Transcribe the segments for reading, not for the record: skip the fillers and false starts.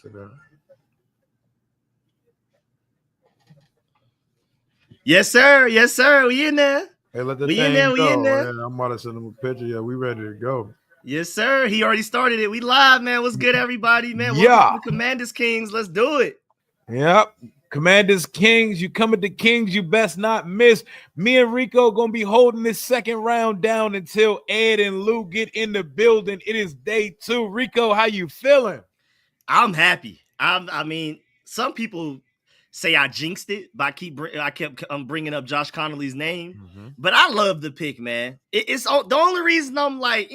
yesterday. Yes, sir. Yes, sir. We in there. Hey, let the We thing in there. go. We in there. Yeah, I'm about to send him a picture. Yeah, we ready to go. Yes, sir. He already started it. We live, man. What's good, everybody, man? Yeah. Welcome to the Commanders Kings. Let's do it. Yep. Commanders Kings, you coming to Kings, you best not miss. Me and Rico gonna be holding this second round down until Ed and Lou get in the building. It is day 2. Rico, how you feeling? I'm happy. I mean, some people say I jinxed it, but I kept bringing up Josh Conerly's name. But I love the pick, man. It's the only reason I'm like,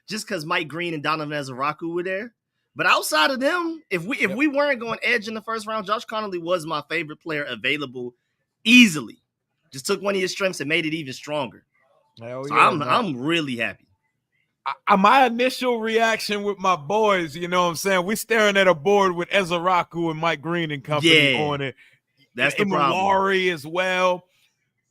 just because Mike Green and Donovan Ezaraku were there. But outside of them, if we weren't going edge in the first round, Josh Conerly was my favorite player available easily. Just took one of his strengths and made it even stronger. Hell so yeah, I'm really happy. My initial reaction with my boys, you know what I'm saying? We staring at a board with Ezaraku and Mike Green and company on it. That's the problem. Rivalry as well.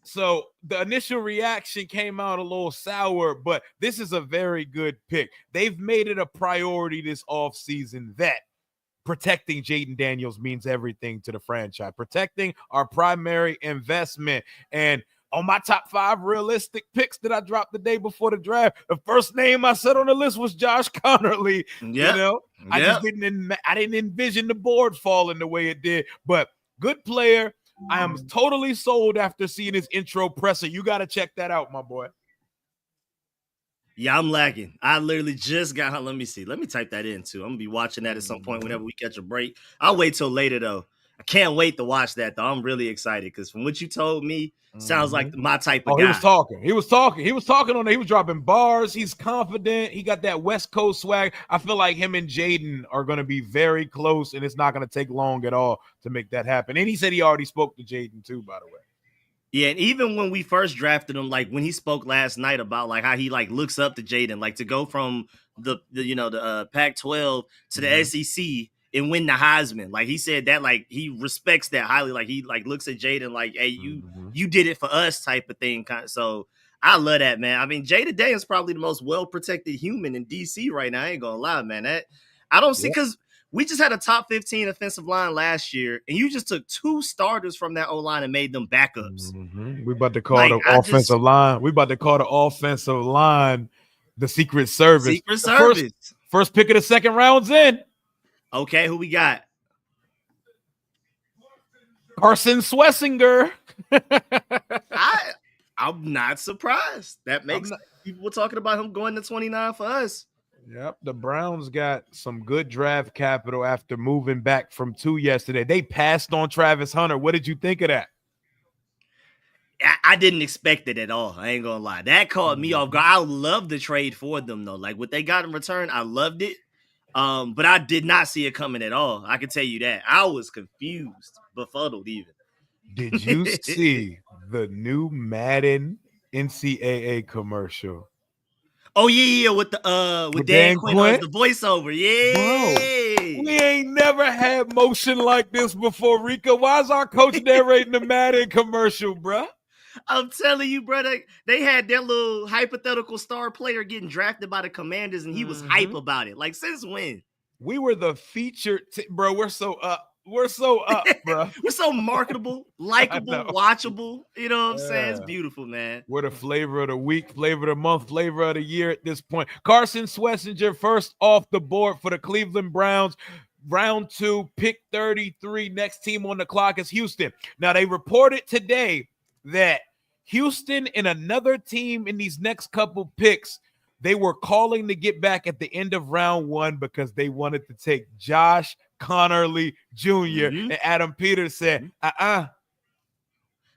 So the initial reaction came out a little sour, but this is a very good pick. They've made it a priority this offseason that protecting Jaden Daniels means everything to the franchise. Protecting our primary investment. And on my top 5 realistic picks that I dropped the day before the draft, the first name I said on the list was Josh Conerly. Yep. You know, I just didn't envision the board falling the way it did, but good player. I am totally sold after seeing his intro presser. You got to check that out, my boy. Yeah, I'm lagging. I literally just got, let me see. Let me type that in too. I'm going to be watching that at some point whenever we catch a break. I'll wait till later though. I can't wait to watch that though. I'm really excited because from what you told me, sounds like my type of guy. He was talking on it. He was dropping bars. He's confident. He got that West Coast swag. I feel like him and Jaden are going to be very close, and it's not going to take long at all to make that happen. And he said he already spoke to Jaden too, by the way. Yeah, and even when we first drafted him, like when he spoke last night about like how he like looks up to Jaden, like to go from the Pac-12 to the SEC and win the Heisman. Like he said that like he respects that highly. Like he like looks at Jaden like, hey, you did it for us type of thing. So I love that, man. I mean, Jaden Daniels is probably the most well-protected human in DC right now. I ain't gonna lie, man. That I don't see because we just had a top 15 offensive line last year, and you just took 2 starters from that O-line and made them backups. We about to call the offensive line. We about to call the offensive line the Secret Service. Secret Service. First pick of the second round's in. Okay, who we got? Carson Swessinger. I'm not surprised. That makes people talking about him going to 29 for us. Yep, the Browns got some good draft capital after moving back from 2 yesterday. They passed on Travis Hunter. What did you think of that? I didn't expect it at all. I ain't gonna lie. That caught me off guard. I love the trade for them though. Like what they got in return, I loved it. But I did not see it coming at all. I can tell you that. I was confused, befuddled even. Did you see the new Madden NCAA commercial? Oh yeah, with the with Dan Quinn as the voiceover. Yeah. Bro, we ain't never had motion like this before, Rico. Why is our coach narrating the Madden commercial, bro? I'm telling you, brother, they had that little hypothetical star player getting drafted by the Commanders, and he was hype about it. Like, since when? We were the featured, bro. We're so up. We're so up, bro. We're so marketable, likable, watchable. You know what I'm saying? It's beautiful, man. We're the flavor of the week, flavor of the month, flavor of the year at this point. Carson Swessinger first off the board for the Cleveland Browns. Round 2, pick 33. Next team on the clock is Houston. Now, they reported today that Houston and another team in these next couple picks, they were calling to get back at the end of round 1 because they wanted to take Josh Conerly Jr. And Adam Peters said,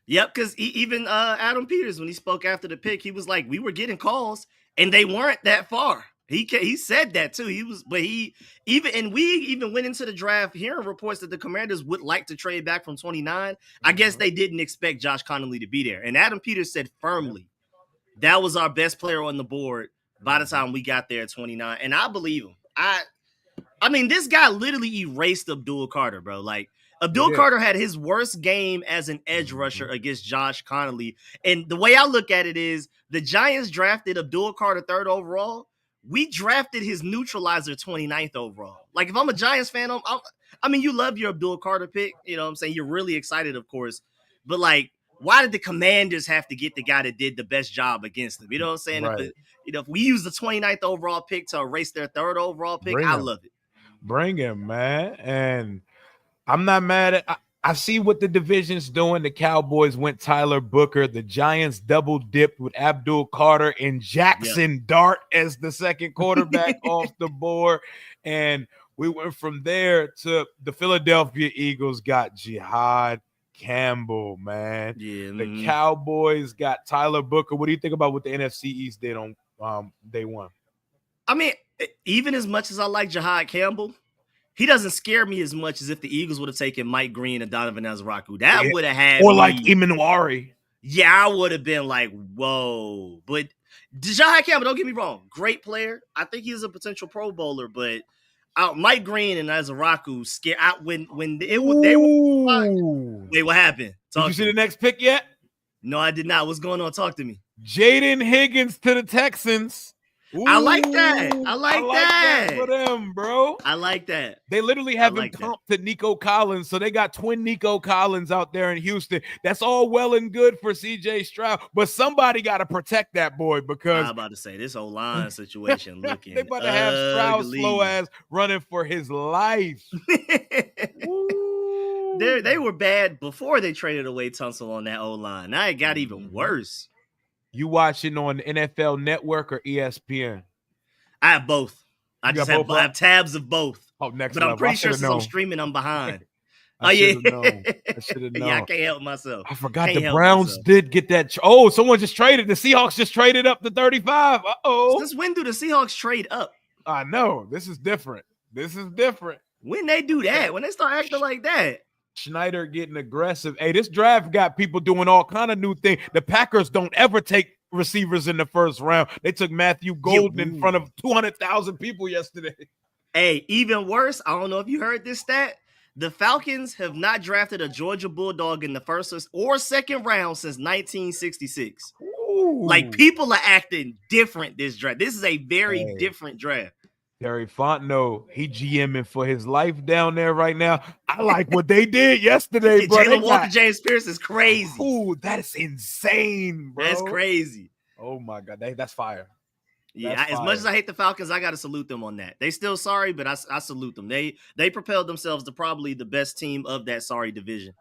Yep, because even Adam Peters, when he spoke after the pick, he was like, we were getting calls and they weren't that far. He said that too. We even went into the draft hearing reports that the Commanders would like to trade back from 29. I guess they didn't expect Josh Conerly to be there. And Adam Peters said firmly that was our best player on the board by the time we got there at 29. And I believe him. I mean, this guy literally erased Abdul Carter, bro. Like, Abdul Carter had his worst game as an edge rusher against Josh Conerly. And the way I look at it is the Giants drafted Abdul Carter 3rd overall, we drafted his neutralizer 29th overall. Like, if I'm a Giants fan, I mean, you love your Abdul Carter pick. You know what I'm saying? You're really excited, of course. But, like, why did the Commanders have to get the guy that did the best job against them? You know what I'm saying? Right. If we use the 29th overall pick to erase their 3rd overall pick, I love it. Bring him, man. And I'm not mad at I see what the division's doing. The Cowboys went Tyler Booker. The Giants double dipped with Abdul Carter and Jackson Dart as the second quarterback off the board. And we went from there to the Philadelphia Eagles got Jihad Campbell, man. Yeah, the Cowboys got Tyler Booker. What do you think about what the NFC East did on day one? I mean, even as much as I like Jihad Campbell, he doesn't scare me as much as if the Eagles would have taken Mike Green and Donovan Azaraku. That would have had or like Imanuari. Yeah, I would have been like, whoa. But Jihad Campbell, don't get me wrong, great player. I think he's a potential Pro Bowler, but Mike Green and Azaraku scare out when they were. Wait, what happened? Did you see the next pick yet? No, I did not. What's going on? Talk to me. Jaden Higgins to the Texans. Ooh, I like that. I like that for them, bro. I like that. They literally have him comped to Nico Collins, so they got twin Nico Collins out there in Houston. That's all well and good for CJ Stroud, but somebody got to protect that boy because I'm about to say this whole line situation looking. They about to have Stroud slow ass running for his life. They were bad before they traded away Tunsil on that O-line. Now it got even worse. You watching on NFL Network or ESPN? I have both. I have tabs of both. Oh, next but level. I'm pretty sure since I'm streaming, I'm behind. I should have known. Yeah, I can't help myself. I forgot the Browns did get that. Someone just traded. The Seahawks just traded up to 35. Uh-oh. Since when do the Seahawks trade up? I know. This is different. When they do that, when they start acting like that. Schneider getting aggressive. Hey, this draft got people doing all kind of new things. The Packers don't ever take receivers in the first round. They took Matthew Golden in front of 200,000 people yesterday. Hey, even worse, I don't know if you heard this stat. The Falcons have not drafted a Georgia Bulldog in the first or second round since 1966. Ooh. Like, people are acting different this draft. This is a very different draft. Terry Fontenot, he GMing for his life down there right now. I like what they did yesterday, bro. Jalen Walker, James Pierce is crazy. Ooh, that is insane, bro. That's crazy. Oh, my God. That's fire. Yeah, as much as I hate the Falcons, I got to salute them on that. They still sorry, but I salute them. They propelled themselves to probably the best team of that sorry division.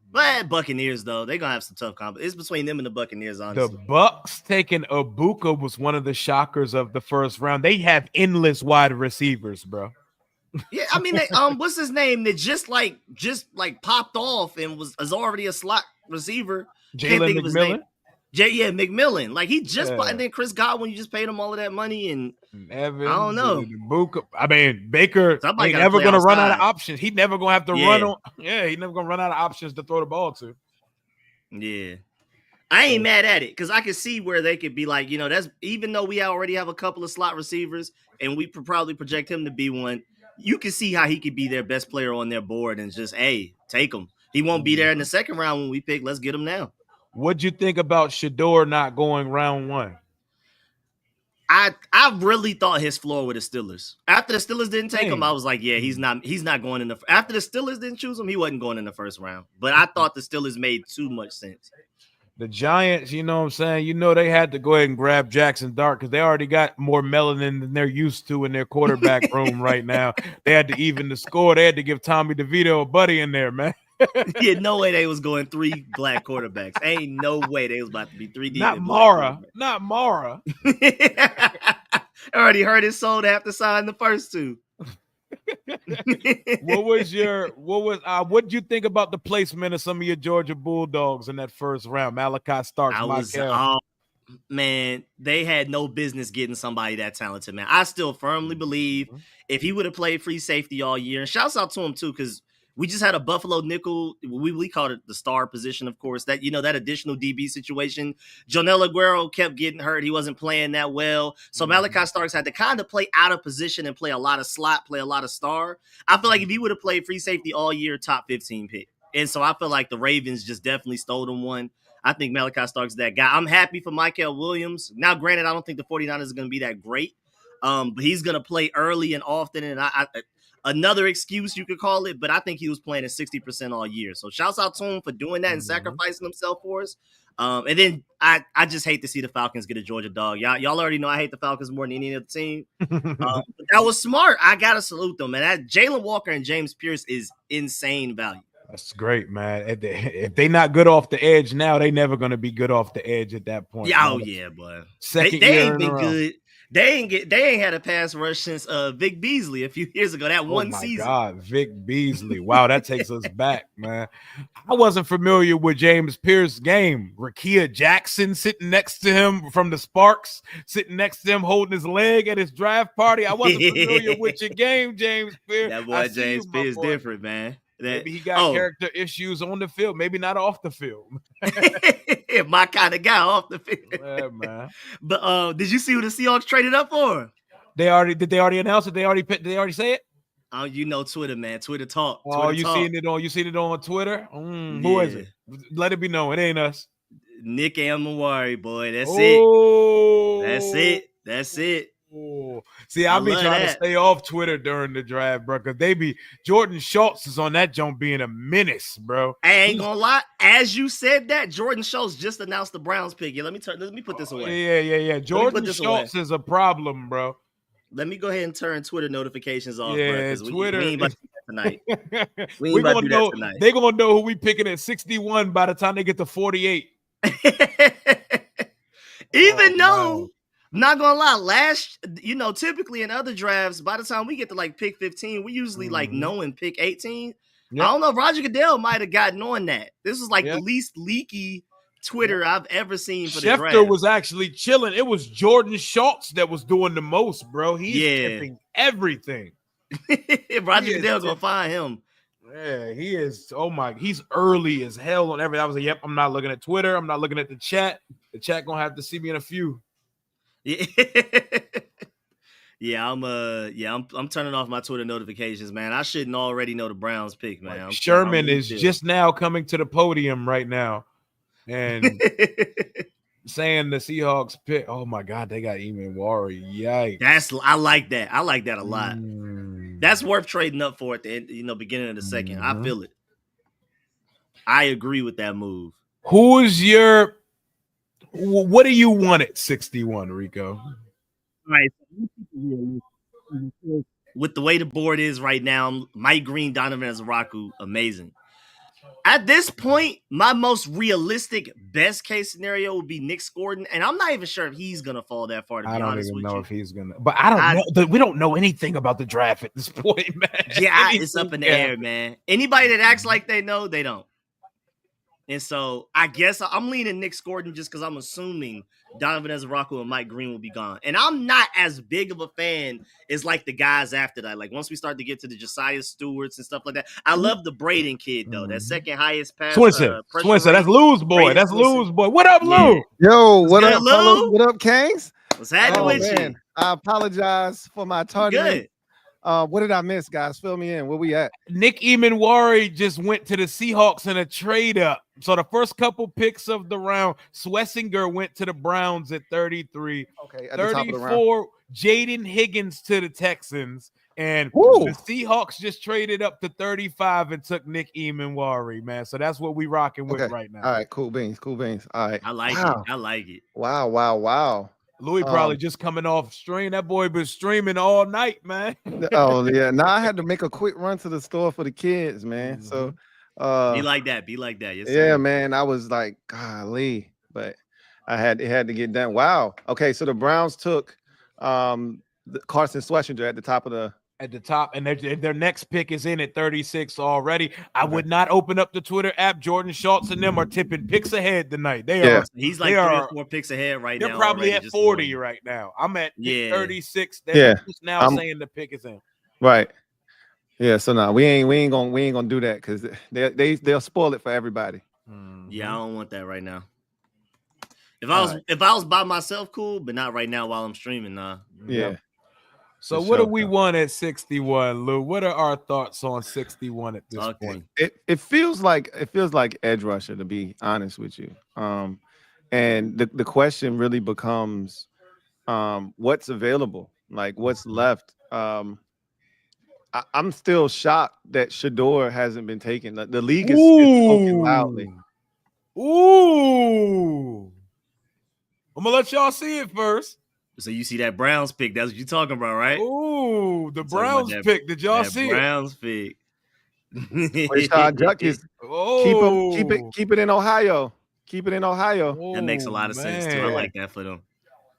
But Buccaneers, though, they're going to have some tough competition. It's between them and the Buccaneers, honestly. The Bucs taking Ibuka was one of the shockers of the first round. They have endless wide receivers, bro. Yeah, I mean, they, what's his name that just popped off and was already a slot receiver? Jalen McMillan? McMillan. Like, he just and then Chris Godwin, you just paid him all of that money and Evans, I don't know. Baker ain't never gonna run out of options. He never gonna have to run on. Yeah, he never gonna run out of options to throw the ball to. Yeah, I ain't mad at it because I can see where they could be like, that's even though we already have a couple of slot receivers and we probably project him to be one. You can see how he could be their best player on their board and just take him. He won't be there in the second round when we pick. Let's get him now. What'd you think about Shador not going round one? I really thought his floor with the Steelers. After the Steelers didn't take him, I was like, yeah, he's not going in the. After the Steelers didn't choose him, he wasn't going in the first round. But I thought the Steelers made too much sense. The Giants, you know what I'm saying? They had to go ahead and grab Jackson Dart because they already got more melanin than they're used to in their quarterback room right now. They had to even the score. They had to give Tommy DeVito a buddy in there, man. Yeah, no way they was going 3 black quarterbacks. Ain't no way they was about to be 3 deep. Not Mara. I already heard his soul to have to sign the first 2. What'd you think about the placement of some of your Georgia Bulldogs in that first round? Malachi Starks, man, they had no business getting somebody that talented, man. I still firmly believe if he would have played free safety all year, and shouts out to him too, because we just had a Buffalo nickel. We called it the star position, of course. That that additional DB situation. Jonel Aguero kept getting hurt. He wasn't playing that well. So Malachi Starks had to kind of play out of position and play a lot of slot, play a lot of star. I feel like if he would have played free safety all year, top 15 pick. And so I feel like the Ravens just definitely stole him one. I think Malachi Stark's that guy. I'm happy for Michael Williams. Now, granted, I don't think the 49ers is going to be that great, but he's going to play early and often. And another excuse you could call it, but I think he was playing at 60% all year. So shouts out to him for doing that and sacrificing himself for us. And then I just hate to see the Falcons get a Georgia dog. Y'all already know I hate the Falcons more than any other team. But that was smart. I gotta salute them, man. That Jalen Walker and James Pierce is insane value. That's great, man. If they not good off the edge now, they never gonna be good off the edge at that point. Yeah, oh yeah, boy. Second they year ain't in a been row. good. They ain't had a pass rush since Vic Beasley a few years ago. That one season. Oh my God, Vic Beasley. Wow, that takes us back, man. I wasn't familiar with James Pierce's game. Rakia Jackson sitting next to him from the Sparks, sitting next to him holding his leg at his draft party. I wasn't familiar with your game, James Pierce. That boy James Pierce different, man. Maybe he got character issues on the field, maybe not off the field. My kind of guy off the field. Yeah, man. But did you see who the Seahawks traded up for? Did they already announce it? Did they already say it? Oh, you know Twitter, man. Twitter talk. Oh, you seen it on Twitter? Who is it? Let it be known. It ain't us. Nick Amawari, boy. That's it. That's it. Oh. See, I'll be trying to stay off Twitter during the draft, bro, because they be Jordan Schultz is on that jump being a menace, bro. I ain't gonna lie. As you said that, Jordan Schultz just announced the Browns pick. Yeah, let me put this away. Yeah. Jordan Schultz is a problem, bro. Let me go ahead and turn Twitter notifications off, yeah, bro. Twitter. We ain't about to do that tonight. We We're ain't about gonna to do know. that tonight. They're gonna know who we picking at 61 by the time they get to 48. Even though, not gonna lie, typically in other drafts, by the time we get to like pick 15, we usually like know in pick 18. Yep. I don't know. Roger Goodell might have gotten on that. This was like the least leaky Twitter I've ever seen for the draft. Schefter was actually chilling. It was Jordan Schultz that was doing the most, bro. He's tipping everything. Roger Goodell gonna find him. Yeah, he is. Oh my, he's early as hell on everything. I was like, yep, I'm not looking at Twitter. I'm not looking at the chat. The chat gonna have to see me in a few. Yeah. I'm turning off my Twitter notifications, man. I shouldn't already know the Browns pick, man. Sherman is just now coming to the podium right now and saying the Seahawks pick. Oh my God, they got Eamon Wari. Yikes. I like that. I like that a lot. That's worth trading up for at the end, beginning of the second. I feel it. I agree with that move. What do you want at 61, Rico? All right. With the way the board is right now, Mike Green, Donovan Ezraku, amazing. At this point, my most realistic best case scenario would be Nick Gordon, and I'm not even sure if he's gonna fall that far. To be honest with you, I don't even know if he's gonna. But I don't know. We don't know anything about the draft at this point, man. Yeah, it's up in the air, man. Anybody that acts like they know, they don't. And so I guess I'm leaning Nick Gordon just because I'm assuming Donovan Ezraku and Mike Green will be gone. And I'm not as big of a fan as like the guys after that. Like once we start to get to the Josiah Stewarts and stuff like that. I love the Braden kid though. That second highest pass. Swinson. That's Lou's boy. That's Lou's boy. What up, Lou? Yo, what up, Lou? What up, Kings? What's happening with you? I apologize for my tardiness. What did I miss, guys? Fill me in. Where we at? Nick Eamon just went to the Seahawks in a trade up. So the first couple picks of the round, Schlesinger went to the Browns at 33. Okay, at 34, the top of the round. Jaden Higgins to the Texans. And the Seahawks just traded up to 35 and took Nick Eamon, man. So that's what we rocking with right now. All right, cool beans. All right. I like it. Wow. Louis probably just coming off stream. That boy been streaming all night, man. Oh yeah. Now I had to make a quick run to the store for the kids, man. So be like that. Yes, yeah, man. I was like, golly, but it had to get done. Wow. Okay, so the Browns took Carson Schlesinger at the top, and their next pick is in at 36 already. I would not open up the Twitter app. Jordan Schultz and them are tipping picks ahead tonight. He's like 3 or 4 picks ahead right now. They're probably at 40 right now. I'm at 36. They're just now saying the pick is in. Right. Yeah. So no, we ain't gonna do that because they'll spoil it for everybody. Yeah, I don't want that right now. If I was by myself, cool, but not right now while I'm streaming. Nah. Yeah. So what do we want at 61, Lou? What are our thoughts on 61 at this point? It feels like edge rusher, to be honest with you. And the question really becomes what's available, like what's left. I'm still shocked that Shador hasn't been taken. The league is spoken loudly. Ooh. I'm gonna let y'all see it first. So you see that Browns pick? That's what you're talking about, right? Ooh, the Browns pick. Did y'all see Browns pick? Rashad Judkins. Keep it in Ohio. Keep it in Ohio. That makes a lot of sense too. I like that for them.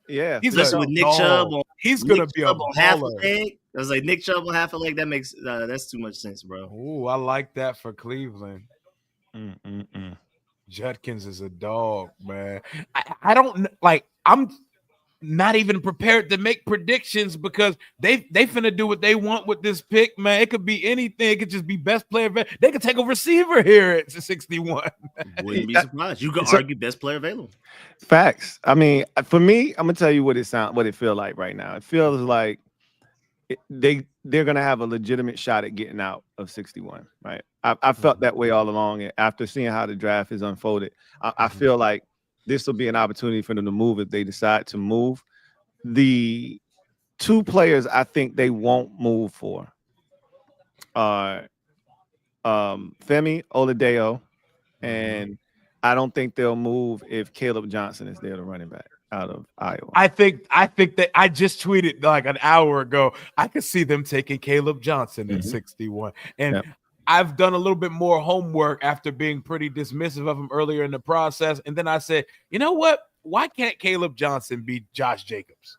Yeah, especially with Nick Chubb. He's gonna be a half a leg. I was like Nick Chubb on half a leg. That makes that's too much sense, bro. Ooh, I like that for Cleveland. Judkins is a dog, man. I don't like. I'm not even prepared to make predictions because they finna do what they want with this pick, man. It could be anything. It could just be best player. They could take a receiver here at 61. Wouldn't be surprised. You could argue best player available. Facts. I mean, for me, I'm gonna tell you what it feels like right now. It feels like they're gonna have a legitimate shot at getting out of 61. Right. I felt that way all along, and after seeing how the draft is unfolded, I feel like this will be an opportunity for them to move if they decide to move. The two players I think they won't move for are Femi Oladeo, and I don't think they'll move if Caleb Johnson is there, the running back out of Iowa. I think that I just tweeted like an hour ago. I could see them taking Caleb Johnson at 61. And I've done a little bit more homework after being pretty dismissive of him earlier in the process. And then I said, you know what? Why can't Caleb Johnson be Josh Jacobs?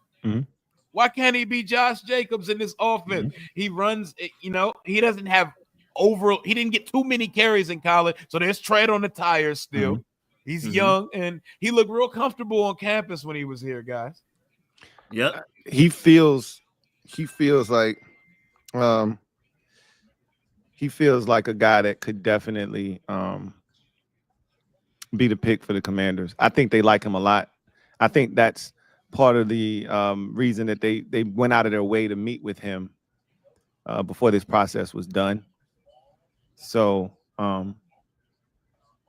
Why can't he be Josh Jacobs in this offense? He runs, he doesn't have he didn't get too many carries in college. So there's tread on the tires still. He's young and he looked real comfortable on campus when he was here, guys. Yep. He feels like a guy that could definitely be the pick for the Commanders. I think they like him a lot. I think that's part of the reason that they went out of their way to meet with him before this process was done. So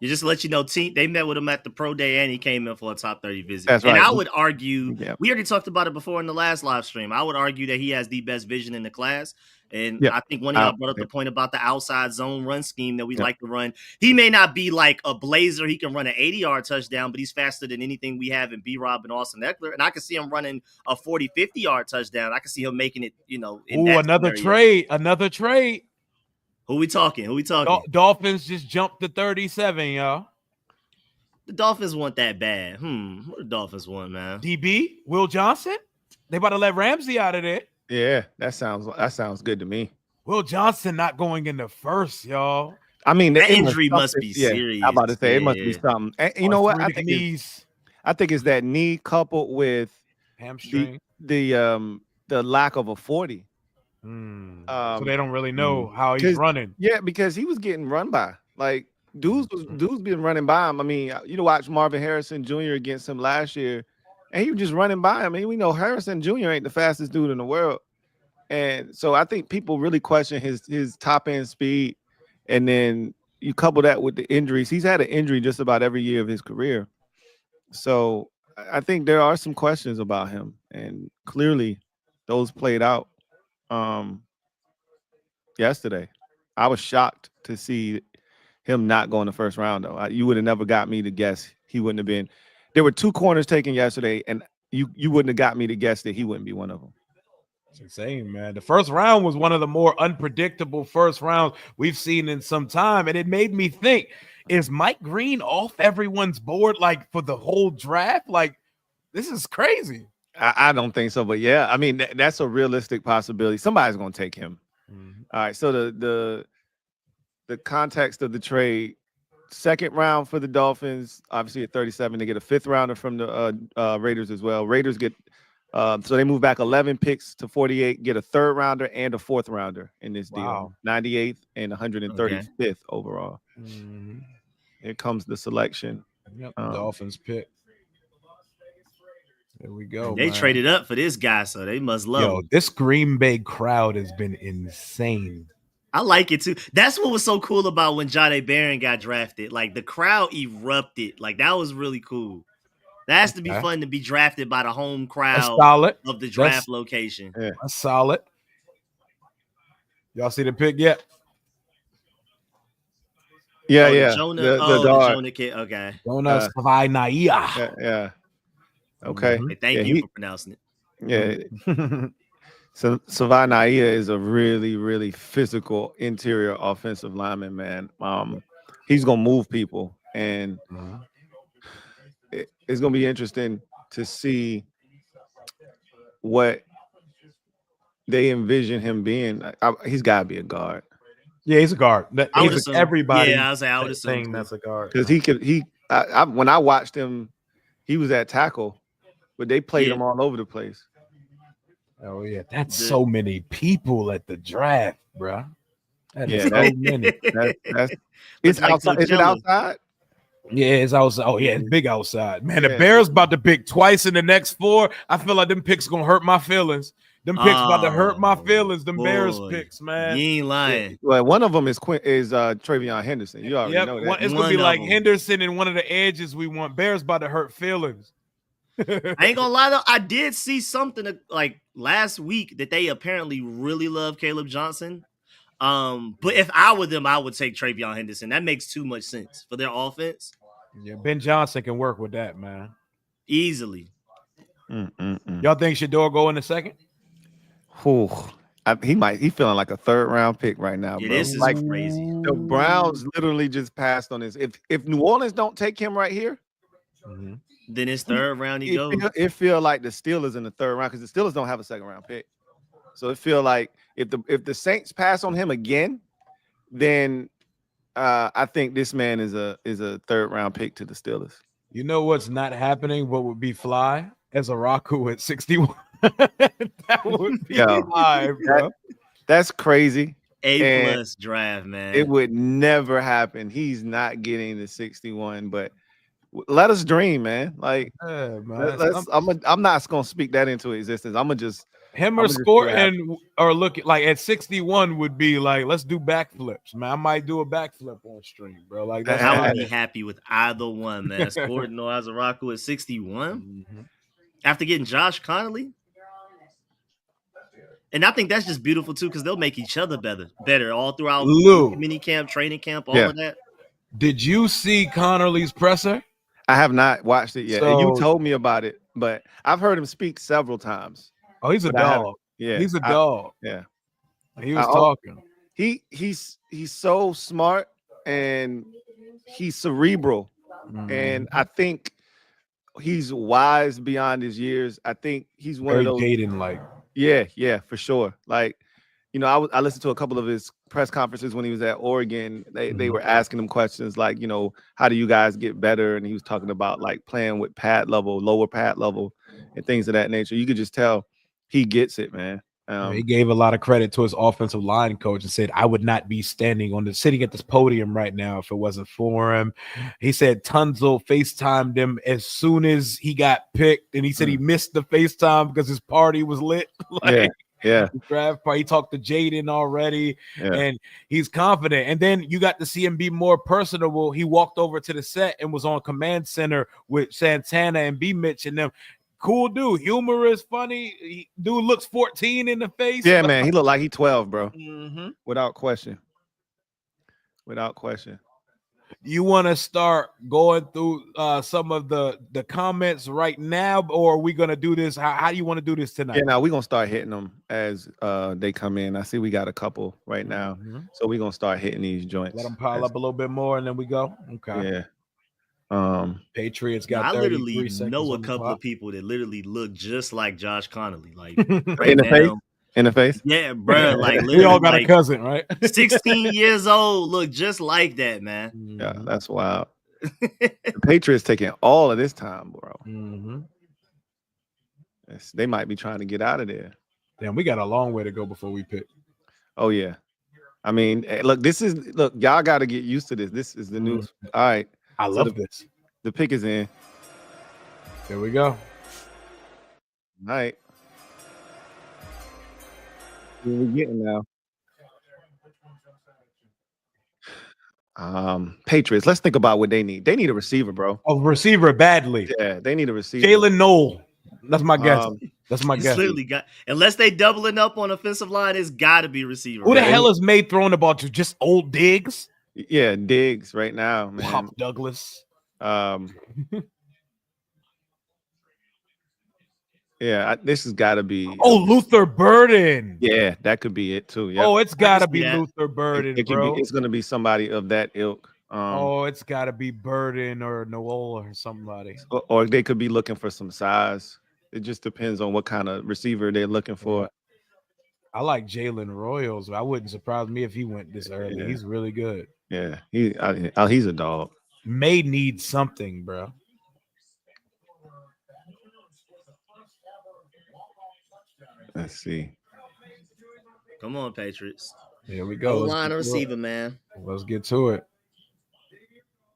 you just let you know, they met with him at the pro day and he came in for a top 30 visit. That's and right. I would argue, we already talked about it before in the last live stream. I would argue that he has the best vision in the class. And I think one of y'all brought up the point about the outside zone run scheme that we like to run. He may not be like a blazer. He can run an 80-yard touchdown, but he's faster than anything we have in B-Rob and Austin Eckler. And I can see him running a 40, 50-yard touchdown. I can see him making it, another trade. Who we talking? Dolphins just jumped to 37, y'all. The Dolphins want that bad. What the Dolphins want, man? DB, Will Johnson? They about to let Ramsey out of there. Yeah, that sounds good to me. Will Johnson not going in the first, y'all. I mean, that injury must be serious. I'm about to say it must be something. And you know what? I think it's that knee coupled with hamstring. The lack of a 40. So they don't really know how he's running. Yeah, because he was getting run by. Like dudes been running by him. I mean, watch Marvin Harrison Jr. against him last year, and he was just running by him. I mean, we know Harrison Jr. ain't the fastest dude in the world, and so I think people really question his top end speed, and then you couple that with the injuries. He's had an injury just about every year of his career, so I think there are some questions about him, and clearly those played out. Yesterday, I was shocked to see him not go in the first round, though. You would have never got me to guess he wouldn't have been. There were two corners taken yesterday, and you wouldn't have got me to guess that he wouldn't be one of them. It's insane, man. The first round was one of the more unpredictable first rounds we've seen in some time, and it made me think, is Mike Green off everyone's board, like, for the whole draft? Like, this is crazy. I don't think so, but yeah, I mean, that's a realistic possibility. Somebody's going to take him. All right, so the context of the trade, second round for the Dolphins, obviously at 37, they get a fifth rounder from the Raiders as well. Raiders get so they move back 11 picks to 48, get a third rounder and a fourth rounder in this deal. 98th and 135th overall. Here comes the selection. Dolphins pick. There we go. They man. traded up for this guy, so they must love him. This Green Bay crowd has been insane. I like it too. That's what was so cool about when Jahdae Barron got drafted. Like the crowd erupted. Like that was really cool. That has to be fun to be drafted by the home crowd of the draft location. Yeah. That's solid. Y'all see the pick yet? Yeah. Jonah, the Jonah kid. Okay. Jonah Svainaya. Yeah. Okay. Hey, thank you for pronouncing it. Yeah. So Savannah is a really, really physical interior offensive lineman, man. He's gonna move people, and it's gonna be interesting to see what they envision him being. He's got to be a guard. Yeah, he's a guard. I would assume. Everybody. Yeah, I would assume that's a guard because when I watched him, he was at tackle, but they played him all over the place. Oh yeah, that's so many people at the draft, bro. So many. It's outside. Is it outside? Yeah, it's outside. Oh yeah, it's big outside, man. The Bears about to pick twice in the next 4. I feel like them picks gonna hurt my feelings. Them picks about to hurt my feelings. Them Bears picks, man. You ain't lying. Well, one of them is Travion Henderson. You already know that. It's gonna be like Henderson and one of the edges we want. Bears about to hurt feelings. I ain't gonna lie though, I did see something like last week that they apparently really love Caleb Johnson. But if I were them, I would take Travion Henderson. That makes too much sense for their offense. Yeah, Ben Johnson can work with that, man. Easily. Y'all think Shador go in the second? He feeling like a 3rd round pick right now, bro. This is like crazy. The Browns literally just passed on this. If New Orleans don't take him right here, then it's 3rd round he goes. It feel like the Steelers in the 3rd round because the Steelers don't have a 2nd round pick. So it feel like if the Saints pass on him again, then I think this man is a 3rd round pick to the Steelers. You know what's not happening? What would be fly as a Raku at 61? That would be fly, bro. That's crazy. A+ draft, man. It would never happen. He's not getting the 61, but let us dream, man. Like, man. I'm not gonna speak that into existence. I'm gonna just him or scoring or looking like at 61 would be like, let's do backflips, man. I might do a backflip on stream, bro. Like that's I would be happy with either one, man. Scoring or Azaraku at 61 after getting Josh Conerly. And I think that's just beautiful too, because they'll make each other better all throughout mini camp, training camp, all of that. Did you see Conerly's presser? I have not watched it yet. And you told me about it, but I've heard him speak several times. Oh, he's a dog. He's a dog. He was talking. He's so smart and he's cerebral. And I think he's wise beyond his years. I think he's one of those Jaden-like. Yeah, for sure. Like, I listened to a couple of his press conferences when he was at Oregon. They were asking him questions like, how do you guys get better? And he was talking about like playing with lower pad level, and things of that nature. You could just tell he gets it, man. He gave a lot of credit to his offensive line coach and said, I would not be sitting at this podium right now if it wasn't for him. He said Tunzel FaceTimed him as soon as he got picked, and he said he missed the FaceTime because his party was lit. The draft party. He talked to Jaden already, and he's confident. And then you got to see him be more personable. He walked over to the set and was on command center with Santana and B. Mitch and them. Cool dude, humorous, funny. Dude looks 14 in the face. Yeah, man, he looked like he's 12, bro. Without question. You want to start going through some of the comments right now, or are we gonna do this? How do you want to do this tonight? Yeah, now we're gonna start hitting them as they come in. I see we got a couple right now, so we're gonna start hitting these joints. Let them pile up a little bit more, and then we go. Okay. Yeah. Patriots got. I literally know a couple of people that literally look just like Josh Conerly, like in the face. Yeah, bro. Like we all got a cousin, right? 16 years old, look just like that, man. Yeah, that's wild. The Patriots taking all of this time, bro. They might be trying to get out of there. Damn, we got a long way to go before we pick. Oh yeah, I mean, look, y'all got to get used to this. This is the news. All right. I love this. The pick is in. There we go. All right. What we getting now? Patriots. Let's think about what they need. They need a receiver, bro. A receiver badly. Yeah, they need a receiver. Jalen Noel. That's my guess. That's my It's guess. literally got, unless they doubling up on offensive line, it's got to be receiver. Who the man. hell is May throwing the ball to? Just old Diggs? Yeah, Diggs right now, man. Pop Douglas. Yeah, this has got to be. Oh, Luther Burden. Yeah, that could be it too. Yeah. Oh, it's got to see be that. Luther Burden, It can bro. be. It's going to be somebody of that ilk. Oh, it's got to be Burden or Noel or somebody. Or they could be looking for some size. It just depends on what kind of receiver they're looking for. I like Jalen Royals. I wouldn't surprise me if he went this early. Yeah. He's really good. Yeah, he's a dog. May need something, bro. Let's see. Come on, Patriots. Here we go. Line receiver, man. Let's get to it.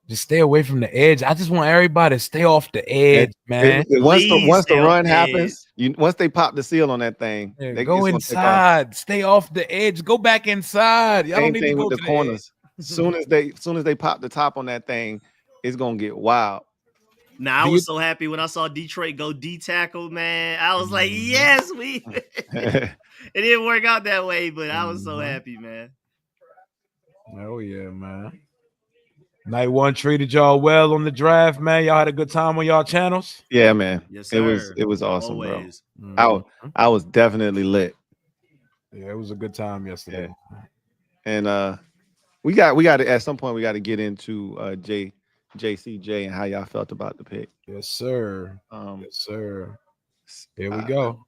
Just stay away from the edge. I just want everybody to stay off the edge, man. Once the stay run off happens, once they pop the seal on that thing, Yeah, they go inside. Stay off the edge. Go back inside. Y'all don't Same need to thing go with to the corners. Soon as they pop the top on that thing, it's gonna get wild. Now I was so happy when I saw Detroit go D tackle, man. I was like, yes, we. It didn't work out that way, but I was so happy, man. Oh yeah, man. Night one treated y'all well on the draft, man. Y'all had a good time on y'all channels. Yeah, man. Yes, it sir. was awesome, Always. bro. I was definitely lit. Yeah, it was a good time yesterday. Yeah. And we got to at some point we got to get into JCJ and how y'all felt about the pick. Yes, sir. Yes, sir. Here we go.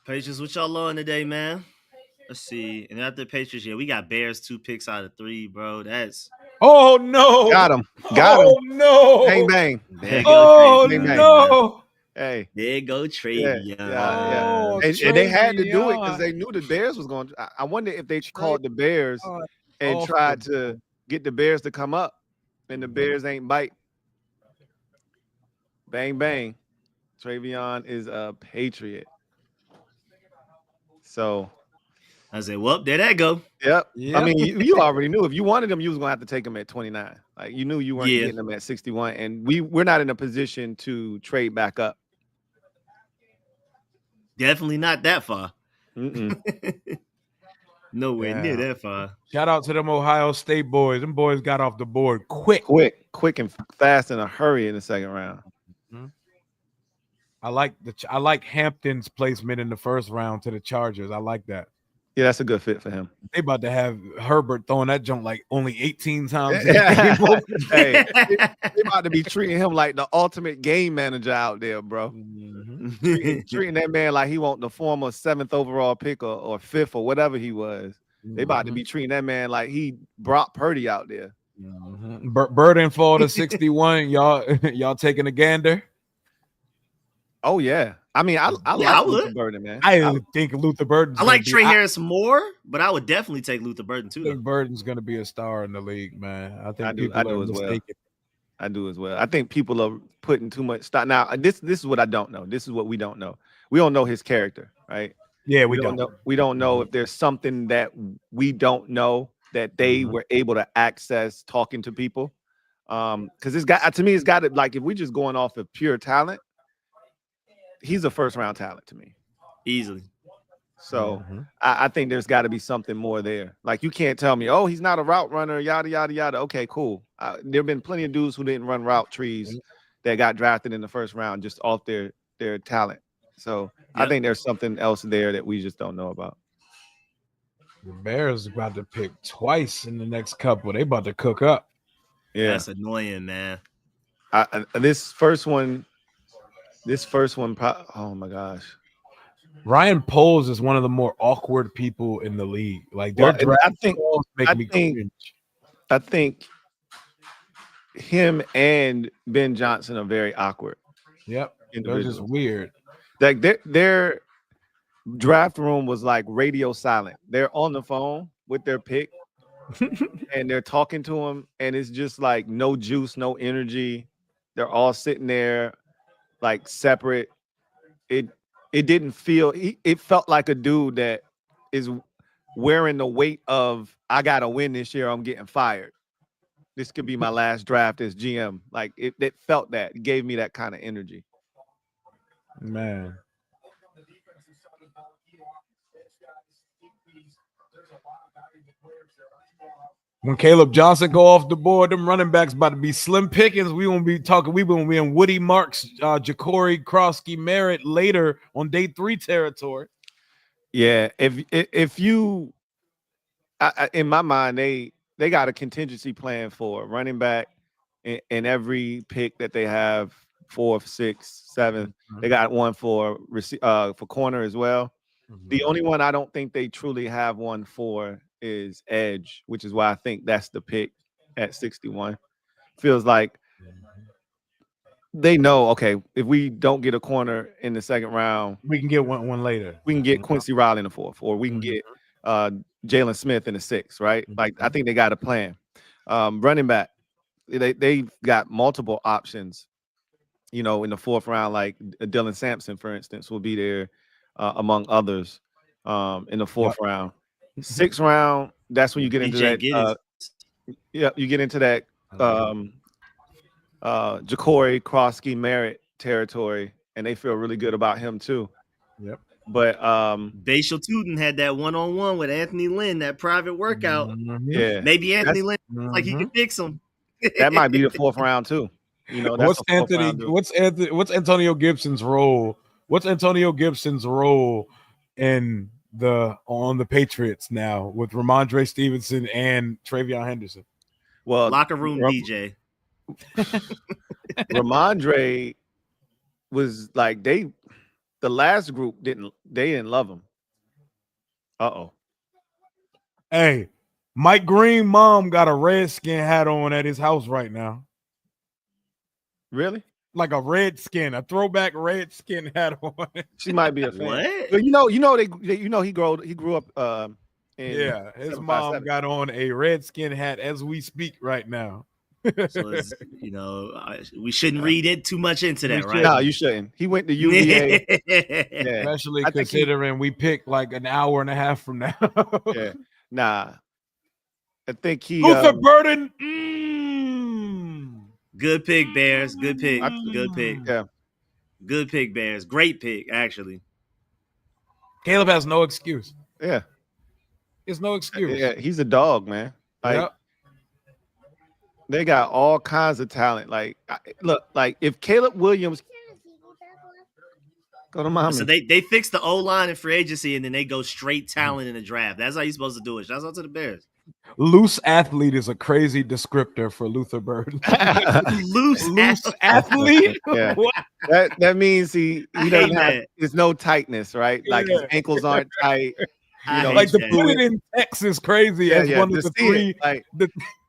Patriots, what y'all on today, man? Let's see. And after the Patriots, yeah, we got Bears 2 picks out of 3, bro. That's oh no. Got him. Oh no. Bang bang. there you go. Oh Trey. no. Hey. There go Trey. Yeah. Oh, And they had to do it because Travion. they knew the Bears was going to. I wonder if they called the Bears and awful. tried to get the Bears to come up, and the Bears ain't bite. Bang bang. Travion is a Patriot. So I said, well, there that go. Yep. Yeah. I mean, you already knew if you wanted them, you was gonna have to take them at 29. Like you knew you weren't Yeah. getting them at 61, and we're not in a position to trade back up. Definitely not that far. Mm-mm. Nowhere near Yeah. that far. Shout out to them Ohio State boys. Them boys got off the board quick. quick and fast in a hurry in the second round. I like Hampton's placement in the first round to the Chargers. I like that. Yeah, that's a good fit for him. They about to have Herbert throwing that junk like only 18 times. Yeah. Hey, they about to be treating him like the ultimate game manager out there, bro. Treating that man like he want the former 7th overall pick or 5th or whatever he was. They about to be treating that man like he Brock Purdy out there. Burden fall to 61. Y'all taking a gander? Oh yeah. I mean, I I like would. Luther Burden, man. I think Luther Burden's I like gonna be- Trey Harris more, but I would definitely take Luther Burden I too. think Burden's going to be a star in the league, man. I think I do people are as well. mistaken. I do as well. I think people are putting too much stock. Now, this is what I don't know. This is what we don't know. We don't know his character, right? Yeah, we don't don't. know. We don't know if there's something that we don't know that they were able to access talking to people. Because it's got to me, it's got to like if we just going off of pure talent, he's a first round talent to me. Easily. So I think there's got to be something more there. Like you can't tell me, oh, he's not a route runner, yada yada yada. Okay, cool. There have been plenty of dudes who didn't run route trees that got drafted in the first round just off their talent. So I think there's something else there that we just don't know about. The Bears about to pick twice in the next couple. They about to cook up. Yeah, That's annoying, man. This first one. Oh my gosh. Ryan Poles is one of the more awkward people in the league. Like their Well, draft I think him and Ben Johnson are very awkward. Yep, they're individuals. just weird. Like their draft room was like radio silent. They're on the phone with their pick and they're talking to him, and it's just like no juice, no energy. They're all sitting there like separate. It didn't feel. It felt like a dude that is wearing the weight of I gotta win this year. I'm getting fired. This could be my last draft as GM. Like it felt that. It gave me that kind of energy. Man. When Caleb Johnson go off the board, them running backs about to be slim pickings. We won't be talking. We will be in Woody Marks, Ja'Cory, Krosky, Merritt later on day 3 territory. Yeah, if you, in my mind, they got a contingency plan for running back in every pick that they have, 4th, 6th, 7th. They got one for corner as well. The only one I don't think they truly have one for is edge, which is why I think that's the pick at 61. Feels like they know, okay, if we don't get a corner in the 2nd round, we can get one later. We can get Quincy Riley in the 4th, or we can get Jalen Smith in the 6th, right? Like I think they got a plan. Running back, they got multiple options. In the 4th round, like Dylan Sampson, for instance, will be there among others in the 4th round. 6th round, that's when you get into that. You get into that Ja'Cory, Krosky, Merritt territory, and they feel really good about him too. Yep. But Bashal Tootin had that one-on-one with Anthony Lynn, that private workout. Yeah, maybe Anthony Lynn like he can fix him. That might be the 4th round too. That's what's Antonio Gibson's role? What's Antonio Gibson's role on the Patriots now with Ramondre Stevenson and Travion Henderson? Well, locker room DJ. Ramondre was like the last group didn't love him. Hey, Mike Green mom got a Redskin hat on at his house right now. Really? Like a throwback Redskin hat on. She might be a fan. What? But he grew up his mom got on a Redskin hat as we speak right now. So we shouldn't read it too much into that, right? No, you shouldn't. He went to UVA. Especially considering we picked like an hour and a half from now. Yeah. Nah. I think he Luther Burden. Good pick, Bears. Good pick. Good pick. Yeah. Good pick, Bears. Great pick, actually. Caleb has no excuse. Yeah. There's no excuse. Yeah, he's a dog, man. They got all kinds of talent. Like, look, like if Caleb Williams go to mommy. So they fix the O-line in free agency and then they go straight talent in the draft. That's how you're supposed to do it. Shouts out to the Bears. Loose athlete is a crazy descriptor for Luther Burden. Loose athlete? Yeah. That means he doesn't have, there's no tightness, right? Like his ankles aren't tight. Like to put it in text is crazy as one of the three.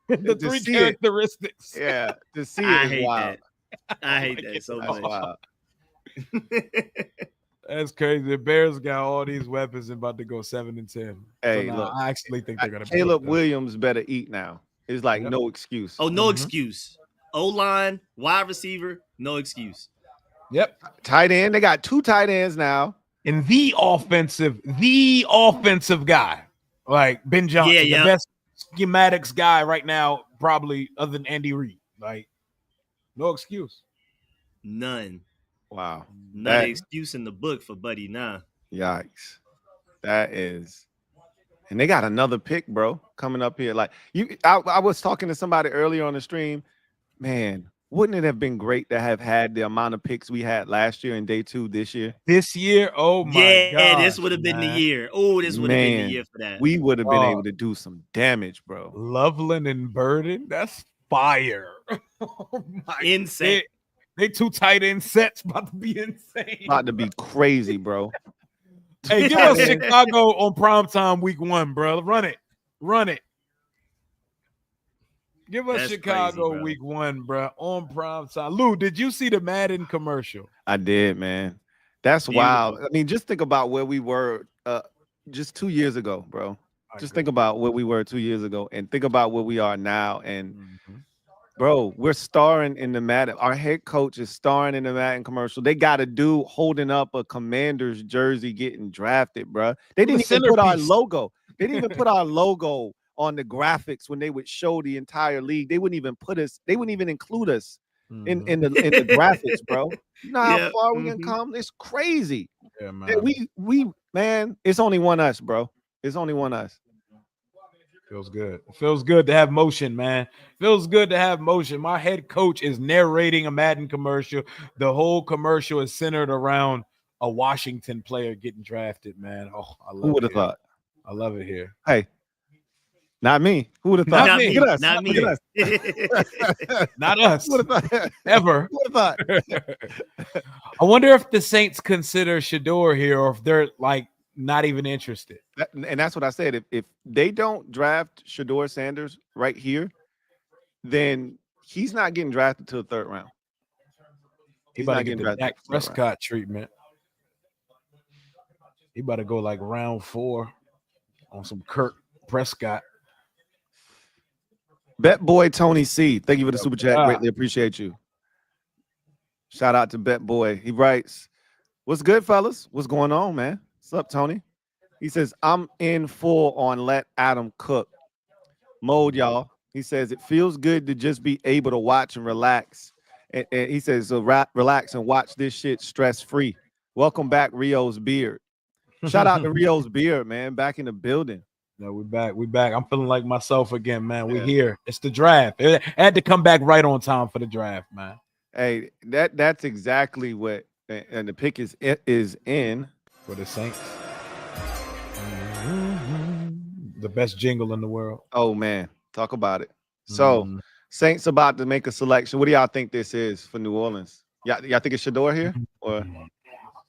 The 3 characteristics. Yeah, to see it is wild. I hate that so much. Wild. That's crazy. The Bears got all these weapons and about to go 7-10. Hey, so look, I actually think they're gonna. Caleb Williams better eat now. It's like no excuse. Oh, no excuse. O-line, wide receiver, no excuse. Yep. Tight end. They got 2 tight ends now. And the offensive guy, like Ben Johnson, the best schematics guy right now, probably other than Andy Reid. Like, no excuse. None. Wow. Not an excuse in the book for Buddy now. Yikes. That is. And they got another pick, bro, coming up here. Like I was talking to somebody earlier on the stream. Man, wouldn't it have been great to have had the amount of picks we had last year in day 2 this year? Oh my god. Yeah, this would have been the year. Oh, this would have been the year for that. We would have been able to do some damage, bro. Loveland and Burden, that's fire. Oh my insane. They 2 tight end sets about to be insane. About to be crazy, bro. Hey, give us Chicago on primetime week 1, bro. Run it. Give us Chicago crazy, week 1, bro, on primetime. Lou, did you see the Madden commercial? I did, man. That's wild. I mean, just think about where we were just 2 years ago, bro. Think about where we were 2 years ago and think about where we are now. And Bro, we're starring in the Madden. Our head coach is starring in the Madden commercial. They got a dude holding up a Commander's jersey getting drafted, bro. They The didn't even put our centerpiece. logo. They didn't even put our logo on the graphics when they would show the entire league. They wouldn't even put us. They wouldn't even include us in the graphics, bro. You know how Yeah, far we can come? It's crazy. Yeah, That man. we man, it's only one us, bro. It's only one us. Feels good. It feels good to have motion, man. Feels good to have motion. My head coach is narrating a Madden commercial. The whole commercial is centered around a Washington player getting drafted, man. Oh, I love Who would have it. thought? I love it here. Hey, not me. Who would have thought? Not me. Look at us. Not Look me. at us. Not us. Who would have thought? Ever. Who would have thought? I wonder if the Saints consider Shador here or if they're like not even interested. And that's what I said. If they don't draft Shador Sanders right here, then he's not getting drafted to the third round. He He's about not to get getting the drafted Dak to the third round. Prescott treatment. He about to go like round 4 on some Kirk Prescott. Bet boy Tony C. Thank you for the super chat. God. Greatly appreciate you. Shout out to Bet Boy. He writes, "What's good, fellas? What's going on, man? What's up, Tony?" He says, "I'm in full on let Adam cook mode, y'all." He says it feels good to just be able to watch and relax. And he says, so relax and watch this shit stress free. Welcome back, Rio's Beard. Shout out to Rio's Beard, man. Back in the building. No, we're back. We're back. I'm feeling like myself again, man. We're Yeah. here. It's the draft. It had to come back right on time for the draft, man. Hey, that's exactly what, and the pick is in For the Saints. The best jingle in the world. Oh man, talk about it. So Saints about to make a selection. What do y'all think this is for New Orleans? Y'all think it's Shador here, or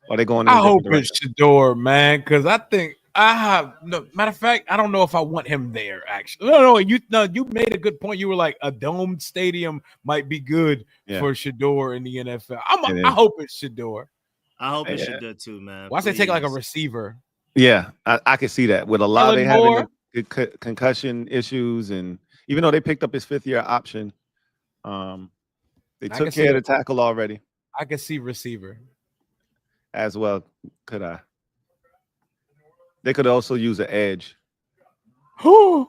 are they going? I hope it's Shador, man, because I think I have no matter of fact, I don't know if I want him there. Actually, no, you made a good point. You were like a domed stadium might be good for Shador in the NFL. I hope it's Shador. I hope it should do too, man. Why say take like a receiver? Yeah, I can see that with a lot of having concussion issues, and even though they picked up his 5th-year option, they took care of the tackle already. I can see receiver as well. Could I? They could also use an edge. Whoa.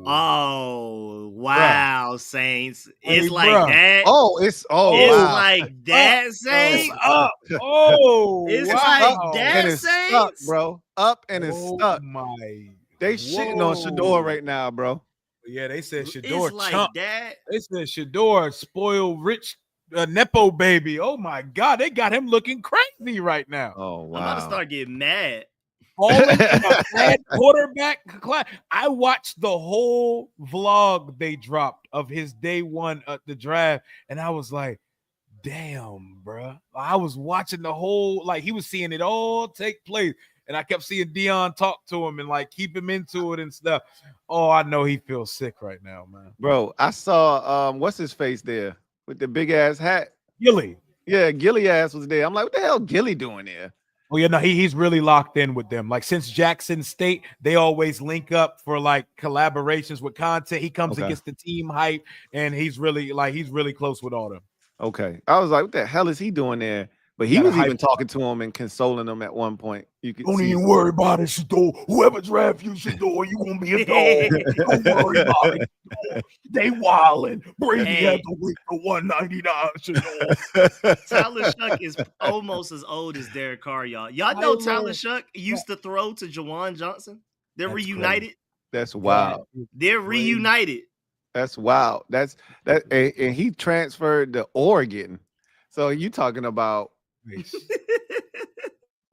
Oh, wow, bruh. Saints. It's like bruh. that. It's wow. Like that, Saints. It's up. Oh, it's wow. like that, and it's Saints. Stuck, bro. Up and it's stuck. They Whoa. shitting on Shador right now, bro. Yeah, they said Shador it's like chump. That. They said Shador spoiled rich Nepo baby. Oh my God, they got him looking crazy right now. Oh wow. I'm about to start getting mad. Falling in a bad quarterback class. I watched the whole vlog they dropped of his day one at the draft, and I was like, damn, bro. I was watching the whole, like he was seeing it all take place. And I kept seeing Dion talk to him and like keep him into it and stuff. Oh, I know he feels sick right now, man. Bro, I saw what's his face there with the big ass hat? Gilly. Yeah, Gilly ass was there. I'm like, what the hell Gilly doing there? Oh, yeah, no, he's really locked in with them. Like since Jackson State, they always link up for like collaborations with content. He comes and gets the team hype, and he's really close with all them. Okay. I was like, what the hell is he doing there? But he was even talking to him and consoling him at one point. You could don't even worry about it, Shador. Whoever draft you, Shador, you gonna be a dog. Don't worry about it. They wildin'. Brady had to wait for 199, Shador. Tyler Shuck is almost as old as Derek Carr, y'all. Y'all know Tyler Shuck used to throw to Jawan Johnson. They're reunited. Crazy. That's wild. They're reunited. That's wild. That's that, and he transferred to Oregon. So you talking about?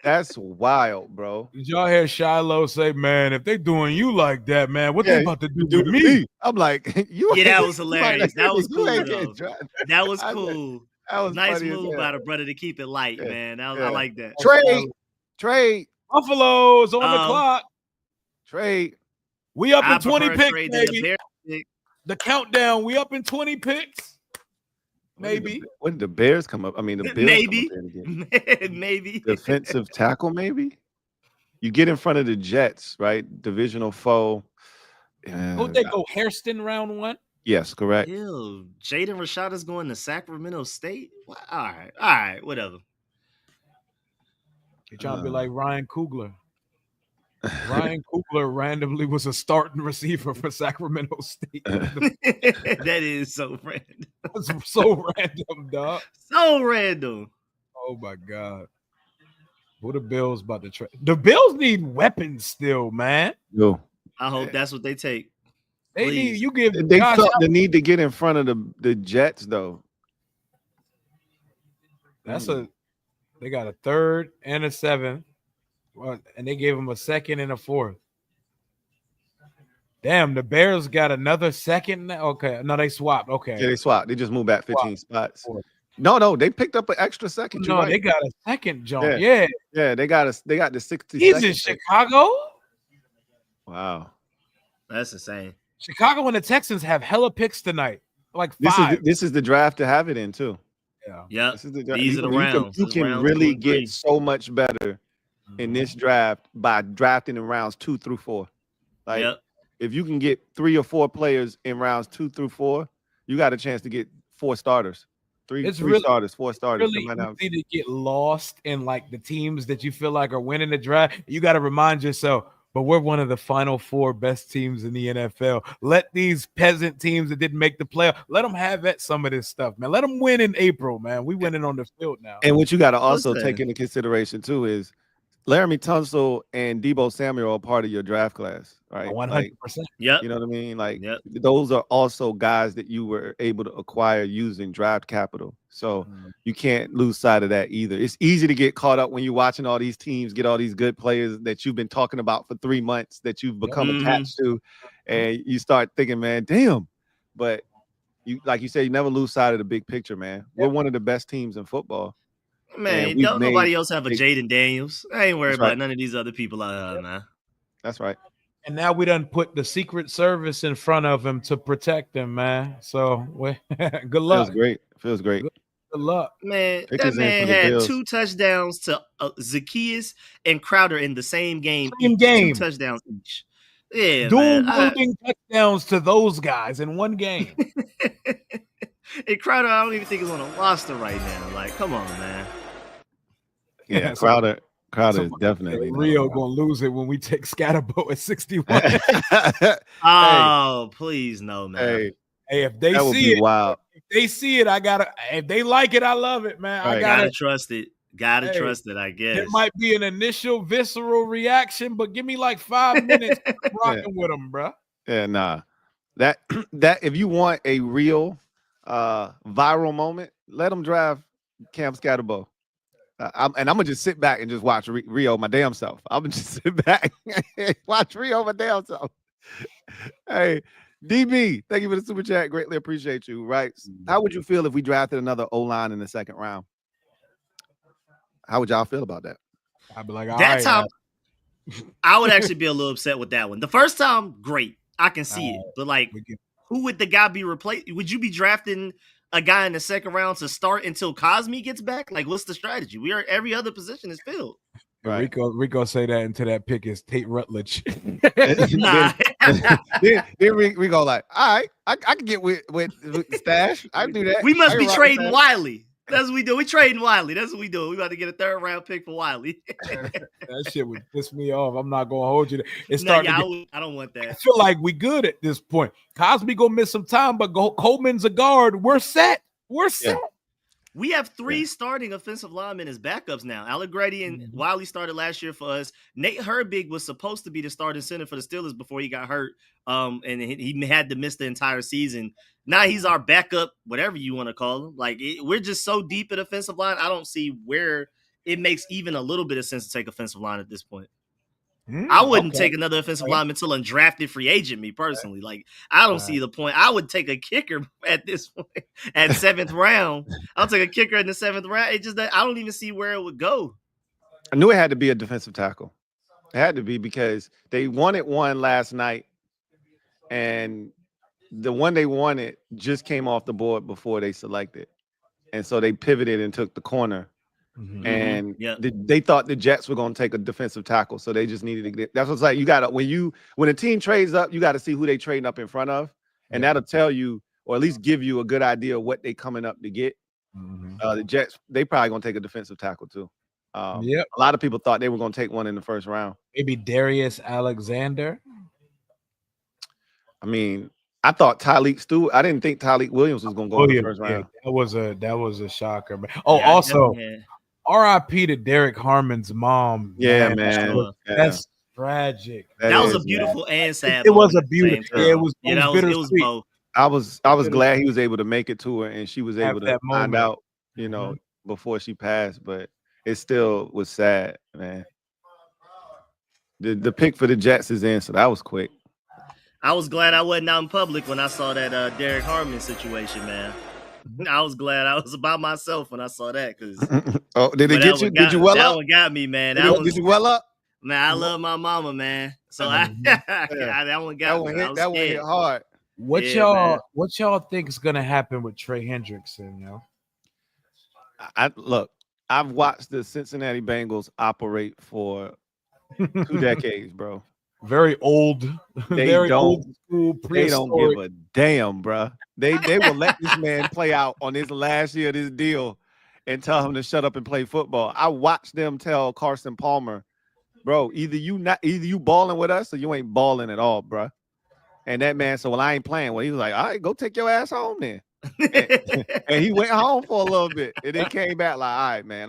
That's wild, bro. Did y'all hear Shiloh say, man, if they doing you like that, man, what they about to do to me? I'm like, you. Yeah, that was hilarious. That was cool. That was cool. That was nice move by the brother to keep it light, man. I like that. Trade. Buffalo's on the clock. Trade. We up in 20 picks, baby. The countdown. We up in 20 picks. Maybe. When did the Bears come up? I mean, the Bears maybe. Maybe. Defensive tackle, maybe. You get in front of the Jets, right? Divisional foe. Who'd they go? Hairston round 1? Yes, correct. Ew, Jaden Rashad is going to Sacramento State? All right, whatever. You're trying to be like Ryan Coogler. Ryan Coogler randomly was a starting receiver for Sacramento State. That is so random. That's so random, dog. So random. Oh my God. Who the Bills about to trade? The Bills need weapons still, man. Yo. I hope that's what they take. They Please. need you give. They Josh felt the need to get in front of the Jets, though. They got a 3rd and a 7th, and they gave them a 2nd and a 4th. Damn, the Bears got another 2nd. Okay, no, they swapped. Okay, Yeah, they swapped. They just moved back 15 spots. No, they picked up an extra 2nd. No, they got a 2nd jump. Yeah, they got the 60. He's in Chicago. Wow, that's insane. Chicago and the Texans have hella picks tonight. Like 5. This is the draft to have it in too. Yeah. This is the These are the rounds. You can really get so much better in this draft by drafting in rounds 2 through 4. Like if you can get 3 or 4 players in rounds 2 through 4, you got a chance to get 4 starters. Three starters, 4 starters. It's really easy to get lost in like the teams that you feel like are winning the draft. You got to remind yourself, but we're one of the final 4 best teams in the NFL. Let these peasant teams that didn't make the playoff, let them have at some of this stuff, man. Let them win in April, man. We winning on the field now. And what you got to also take into consideration too is Laramie Tunsil and Deebo Samuel are part of your draft class, right? 100%. Yeah. You know what I mean? Like those are also guys that you were able to acquire using draft capital. So you can't lose sight of that either. It's easy to get caught up when you're watching all these teams get all these good players that you've been talking about for 3 months that you've become attached to, and you start thinking, man, damn. But you, like you said, you never lose sight of the big picture, man. We're one of the best teams in football. Man, don't nobody else have a Jaden Daniels. I ain't worried about none of these other people out there, man. That's right. And now we done put the Secret Service in front of him to protect him, man. So good luck. Feels great. Good luck. Man, that man had 2 touchdowns to Zacchaeus and Crowder in the same game. 2 touchdowns each. Yeah, dual wielding touchdowns to those guys in one game. And Crowder, I don't even think is on a roster right now. Like, come on, man. Yeah, Crowder is definitely Rio gonna lose it when we take Scatterbo at 61. Oh, please no, man. Hey, if they see it, wild. If they see it, I gotta. If they like it, I love it, man. Right. I gotta trust it. Gotta trust it, I guess. It might be an initial visceral reaction, but give me like 5 minutes rocking with them, bro. Yeah, nah. That if you want a real viral moment, let them draft Cam Scatterbo. I'm gonna just sit back and just watch Rio my damn self. I'm gonna just sit back and watch Rio my damn self. Hey, DB, thank you for the super chat. Greatly appreciate you. Right? How would you feel if we drafted another O-line in the 2nd round? How would y'all feel about that? I'd be like, that's how I would actually be a little upset with that one. The first time, great, I can see it, but like, who would the guy be replaced? Would you be drafting a guy in the 2nd round to start until Cosme gets back? Like, what's the strategy? Every other position is filled. Right. Rico say that into that pick is Tate Rutledge. Nah. then we go like, all right, I can get with Stash. I can do that. We must be trading Wiley. That's what we do. We trading Wiley. That's what we do. We about to get a 3rd round pick for Wiley. That shit would piss me off. I'm not gonna hold you. I don't want that. I feel like we good at this point. Cosby gonna miss some time, but Coleman's a guard. We're set. We're set. Yeah. We have 3 starting offensive linemen as backups now. Allegretti and Wiley started last year for us. Nate Herbig was supposed to be the starting center for the Steelers before he got hurt, and he had to miss the entire season. Now he's our backup, whatever you want to call him. Like, we're just so deep at offensive line. I don't see where it makes even a little bit of sense to take offensive line at this point. I wouldn't take another offensive lineman until undrafted free agent, me personally. Like, I don't see the point. I would take a kicker at this point at 7th round. I'll take a kicker in the 7th round. It just, I don't even see where it would go. I knew it had to be a defensive tackle. It had to be because they wanted one last night, and the one they wanted just came off the board before they selected. And so they pivoted and took the corner. And Yep. they thought the Jets were going to take a defensive tackle, so they just needed to get. That's what's like. You got to when a team trades up, you got to see who they trading up in front of, and that'll tell you, or at least give you a good idea of what they coming up to get. The Jets, they probably going to take a defensive tackle too. A lot of people thought they were going to take one in the first round. Maybe Darius Alexander. I mean, I thought Tyleek Stewart. I didn't think Tyleek Williams was going to go in the first round. That was a shocker, man. Oh, also, R.I.P. to Derek Harmon's mom. Yeah, man. That's tragic. That was a beautiful and sad. It was a beautiful. It was both. I was glad he was able to make it to her, and she was able to find out, before she passed. But it still was sad, man. The pick for the Jets is in, so that was quick. I was glad I wasn't out in public when I saw that Derek Harmon situation, man. I was glad I was by myself when I saw that. Cause did it get you? Did you well up? That one got me, man. Did you well up? Man, I love my mama, man. So that one got me. That one hit hard. What y'all think is gonna happen with Trey Hendrickson? Look, I've watched the Cincinnati Bengals operate for 2 decades, bro. Very old. Old school. They don't give a damn, bro. They will let this man play out on his last year of this deal and tell him to shut up and play football. I watched them tell Carson Palmer, bro, either you balling with us or you ain't balling at all, bro. And that man said, well, I ain't playing. Well, he was like, all right, go take your ass home then. and he went home for a little bit and then came back like, all right, man.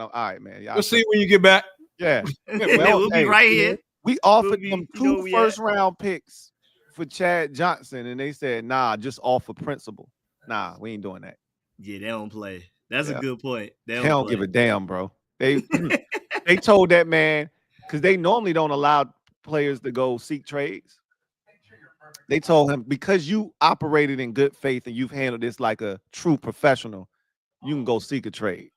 We'll see when you get back. Yeah. We'll be right here. We offered them 2 first-round picks for Chad Johnson, and they said, nah, just offer principal. Nah, we ain't doing that. Yeah, they don't play. That's a good point. They don't give a damn, bro. They told that man, because they normally don't allow players to go seek trades. They told him, because you operated in good faith and you've handled this like a true professional, you can go seek a trade.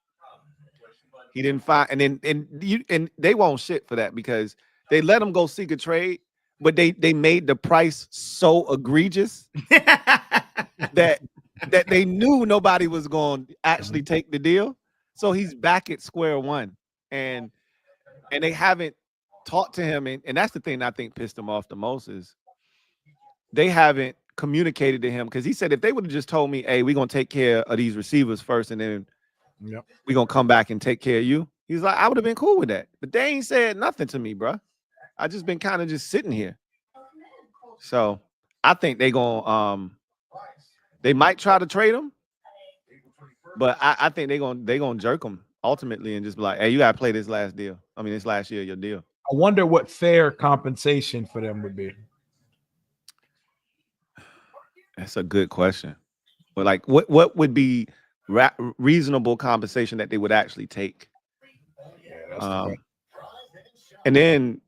He didn't find, and they won't shit for that because they let him go seek a trade, but they made the price so egregious that they knew nobody was going to actually take the deal. So he's back at square one, and they haven't talked to him, and that's the thing I think pissed him off the most is they haven't communicated to him, because he said if they would have just told me, hey, we're going to take care of these receivers first, and then we're going to come back and take care of you. He's like, I would have been cool with that. But they ain't said nothing to me, bro. I just been kind of just sitting here. So I think they might try to trade him, but I think they gonna jerk him ultimately and just be like, hey, you gotta play this last year, your deal. I wonder what fair compensation for them would be. That's a good question. But like, what would be reasonable compensation that they would actually take? And then,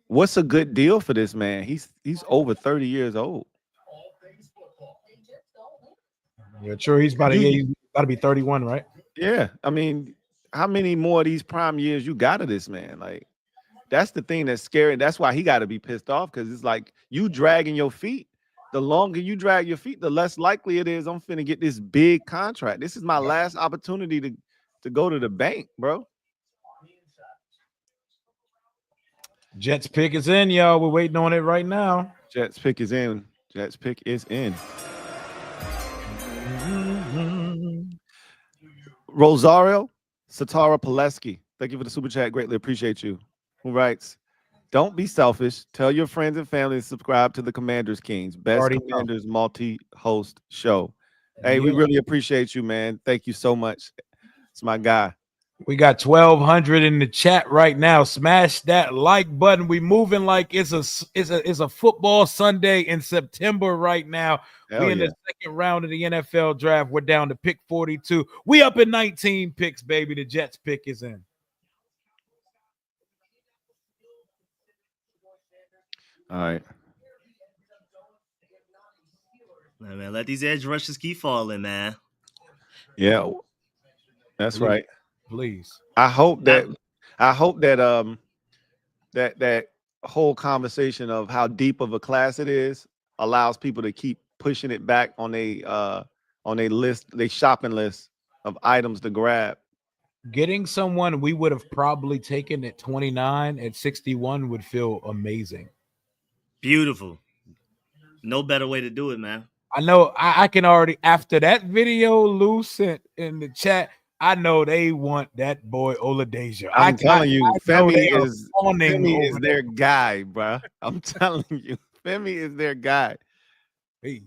what's a good deal for this man? He's over 30 years old. Yeah, sure. He's about to be 31, right? Yeah. I mean, how many more of these prime years you got of this man? Like, that's the thing that's scary. That's why he got to be pissed off, because it's like you dragging your feet. The longer you drag your feet, the less likely it is I'm finna get this big contract. This is my last opportunity to go to the bank, bro. Jets pick is in, y'all. We're waiting on it right now. Jets pick is in. Jets pick is in. Rosario Satara Pileski, thank you for the super chat. Greatly appreciate you. Who writes, don't be selfish. Tell your friends and family to subscribe to the Commanders Kings, best Commanders multi-host show. Hey, we really appreciate you, man. Thank you so much. It's my guy. We got 1,200 in the chat right now. Smash that like button. We moving like it's a football Sunday in September right now. We in the second round of the NFL draft. We're down to pick 42. We up in 19 picks, baby. The Jets pick is in. All right. Man, let these edge rushers keep falling, man. Yeah, that's right. Please. I hope that that whole conversation of how deep of a class it is allows people to keep pushing it back on a list, they shopping list of items to grab Getting someone we would have probably taken at 29, at 61 would feel amazing. Beautiful. No better way to do it, man. I know I can already, after that video Lou sent in the chat, I know they want that boy Oladeja. I'm telling you, Femi is their guy, bro. I'm telling you, Femi is their guy. Hey.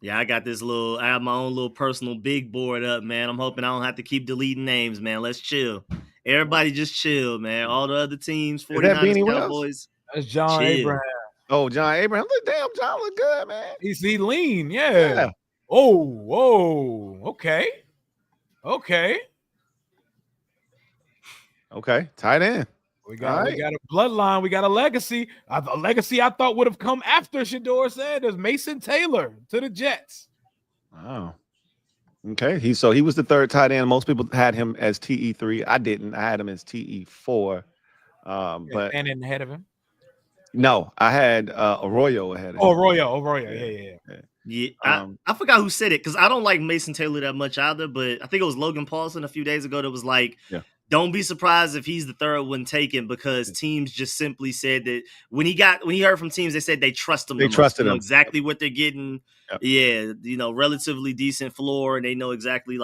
Yeah, I have my own little personal big board up, man. I'm hoping I don't have to keep deleting names, man. Let's chill. Everybody just chill, man. All the other teams, 49ers, Cowboys. That's John chill. Abraham. Oh, John Abraham. Look, damn, John look good, man. He's lean, yeah. Oh, whoa. Okay. Tight end. We got a bloodline. We got a legacy. A legacy I thought would have come after Shedeur Sanders. Mason Taylor to the Jets. Wow. Okay. He was the third tight end. Most people had him as TE3. I didn't. I had him as TE4. But and in ahead of him. No, I had Arroyo ahead of him. Arroyo. Yeah. I forgot who said it because I don't like Mason Taylor that much either, but I think it was Logan Paulson a few days ago that was like, don't be surprised if he's the third one taken because teams just simply said that when he heard from teams, they said they trust him. They trusted him. Know exactly what they're getting. Yep. Yeah, relatively decent floor, and they know exactly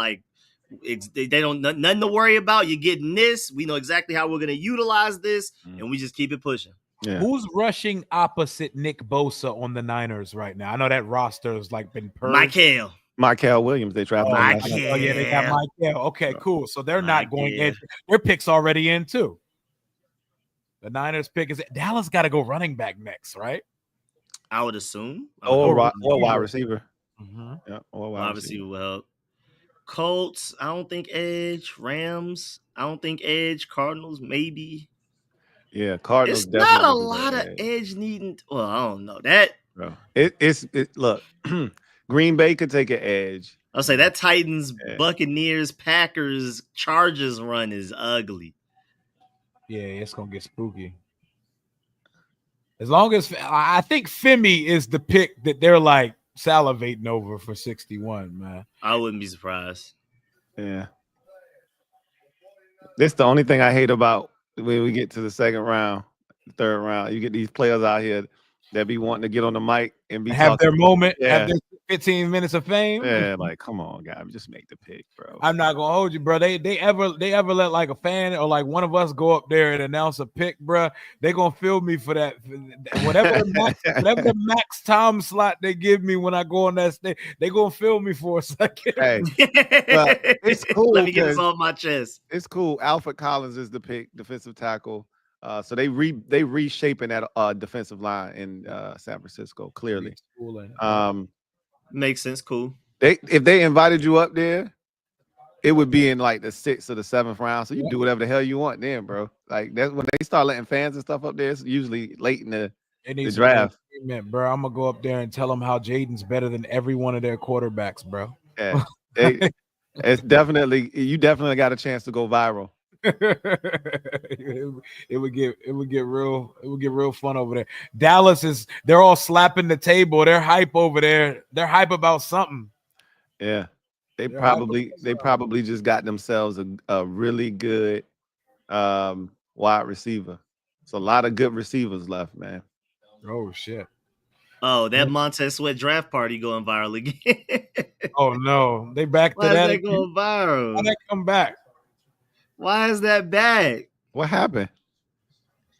they don't nothing to worry about. You're getting this. We know exactly how we're going to utilize this, and we just keep it pushing. Yeah. Who's rushing opposite Nick Bosa on the Niners right now? I know that roster has been purged. Michael Williams, they drafted. Oh yeah, they got Michael. Okay, cool. So they're not going in. Their pick's already in too. The Niners pick is Dallas got to go running back next, right? I would assume. Or wide receiver. Mm-hmm. Yeah, or wide receiver will help. Colts, I don't think edge. Rams, I don't think edge. Cardinals, maybe. Yeah, Cardinals. It's not a lot of edge needing. Well, I don't know that. Bro, it's look. Green Bay could take an edge. I'll say that Titans, Buccaneers, Packers, Chargers run is ugly. Yeah, it's gonna get spooky. As long as I think Femi is the pick that they're salivating over for 61, man. I wouldn't be surprised. Yeah. This the only thing I hate about when we get to the second round, third round. You get these players out here that be wanting to get on the mic and have their moment, have their 15 minutes of fame. Yeah, come on, guys, just make the pick, bro. I'm not gonna hold you, bro. They ever let a fan or one of us go up there and announce a pick, bro. They gonna feel me for that. Whatever the max time slot they give me when I go on that stage, they gonna feel me for a second. Hey, it's cool. Let me get this off my chest. It's cool. Alfred Collins is the pick, defensive tackle. So they reshaping that defensive line in San Francisco. Clearly, makes sense. Cool. If they invited you up there, it would be in the 6th or the 7th round. So you do whatever the hell you want then, bro. That's when they start letting fans and stuff up there. It's usually late in the draft. Bro, I'm gonna go up there and tell them how Jaden's better than every one of their quarterbacks, bro. Yeah, it's definitely you definitely got a chance to go viral. it would get real fun over there. Dallas they're all slapping the table. They're hype over there. They're hype about something. Yeah. They probably just got themselves a really good wide receiver. It's a lot of good receivers left, man. Oh shit. Oh, that Montez Sweat draft party going viral again. Oh no, they back to that. Why is that going viral? Why they come back? Why is that bad? What happened?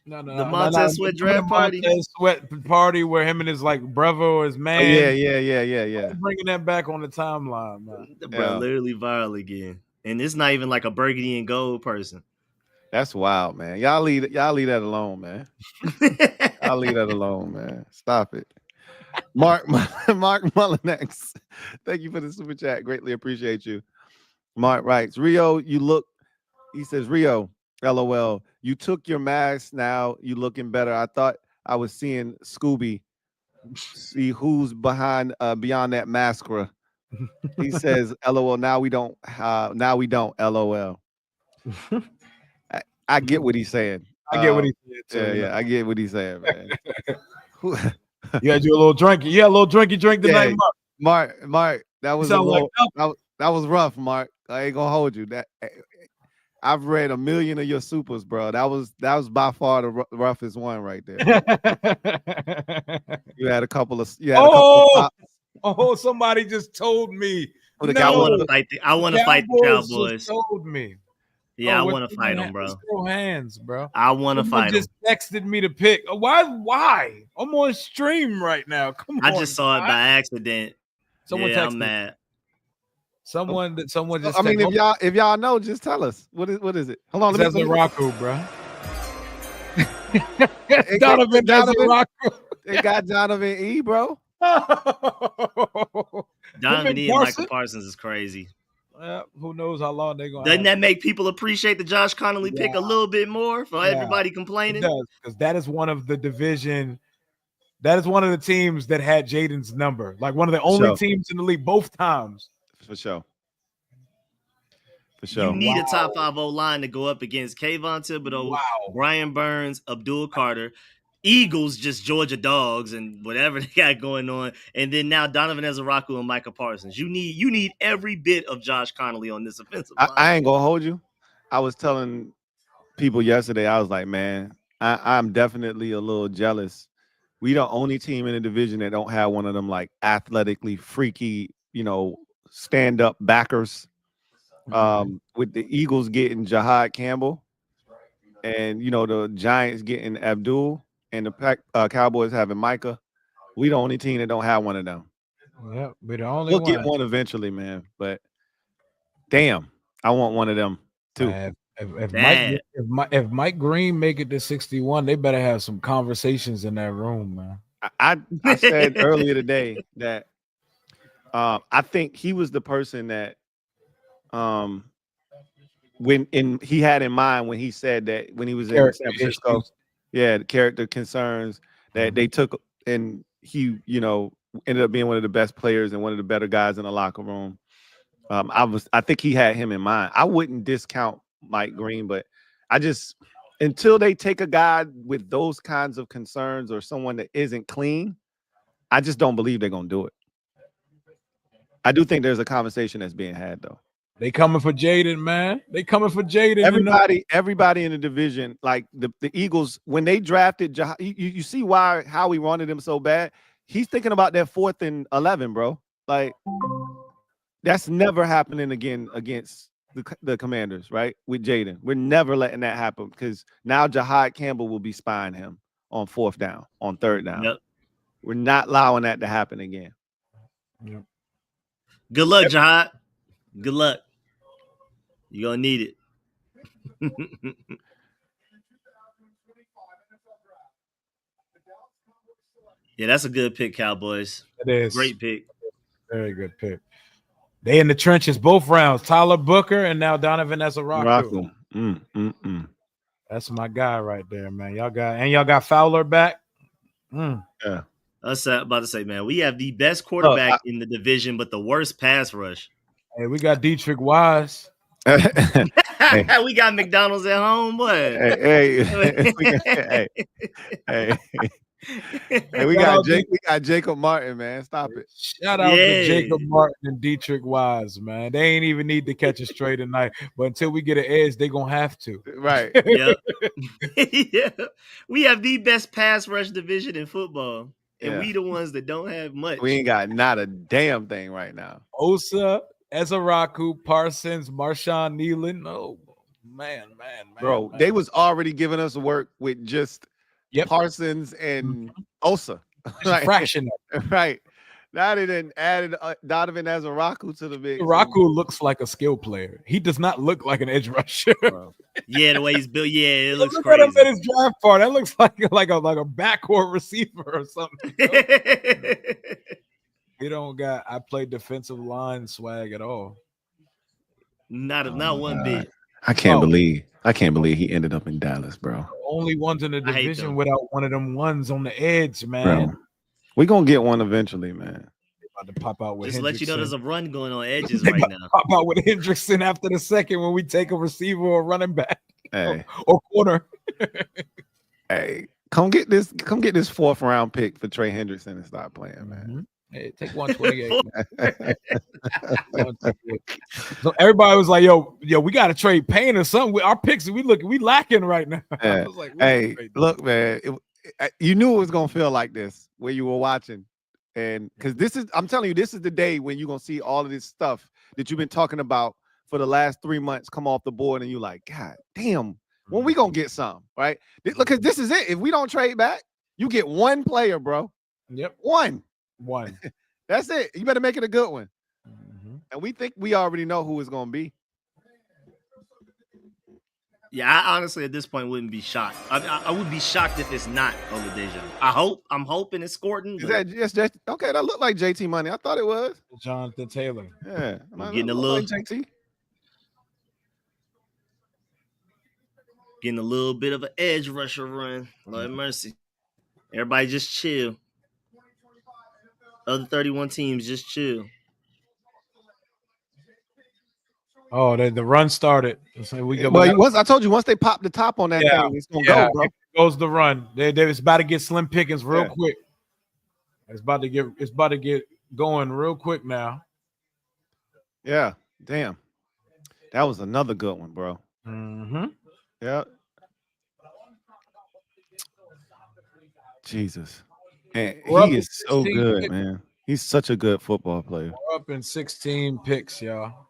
No, the Montez Sweat draft party. Montez Sweat party where him and his brother or his man. Oh, yeah. Bringing that back on the timeline, man. Bro, literally viral again, and it's not even like a burgundy and gold person. That's wild, man. Y'all leave that alone, man. I'll leave that alone, man. Stop it. Mark Mullinex, thank you for the super chat. Greatly appreciate you. Mark writes, Rio, he says, Rio, LOL, you took your mask, now you looking better. I thought I was seeing Scooby. See who's behind beyond that mascara. He says, LOL, now we don't, LOL. I get what he's saying. I get what he's saying. Yeah, I get what he's saying, man. You gotta do a little drinky. You had a little drinky drink tonight, Mark. Mark, that was a little. That was rough, Mark. I ain't gonna hold you. That I've read a million of your supers, bro. That was by far the roughest one right there. You had a couple of somebody just told me. The I want Cowboys. to fight. I want to fight the Cowboys. Just told me. Yeah, I want to fight them, bro. Throw hands, bro. I want to fight them. Just texted me to pick. Why? I'm on stream right now. Come on. I just saw it by accident. Someone texted. I'm mad. Someone just. I mean, if y'all know, just tell us. What is it? Hold on. That's a Rocco, bro. Donovan. They got Donovan E, bro. Donovan E and Michael Parsons is crazy. Who knows how long they're going to Doesn't that make people appreciate the Josh Conerly pick a little bit more for everybody complaining? It does, because that is one of the division. That is one of the teams that had Jaden's number. Like one of the only teams in the league both times. For sure. You need a top 5 O-line to go up against Kayvon Thibodeau, Brian Burns, Abdul Carter, Eagles, just Georgia dogs and whatever they got going on, and then now Donovan Ezaraku and Micah Parsons. You need every bit of Josh Conerly on this offensive line. I ain't gonna hold you. I was telling people yesterday, I was like, man, I'm definitely a little jealous. We the only team in the division that don't have one of them like athletically freaky, stand-up backers. With the Eagles getting Jahad Campbell, and the Giants getting Abdul, and the Cowboys having Micah. We the only team that don't have one of them. Yeah, we're the only one. We'll get one eventually, man. But damn, I want one of them too. If Mike Green make it to 61, they better have some conversations in that room, man. I said earlier today that I think he was the person that he had in mind when he said that when he was in San Francisco, the character concerns that they took, and he ended up being one of the best players and one of the better guys in the locker room. I think he had him in mind. I wouldn't discount Mike Green, but until they take a guy with those kinds of concerns or someone that isn't clean, I just don't believe they're gonna do it. I do think there's a conversation that's being had though. They coming for Jaden, man. They coming for Jaden. Everybody in the division, like the Eagles, when they drafted, you see how he wanted him so bad. He's thinking about that 4th and 11, bro. Like that's never happening again against the Commanders, right? With Jaden, we're never letting that happen because now Jahad Campbell will be spying him on 4th down, on 3rd down. Yep. We're not allowing that to happen again. Yep. Good luck, Jahad. Good luck. You're going to need it. Yeah, that's a good pick, Cowboys. It is. Great pick. Very good pick. They in the trenches both rounds. Tyler Booker and now Donovan Ezaraku. That's my guy right there, man. Y'all got Fowler back. Yeah. I was about to say, man, we have the best quarterback in the division, but the worst pass rush. Hey, we got Dietrich Wise. We got McDonald's at home, boy. Hey, we got Jacob Martin, man. Stop it. Shout out to Jacob Martin and Dietrich Wise, man. They ain't even need to catch a straight tonight, but until we get an edge, they gonna have to. Right. Yeah. Yeah. We have the best pass rush division in football. And we the ones that don't have much. We ain't got not a damn thing right now. Osa, Ezaraku, Parsons, Marshawn Nealon. Oh, man. Bro, they was already giving us work with just Parsons and Osa. Like, fraction. Right. Now they done added Donovan Ezaraku to the mix. Ezaraku looks like a skill player. He does not look like an edge rusher. Yeah, the way he's built. Yeah, it looks look crazy. At him at his draft part. That looks like a backcourt receiver or something. He don't got I play defensive line swag at all. Not one bit. I can't believe he ended up in Dallas, bro. Only ones in the division without one of them ones on the edge, man. Bro. We're gonna get one eventually, man. About to pop out with just Hendrickson. let you know there's a run going on edges right now. Pop out with Hendrickson after the second when we take a receiver or running back or corner. Hey, come get this 4th round pick for Trey Hendrickson and start playing, man. Hey, take 128. So everybody was like, yo, we got to trade Payne or something. Our picks, we lacking right now. Yeah. I was like, hey, look, man, you knew it was going to feel like this when you were watching. And because I'm telling you, this is the day when you're going to see all of this stuff that you've been talking about for the last 3 months come off the board. And you're like, God damn, when we going to get some, right? Look, because this is it. If we don't trade back, you get one player, bro. Yep. One. That's it. You better make it a good one. Mm-hmm. And we think we already know who it's going to be. Yeah, I honestly at this point wouldn't be shocked. I would be shocked if it's not Oladejo. I'm hoping it's Gordon. Is that just okay? That looked like JT money. I thought it was Jonathan Taylor. Yeah, getting a little like JT. Getting a little bit of an edge rusher run. Lord mercy. Everybody just chill. Other 31 teams just chill. Oh, the run started. So I told you once they pop the top on that thing, it's gonna go, bro. Goes the run. It's about to get slim pickings real quick. It's about to get going real quick now. Yeah, damn. That was another good one, bro. Mm-hmm. Yeah. Jesus. And he is so good, man. He's such a good football player. We're up in 16 picks, y'all.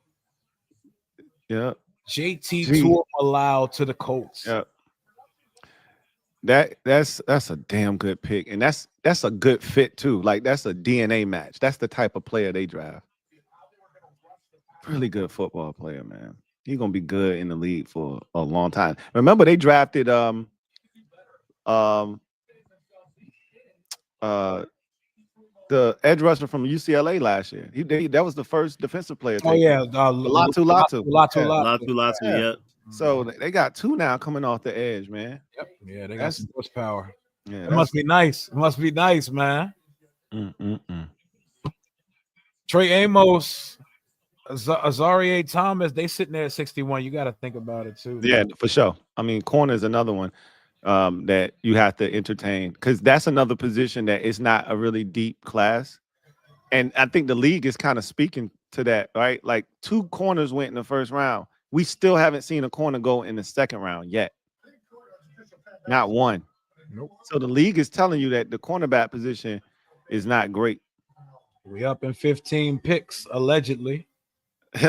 Yeah. JT Tuimalau to the Colts. Yeah. That's a damn good pick. And that's a good fit too. Like that's a DNA match. That's the type of player they draft. Really good football player, man. He's gonna be good in the league for a long time. Remember, they drafted the edge rusher from UCLA last year. That was the first defensive player. Oh yeah, Latu. Yep. So they got two now coming off the edge, man. Yep. Yeah, they got some horsepower. Yeah, it must be nice. It must be nice, man. Trey Amos, Azarie Thomas, they sitting there at 61. You got to think about it too. Yeah, for sure. I mean, corner is another one that you have to entertain because that's another position that is not a really deep class. And I think the league is kind of speaking to that, right? Like 2 corners went in the first round. We still haven't seen a corner go in the second round yet. Not one. Nope. So the league is telling you that the cornerback position is not great. We up in 15 picks, allegedly.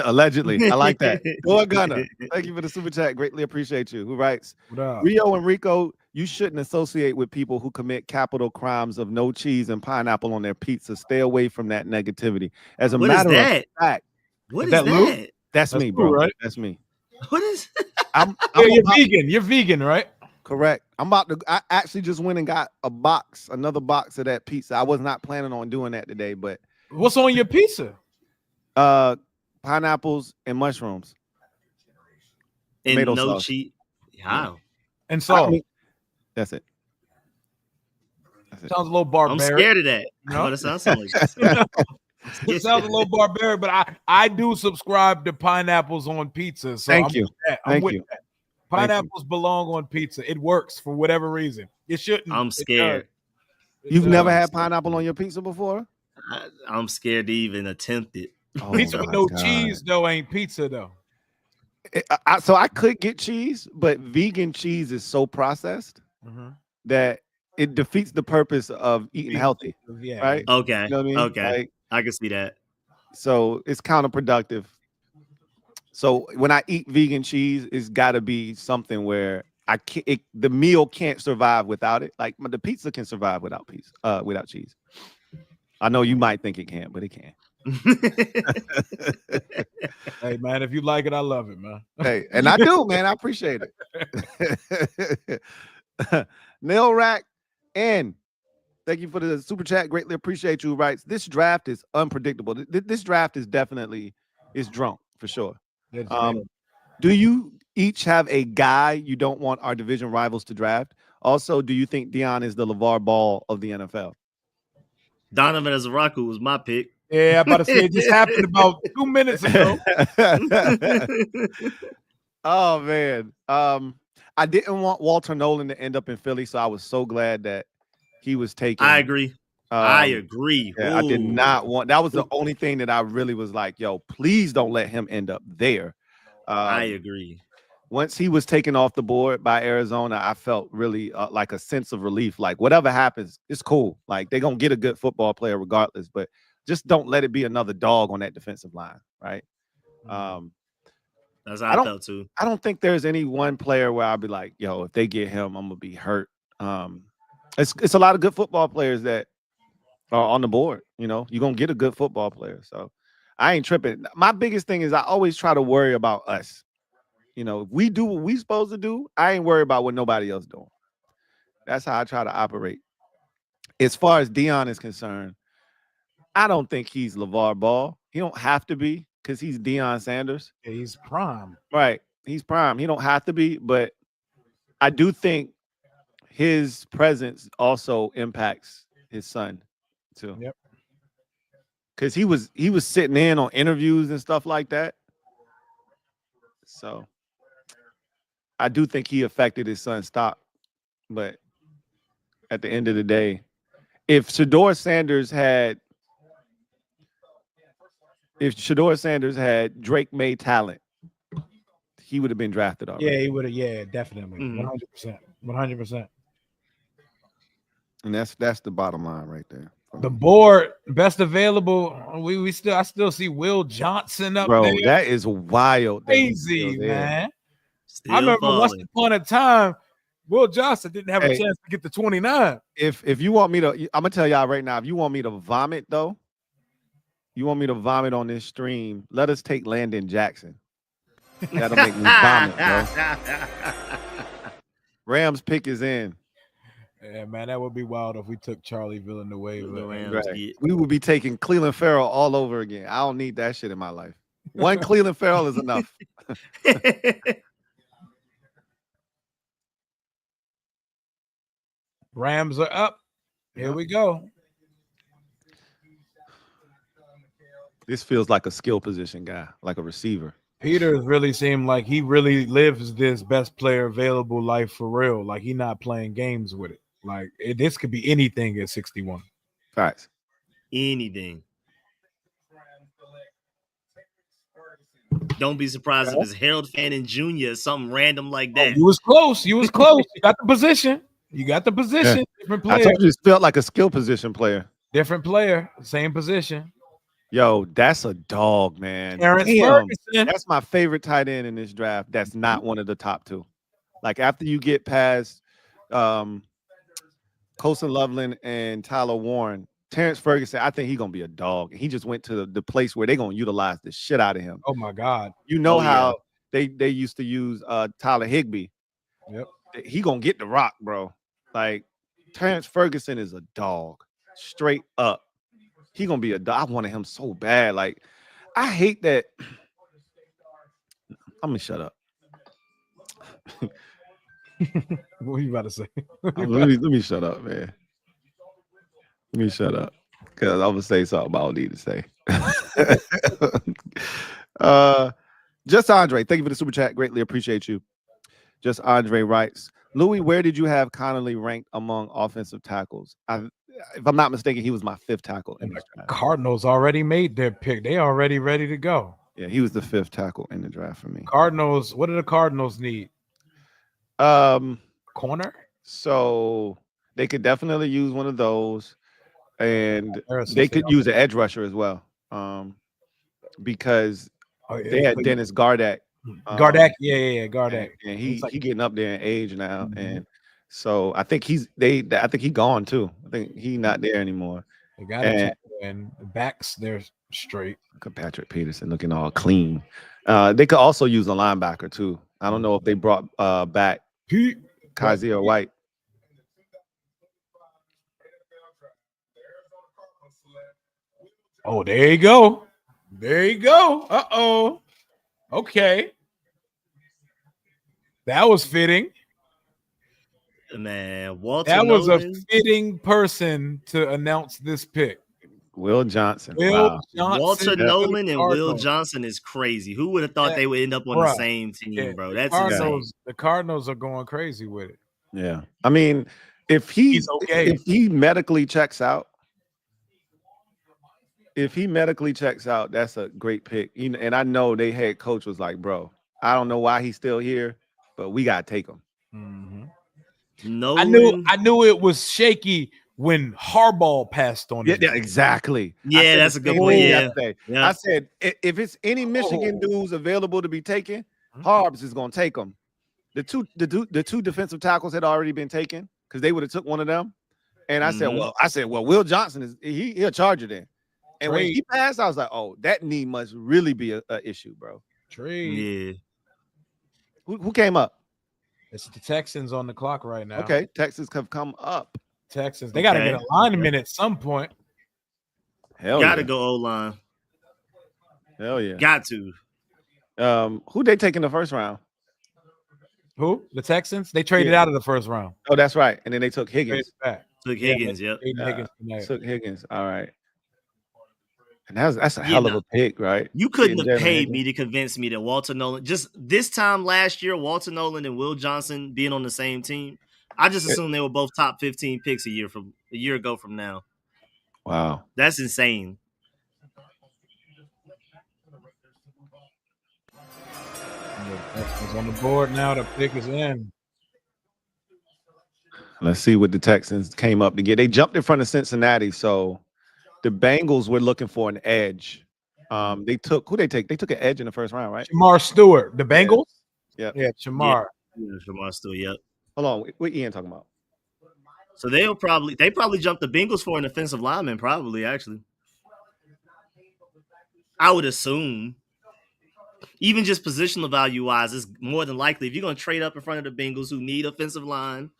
Allegedly. I like that. Go Gunner. Thank you for the super chat. Greatly appreciate you. Who writes, Rio and Rico, you shouldn't associate with people who commit capital crimes of no cheese and pineapple on their pizza. Stay away from that negativity. As a matter of fact, what is that? That's me, bro. Right? That's me. What is you're vegan. You're vegan, right? Correct. I actually just went and got another box of that pizza. I was not planning on doing that today, but what's on your pizza? Pineapples and mushrooms. And no cheese. Wow. And salt. That's it. Sounds a little barbaric. I'm scared of that. No, it sounds like it sounds a little barbaric, but I do subscribe to pineapples on pizza. So Thank you. I'm with that. Pineapples belong on pizza. It works for whatever reason. It shouldn't. I'm scared. You've never had pineapple on your pizza before? I'm scared to even attempt it. Pizza with no cheese though ain't pizza though. So I could get cheese, but vegan cheese is so processed that it defeats the purpose of eating healthy. Yeah. Right? Okay. You know what I mean? Okay. Like, I can see that. So it's counterproductive. So when I eat vegan cheese, it's got to be something where I can't. The meal can't survive without it. Like the pizza can survive without cheese. I know you might think it can't, but it can. Hey man, if you like it, I love it, man. Hey, and I do, man. I appreciate it. Nail Rack and thank you for the super chat. Greatly appreciate you. Writes, this draft is unpredictable. This draft is definitely drunk for sure. Do you each have a guy you don't want our division rivals to draft? Also, do you think Deion is the LeVar Ball of the NFL? Donovan Azaraku was my pick. Yeah, I'm about to say it just happened about 2 minutes ago. Oh man. I didn't want Walter Nolan to end up in Philly, so I was so glad that he was taken. I agree. I agree. Yeah, I did Ooh. not want. That was the only thing that I really was like, yo, please don't let him end up there. I agree. Once he was taken off the board by Arizona, I felt really like a sense of relief. Like whatever happens, it's cool. Like they're gonna get a good football player regardless, but just don't let it be another dog on that defensive line, right? That's how I felt too. I don't think there's any one player where I'll be like, yo, if they get him, I'm gonna be hurt. It's a lot of good football players that are on the board. You know, you're gonna get a good football player. So I ain't tripping. My biggest thing is I always try to worry about us. You know, if we do what we supposed to do, I ain't worried about what nobody else doing. That's how I try to operate. As far as Deion is concerned, I don't think he's LeVar Ball. He don't have to be because he's Deion Sanders. Yeah, he's prime. Right. He's prime. He don't have to be, but I do think his presence also impacts his son too. Yep. Because he was sitting in on interviews and stuff like that. So I do think he affected his son's stock. But at the end of the day, if Shedeur Sanders had Drake May talent, he would have been drafted already. Yeah, he would have. Yeah, definitely. 100%. 100%. And that's the bottom line right there. The board best available. I still see Will Johnson up Bro, there. that is wild. Crazy, man. Still I remember falling. once upon a time, Will Johnson didn't have a chance to get to 29. If you want me to, I'm gonna tell y'all right now, if you want me to vomit though, you want me to vomit on this stream, let us take Landon Jackson. That'll make me vomit, bro. Rams pick is in. Yeah, man, that would be wild if we took Charlie Villanueva. Right. We would be taking Cleveland Farrell all over again. I don't need that shit in my life. One Cleveland Farrell is enough. Rams are up. Here we go. This feels like a skill position guy, like a receiver. Peters really seemed like he really lives this best player available life for real. Like he not playing games with it. Like this could be anything at 61. Facts. Anything. Don't be surprised if it's Harold Fannin Jr. or something random like that. You was close. You was close. You got the position. Yeah. Different player. I told you it felt like a skill position player. Different player. Same position. Yo, that's a dog, man. Terrence Ferguson. That's my favorite tight end in this draft. That's not one of the top two. Like after you get past Colson Loveland and Tyler Warren, Terrence Ferguson, I think he's gonna be a dog. He just went to the place where they're gonna utilize the shit out of him. Oh my God. You know how they used to use Tyler Higbee. Yep. He gonna get the rock, bro. Like Terrence Ferguson is a dog. Straight up. He gonna be a dog. I wanted him so bad. Like, I hate that. I'm gonna shut up. What are you about to say? let me shut up, man. Let me shut up. Because I'm gonna say something I don't need to say. Just Andre, thank you for the super chat. Greatly appreciate you. Just Andre writes, Louie, where did you have Connelly ranked among offensive tackles? If I'm not mistaken, he was my fifth tackle in this draft. Cardinals already made their pick. They already ready to go. Yeah, he was the fifth tackle in the draft for me. Cardinals, what do the Cardinals need? Corner? So they could definitely use one of those. And they could use an edge rusher as well. Because they had Dennis Gardeck. Gardeck, Gardeck. And he getting up there in age now. And so I think he's gone too. I think he's not there anymore. They got it, and the backs, they're straight. Look at Patrick Peterson looking all clean. They could also use a linebacker too. I don't know if they brought back Kaiser White. Oh, there you go. There you go. Uh-oh. Okay. That was fitting. Man, Walter that was Nolan. A fitting person to announce this pick. Will Johnson. Walter Nolan and Will Johnson is crazy. Who would have thought they would end up on the same team, bro? That's insane. The Cardinals are going crazy with it. Yeah. I mean, if he medically checks out, if he medically checks out, that's a great pick. And I know they head coach was like, bro, I don't know why he's still here, but we gotta take him. Mhm. Nolan. I knew it was shaky when Harbaugh passed on Yeah, his yeah, exactly. I Yeah, said that's the a good same point. thing Yeah. yesterday. Yeah. I said if it's any Michigan dudes available to be taken, Harbs is gonna take them. The two defensive tackles had already been taken because they would have took one of them. And I said, well, Will Johnson is he'll charge it in. And when he passed, I was like, oh, that knee must really be a issue, bro. Yeah. Who came up? It's the Texans on the clock right now. Okay, Texas have come up. Texans. They got to get a lineman at some point. Hell Gotta yeah. go O-line. Hell yeah. Got to. Who they take in the first round? Who? The Texans? They traded out of the first round. Oh, that's right. And then they took Higgins. Took Higgins, yep. Took Higgins. All right. And that's a hell of a pick, right? You couldn't have paid me to convince me that Walter Nolan, just this time last year, Walter Nolan and Will Johnson being on the same team, I just assumed they were both top 15 picks a year ago from now. Wow. That's insane. Texans on the board now. The pick is in. Let's see what the Texans came up to get. They jumped in front of Cincinnati, so the Bengals were looking for an edge. They took who they take? They took an edge in the first round, right? Shamar Stewart, the Bengals. Yeah, Shamar. Yeah, Shamar Stewart. Yep. Hold on, what Ian talking about? So they probably jumped the Bengals for an offensive lineman, probably actually. I would assume. Even just positional value wise, it's more than likely if you're going to trade up in front of the Bengals who need offensive line,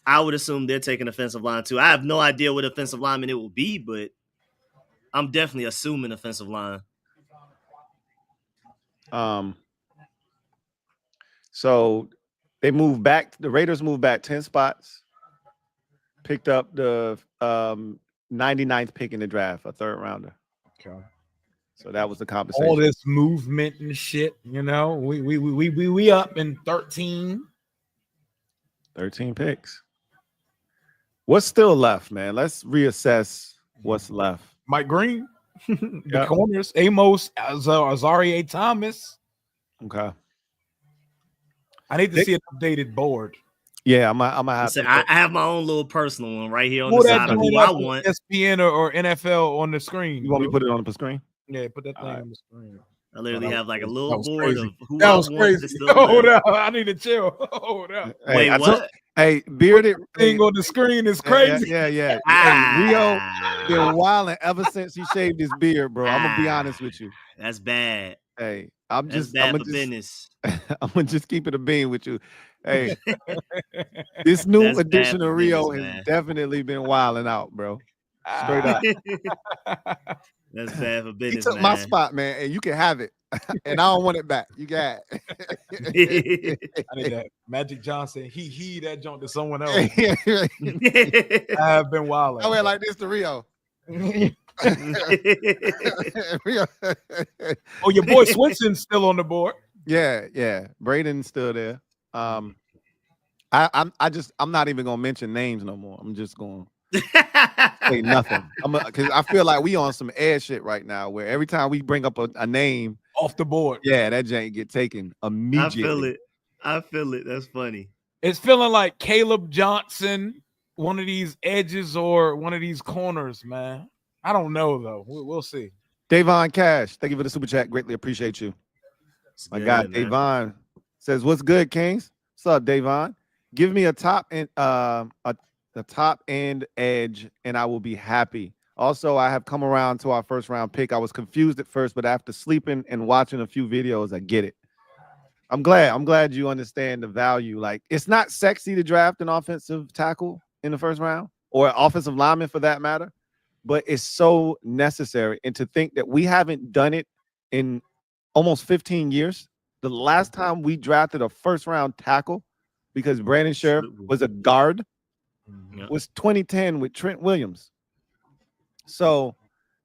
I would assume they're taking offensive line too. I have no idea what offensive lineman it will be, but I'm definitely assuming offensive line. So they moved back. The Raiders moved back 10 spots, picked up the 99th pick in the draft, a third rounder. Okay. So that was the compensation. All this movement and shit, you know. We up in 13. 13 picks. What's still left, man? Let's reassess what's left. Mike Green, the corners, Amos, Azaria Thomas. Okay. I need to see an updated board. Yeah, I'm gonna have to. I have my own little personal one right here on the side of who I want. ESPN or NFL on the screen. You want me to put it on the screen? Yeah, put that thing on the screen. I literally have like a little board of who that I was want. Crazy. Hold up, I need to chill. Hold up. Wait, what? Hey, bearded thing on the screen is crazy. Yeah. Hey, Rio been wilding ever since he shaved his beard, bro. I'm gonna be honest with you. That's bad. Hey, That's bad for business. I'm gonna just keep it a bean with you. Hey, this new edition of Rio has definitely been wilding out, bro. Straight up. That's bad for business. He took my spot, man, and you can have it. And I don't want it back. You got it. I need that. Magic Johnson. He that joint to someone else. I have been wilding. I went like this to Rio. Oh, your boy Swinson's still on the board. Yeah. Braden's still there. I'm not even gonna mention names no more. I'm just gonna say nothing. Because I feel like we on some air shit right now, where every time we bring up a name off the board, that jank get taken immediately. I feel it. That's funny. It's feeling like Caleb Johnson, one of these edges or one of these corners, man. I don't know though. We'll see. Davon Cash, thank you for the super chat. Greatly appreciate you. My guy Davon says, "What's good, Kings? What's up, Davon? Give me a top end, the top end edge, and I will be happy. Also, I have come around to our first round pick. I was confused at first, but after sleeping and watching a few videos, I get it. I'm glad you understand the value. Like, it's not sexy to draft an offensive tackle in the first round or offensive lineman for that matter, but it's so necessary. And to think that we haven't done it in almost 15 years. The last time we drafted a first round tackle because Brandon Sheriff was a guard was 2010 with Trent Williams. So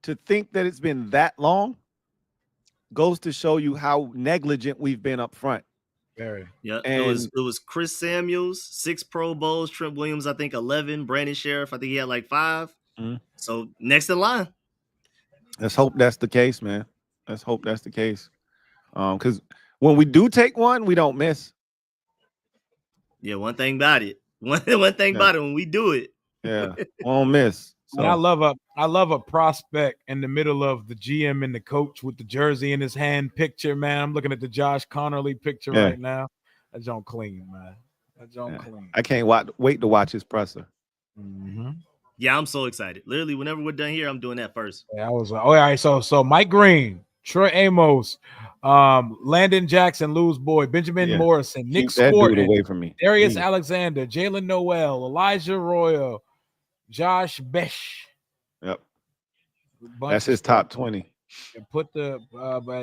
to think that it's been that long goes to show you how negligent we've been up front. Very. Yeah, it was Chris Samuels, 6 Pro Bowls, Trent Williams, I think 11, Brandon Sheriff, I think he had like 5. So next in line. Let's hope that's the case, man. Let's hope that's the case. Because when we do take one, we don't miss. Yeah, one thing about it. One thing about it, when we do it. Yeah, we won't miss. So. And I love a prospect in the middle of the GM and the coach with the jersey in his hand picture, man. I'm looking at the Josh Conerly picture right now. That joint clean, man. That joint clean. I can't wait to watch his presser. Mm-hmm. Yeah, I'm so excited. Literally, whenever we're done here, I'm doing that first. Yeah, I was like, all right. So Mike Green, Trey Amos, Landon Jackson, Lou's boy, Benjamin Morrison, Nick Scorton, away from me. Darius Alexander, Jalen Noel, Elijah Royal, Josh Besh. Yep. That's his top 20. And put the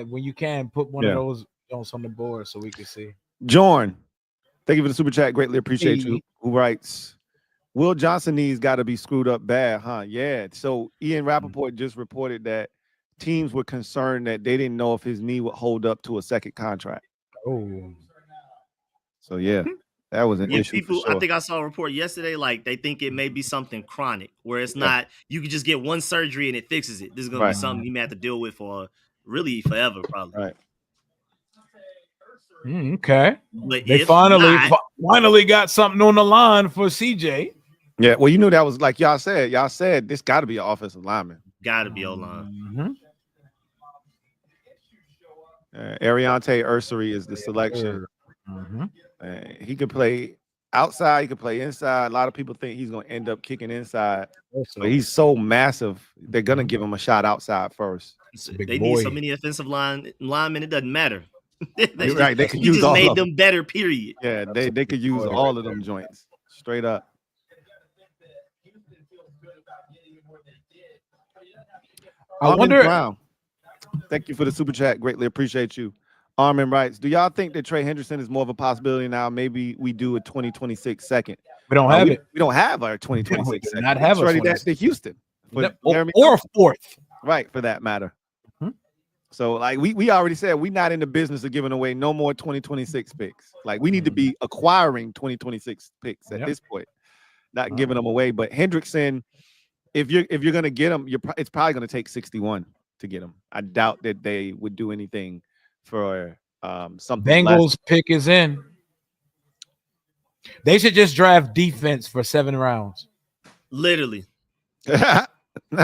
when you can put one of those on the board so we can see. Jorn, thank you for the super chat. Greatly appreciate you. Who writes, Will Johnson knees got to be screwed up bad, huh? Yeah. So Ian Rappaport just reported that teams were concerned that they didn't know if his knee would hold up to a second contract. Oh. So yeah, that was an issue. People, for sure. I think I saw a report yesterday, like they think it may be something chronic, where it's not, you can just get one surgery and it fixes it. This is gonna be something he may have to deal with for really forever, probably. Right. Okay. But they finally got something on the line for CJ. Yeah, well, you knew that was like y'all said. Y'all said this got to be an offensive lineman. Got to be O-line. Ariante Ursary is the selection. He could play outside. He could play inside. A lot of people think he's going to end up kicking inside. But he's so massive, they're going to give him a shot outside first. They need so many offensive linemen, it doesn't matter. Right, they could use just all made of them better, period. Yeah, they could use all of them joints. Straight up. I wonder. Brown, thank you for the super chat. Greatly appreciate you. Armin writes, do y'all think that Trey Hendrickson is more of a possibility now? Maybe we do a 2026 second. We don't have it. We don't have our 2026 second. Not have already that to Houston. Or a fourth. Right, for that matter. So, like, we already said we're not in the business of giving away no more 2026 picks. Like, we need to be acquiring 2026 picks at this point, not giving them away. But Hendrickson, if you're gonna get him, it's probably gonna take 61 to get him. I doubt that they would do anything for something. Bengals pick is in. They should just draft defense for 7 rounds. Literally.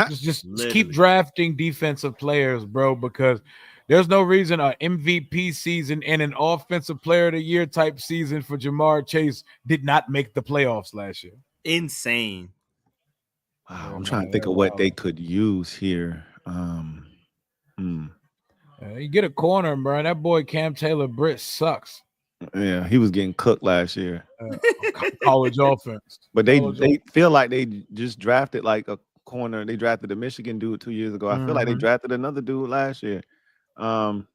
just keep drafting defensive players, bro, because there's no reason an MVP season and an offensive player of the year type season for Jamar Chase did not make the playoffs last year. Insane. Wow, I'm trying to think of what they could use here. You get a corner, bro. That boy Cam Taylor-Britt sucks. Yeah, he was getting cooked last year. College offense. But they feel like they just drafted like a corner. They drafted a Michigan dude 2 years ago. I feel like they drafted another dude last year. Man,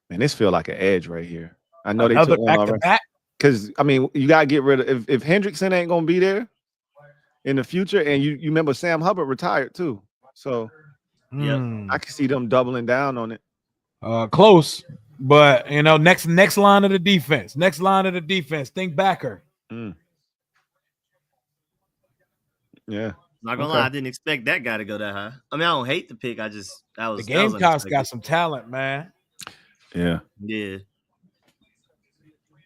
this feel like an edge right here. I know they took one already. Because I mean, you gotta get rid of if Hendrickson ain't gonna be there in the future, and you remember Sam Hubbard retired too. So I can see them doubling down on it. Close, but you know, next line of the defense. Next line of the defense. Think backer. Yeah. Not gonna lie, I didn't expect that guy to go that high. I mean, I don't hate the pick. The Gamecocks got some talent, man. Yeah. Yeah.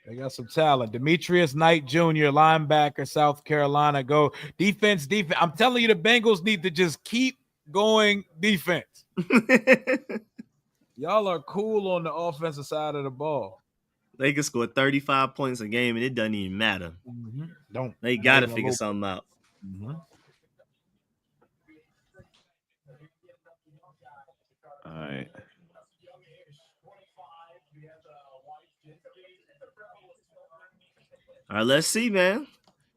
They got some talent. Demetrius Knight Jr., linebacker, South Carolina. Go defense. I'm telling you, the Bengals need to just keep going defense. Y'all are cool on the offensive side of the ball. They can score 35 points a game, and it doesn't even matter. They got to figure something out. All right. All right, let's see, man.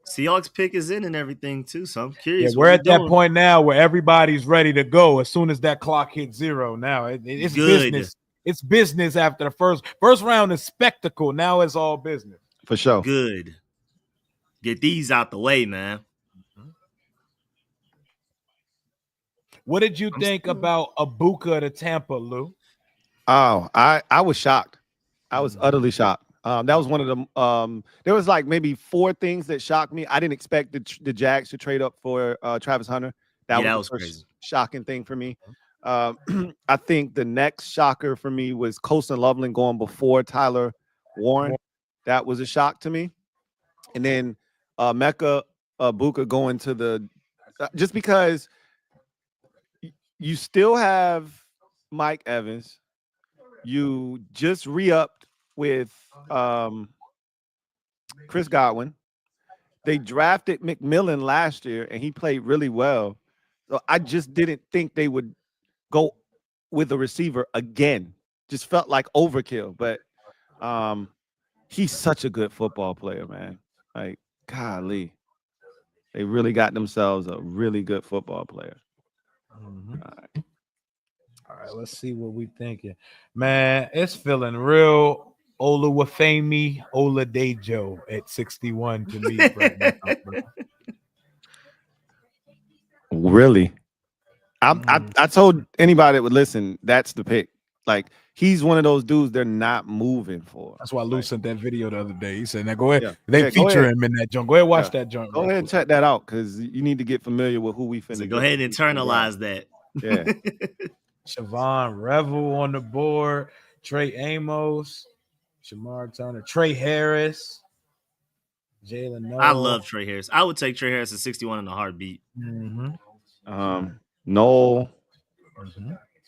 Seahawks pick is in and everything too, so I'm curious. Yeah, we're at that point now where everybody's ready to go as soon as that clock hits 0. Now it's business. It's business after the first round is spectacle. Now it's all business. For sure. Good. Get these out the way, man. What did you think about Abuka to Tampa, Lou? Oh, I was shocked. I was utterly shocked. That was one of the there was like maybe 4 things that shocked me. I didn't expect the Jags to trade up for Travis Hunter. That was the first crazy. Shocking thing for me. I think the next shocker for me was Colston Loveland going before Tyler Warren. That was a shock to me. And then Mecca Buka going to the just because you still have Mike Evans. You just re-upped with Chris Godwin. They drafted McMillan last year, and he played really well. So I just didn't think they would go with a receiver again. Just felt like overkill. But he's such a good football player, man. Like, golly. They really got themselves a really good football player. All right, let's see what we thinking. Man, it's feeling real Oluwafemi Oladejo at 61 to me right now, bro. Really? I told anybody that would listen, that's the pick. Like, he's one of those dudes they're not moving for. That's why Lou sent that video the other day. He said, now go ahead. Yeah. They Yeah, go feature ahead. him in that joint. Go ahead, watch that joint. Go ahead and check that out because you need to get familiar with who we finna So get. go ahead and internalize that. Yeah. Siobhan Revel on the board. Trey Amos. Shamar Turner. Trey Harris. Jalen Noel. I love Trey Harris. I would take Trey Harris at 61 in a heartbeat. Noel,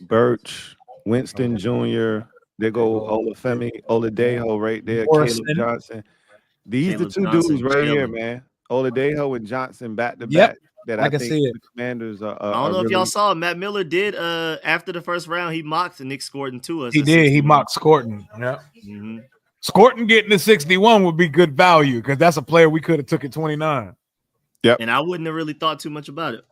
Birch, Winston Jr. There go Olafemi, Oladejo right there. Morrison. Caleb Johnson. These Caleb the two Johnson, dudes right here, chilling. man. Oladejo and Johnson back to Yep, back. That I I can think see it. the Commanders are. I don't know if y'all saw Matt Miller did after the first round. He mocked Nick Scorton to us. He at did. 61. He mocked Scorton. Yeah. Mm-hmm. Scorton getting to 61 would be good value because that's a player we could have took at 29. And I wouldn't have really thought too much about it.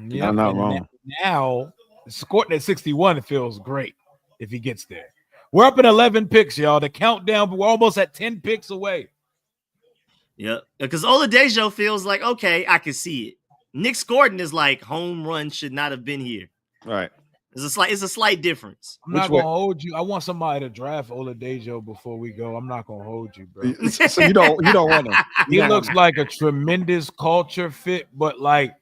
Yeah, I'm not wrong. Now, Scorton at 61, it feels great if he gets there. We're up at 11 picks, y'all. The countdown, but we're almost at 10 picks away. Yeah, because Oladejo feels like, okay, I can see it. Nick Scorton is like, home run should not have been here. Right. It's a slight difference. I'm not gonna hold you. I want somebody to draft Oladejo before we go. I'm not gonna hold you, bro. So you don't want him. He looks like a tremendous culture fit, but like,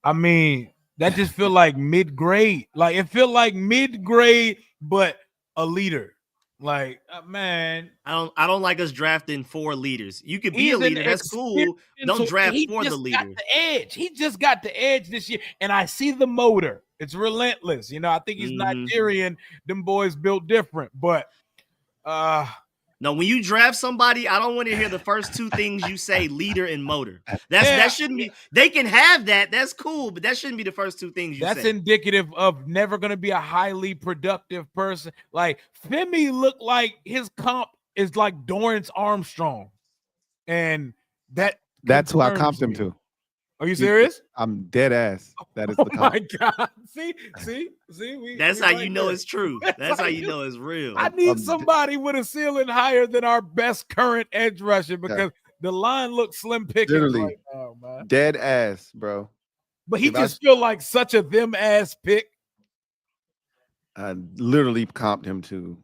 I mean, that just feel like mid-grade. Like it feel like mid-grade, but a leader. Like, man, I don't like us drafting 4 leaders. You could be he's a leader. That's cool. Don't draft for the leader. Got the edge. He just got the edge this year, and I see the motor. It's relentless. You know, I think he's Nigerian. Them boys built different, but no, when you draft somebody, I don't want to hear the first 2 things you say, leader and motor. That shouldn't be. They can have that. That's cool, but that shouldn't be the first 2 things you say. That's indicative of never going to be a highly productive person. Like Femi looked like his comp is like Dorrance Armstrong, and that's who I comped him to. Are you serious? I'm dead ass. That is the comp. Oh my God. See. That's how you know it's true. That's how you know it's real. I need somebody with a ceiling higher than our best current edge rusher because the line looks slim pickings right now, man. Dead ass, bro. But he just feel like such a them ass pick. I literally comped him to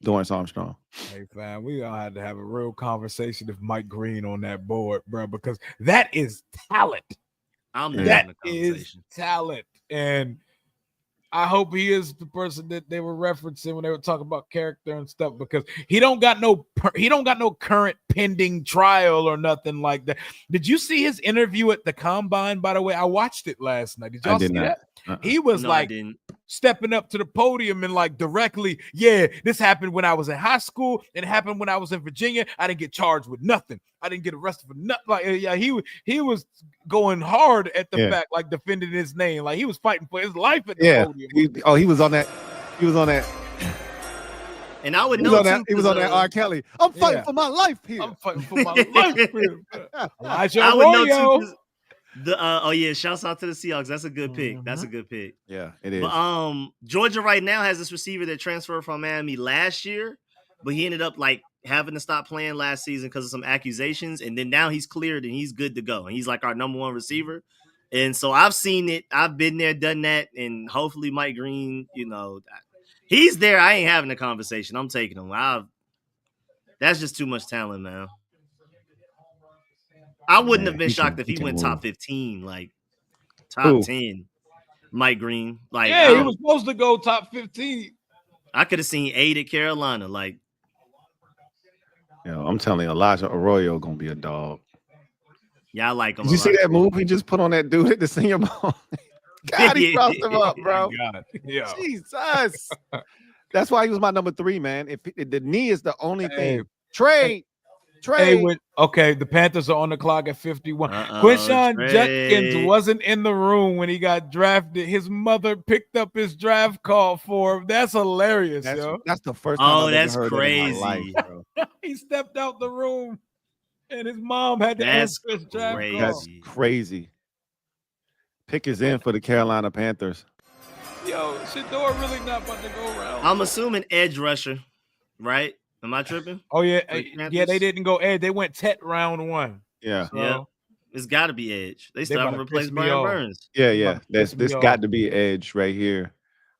Dorrance Armstrong. Hey, fam, we gonna have to have a real conversation if Mike Green on that board, bro, because that is talent. That is talent, and I hope he is the person that they were referencing when they were talking about character and stuff, because he don't got no current pending trial or nothing like that. Did you see his interview at the combine? By the way, I watched it last night. Did y'all see that? He was stepping up to the podium and like directly, this happened when I was in high school and it happened when I was in Virginia. I didn't get charged with nothing. I didn't get arrested for nothing. Like, he was going hard at the fact, like defending his name, like he was fighting for his life at the podium. He was on that. He was on that. And I would know he was on that R. Kelly. I'm fighting for my life here. I'm fighting for my life here. Elijah I would Arroyo. know too. Shouts out to the Seahawks. That's a good pick. That's a good pick. Yeah, it is. But Georgia right now has this receiver that transferred from Miami last year, but he ended up like having to stop playing last season because of some accusations, and then now he's cleared and he's good to go. And he's like our number 1 receiver. And so I've seen it. I've been there, done that, and hopefully Mike Green, he's there. I ain't having a conversation. I'm taking him. That's just too much talent, man. I wouldn't have been shocked if he went top 15, like top 10. Mike Green. Like, Yeah, he was supposed to go top 15. I could have seen 8 at Carolina. Like, I'm telling you, Elijah Arroyo gonna be a dog. y'all like him. Did you see that move he just put on that dude at the Senior Bowl? God, he crossed him up, bro. God, yeah. Jesus. That's why he was my number 3, man. If the knee is the only Hey. thing. Trade. Okay, the Panthers are on the clock at 51. Quinshon Judkins wasn't in the room when he got drafted. His mother picked up his draft call for him. That's hilarious, yo. That's the first time I've ever heard crazy. that in my life, bro. He stepped out the room and his mom had to answer his draft call. That's crazy. Pick is in for the Carolina Panthers. Yo, Shador really not about to go around. I'm assuming edge rusher, right? Am I tripping? Oh yeah, yeah. They didn't go edge. They went Tet round 1. Yeah, so, yeah. It's got to be edge. They still haven't replaced Brian Burns. Yeah. This got to be edge right here.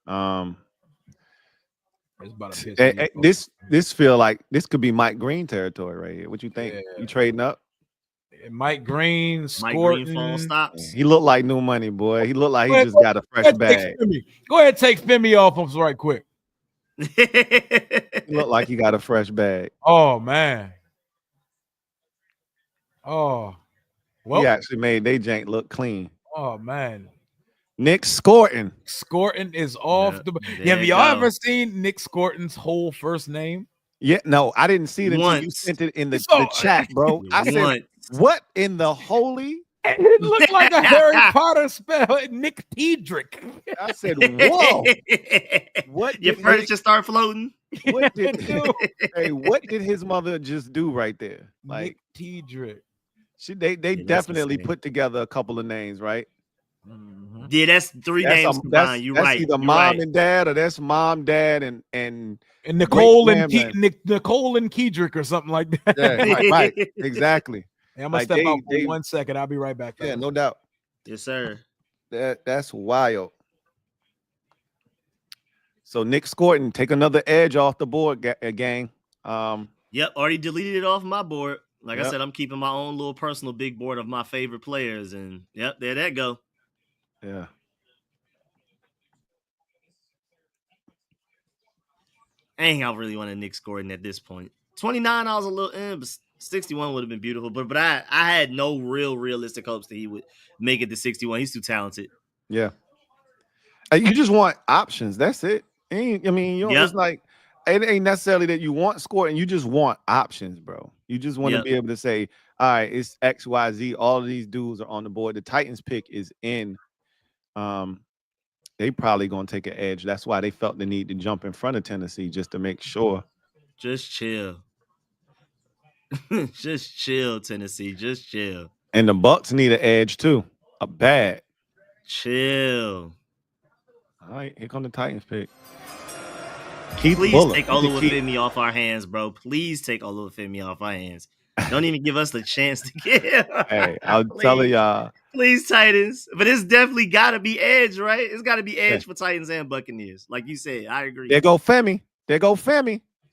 It's about to piss this feel like this could be Mike Green territory right here. What you think? Yeah. You trading up? Mike Green, Scorton. Stops. He looked like new money, boy. He looked like he just got a fresh bag. Go ahead, take Femi off him right quick. He looked like he got a fresh bag. Oh man. Oh, well, he actually made they jank look clean. Oh man. Nick Scorton. Scorton is off the. Have y'all ever seen Nick Scorton's whole first name? Yeah, no, I didn't see it until you sent it in the chat, bro. I said, what in the holy? It looked like a Harry Potter spell. Nick Pedrick. I said, whoa. What? Your furniture start floating? What did what did his mother just do right there? Like Nick Pedrick. They definitely put together a couple of names, right? Mm-hmm. Yeah, that's 3 names combined. You're right. That's either mom and dad, or that's mom, dad, and Nicole and Nicole and Kedrick or something like that. Yeah, right, exactly. Hey, I'm gonna step out for 1 second. I'll be right back. Yeah, no doubt. Yes, sir. That's wild. So Nick Scorton, take another edge off the board, gang. Yep, already deleted it off my board. Like I said, I'm keeping my own little personal big board of my favorite players, and yep, there that go. Yeah. I really want a Nick Scorton at this point. 29, I was a little but 61 would have been beautiful. But I had no realistic hopes that he would make it to 61. He's too talented. Yeah. You just want options. That's it. You know, it's like it ain't necessarily that you want Scorton. You just want options, bro. You just want to be able to say, all right, it's X, Y, Z. All of these dudes are on the board. The Titans pick is in. They probably gonna take an edge. That's why they felt the need to jump in front of Tennessee just to make sure. Just chill. Just chill, Tennessee. Just chill. And the Bucks need an edge too. A bad. Chill. All right, here come the Titans pick. Please take Oluwafemi off our hands, bro. Please take Oluwafemi off our hands. Don't even give us the chance to get. Hey, I'm telling y'all. Please, Titans. But it's definitely got to be edge, right? It's got to be edge for Titans and Buccaneers. Like you said, I agree. There go Femi.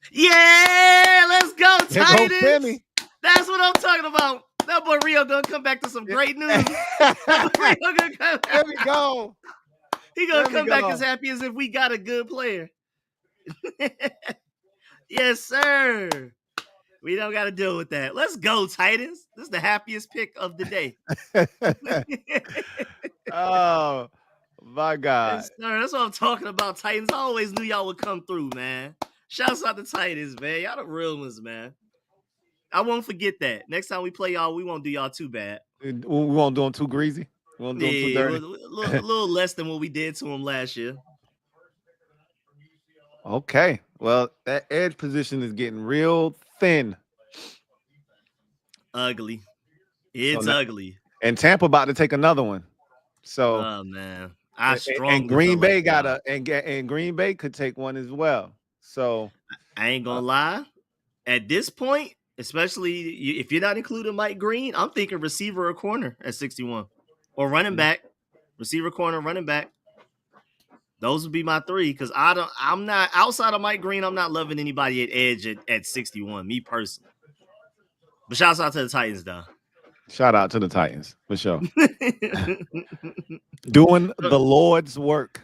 Yeah, let's go, Titans. There go Femi. That's what I'm talking about. That boy Rio gonna come back to some great news. There we go. He gonna come back as happy as if we got a good player. Yes, sir. We don't got to deal with that. Let's go, Titans. This is the happiest pick of the day. Oh, my God. Yes, sir. That's what I'm talking about, Titans. I always knew y'all would come through, man. Shouts out to Titans, man. Y'all the real ones, man. I won't forget that. Next time we play y'all, we won't do y'all too bad. We won't do them too greasy. We won't do them too dirty. A little less than what we did to them last year. Okay. Well, that edge position is getting real thin. Ugly. It's ugly. And Tampa about to take another one. So, oh man, and Green Bay and Green Bay could take one as well. So I ain't gonna lie. At this point, especially if you're not including Mike Green, I'm thinking receiver or corner at 61, or running back, receiver, corner, running back. Those would be my 3 because I'm not outside of Mike Green. I'm not loving anybody at edge at 61. Me personally. But shouts out to the Titans, though. Shout out to the Titans for sure. Doing the Lord's work.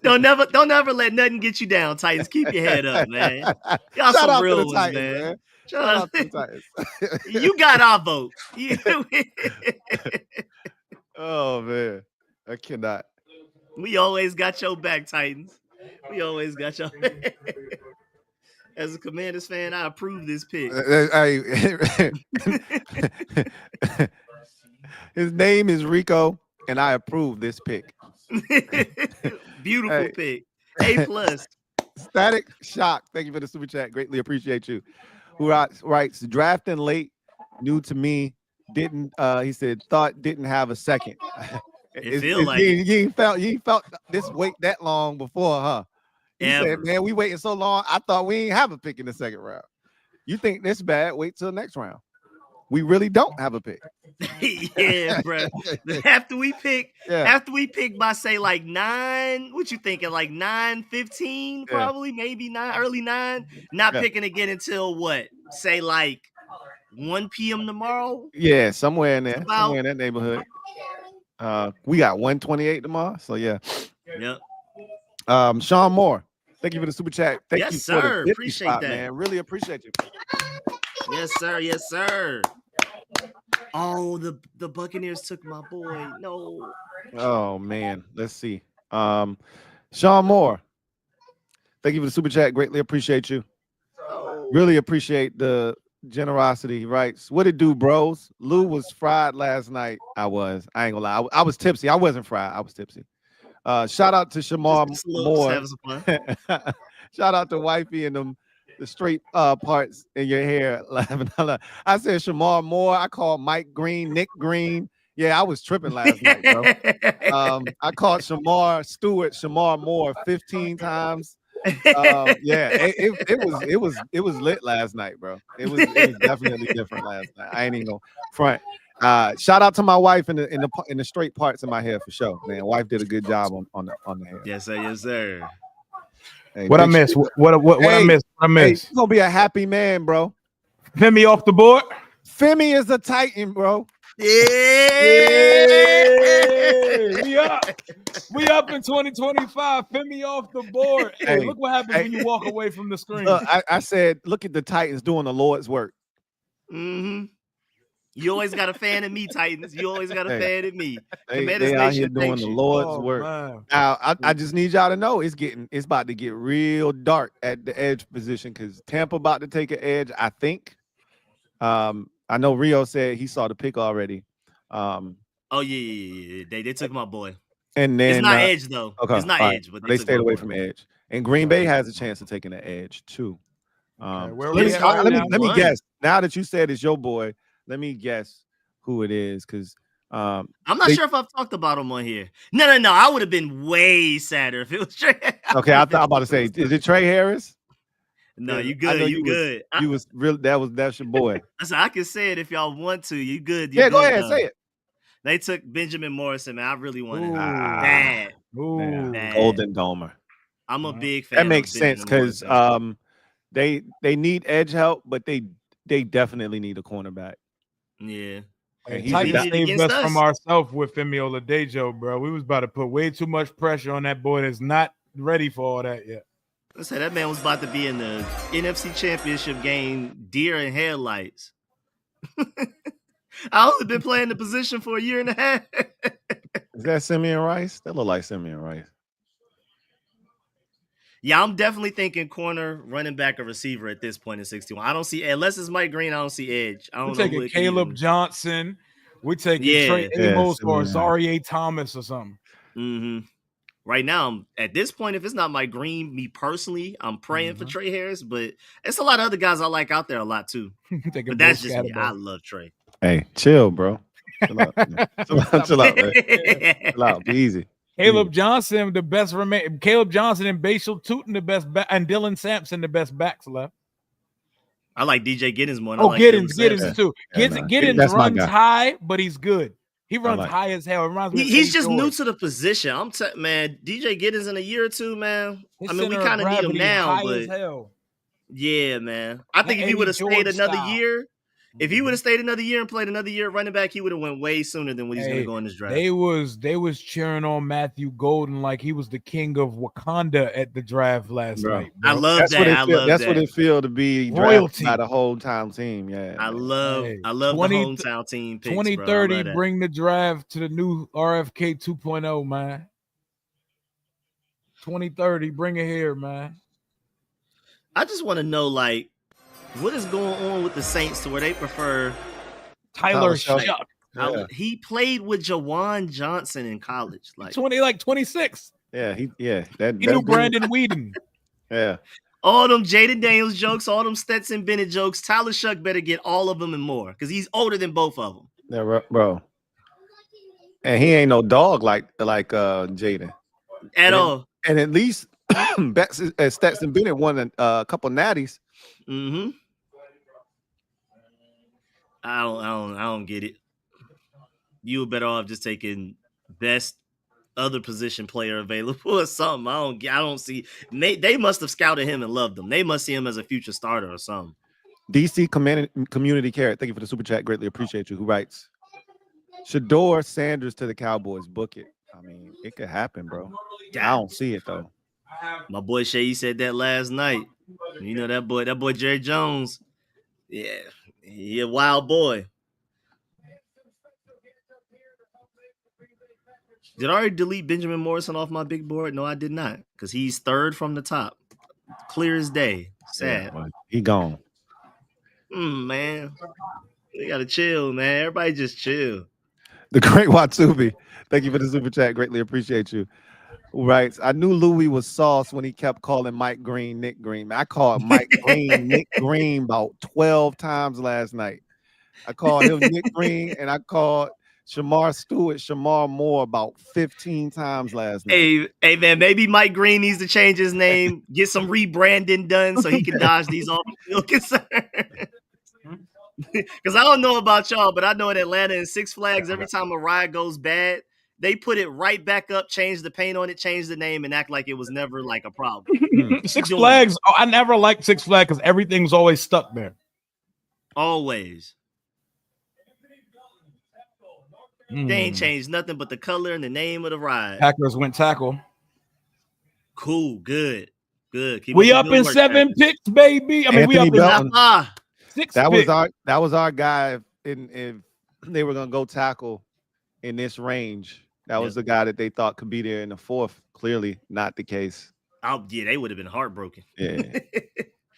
Don't never let nothing get you down, Titans. Keep your head up, man. Y'all Shout some out real to the ones, Titans, man. man. Shout out to the Titans. You got our vote. Oh man, I cannot. We always got your back, Titans. We always got your back. As a Commanders fan, I approve this pick. His name is Rico, and I approve this pick. Beautiful pick. A+. Static Shock. Thank you for the super chat. Greatly appreciate you. Who writes drafting late, new to me. Didn't he said thought didn't have a second. You felt this wait that long before, huh? He said, man, we waiting so long. I thought we ain't have a pick in the second round. You think this bad? Wait till the next round. We really don't have a pick. Yeah, bro. After we pick by say like 9, what you thinking? Like 9:15, probably, maybe 9, early 9. Not picking again until what? Say like 1 p.m. tomorrow. Yeah, somewhere in there, somewhere in that neighborhood. We got 128 tomorrow, so yeah. Yep. Sean Moore, thank you for the super chat. Thank you sir. for the Appreciate spot, that, man. Really appreciate you. Yes, sir. Yes, sir. Oh, the Buccaneers took my boy. No. Oh man, let's see. Sean Moore, thank you for the super chat. Greatly appreciate you. Really appreciate the generosity. He writes, what it do, bros? Lou was fried last night. I ain't gonna lie. I was tipsy. I wasn't fried. I was tipsy. Shout out to Shamar Moore. Shout out to Wifey and the straight parts in your hair. I said Shamar Moore. I called Mike Green, Nick Green. Yeah, I was tripping last night, bro. I called Shamar Moore 15 times. Yeah, it was lit last night, bro. It was definitely different last night. I ain't even gonna front. Shout out to my wife in the straight parts of my hair for sure, man. Wife did a good job on the hair. Yes, sir. Yes, sir. Hey, What I miss? What I miss? What I miss? Hey, you're gonna be a happy man, bro. Femi off the board. Femi is a Titan, bro. Yeah. We up in 2025. Femi off the board. Hey, look what happens when you walk away from the screen. I said, look at the Titans doing the Lord's work. Mm-hmm. You always got a fan of me, Titans. You always got a fan of me. They out here doing the Lord's work. Man. Now, I just need y'all to know it's about to get real dark at the edge position because Tampa about to take an edge, I think. I know Rio said he saw the pick already. Oh yeah. They took my boy. And then it's not edge though. Okay, it's not edge, but they stayed away from edge. And Green Bay has a chance of taking the edge too. Let me guess. Now that you said it's your boy, let me guess who it is because I'm not sure if I've talked about him on here. No. I would have been way sadder if it was Trey. Okay, I'm about to say, is it Trey Harris? No, you good. You good. You was real. That's your boy. I can say it if y'all want to. You good? Yeah, go ahead, say it. They took Benjamin Morrison, man. I really wanted him bad. Golden Domer. I'm a big fan. That makes sense because they need edge help, but they definitely need a cornerback. Yeah. Hey, Titans saved us from ourselves with Femi Oladejo, bro. We was about to put way too much pressure on that boy that's not ready for all that yet. Let's say that man was about to be in the NFC Championship game, deer and headlights. I only been playing the position for a year and a half. Is that Simeon Rice? That look like Simeon Rice. Yeah, I'm definitely thinking corner, running back, or receiver at this point in 61. I don't see, unless it's Mike Green, I don't see edge. I don't know. We're taking Caleb Johnson. We're taking Trey Amos or Zaire Thomas or something. Mm-hmm. Right now, at this point, if it's not Mike Green, me personally, I'm praying for Trey Harris, but it's a lot of other guys I like out there a lot too. But that's just me. I love Trey. Hey, chill, bro. Chill out, man. Chill out, man. Chill out. Be easy. Caleb Johnson, the best remain. Caleb Johnson and Bashal Tootin, the best back, and Dylan Sampson, the best backs left. I like DJ Giddens more. Oh, like Giddens too. Giddens runs high, but he's good. He runs high as hell. It reminds me. He's just new to the position. Man, DJ Giddens in a year or two, man. I mean, we kind of need him now, but yeah, man. I think if he would have stayed another year. If he would have stayed another year and played another year at running back, he would have went way sooner than when he's going to go in this draft. They was cheering on Matthew Golden like he was the king of Wakanda at the draft last night. Bro. I love that. That's what it feels to be drafted by the hometown team. Yeah, I love the hometown team picks, 2030, bring the draft to the new RFK 2.0, man. 2030, bring it here, man. I just want to know, like, what is going on with the Saints to where they prefer Tyler Shuck? Yeah. He played with Jawan Johnson in college, like 26. Yeah, he knew Brandon Whedon. Yeah, all them Jaden Daniels jokes, all them Stetson Bennett jokes. Tyler Shuck better get all of them and more because he's older than both of them. Yeah, bro. And he ain't no dog like Jaden at all. And at least Stetson Bennett won a couple natties. Mm-hmm. I don't get it. You were better off just taking best other position player available or something. I don't see. They must have scouted him and loved him. They must see him as a future starter or something. DC Community Care, thank you for the super chat. Greatly appreciate you. Who writes? Shador Sanders to the Cowboys. Book it. I mean, it could happen, bro. I don't see it though. My boy Shay said that last night. You know that boy Jerry Jones. Yeah, he a wild boy. Did I already delete Benjamin Morrison off my big board? No, I did not, because he's third from the top. Clear as day. Sad. Yeah, he gone. Man. They gotta chill, man. Everybody just chill. The Great Watsubi. Thank you for the super chat. Greatly appreciate you. Right. I knew Louie was sauce when he kept calling Mike Green Nick Green. I called Mike Green Nick Green about 12 times last night. I called him Nick Green, and I called Shamar Stewart Shamar Moore about 15 times last night. Hey man, maybe Mike Green needs to change his name, get some rebranding done so he can dodge these off-field concerns. Because I don't know about y'all, but I know in Atlanta and Six Flags, every time a ride goes bad, they put it right back up, change the paint on it, change the name, and act like it was never like a problem. Six Flags, I never liked Six Flags because everything's always stuck there. Always. They ain't changed nothing but the color and the name of the ride. Packers went tackle. Cool, good. Keep we up in 7 picks, baby. I mean, Anthony we up in 6 that picks. was our guy. If they were gonna go tackle in this range, that was the guy that they thought could be there in the 4th. Clearly, not the case. Oh yeah, they would have been heartbroken. Yeah,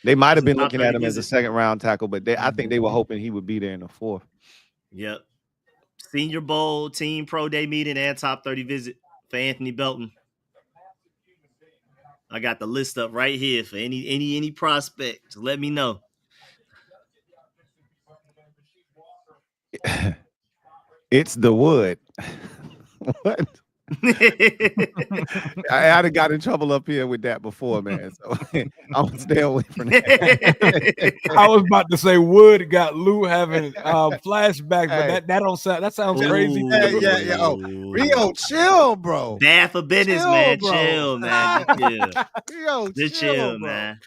they might have been looking at him as a 2nd round tackle, but I think they were hoping he would be there in the 4th. Yep. Senior Bowl, Team Pro Day meeting, and top 30 visit for Anthony Belton. I got the list up right here for any prospect. Just let me know. It's the wood. What? I'd have got in trouble up here with that before, man. So I'm gonna stay away from that. I was about to say Wood got Lou having flashback, but that don't sound. That sounds crazy. Yeah. Oh, Rio, chill, bro. Bad for business, chill, man. Bro. Chill, man. Chill. Rio, chill, man.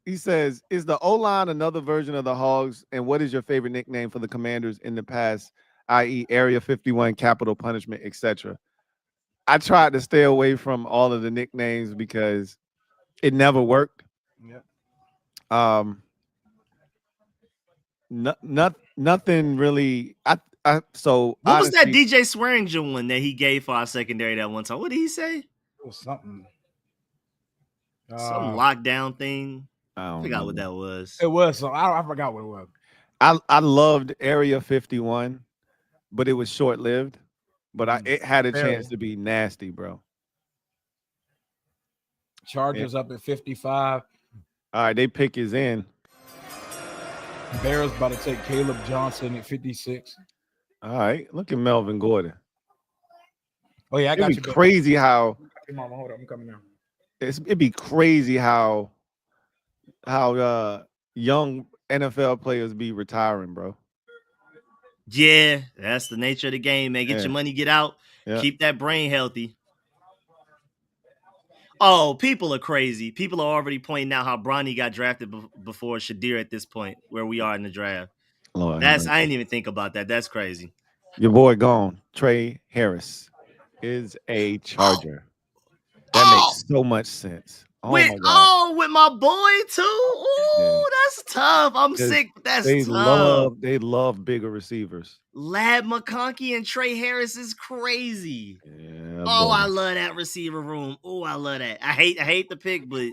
He says, "Is the O-line another version of the Hogs? And what is your favorite nickname for the Commanders in the past, i.e., Area 51, Capital Punishment, etc.?" I tried to stay away from all of the nicknames because it never worked. Yeah. Nothing really. So what was that DJ Swearinger one that he gave for our secondary that one time? What did he say? It was something. Some lockdown thing. I forgot what that was. It was. So I forgot what it was. I loved Area 51, but it was short-lived. But it had a chance to be nasty, bro. Chargers up at 55. All right, they pick is in. Bears about to take Caleb Johnson at 56. All right, look at Melvin Gordon. Oh yeah, I got you. It'd be crazy how. Hold on, I'm coming now. It'd be crazy how young NFL players be retiring, bro. Yeah, that's the nature of the game, man. Get your money, get out. Yeah. Keep that brain healthy. Oh, people are crazy. People are already pointing out how Bronny got drafted before Shadir at this point, where we are in the draft. Lord, I didn't even think about that. That's crazy. your boy gone. Trey Harris is a Charger. That makes so much sense. Oh my God. With my boy too. Ooh, that's tough. I'm sick. That's tough. They love bigger receivers. Lad McConkey and Trey Harris is crazy. Yeah, Oh, boy. I love that receiver room. Oh, I love that. I hate the pick, but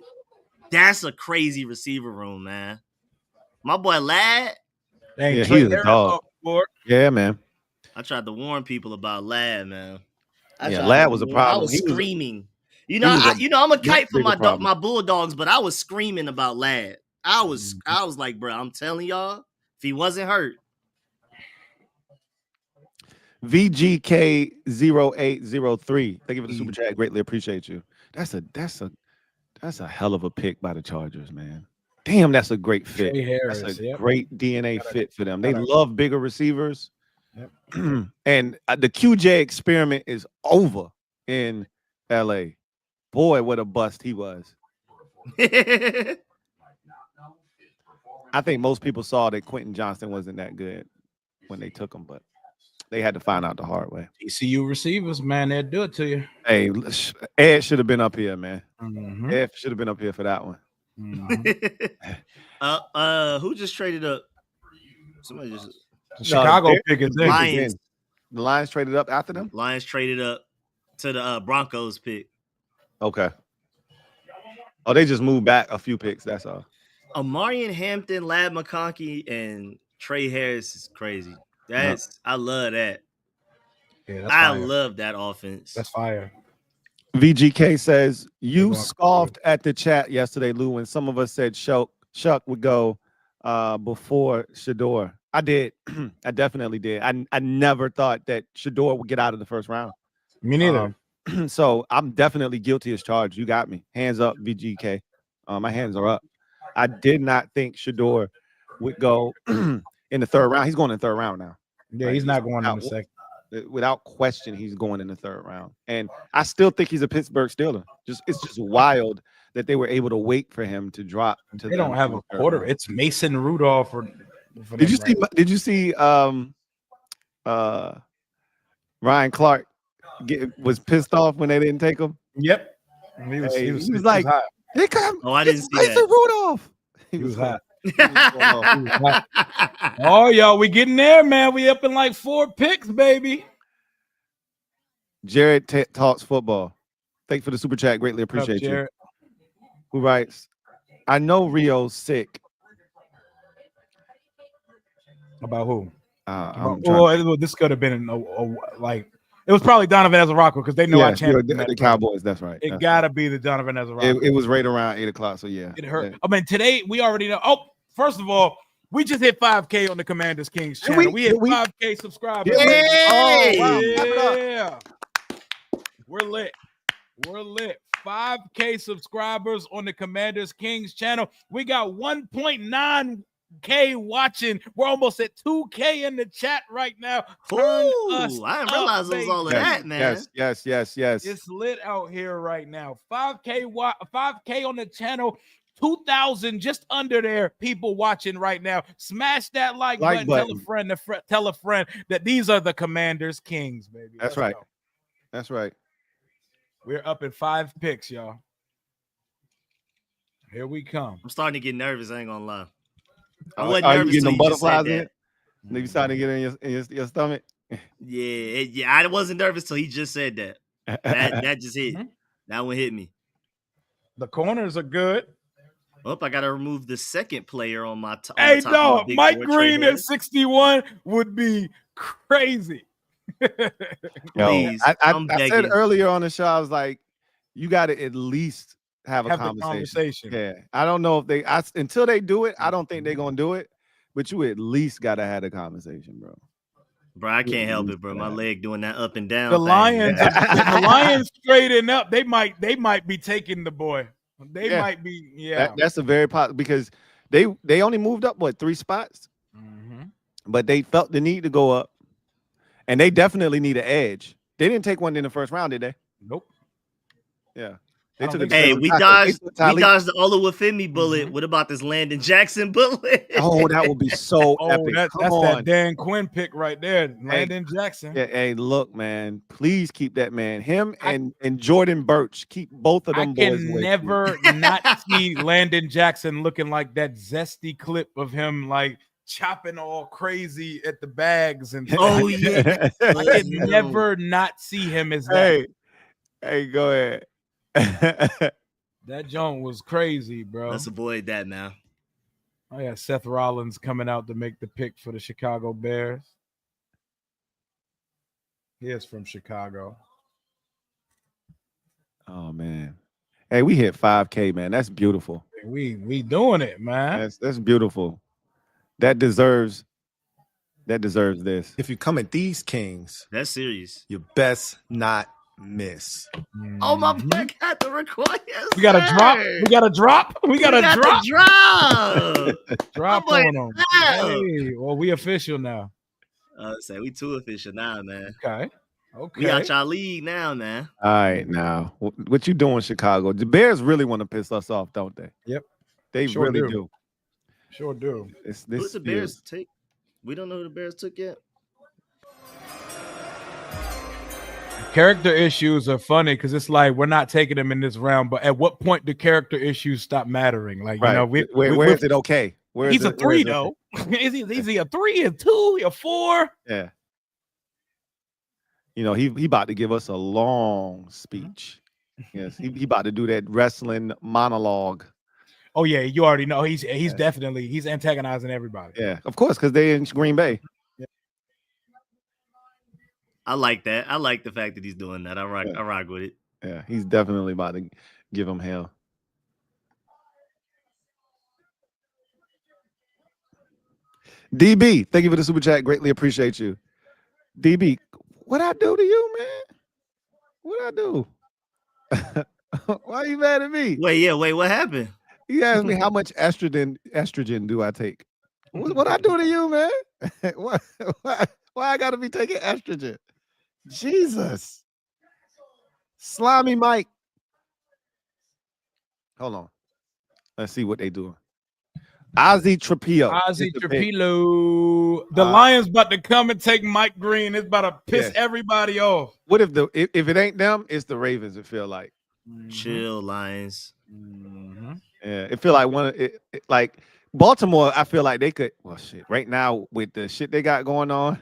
that's a crazy receiver room, man. My boy Lad. Dang, Yeah, Trey he's a Harris dog. off the board. Yeah, man. I tried to warn people about Lad, man. Lad was a problem. I was screaming. I'm a much kite for bigger problem. my Bulldogs, but I was screaming about Lad. I was like, bro, I'm telling y'all, if he wasn't hurt. VGK0803. Thank you for the super chat. Greatly appreciate you. That's a hell of a pick by the Chargers, man. Damn, that's a great fit. Trey Harris, That's a great DNA fit for them. They love bigger receivers. Yep. And the QJ experiment is over in LA. Boy, what a bust he was. I think most people saw that Quentin Johnston wasn't that good when they took him, but they had to find out the hard way. TCU receivers, man, they'll do it to you. Hey, Ed should have been up here, man. Mm-hmm. Ed should have been up here for that one. Mm-hmm. Who just traded up? Somebody just Chicago pick is there. Lions. The Lions traded up after them? Lions traded up to the Broncos pick. Okay. Oh, they just moved back a few picks. That's all. Amarian Hampton, Lad McConkey, and Trey Harris is crazy. I love that. Yeah, I love that offense. That's fire. VGK says you scoffed at the chat yesterday, Lou, when some of us said Shuck would go before Shador. I did. I definitely did. I never thought that Shador would get out of the first round. Me neither. So I'm definitely guilty as charged. You got me. Hands up, VGK. My hands are up. I did not think Shador would go in the third round. He's going in the third round now. Yeah, right? He's not going in the second. Without question, he's going in the third round. And I still think he's a Pittsburgh Steeler. It's just wild that they were able to wait for him to drop. They don't have a quarter. It's Mason Rudolph. Did you see Ryan Clark was pissed off when they didn't take him? Yep. He was like, "Here come I didn't see Mason that. Rudolph." He was hot. Oh, y'all, we getting there, man. We up in like 4 picks, baby. Jared talks football. Thank you for the super chat. Greatly appreciate you. Who writes, I know Rio's sick. About who? This could have been like it was probably Donovan Ezra because they know I champion the Cowboys. That's right. It gotta be the Donovan Ezra. It was right around 8 o'clock. So yeah, it hurt. I mean, today we already know. Oh, first of all, we just hit 5K on the Commanders Kings channel. We hit 5K subscribers. Yay! Oh, wow. We're lit. 5K subscribers on the Commanders Kings channel. We got 1.9K watching. We're almost at 2K in the chat right now. I didn't realize it was all of that, man. Yes. It's lit out here right now. 5K on the channel. 2,000 just under there. People watching right now. Smash that like button. Tell a friend that these are the Commanders Kings, baby. That's right. That's right. We're up at 5 picks, y'all. Here we come. I'm starting to get nervous. I ain't gonna lie. I wasn't nervous. You getting them butterflies in? You starting to get in your stomach? Yeah. I wasn't nervous till he just said that. That just hit. Mm-hmm. That one hit me. The corners are good. Oh, I gotta remove the second player on my top. Hey, no, Mike Green at 61 would be crazy. Please, I said earlier on the show, I was like, you got to at least have a conversation. Yeah, I don't know if until they do it, I don't think they're gonna do it. But you at least got to have a conversation, bro. Bro, I can't help it, bro. My leg doing that up and down. The Lions, the Lions straighten up. They might be taking the boy. They might be. Yeah, that's a very possible because they only moved up 3 spots, but they felt the need to go up. And they definitely need an edge. They didn't take one in the first round, did they? Nope. Yeah. They took Hey, we dodged the Oluwafemi bullet. What about this Landon Jackson bullet? Oh, that would be so epic. That's that Dan Quinn pick right there, Landon Jackson. Yeah, hey, look, man, please keep that man. Him and Jordan Birch, keep both of them boys. I can never not see Landon Jackson looking like that zesty clip of him like chopping all crazy at the bags and oh yeah. I can never not see him as that. Hey, go ahead. That joint was crazy, bro. Let's avoid that now. Oh yeah, Seth Rollins coming out to make the pick for the Chicago Bears. He is from Chicago. Oh man. Hey, we hit 5K, man. That's beautiful. We doing it, man. That's beautiful. That deserves this. If you come at these Kings, That's serious. you best not miss. Oh my back had to record. Yes, We got a drop. We got a drop. We got a drop. Drop Drop on them. wow. Hey, well, we official now. Say we too official now, man. Okay. We out y'all league now, man. All right, now what you doing, Chicago? The Bears really want to piss us off, don't they? Yep. They Sure really do. do. Sure do. Who's the Bears take? We don't know who the Bears took yet. Character issues are funny because it's like we're not taking them in this round, but at what point do character issues stop mattering? Like, Right. you know, where is it okay? He's a 3 though. Is he a 3, a 2, a 4? Yeah. You know, he about to give us a long speech. Yes, he about to do that wrestling monologue. Oh yeah, you already know he's definitely he's antagonizing everybody. Yeah, of course, because they in Green Bay. I like that. I like the fact that he's doing that. I rock with it. Yeah, he's definitely about to give him hell. DB, thank you for the super chat. Greatly appreciate you. DB, what I do to you, man? What I do? Why are you mad at me? Wait, what happened? He asked me how much estrogen do I take? What I do to you, man? Why I gotta be taking estrogen? Jesus. Slimy Mike. Hold on. Let's see what they doing. Ozzy Trapillo. The Lions about to come and take Mike Green. It's about to piss everybody off. What if if it ain't them, it's the Ravens, it feel like. Chill, Lions. Yeah, it feel like like Baltimore, I feel like they could. Well, shit. Right now, with the shit they got going on,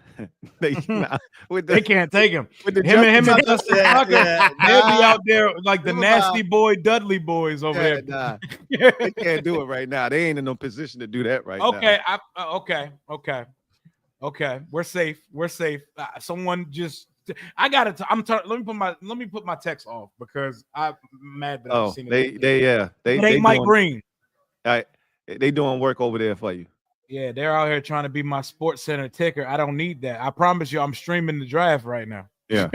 they can't take him. With the him and Justin Tucker, they'll be out there like the What nasty boy Dudley boys over there. Nah, they can't do it right now. They ain't in no position to do that right now. Okay. We're safe. Someone just. Let me put my text off because I'm mad that I've seen it. They ain't Mike Green. They doing work over there for you. Yeah, they're out here trying to be my Sports Center ticker. I don't need that. I promise you, I'm streaming the draft right now. Yeah.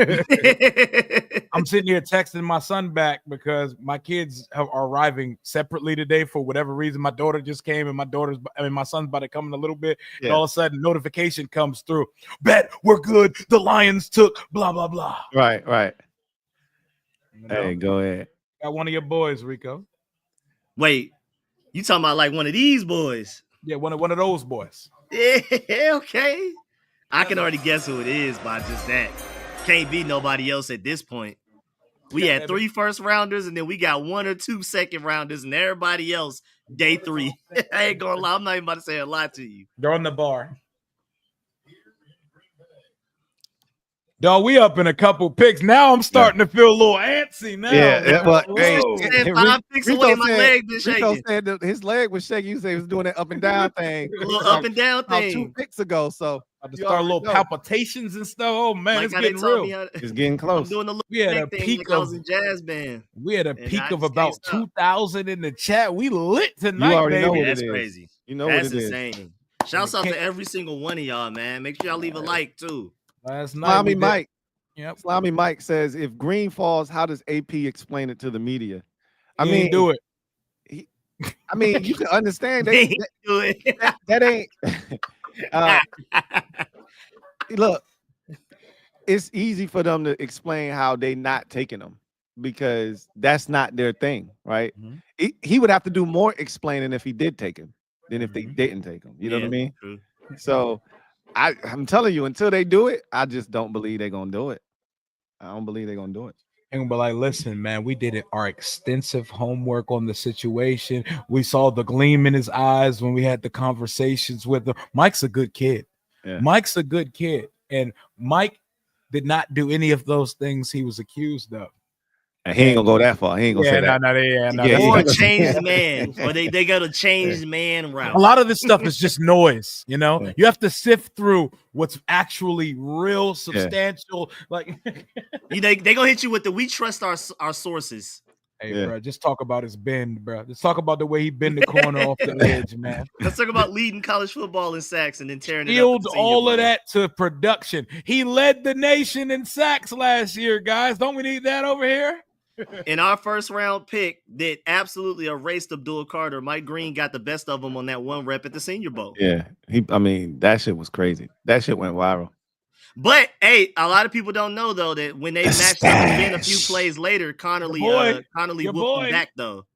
I'm sitting here texting my son back because my kids are arriving separately today for whatever reason. My daughter just came and my son's about to come in a little bit. Yeah. And all of a sudden notification comes through. Bet we're good. The Lions took blah, blah, blah. Right. You know? Hey, go ahead. Got one of your boys, Rico. Wait, you talking about like one of these boys? Yeah, one of those boys. Yeah, okay. I can already guess who it is by just that. Can't be nobody else at this point. We had 3 first rounders, and then we got 1 or 2 second rounders, and everybody else day 3. I ain't gonna lie. I'm not even about to say a lie to you. They're on the bar. Dog, we up in a couple picks. Now I'm starting to feel a little antsy now. Yeah, well, hey, 5 picks away, my leg been shaking. Rico said that his leg was shaking. You say he was doing that up and down thing. A little up and down thing. 2 picks ago, so I just start a little palpitations and stuff. Oh man, like it's getting real. It's getting close. I'm doing the we had a peak like I was in jazz band. We had a peak of about 2,000 in the chat. We lit tonight, you already baby. know what That's it is. Crazy. You know that's what it insane. is. Shouts out to every single one of y'all, man. Make sure y'all leave a like too. Last night, Slimy Mike. Yep. Slimy Mike says, if Green falls, how does AP explain it to the media? I mean, do it. You can understand that ain't. Look, it's easy for them to explain how they not taking them. because that's not their thing, right? Mhm. He would have to do more explaining if he did take him than if they didn't take him. You know what I mean? True. So I'm telling you, until they do it, I just don't believe they're gonna do it. I don't believe they're gonna do it. And be like, listen, man, we did our extensive homework on the situation. We saw the gleam in his eyes when we had the conversations with him. Mike's a good kid. Yeah. Mike's a good kid. And Mike did not do any of those things he was accused of. And he ain't gonna go that far. He ain't gonna say that. Or Yeah. changed man. Or they go to changed man route. A lot of this stuff is just noise, you know. Yeah. You have to sift through what's actually real, substantial. Like, They gonna hit you with the we trust our sources. hey, bro, just talk about his bend, bro. Just talk about the way he bend the corner off the edge, man. Let's talk about leading college football in sacks and then tearing it Field up. Field all of that to production. He led the nation in sacks last year, guys. Don't we need that over here? In our first round pick that absolutely erased Abdul Carter, Mike Green got the best of him on that one rep at the Senior Bowl. Yeah, I mean, that shit was crazy. That shit went viral. But hey, a lot of people don't know though that when they matched up again a few plays later, Connelly whooped him back though.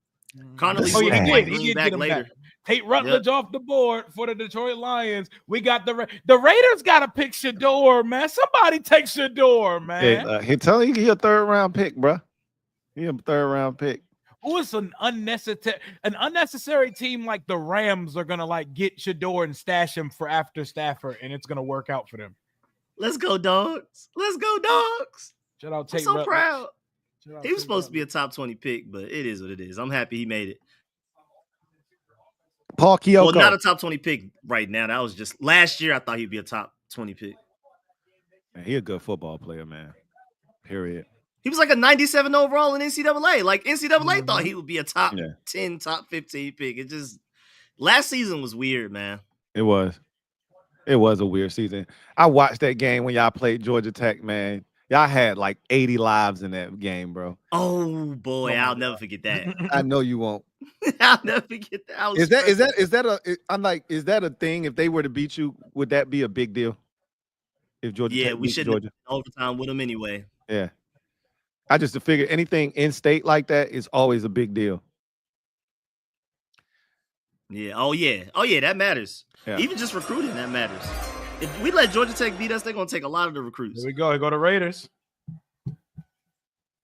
Connelly whooped Mike Green back later. Back. Take Rutledge off the board for the Detroit Lions. We got the Raiders got to pick Shador, man. Somebody take Shador, man. He tell you he a third round pick, bro. He a third round pick. Who is an unnecessary team like the Rams are gonna like get Shador and stash him for after Stafford, and it's gonna work out for them. Let's go, dogs. Let's go, dogs. Shout out, I'm so proud. He was supposed to be a top 20 pick, but it is what it is. I'm happy he made it. Paul Kyoko. Well, not a top 20 pick right now. That was just last year. I thought he'd be a top 20 pick. Man, he a good football player, man. Period. He was like a 97 overall in NCAA. Like NCAA thought he would be a top 10, top 15 pick. It just last season was weird, man. It was a weird season. I watched that game when y'all played Georgia Tech, man. Y'all had like 80 lives in that game, bro. Oh boy, I'll never forget that. I know you won't. I'll never forget that. Is that a thing? If they were to beat you, would that be a big deal? If Georgia Tech we beat should Georgia overtime with them anyway. Yeah. I just to figure anything in state like that is always a big deal. Yeah. Oh yeah, that matters. Yeah. Even just recruiting, that matters. If we let Georgia Tech beat us, they're gonna take a lot of the recruits. Here we go. Here go the Raiders.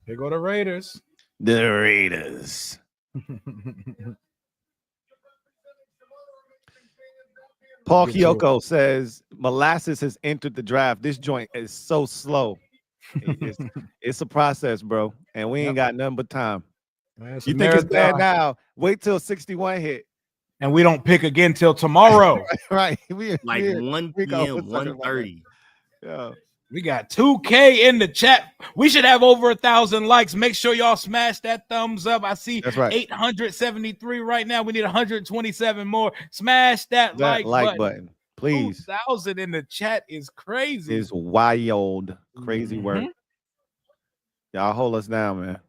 Here go the Raiders. The Raiders. Paul Kyoko says molasses has entered the draft. This joint is so slow. It's a process, bro, and we ain't got nothing but time. You think it's bad now? Wait till 61 hit, and we don't pick again till tomorrow. right? Like 1 p.m., 1:30. Yeah. We got 2K in the chat. We should have over 1,000 likes. Make sure y'all smash that thumbs up. I see 873 right now. We need 127 more. Smash that like button. Please. 2,000 in the chat is crazy. It's wild, crazy work. Y'all hold us down, man.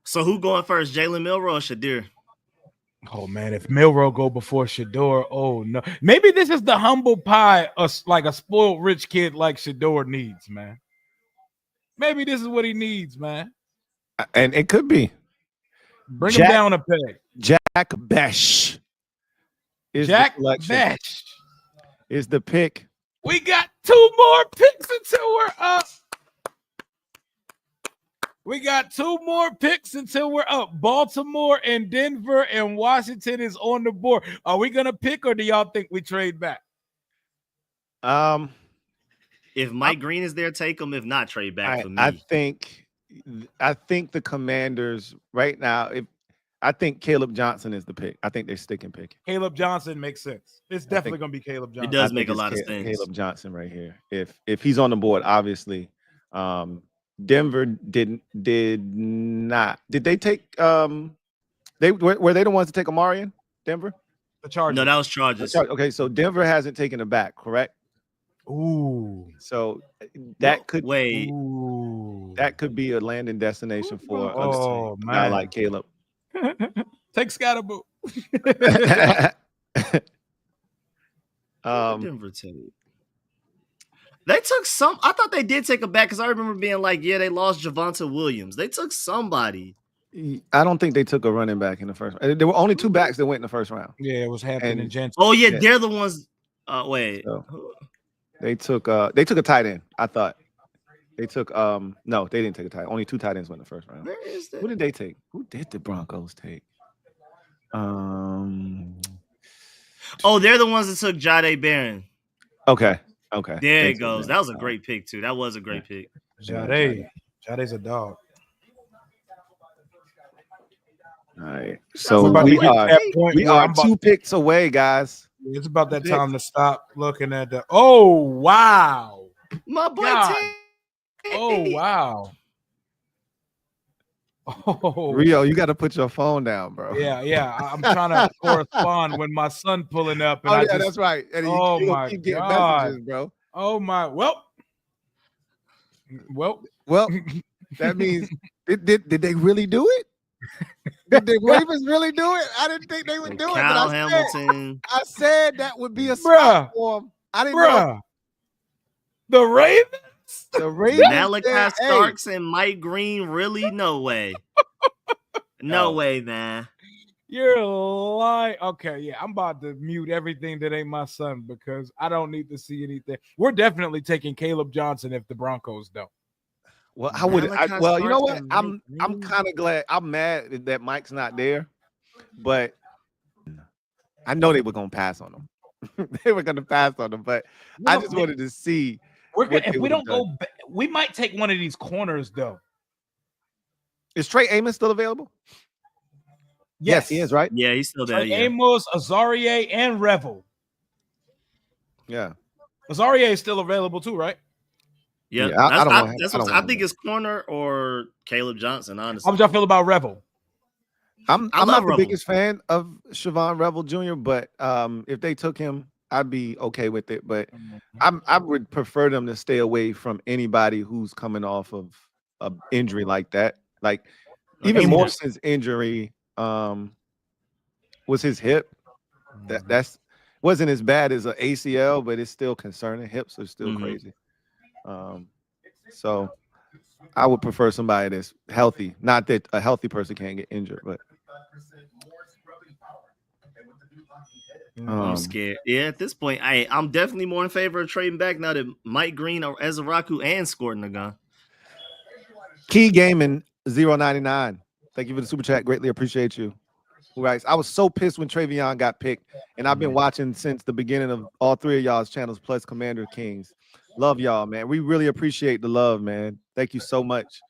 So who going first, Jalen Milroe or Shadir? Oh man, if Milroe go before Shador, oh no. Maybe this is the humble pie, like a spoiled rich kid like Shador needs, man. Maybe this is what he needs, man. And it could be. Bring him down a peg. Jack Besh. Jack Besh is the pick. We got 2 more picks until we're up. We got 2 more picks until we're up. Baltimore and Denver and Washington is on the board. Are we gonna pick, or do y'all think we trade back? If Mike Green is there, take him. If not, trade back for me. I think the Commanders right now. I think Caleb Johnson is the pick. I think they're sticking pick. Caleb Johnson makes sense. It's definitely gonna be Caleb Johnson. It does make a lot of sense. Caleb Johnson right here. If he's on the board, obviously. Denver did not. Did they take they were they the ones to take Amarian? Denver? The Chargers. No, that was Chargers. Okay, so Denver hasn't taken it back, correct? Ooh. So that could be a landing destination for a guy like Caleb. Take Scatterboo. Denver take. They took some. I thought they did take a back because I remember being like, yeah, they lost Javonte Williams. They took somebody. I don't think they took a running back in the first round. There were only 2 backs that went in the first round. Yeah, it was Hampton and Jensen. Oh yeah, they're the ones. Wait. So they took a tight end. I thought they took no, they didn't take a tight end. Only 2 tight ends went in the first round. Where is that? Who did they take? Who did the Broncos take? Oh, they're the ones that took Jahdae Barron. Okay. There it goes. That was a great pick too. That was a great pick. Jade's a dog. All right. So we are 2 picks away, guys. It's about that time to stop looking at the. Oh wow, my boy. Oh wow. Oh, Rio, you got to put your phone down, bro. Yeah. I'm trying to correspond when my son pulling up. And that's right. And you my keep getting God, messages, bro. Oh my. Well. That means did they really do it? Did the Ravens really do it? I didn't think they would do it. Kyle Hamilton. I said that would be a spot for him. I didn't know. The Ravens. Malachi Starks and Mike Green, really? No way. No way, man. You're lying. Okay, yeah, I'm about to mute everything that ain't my son because I don't need to see anything. We're definitely taking Caleb Johnson if the Broncos don't. Well, I would. Well, you know what? I'm kind of glad. I'm mad that Mike's not there, but I know they were gonna pass on him. They were gonna pass on him, but I just wanted to see. If we don't go, we might take one of these corners though. Is Trey Amos still available? Yes, he is, right? Yeah, he's still there. Trey Amos, Azarie, and Revel. Yeah, Azarie is still available too, right? Yeah, I think it's corner or Caleb Johnson. Honestly, how would y'all feel about Revel? I'm not the biggest fan of Siobhan Revel Jr., but if they took him, I'd be okay with it. But I would prefer them to stay away from anybody who's coming off of an injury like that. Like even Morrison's injury was his hip. That's wasn't as bad as an ACL, but it's still concerning. Hips are still crazy. So I would prefer somebody that's healthy. Not that a healthy person can't get injured, but I'm scared. Yeah, at this point, I'm definitely more in favor of trading back now that Mike Green or Ezraku and Scourton are gone. Key Gaming 099. Thank you for the super chat. Greatly appreciate you. Who writes, I was so pissed when Travion got picked, and I've been watching since the beginning of all 3 of y'all's channels, plus Commander Kings. Love y'all, man. We really appreciate the love, man. Thank you so much.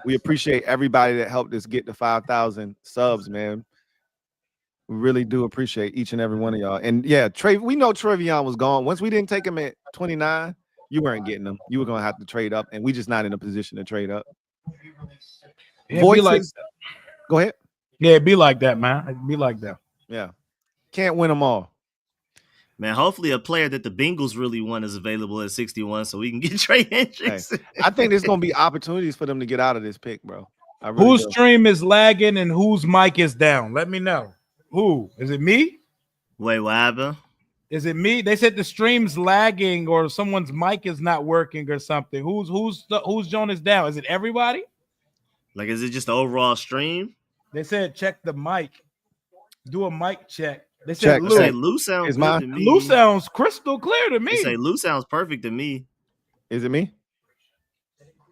We appreciate everybody that helped us get to 5,000 subs, man. We really do appreciate each and every one of y'all. And yeah, we know Travion was gone. Once we didn't take him at 29, you weren't getting him. You were gonna have to trade up, and we just not in a position to trade up. Voices, go ahead. Yeah, it'd be like that, man. It'd be like that. Yeah, can't win them all. Man, hopefully a player that the Bengals really want is available at 61 so we can get Trey Hendricks. Hey, I think there's going to be opportunities for them to get out of this pick, bro. Whose stream is lagging and whose mic is down? Let me know. Who? Is it me? Wait, what happened? Is it me? They said the stream's lagging or someone's mic is not working or something. Whose Joan is down? Is it everybody? Like, is it just the overall stream? They said check the mic. Do a mic check. They said Lou sounds good to me. Lou sounds crystal clear to me. They say Lou sounds perfect to me. Is it me?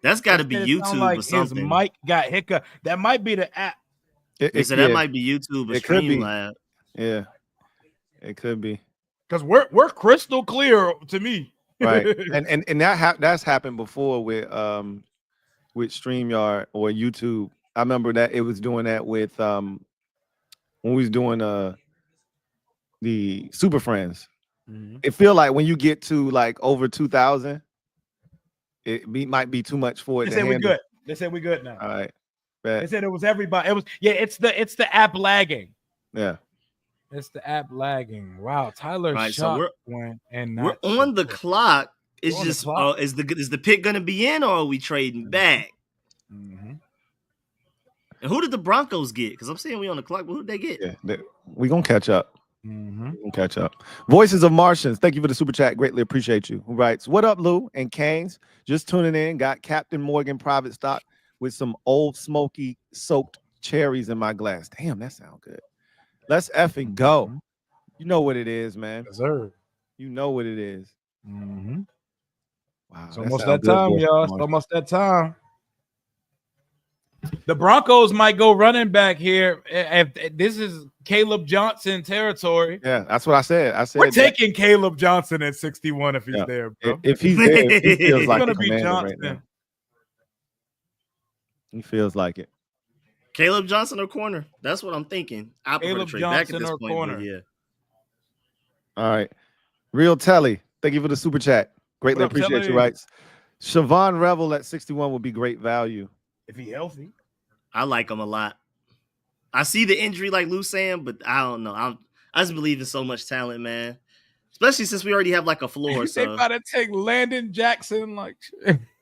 That's got to be YouTube like or something. His mic got hiccup. That might be the app. That might be YouTube or Streamlab. Yeah, it could be. Because we're crystal clear to me. Right, and that's happened before with StreamYard or YouTube. I remember that it was doing that with when we was doing the Super Friends. It feel like when you get to like over 2,000, might be too much for it. They said we good. They said we good now. All right. They said it was everybody. It was it's the app lagging. Yeah. It's the app lagging. Wow, Tyler. Right, so we're on the clock. It's just is the pick gonna be in or are we trading back? And who did the Broncos get? Because I'm saying we on the clock, but who did they get? Yeah, we gonna catch up. We'll catch up. Voices of Martians, thank you for the super chat. Greatly appreciate you. Who writes, what up, Lou and Canes? Just tuning in. Got Captain Morgan private stock with some old smoky soaked cherries in my glass. Damn, that sounds good. Let's effing go. You know what it is, man. Yes, sir. You know what it is. Wow, It's almost that time, good, y'all. It's almost that time. The Broncos might go running back here. If this is Caleb Johnson territory. Yeah, that's what I said. We're taking Caleb Johnson at 61 if he's there, bro. If he's there, he feels like gonna a be commander Johnson. right now. He feels like it. Caleb Johnson or corner? That's what I'm thinking. I prefer to Caleb trade back at Johnson this or point. corner. But yeah. All right. Real Telly, thank you for the super chat. Greatly What up, appreciate Telly? you. Writes, Siobhan Revel at 61 would be great value. If he healthy. I like him a lot. I see the injury like Lou's saying, but I don't know. I just believe in so much talent, man. Especially since we already have like a floor. They So about to take Landon Jackson like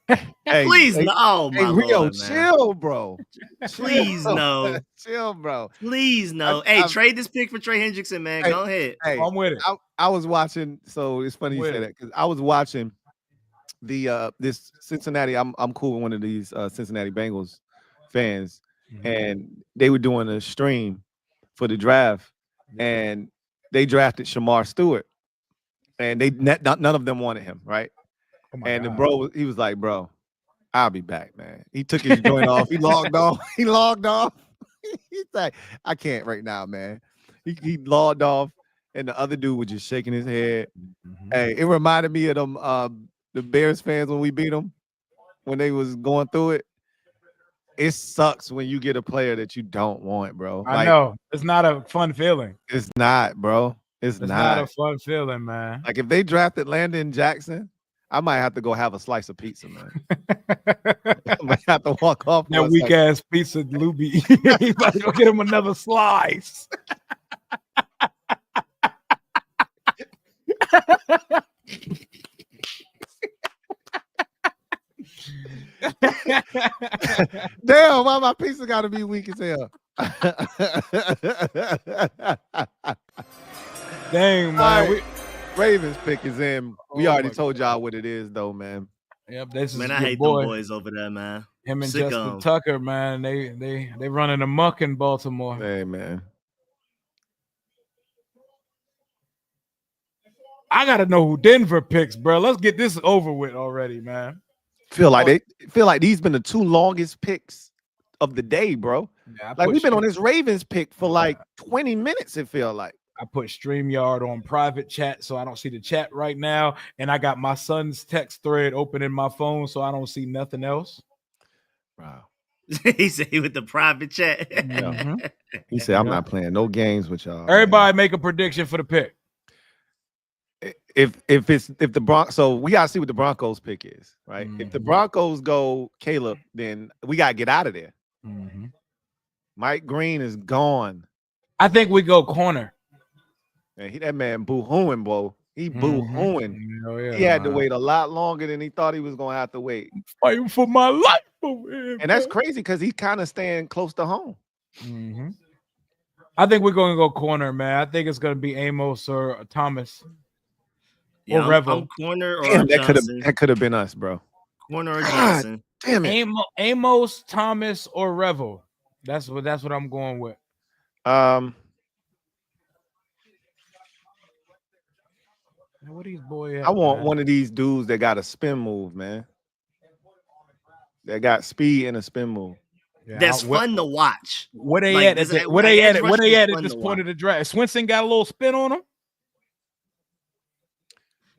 Hey, please, hey, no. Oh my hey, Rio, Lord, man. chill, bro. Please, no. Chill, bro. Please, no. Hey, trade this pick for Trey Hendrickson, man. Hey, Go ahead. Hey, I'm with it. I was watching, so it's funny you With say it. that because I was watching the this Cincinnati. I'm cool with one of these Cincinnati Bengals fans, and they were doing a stream for the draft, and they drafted Shamar Stewart, and none of them wanted him, right? Oh my And the God. bro, he was like, bro, I'll be back, man. He took his joint off. He logged off. He logged off. He's like, I can't right now, man. He logged off, and the other dude was just shaking his head. Hey, it reminded me of them the Bears fans when we beat them, when they was going through it. It sucks when you get a player that you don't want, bro. I know. It's not a fun feeling. It's not, bro. It's not a fun feeling, man. Like if they drafted Landon Jackson, I might have to go have a slice of pizza, man. I might have to walk off That weak ass pizza, Luby. He's about to go get him another slice. Damn, why my pizza gotta be weak as hell? Dang, man. Right. Ravens pick is in. We already told y'all what it is, though, man. Yep, this is Man, I your hate boy. them boys over there, man. Him and Sick Justin 'em. Tucker, man. They running amok in Baltimore. Hey, man. I gotta know who Denver picks, bro. Let's get this over with already, man. Feel like these been the two longest picks of the day, bro. Yeah, Like we've been on this Ravens pick for like 20 minutes. It feel like. I put StreamYard on private chat, so I don't see the chat right now. And I got my son's text thread open in my phone, so I don't see nothing else. Wow. He said with the private chat. He said, I'm not playing no games with y'all. Everybody make a prediction for the pick. If the Broncos, so we gotta see what the Broncos pick is, right? If the Broncos go Caleb, then we gotta get out of there. Mike Green is gone. I think we go corner. And that man boo-hooing, bro. He boo-hooing. Oh, yeah, he had to wait a lot longer than he thought he was gonna have to wait. Fighting for my life over here, and that's crazy because he's kind of staying close to home. I think we're going to go corner, man. I think it's going to be Amos or Thomas. Yeah, or Revel. I'm corner or Damn, Johnson. that could have been us, bro. Corner or Johnson. Damn it. Amos, Thomas, or Revel. That's what I'm going with. What these boys? I want one of these dudes that got a spin move, man. That got speed and a spin move. Yeah, That's fun to watch. Where they Like, at? Where they at? Where they at fun this to point watch. of the draft? Swinson got a little spin on him.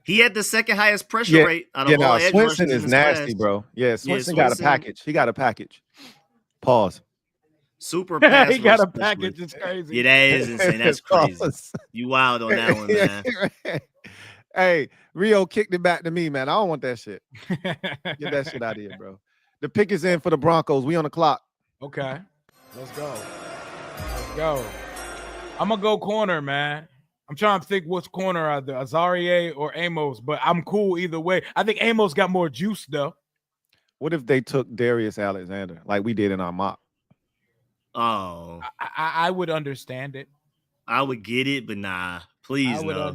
He had the second highest pressure rate out of all edge rushers Swinson in is this nasty, class. bro. Yeah, Swinson Swinson- got a package. He got a package. Pause. Super pass He got a rush package. specialist. It's crazy. Yeah, that is insane. That's crazy. Pause. You wild on that one, man. Hey, Rio kicked it back to me, man. I don't want that shit. Get that shit out of here, bro. The pick is in for the Broncos. We on the clock. Okay, let's go. Let's go. I'm gonna go corner, man. I'm trying to think which corner either Azarie or Amos, but I'm cool either way. I think Amos got more juice though. What if they took Darius Alexander like we did in our mock? Oh, I would understand it. I would get it, but nah, please no.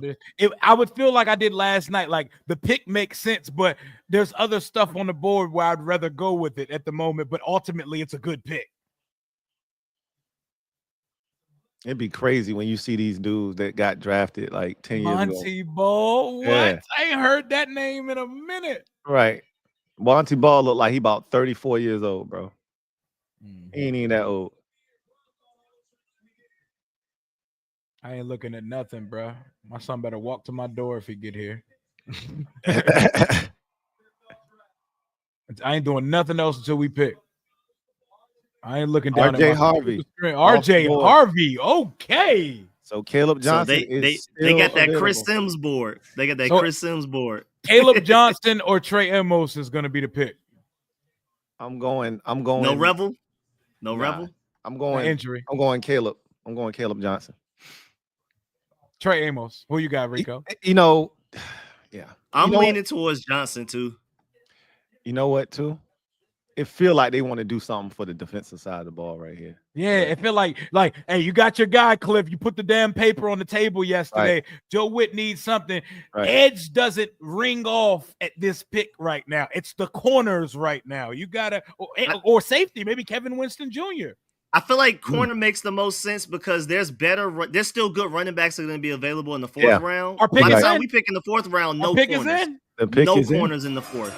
I would feel like I did last night. Like the pick makes sense, but there's other stuff on the board where I'd rather go with it at the moment. But ultimately, it's a good pick. It'd be crazy when you see these dudes that got drafted like 10 years ago. Monty Ball, what? Yeah. I ain't heard that name in a minute. Right. Monty Ball looked like he about 34 years old, bro. He ain't even that old. I ain't looking at nothing, bro. My son better walk to my door if he get here. I ain't doing nothing else until we pick. I ain't looking down RJ at Harvey. RJ Harvey. Okay. So Caleb Johnson they got that Chris Sims board. They got that Chris Sims board. Caleb Johnson or Trey Amos is going to be the pick. I'm going. No Revel. No Revel. I'm going injury. I'm going Caleb. I'm going Caleb Johnson. Trey Amos. Who you got, Rico? You know, yeah. I'm leaning towards Johnson too. You know what, too? It feel like they want to do something for the defensive side of the ball right here. Yeah, it feel like, hey, you got your guy, Cliff. You put the damn paper on the table yesterday. Right. Joe Witt needs something. Right. Edge doesn't ring off at this pick right now. It's the corners right now. You gotta or safety, maybe Kevin Winston Jr. I feel like corner makes the most sense because there's still good running backs that are going to be available in the fourth round. Our pick By is the time in. we pick in the fourth round, no pick corners. is in. The pick no is corners in the fourth.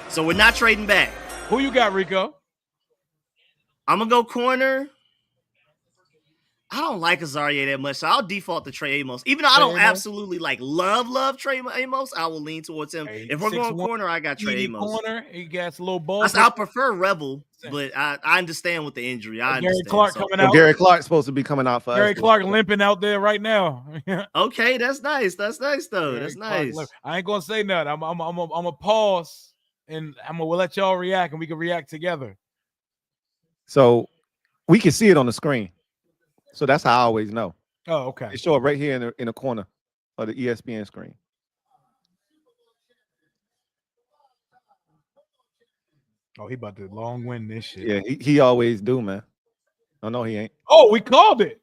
So we're not trading back. Who you got, Rico? I'm going to go corner. I don't like Azaria that much, so I'll default to Trey Amos. Even though I don't absolutely love Trey Amos, I will lean towards him. If we're going corner, I got Trey Amos. Corner, he gets a little ball. I prefer Rebel, but I understand with the injury. Gary Clark coming out. Gary Clark's supposed to be coming out for us. Gary Clark limping out there right now. Okay, that's nice. That's nice though. Gary That's nice. Clark, I ain't gonna say nothing. I'm a pause and we'll let y'all react and we can react together. So we can see it on the screen. So that's how I always know. Oh, okay. They show it right here in the corner of the ESPN screen. Oh, he about to long win this shit. Yeah, he always do, man. No, he ain't. Oh, we called it.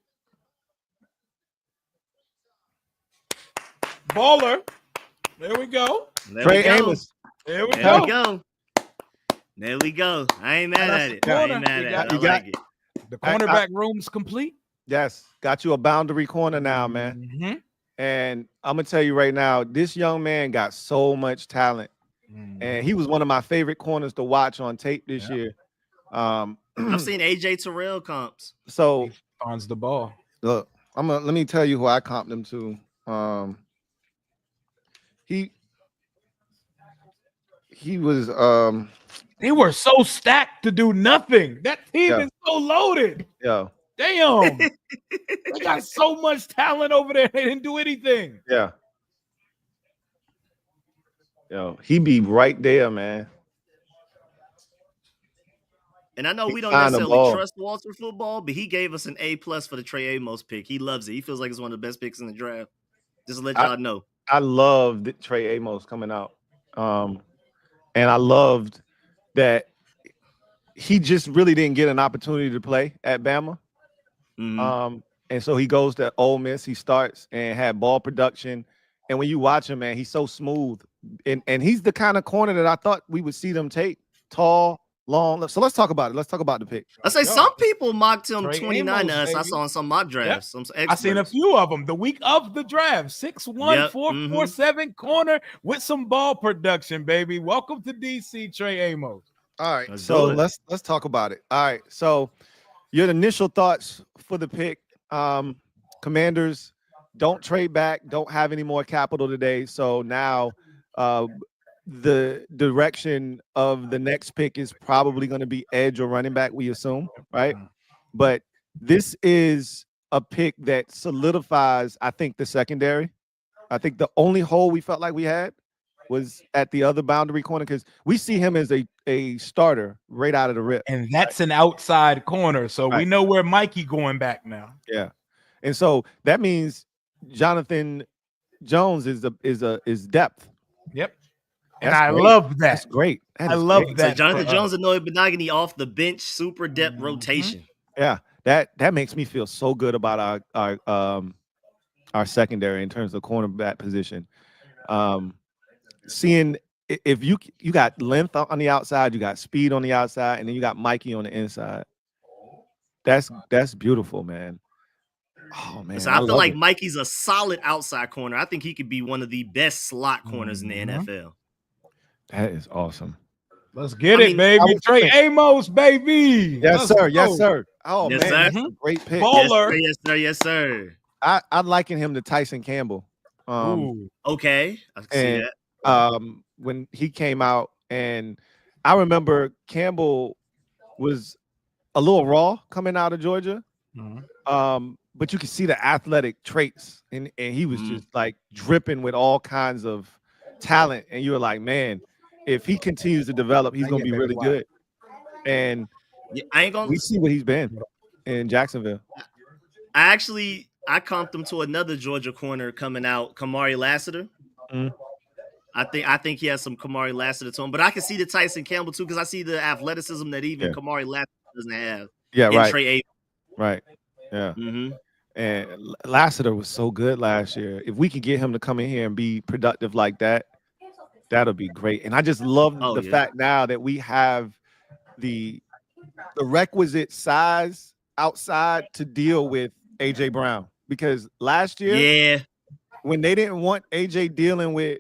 Baller. There we go. Trey Amos. There we There go. we go. There we go. I ain't mad at it. I ain't mad at it. I like it. The cornerback room's complete. Yes, got you a boundary corner now, man. Mm-hmm. And I'm gonna tell you right now, this young man got so much talent, and he was one of my favorite corners to watch on tape this year. I've seen AJ Terrell comps. So he finds the ball. Look, let me tell you who I comped him to. He was They were so stacked to do nothing. That team is so loaded. Yeah. Damn. They got so much talent over there. They didn't do anything. Yeah. Yo, he be right there, man. And I know we don't necessarily trust Walter football, but he gave us an A+ for the Trey Amos pick. He loves it. He feels like it's one of the best picks in the draft. Just to let y'all know. I loved Trey Amos coming out. And I loved that he just really didn't get an opportunity to play at Bama. Mm-hmm. And so he goes to Ole Miss. He starts and had ball production. And when you watch him, man, he's so smooth. And he's the kind of corner that I thought we would see them take. Tall, long. So let's talk about it. Let's talk about the pick. I say some people mocked him Trey 29 Amos, to us. baby. I saw in some mock drafts. Yep. Some I seen a few of them the week of the draft. 6'1", 4'47" corner with some ball production, baby. Welcome to DC, Trey Amos. All right, so let's talk about it. All right, so your initial thoughts for the pick. Commanders don't trade back, don't have any more capital today. So now the direction of the next pick is probably going to be edge or running back, we assume, right? But this is a pick that solidifies, I think, the secondary. I think the only hole we felt like we had was at the other boundary corner because we see him as a starter right out of the rip. And that's an outside corner. So we know where Mikey going back now. Yeah. And so that means Jonathan Jones is depth. Yep. And I love that. That's great. I love that. So Jonathan Jones and Noah Benogany off the bench, super depth rotation. Yeah. That makes me feel so good about our our secondary in terms of cornerback position. Seeing if you got length on the outside, you got speed on the outside, and then you got Mikey on the inside. That's beautiful, man. Oh man, So I I feel love like it. Mikey's a solid outside corner. I think he could be one of the best slot corners in the Mhm. NFL. That is awesome. Let's get I it, mean, baby. I was Trey thinking- Amos, baby. Yes, Let's sir. Yes, go. sir. Oh Yes, man, sir. that's a great pick. Ball- Yes, Baller. sir, yes, sir, yes, sir. I liken him to Tyson Campbell. Ooh. Okay, I can see And that. when he came out, and I remember Campbell was a little raw coming out of Georgia. Mhm. But you could see the athletic traits, and he was just like dripping with all kinds of talent. And you were like, man, if he continues to develop, he's gonna be really good. And Yeah, I ain't gonna. we see what he's been in Jacksonville. I comped him to another Georgia corner coming out, Kamari Lassiter. Mhm. I think he has some Kamari Lassiter to him, but I can see the Tyson Campbell too because I see the athleticism that even Yeah. Kamari Lassiter doesn't have. Yeah, And right, Trey Amos. right, yeah. Mm-hmm. And Lassiter was so good last year. If we could get him to come in here and be productive like that, that'll be great. And I just love the fact now that we have the requisite size outside to deal with AJ Brown, because last year, when they didn't want AJ dealing with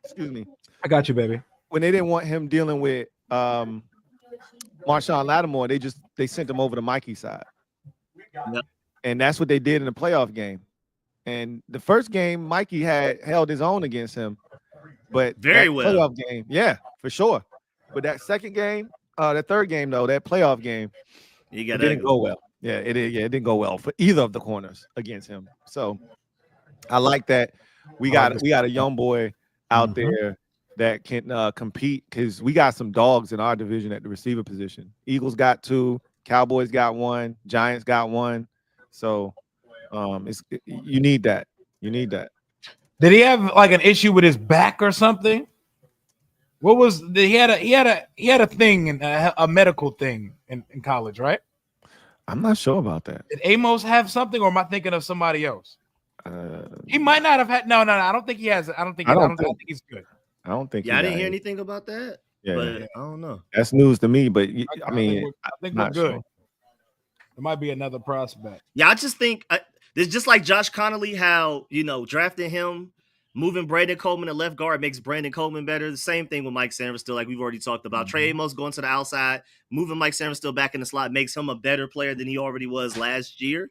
excuse me, I got you, baby. when they didn't want him dealing with Marshawn Lattimore, they sent him over to Mikey's side. Yep. And that's what they did in the playoff game. And the first game, Mikey had held his own against him, but Very that well. playoff game, yeah, for sure. But that second game, that third game though, that playoff game, it didn't go well. Yeah, it didn't go well for either of the corners against him. So I like that we got a young boy out there that can compete, because we got some dogs in our division at the receiver position. Eagles got 2, Cowboys got 1, Giants got 1. So you need that. You need that. Did he have like an issue with his back or something? What was he had a thing in a medical thing in college, right? I'm not sure about that. Did Amos have something, or am I thinking of somebody else? He might not have had. No. I don't think he has. I don't think he's good. I don't think. Yeah, I didn't hear anything about that. Yeah, but I don't know. That's news to me. But I think we're good. Sure. There might be another prospect. Yeah, I just think it's just like Josh Conerly, how drafting him, moving Brandon Coleman to left guard makes Brandon Coleman better. The same thing with Mike Sanders, still, like we've already talked about. Trey Amos going to the outside, moving Mike Sanders still back in the slot makes him a better player than he already was last year.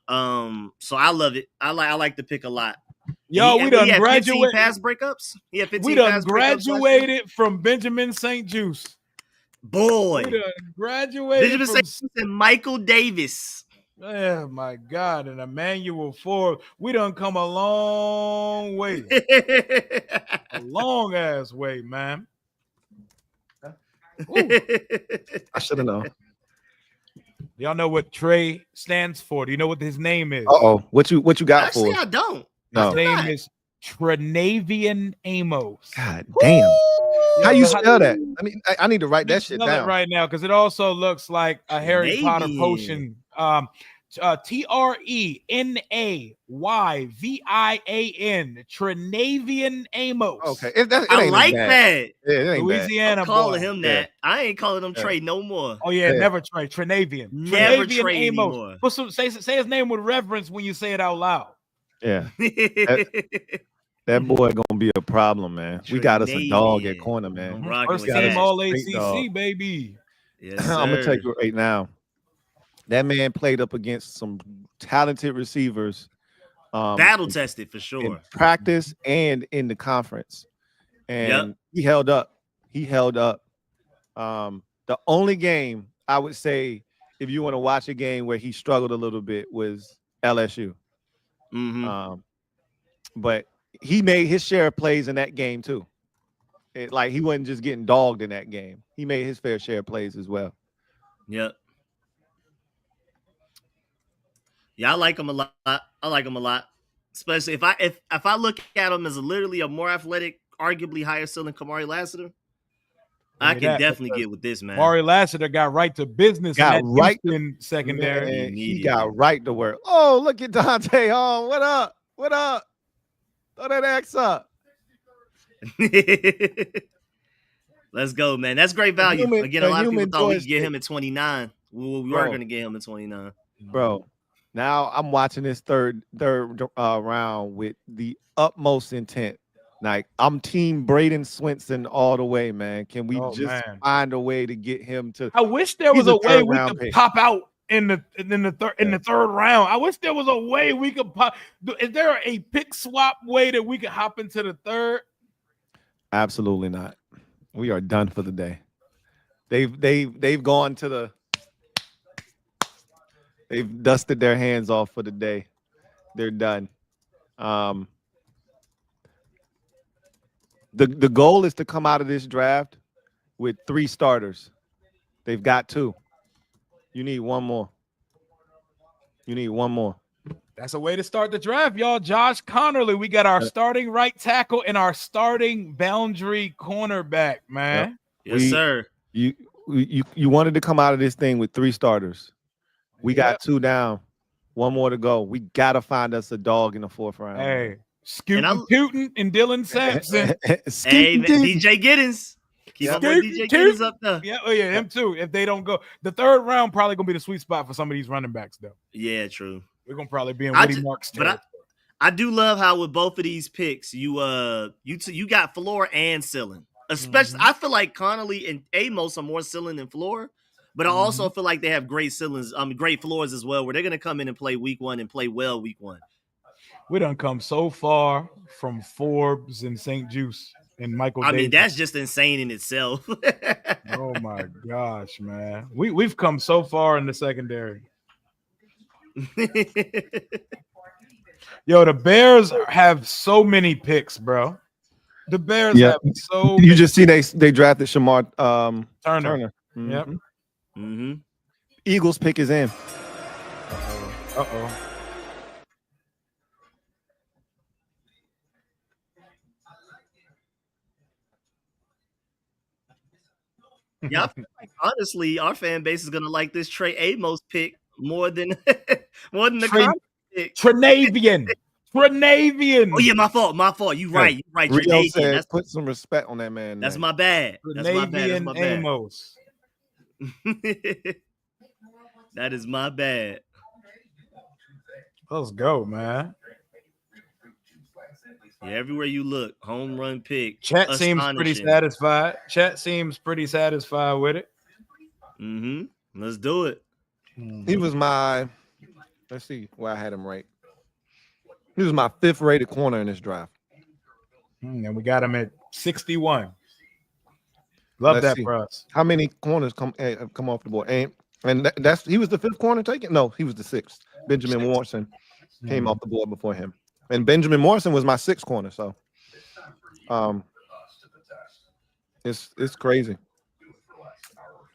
So I love it. I like the pick a lot. Yo, we done graduated. Pass breakups. Yeah, 15 we done pass graduated from Benjamin St. Juice. Boy, we done graduated Benjamin St. Juice and Michael Davis. Oh my God, and Emmanuel Ford. We done come a long way. A long ass way, man. I should have known. Y'all know what Trey stands for? Do you know what his name is? What you got Actually, for? I don't. No. His name is Trenavian Amos. God damn. How you spell that? I need to write that shit down right now, because it also looks like a Harry Potter potion. Trenavian. Trenavian Amos. Okay, I like that. Yeah, it ain't Louisiana I'm calling boy. him that. I ain't calling him Trey no more. Oh yeah, never Trey. Trenavian. Never Trenavian Trey Amos. anymore. Put say his name with reverence when you say it out loud. Yeah. That boy gonna be a problem, man. We got us a dog at corner, man. First team All ACC, baby. Yes, I'm gonna tell you right now. That man played up against some talented receivers. Battle tested for sure. In practice and in the conference. And he held up. The only game I would say, if you want to watch a game where he struggled a little bit, was LSU. But he made his share of plays in that game too. He wasn't just getting dogged in that game. He made his fair share of plays as well. Yep. Yeah, I like him a lot. Especially if I look at him as literally a more athletic, arguably higher ceiling Kamari Lassiter. I can definitely get with this, man. Mari Lassiter got right to business. Got in that right Houston secondary. Man, he got right to work. Oh, look at Dante Hall. What up? What up? Throw that X up. Let's go, man. That's great value. Again, a lot of people thought we could get him at 29. We are going to get him at 29. Bro, now I'm watching this third round with the utmost intent. Like, I'm team Braden Swinson all the way, man. Can we find a way to get him to? I wish there was a way we could pop out in the third round. I wish there was a way we could pop. Is there a pick swap way that we could hop into the third? Absolutely not. We are done for the day. They've gone to the. They've dusted their hands off for the day. They're done. The goal is to come out of this draft with 3 starters. They've got 2. You need one more. You need one more. That's a way to start the draft, y'all. Josh Conerly. We got our starting right tackle and our starting boundary cornerback, man. Yep. Yes, sir. You wanted to come out of this thing with 3 starters. We got 2 down. 1 more to go. We got to find us a dog in the 4th round. Hey. Scootin' Tootin' and Dylan Sampson. Hey, DJ Giddens. Keep up with DJ Giddens up there. Yeah, him too. If they don't go, the 3rd round probably gonna be the sweet spot for some of these running backs, though. Yeah, true. We're gonna probably be in Woody Marks territory. But I do love how with both of these picks, you got floor and ceiling. Especially, I feel like Connelly and Amos are more ceiling than floor. But I also feel like they have great ceilings, great floors as well, where they're gonna come in and play week 1 and play well week 1. We done come so far from Forbes and St. Juice and Michael Davis. I mean, that's just insane in itself. Oh my gosh, man. We've come so far in the secondary. Yo, the Bears have so many picks, bro. The Bears have so You just see they drafted Shamar Turner. Mm-hmm. Yep. Mm-hmm. Eagles pick is in. Uh-oh. Yeah, honestly, our fan base is gonna like this Trey Amos pick more than the pick. Trenavian. Oh yeah, my fault. You right. Rio said, put some respect on that man. That's my bad. Trenavian Amos. That is my bad. Let's go, man. Yeah, everywhere you look, home run pick. Chat seems pretty satisfied. Chat seems pretty satisfied with it. Mm-hmm. Let's do it. He was my, let's see where I had him right. He was my 5th rated corner in this draft. And we got him at 61. Love that for us. How many corners come off the board? And that's he was the 5th corner taken? No, he was the 6th. Benjamin Morrison came off the board before him. And Benjamin Morrison was my 6th corner. So it's crazy.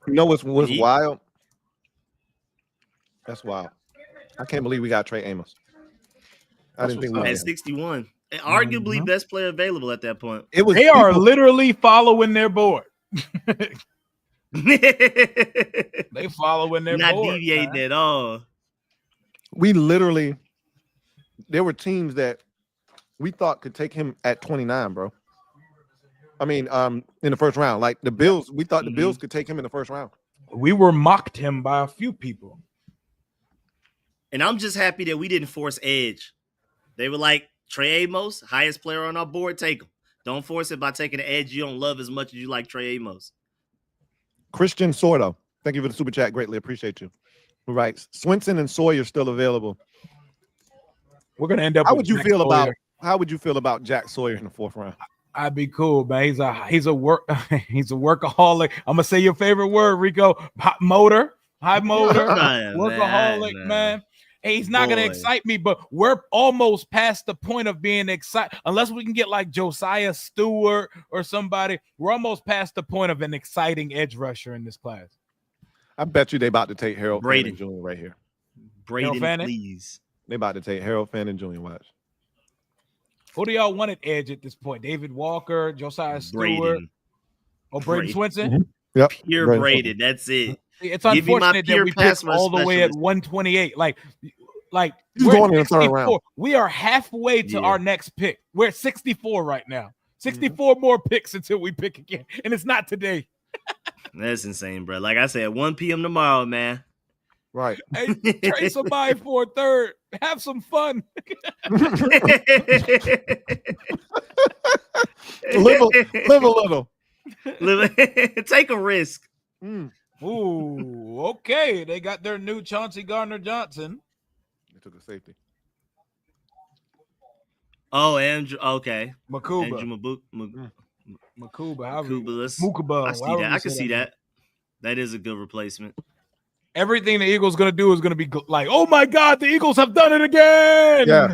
You know what's wild? That's wild. I can't believe we got Trey Amos. I didn't think we had 61. And arguably best player available at that point. They are literally following their board. They following their not board. Not deviating at all. We literally, there were teams that we thought could take him at 29, bro. I mean, in the 1st round, like the Bills, we thought the Bills could take him in the 1st round. We were mocked him by a few people. And I'm just happy that we didn't force edge. They were like, Trey Amos, highest player on our board, take him. Don't force it by taking the edge you don't love as much as you like Trey Amos. Christian Sordo, thank you for the super chat. Greatly appreciate you. Who writes, Swinson and Sawyer still available. We're gonna end up. How would you feel about Jack Sawyer in the 4th round? I'd be cool, man. He's a workaholic. I'm gonna say your favorite word, Rico. High motor, workaholic, man. Hey, he's not gonna excite me, but we're almost past the point of being excited. Unless we can get like Josiah Stewart or somebody, we're almost past the point of an exciting edge rusher in this class. I bet you they about to take Harold Fanning Jr. right here. Braden, please. They about to take Harold Fanning Jr. Watch. Who do y'all want at edge at this point? David Walker, Josiah Stewart. Braden. Oh, Braden Braid. Swinson. Yep. Pure Braden braided. That's it. It's Give me my unfortunate that pure we pass picked all the way at specialist. 128. Like He's we're going at in the third 64. round. We are halfway to Yeah. our next pick. We're at 64 right now. 64 more picks until we pick again, and it's not today. That's insane, bro. Like I said, 1 p.m. tomorrow, man. Right. Hey, trade somebody for a third. Have some fun. live a little. Take a risk. Mm. Ooh, okay. They got their new Chauncey Gardner-Johnson. They took a safety. Oh, Andrew. Okay. Makuba. Andrew Makuba. I see that. I can see that. That is a good replacement. Everything the Eagles going to do is going to be like, oh my God, the Eagles have done it again. Yeah.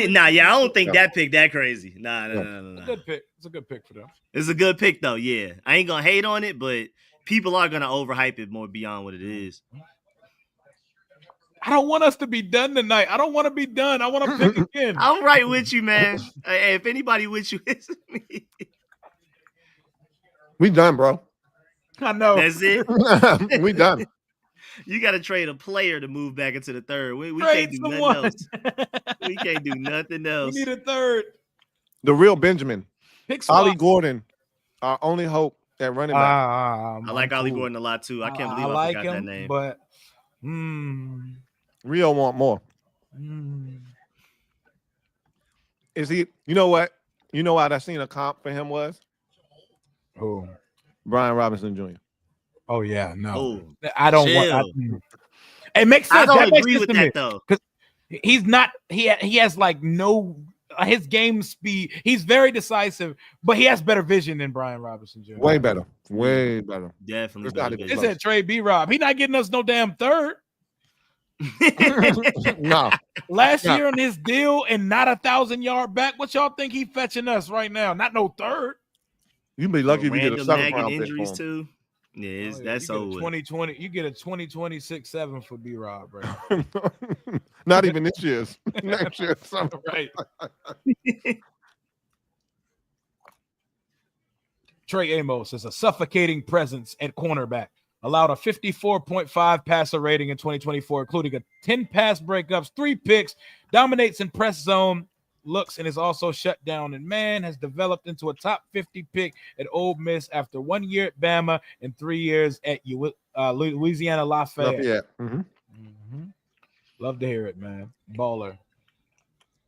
Nah, I don't think that pick that crazy. Nah. It's a good pick. It's a good pick for them. It's a good pick though. Yeah, I ain't gonna hate on it, but people are gonna overhype it more beyond what it is. I don't want us to be done tonight. I don't want to be done. I want to pick again. I'm right with you, man. Hey, if anybody with you, it's me. We done, bro. I know. That's it. We done. You got to trade a player to move back into the third. We Trade can't do someone. nothing else. We can't do nothing We else. need a third. The real Benjamin. Pick Ollie swap. Gordon, our only hope at running back. I like Ollie cool. Gordon a lot too. I can't believe I like forgot that him, name. but Rio want more. Is he? You know what? You know what I seen a comp for him was Who? Brian Robinson Jr. Oh yeah, no. Oh, I don't want. It makes sense. I don't That makes agree sense with to me. that though. He's not. He has like no. His game speed. He's very decisive, but he has better vision than Brian Robinson Jr. Way better. Way better. Definitely. It's not better even They vision. said Trey B. Rob. He not getting us no damn third. No. Last Yeah. year on his deal and not 1,000-yard back. What y'all think he fetching us right now? Not no third. You'd be lucky if you get a Random 7th nagging round pick for injuries him. too. Yeah, that's you get a over. 2020. You get a 2026-7 for B. Rob, right? Not even this year's. Next year. Right. Trey Amos is a suffocating presence at cornerback. Allowed a 54.5 passer rating in 2024, including a 10 pass breakups, 3 picks, dominates in press zone looks, and is also shut down. And man, has developed into a top 50 pick at Ole Miss after 1 year at Bama and 3 years at Louisiana Lafayette. Yeah. Love to hear it, man. Baller.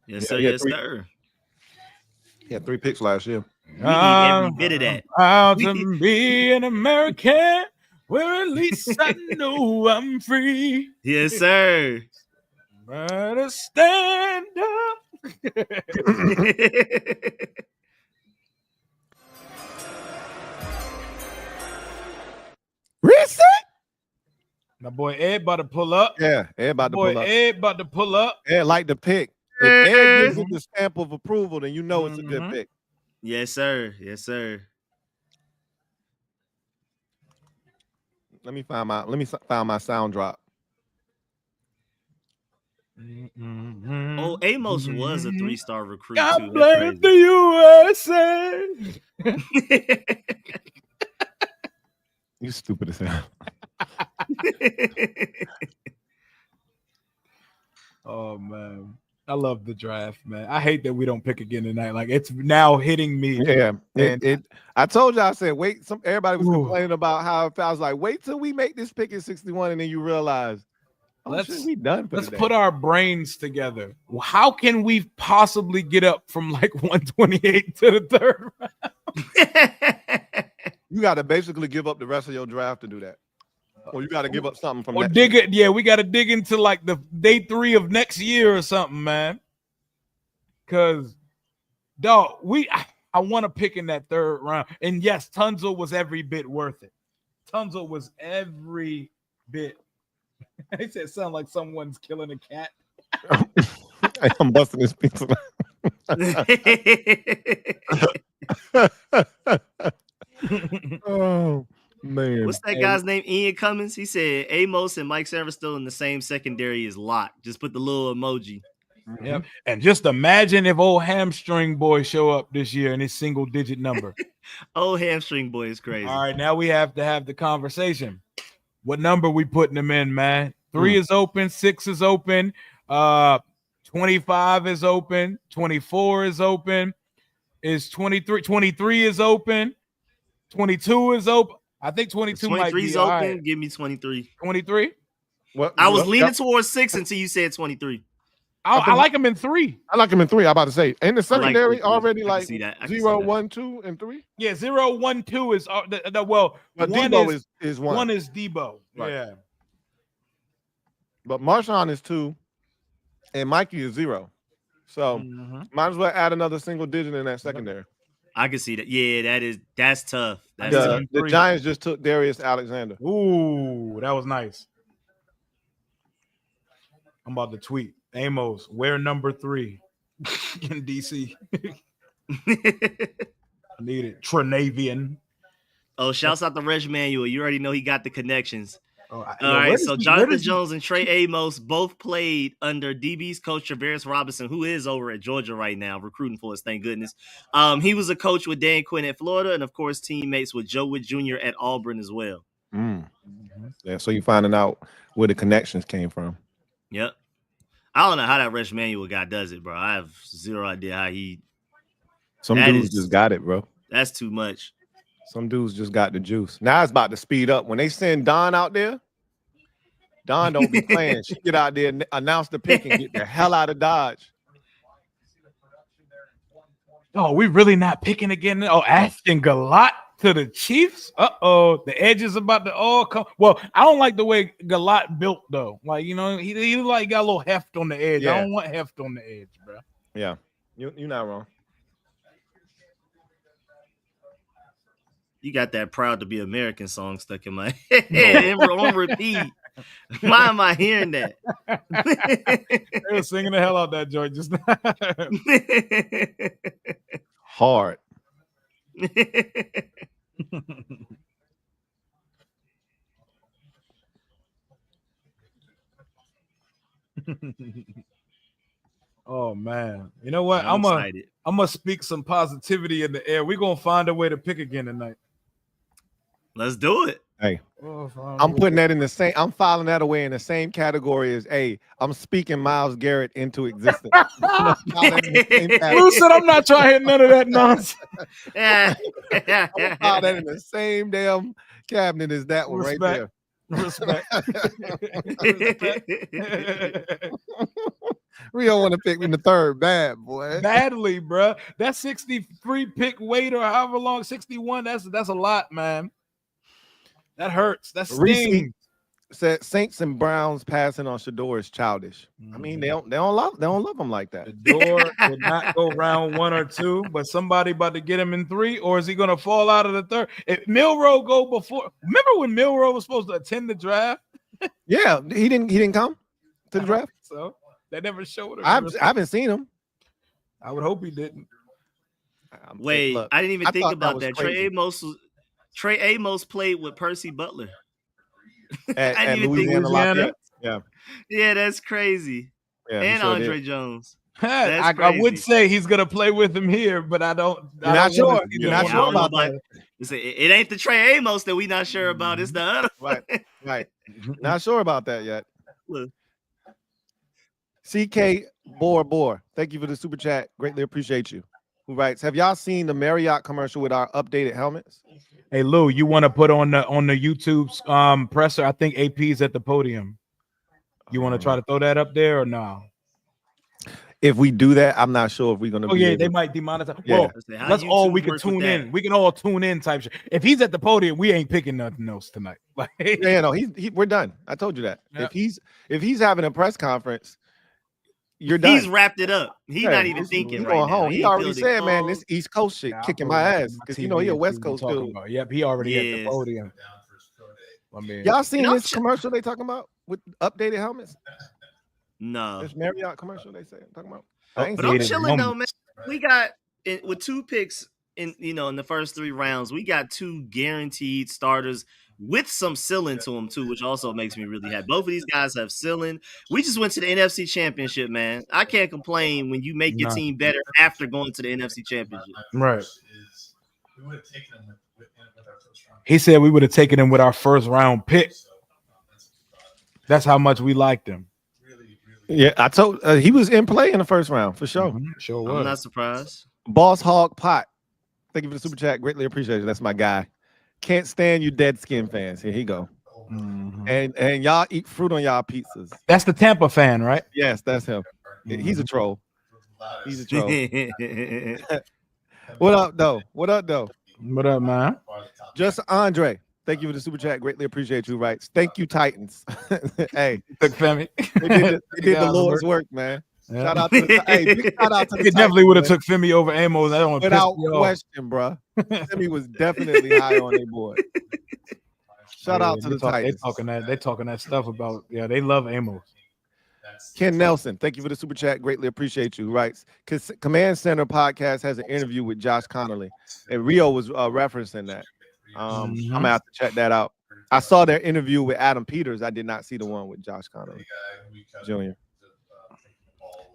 Yes, Yeah, sir. he had Yes, 3 sir. He had 3 picks last year. We need every bit of that. Proud to be an American, where at least I know I'm free. Yes, sir. Better stand up. Reset? My boy Ed about to pull up. Yeah, everybody to Boy pull up. Ed about to pull up. Ed like the pick. If Ed gives it the stamp of approval, then you know it's a good pick. Yes, sir. Yes, sir. Let me find my sound drop. Oh, Amos was a 3-star recruit God too. bless the USA. You stupid as hell. Oh man, I love the draft, man. I hate that we don't pick again tonight. Like it's now hitting me. Yeah, And- I told you. I said, wait. Everybody was Ooh. complaining about how it felt. I was like, wait till we make this pick at 61, and then you realize, shit, we done for Let's today. put our brains together. How can we possibly get up from like 128 to the third round? You got to basically give up the rest of your draft to do that, or you got to give up something from Or that. dig it. Yeah, we got to dig into like the day 3 of next year or something, man. Because, dog, I want to pick in that third round. And yes, Tunzel was every bit worth it. Tunzel was every bit. They said sound like someone's killing a cat. I'm busting this pizza. Oh man, What's that guy's name? Ian Cummins. He said Amos and Mike Severstow in the same secondary is locked. Just put the little emoji. Yep. And just imagine if old hamstring boy show up this year in his single digit number. Old hamstring boy is crazy. All right, now we have to have the conversation. What number we putting him in, man? 3 is open, 6 is open, 25 is open, 24 is open, is 23 is open, 22 is open. I think 22 might be open. Right. Give me 23. 23? I was leaning towards 6 until you said 23. I like him in 3. I like him in 3. I'm about to say. In the secondary, like already I like can see that. 0, 1, 2, and 3. Yeah, 0, 1, 2 is well. But one Debo is 1. One is Debo. Right. Yeah. But Marshawn is 2, and Mikey is 0. So might as well add another single digit in that secondary. I can see that. Yeah, that's tough. That's The Giants just took Darius Alexander. Ooh, that was nice. I'm about to tweet. Amos, wear number 3 in DC. I need it. Trenavian. Oh, shouts out to Reg Manuel. You already know he got the connections. All right, so Jonathan Jones and Trey Amos both played under DB's coach Rio Robinson, who is over at Georgia right now, recruiting for us, thank goodness. He was a coach with Dan Quinn at Florida, and of course, teammates with Joe Witt Jr. at Auburn as well. Yeah, so you're finding out where the connections came from. Yep. I don't know how that Reg Manuel guy does it, bro. I have zero idea how he. Some dudes just got it, bro. That's too much. Some dudes just got the juice. Now it's about to speed up. When they send Don out there, Don don't be playing. She get out there and announce the pick and get the hell out of Dodge. Oh, we really not picking again? Oh, Ashton Gallat to the Chiefs? Uh-oh. The edge is about to all come. Well, I don't like the way Gallat built, though. Like, you know, he like got a little heft on the edge. Yeah. I don't want heft on the edge, bro. Yeah, you're not wrong. You got that "Proud to Be American" song stuck in my head on repeat. Why am I hearing that? They were singing the hell out that joint just now. Hard. Oh man, you know what? I'm gonna speak some positivity in the air. We're gonna find a way to pick again tonight. Let's do it. Hey, I'm putting that in the same. I'm filing that away in the same category as I'm speaking Myles Garrett into existence. Who said I'm not trying to hit none of that nonsense? Yeah, I'm file that in the same damn cabinet as that one right there. Respect. Rio want to pick me in the 3rd, bad boy. Badly, bro. That 63 pick weight or however long, 61. That's a lot, man. That hurts. That stings. Said Saints and Browns passing on Shador is childish. I mean, they don't love him like that. Shador did not go round 1 or 2, but somebody about to get him in 3, or is he gonna fall out of the 3rd? If Milroe go before, remember when Milroe was supposed to attend the draft? Yeah, he didn't come to the draft. So they never showed him. I haven't seen him. I would hope he didn't. Wait, look, I didn't even think about that. Crazy. Trey Amos played with Percy Butler. At Louisiana. Yeah, that's crazy. Yeah, and Andre Jones. I would say he's gonna play with him here, but I don't. You're not sure. You're not sure about that. It ain't the Trey Amos that we not sure about. It's the other. Right. Not sure about that yet. CK Bor. Thank you for the super chat. Greatly appreciate you. Who writes, have y'all seen the Marriott commercial with our updated helmets? Hey Lou, you want to put on the YouTube's presser? I think AP's at the podium. You want to try to throw that up there or no? If we do that, I'm not sure if we're gonna. Oh yeah, they might demonetize. Yeah. Well, that's all we can tune in. We can all tune in type shit. If he's at the podium, we ain't picking nothing else tonight. We're done. I told you that. Yeah. If he's having a press conference, you're done. He's wrapped it up. He's not even thinking right now. He already said, man, this East Coast shit kicking my ass because he a West Coast dude. Yep, he already at the podium. Y'all seen this commercial they talking about with updated helmets? No. This Marriott commercial they say talking about. But I'm chilling though, man. We got with 2 picks. in the first 3 rounds, we got 2 guaranteed starters with some ceiling to them too, which also makes me really happy. Both of these guys have ceiling. We just went to the NFC Championship, man. I can't complain when you make your team better after going to the NFC Championship. Right. He said we would have taken him with our first round pick. That's how much we liked him. Yeah, I told he was in play in the first round for sure. Sure was. I'm not surprised. Boss Hog Pot, thank you for the super chat. Greatly appreciate it. That's my guy. Can't stand you dead skin fans. Here he go. And y'all eat fruit on y'all pizzas. That's the Tampa fan, right? Yes, that's him. He's a troll. He's a troll. What up, though? What up, man? Just Andre. Thank you for the super chat. Greatly appreciate you, right? Thank you, Titans. Hey, took Femi. They did the Lord's work, man. Yeah. Shout out to the, big shout out to the It definitely would have took Femi over Amos. I don't want to without question, bro. Femi was definitely high on their board. Shout out to the Titans. They talking that stuff about they love Amos. Ken Nelson, thank you for the super chat. Greatly appreciate you. Right, because Command Center podcast has an interview with Josh Conerly, and Rio was referencing that. I'm gonna have to check that out. I saw their interview with Adam Peters. I did not see the one with Josh Conerly Jr.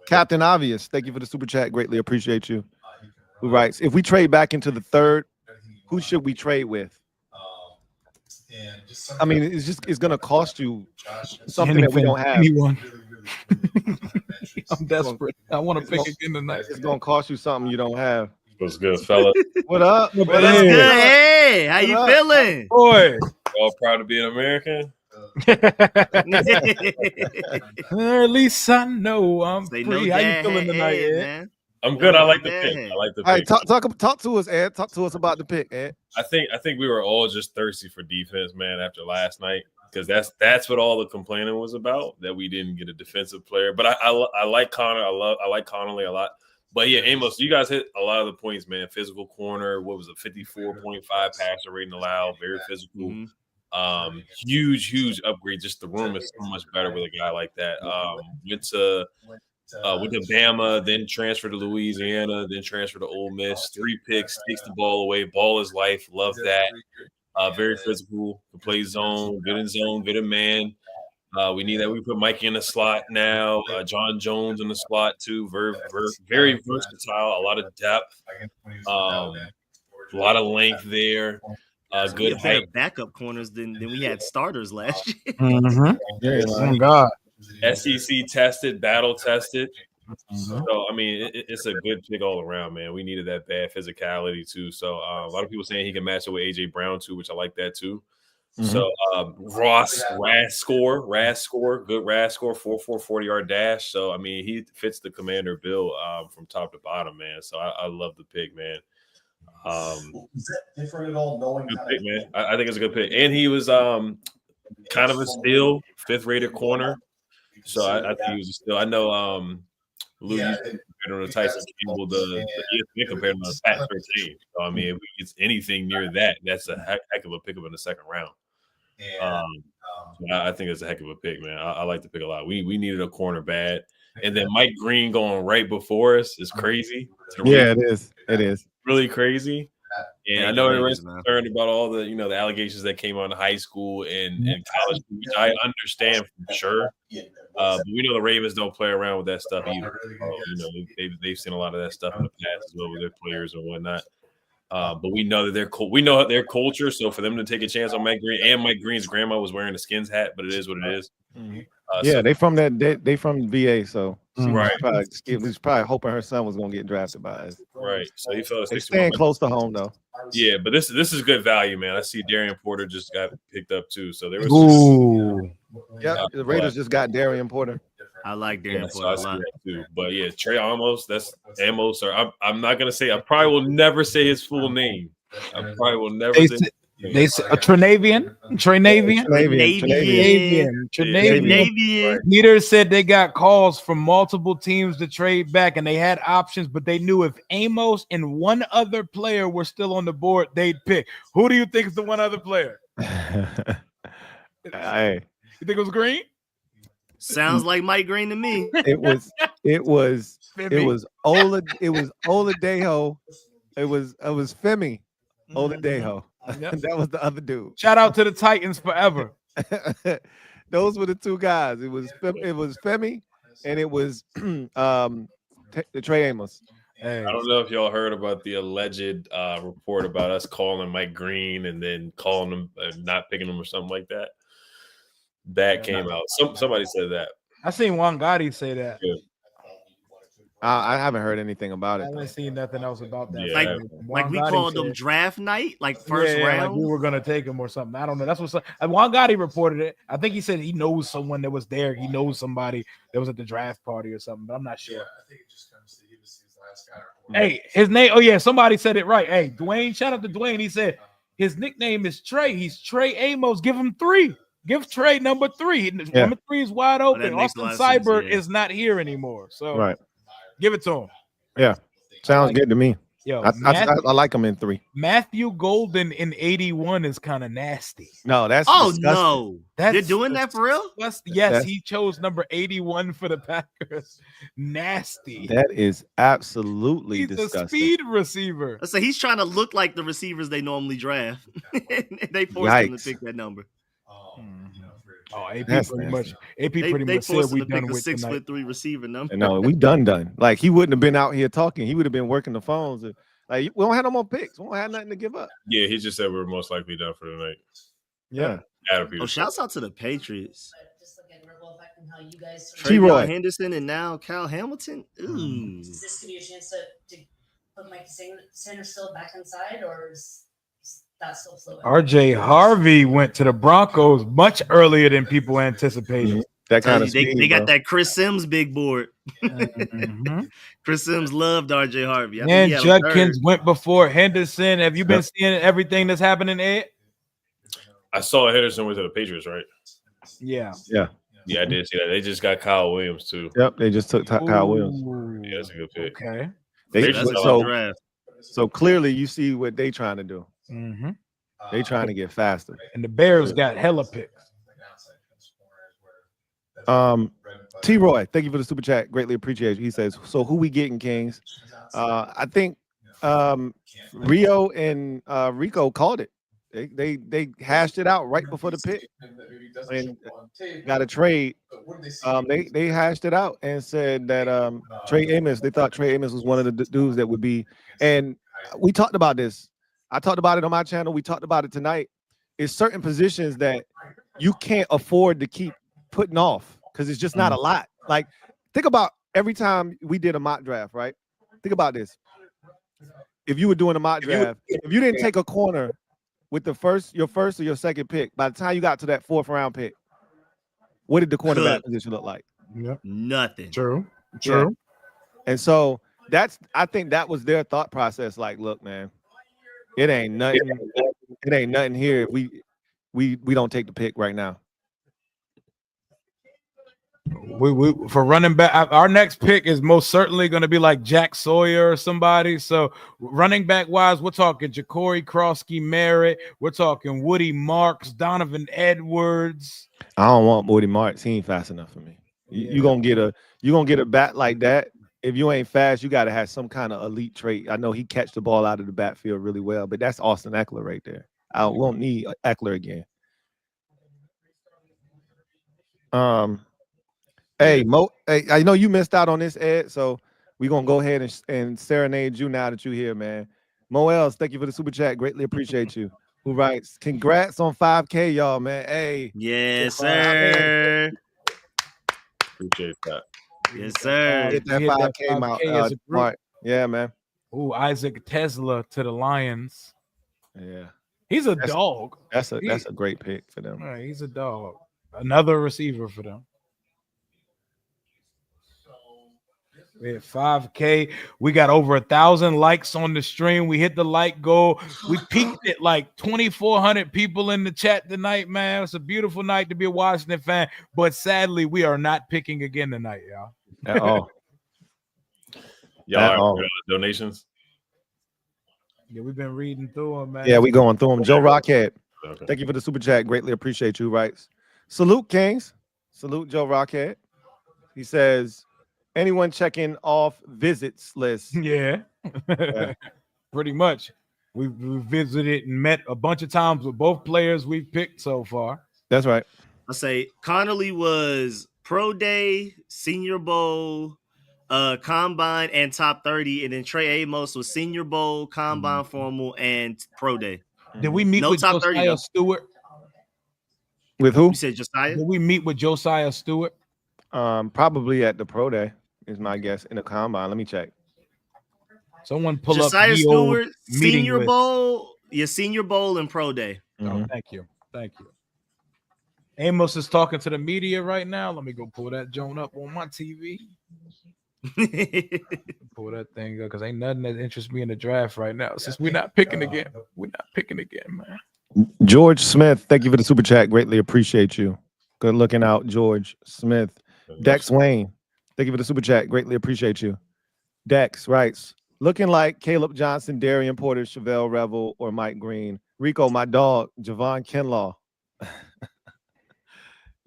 Captain Obvious, thank you for the super chat. Greatly appreciate you. Who writes, if we trade back into the third, who should we trade with? I mean, it's gonna cost you something that we don't have. Anyone. I'm desperate. I want to pick again tonight. It's gonna cost you something you don't have. What's good, fella? What up? What's good? Hey, how you feeling? Boy. All proud to be an American. At least I know I'm free. How you feeling tonight, man? I'm good. I like the pick. I like the pick. All right, talk to us, Ed. Talk to us about the pick, Ed. I think we were all just thirsty for defense, man, after last night, because that's what all the complaining was about, that we didn't get a defensive player. But I like Connor. I like Connelly a lot. But yeah, Amos, you guys hit a lot of the points, man. Physical corner. What was it? 54.5 passer rating allowed. Very physical. Huge upgrade. Just the room is so much better with a guy like that. Went to Bama, then transferred to Louisiana, then transferred to Ole Miss. 3 picks, takes the ball away. Ball is life. Love that. Very physical. Can play zone, good in man. We need that. We put Mikey in the slot now. John Jones in the slot too. Very versatile. A lot of depth. A lot of length there. Good height. Backup corners than we had starters last year. Oh God. SEC tested, battle tested. So I mean, it's a good pick all around, man. We needed that bad physicality too. So a lot of people saying he can match it with AJ Brown too, which I like that too. So Ross RAS score, good RAS score, 4.4 40-yard dash. So I mean, he fits the Commander bill from top to bottom, man. So I love the pick, man. Is that different at all? Knowing good pick, man. I think it's a good pick, and he was kind of a steal, 5th-rated corner. So I think he was a steal. I know Louie compared to Tyson Campbell, the ESPN compared to the Pat 13. So I mean, if we get anything near that, that's a heck of a pickup in the second round. I think it's a heck of a pick, man. I like the pick a lot. We needed a corner bad, and then Mike Green going right before us is crazy. Yeah, it is. It is really crazy. And I know everyone's concerned about all the the allegations that came on in high school and college, which I understand for sure. But we know the Ravens don't play around with that stuff either. They've seen a lot of that stuff in the past as well with their players and whatnot. But we know that we know their culture. So for them to take a chance on Mike Green, and Mike Green's grandma was wearing a Skins hat, but it is what it is. They from that. They from VA, so right. He was probably hoping her son was going to get drafted by us. Right. So he felt staying close to home though. Yeah, but this is good value, man. I see Darian Porter just got picked up too. So there was. The Raiders just got Darian Porter. I like Darian Porter a lot too. But yeah, Trey Amos. That's Amos. Or I'm not gonna say. I probably will never say his full name. I probably will never say. They say Trenavian. Peter said they got calls from multiple teams to trade back, and they had options, but they knew if Amos and one other player were still on the board, they'd pick. Who do you think is the one other player? You think it was Green? Sounds like Mike Green to me. It was Oladipo It was Femi Oladejo. Yep. That was the other dude. Shout out to the Titans forever. Those were the two guys. It was Femi and it was Trey Amos. Hey, I don't know if y'all heard about the alleged report about us calling Mike Green and then calling him, not picking him or something like that. That came out. Somebody said that. I seen Juan Gotti say that. Yeah. I haven't heard anything about I it. haven't seen nothing else about that. Yeah. Like we Juan Gotti called them said- draft night, like first round. like we were gonna take him or something. I don't know. That's what Juan Gotti reported it. I think he said he knows someone that was there. He knows somebody that was at the draft party or something, but I'm not sure. Yeah, I think it just comes to he was his last guy. Hey, his name. Oh yeah, somebody said it right. Hey, Dwayne. Shout out to Dwayne. He said his nickname is Trey. He's Trey Amos. Give him 3. Give Trey number 3. Yeah. Number 3 is wide open. that makes a Austin lot of sense, Seibert yeah. is not here anymore. So Right. give it to him. Yeah. Sounds good to me. Yo, I like him in 3. Matthew Golden in 81 is kind of nasty. No, that's Oh disgusting. no, they're doing that for real? Yes, That's- he chose number 81 for the Packers. Nasty. That is absolutely He's disgusting. a speed receiver. So he's trying to look like the receivers they normally draft. They forced him to Yikes. pick that number. Oh, AP That's pretty nasty. much. AP pretty They much said forced him we to done pick the with tonight. 6'3" receiver number. No, we done. Like he wouldn't have been out here talking. He would have been working the phones. Like we don't have no more picks. We don't have nothing to give up. Yeah, he just said we're most likely done for the night. Yeah. Adam Oh, Peters. shouts out to the Patriots. Just looking at ripple effect and how you guys T-Roy. Trayvon Henderson and now Kyle Hamilton. Ooh. Does this give you a chance to put Mike Sanders still back inside, or is that still fluid? RJ Harvey went to the Broncos much earlier than people anticipated. That kind of They got that Chris Sims big board. Mhm. Chris Sims loved RJ Harvey. I think And he had him third. Judkins went before Henderson. Have you been Yep. seeing everything that's happening, Ed? I saw Henderson went to the Patriots, right? Yeah. Yeah, I did see that. They just got Kyle Williams too. Yep, they just took Kyle Williams. Ooh, Yeah, that's a good pick. Okay. That's a so draft. clearly you see what they trying to do. Mhm. They trying to get faster. And the Bears got hella picks. T-Roy, thank you for the super chat. Greatly appreciate it. He says, so who we getting, Kings? I think Rio and Rico called it. They hashed it out right before the pick. And got a trade. They hashed it out and said that Trey Amos, they thought Trey Amos was one of the dudes that would be. And we talked about this. I talked about it on my channel. We talked about it tonight. It's certain positions that you can't afford to keep putting off because it's just not a lot. Like, think about every time we did a mock draft, right? Think about this. If you were doing a mock draft, if you didn't take a corner with your first or your second pick, by the time you got to that 4th round pick, what did the cornerback position look like? Yep. Nothing. True. Yeah. And so I think that was their thought process. Like, look, man, it ain't nothing. It ain't nothing here. We don't take the pick right now. We for running back, our next pick is most certainly going to be like Jack Sawyer or somebody. So running back wise, we're talking Ja'Cory Krosky Merritt. We're talking Woody Marks, Donovan Edwards. I don't want Woody Marks. He ain't fast enough for me. You gonna get a bat like that. If you ain't fast, you got to have some kind of elite trait. I know he catch the ball out of the backfield really well, but that's Austin Eckler right there. I won't need Eckler again. Hey, Mo, hey, I know you missed out on this, Ed, so we're going to go ahead and serenade you now that you're here, man. Mo Els, thank you for the super chat. Greatly appreciate you. Who writes, congrats on 5K, y'all, man. Hey. Yes, sir. Appreciate that. Yes, sir. Get that We hit that 5K, 5K as a group. Mark. Yeah, man. Ooh, Isaac Tesla to the Lions. Yeah. He's a dog. That's a great pick for them. All right, he's a dog. Another receiver for them. We had 5K. We got over 1,000 likes on the stream. We hit the like goal. We peaked at like 2,400 people in the chat tonight, man. It's a beautiful night to be a Washington fan, but sadly, we are not picking again tonight, y'all. At all. Y'all are donations? Yeah, we've been reading through them, man. Yeah, we going through them. Joe Rockhead, Okay. thank you for the super chat. Greatly appreciate you. Writes, salute Kings. Salute Joe Rockhead. He says, anyone checking off visits list? Yeah. Yeah. pretty much. We've visited and met a bunch of times with both players we've picked so far. That's right. I say Connelly was Pro Day, Senior Bowl, Combine, and Top 30, and then Trey Amos was Senior Bowl, Combine, Formal, and Pro Day. Did we meet No with top 30 Josiah though. Stewart? With who? You said Josiah? Did we meet with Josiah Stewart? Probably at the pro day is my guess in the combine. Let me check. Someone pull Josiah up the old Stewart, meeting Senior list. Bowl, Senior Bowl and Pro Day. Oh, thank you. Amos is talking to the media right now. Let me go pull that joint up on my TV. Pull that thing up because ain't nothing that interests me in the draft right now. Since we're not picking again, man. George Smith, thank you for the super chat. Greatly appreciate you. Good looking out, George Smith. Dex Wayne, thank you for the super chat. Greatly appreciate you. Dex writes, looking like Caleb Johnson, Darian Porter, Chevelle Revel, or Mike Green. Rico, my dog, Javon Kinlaw.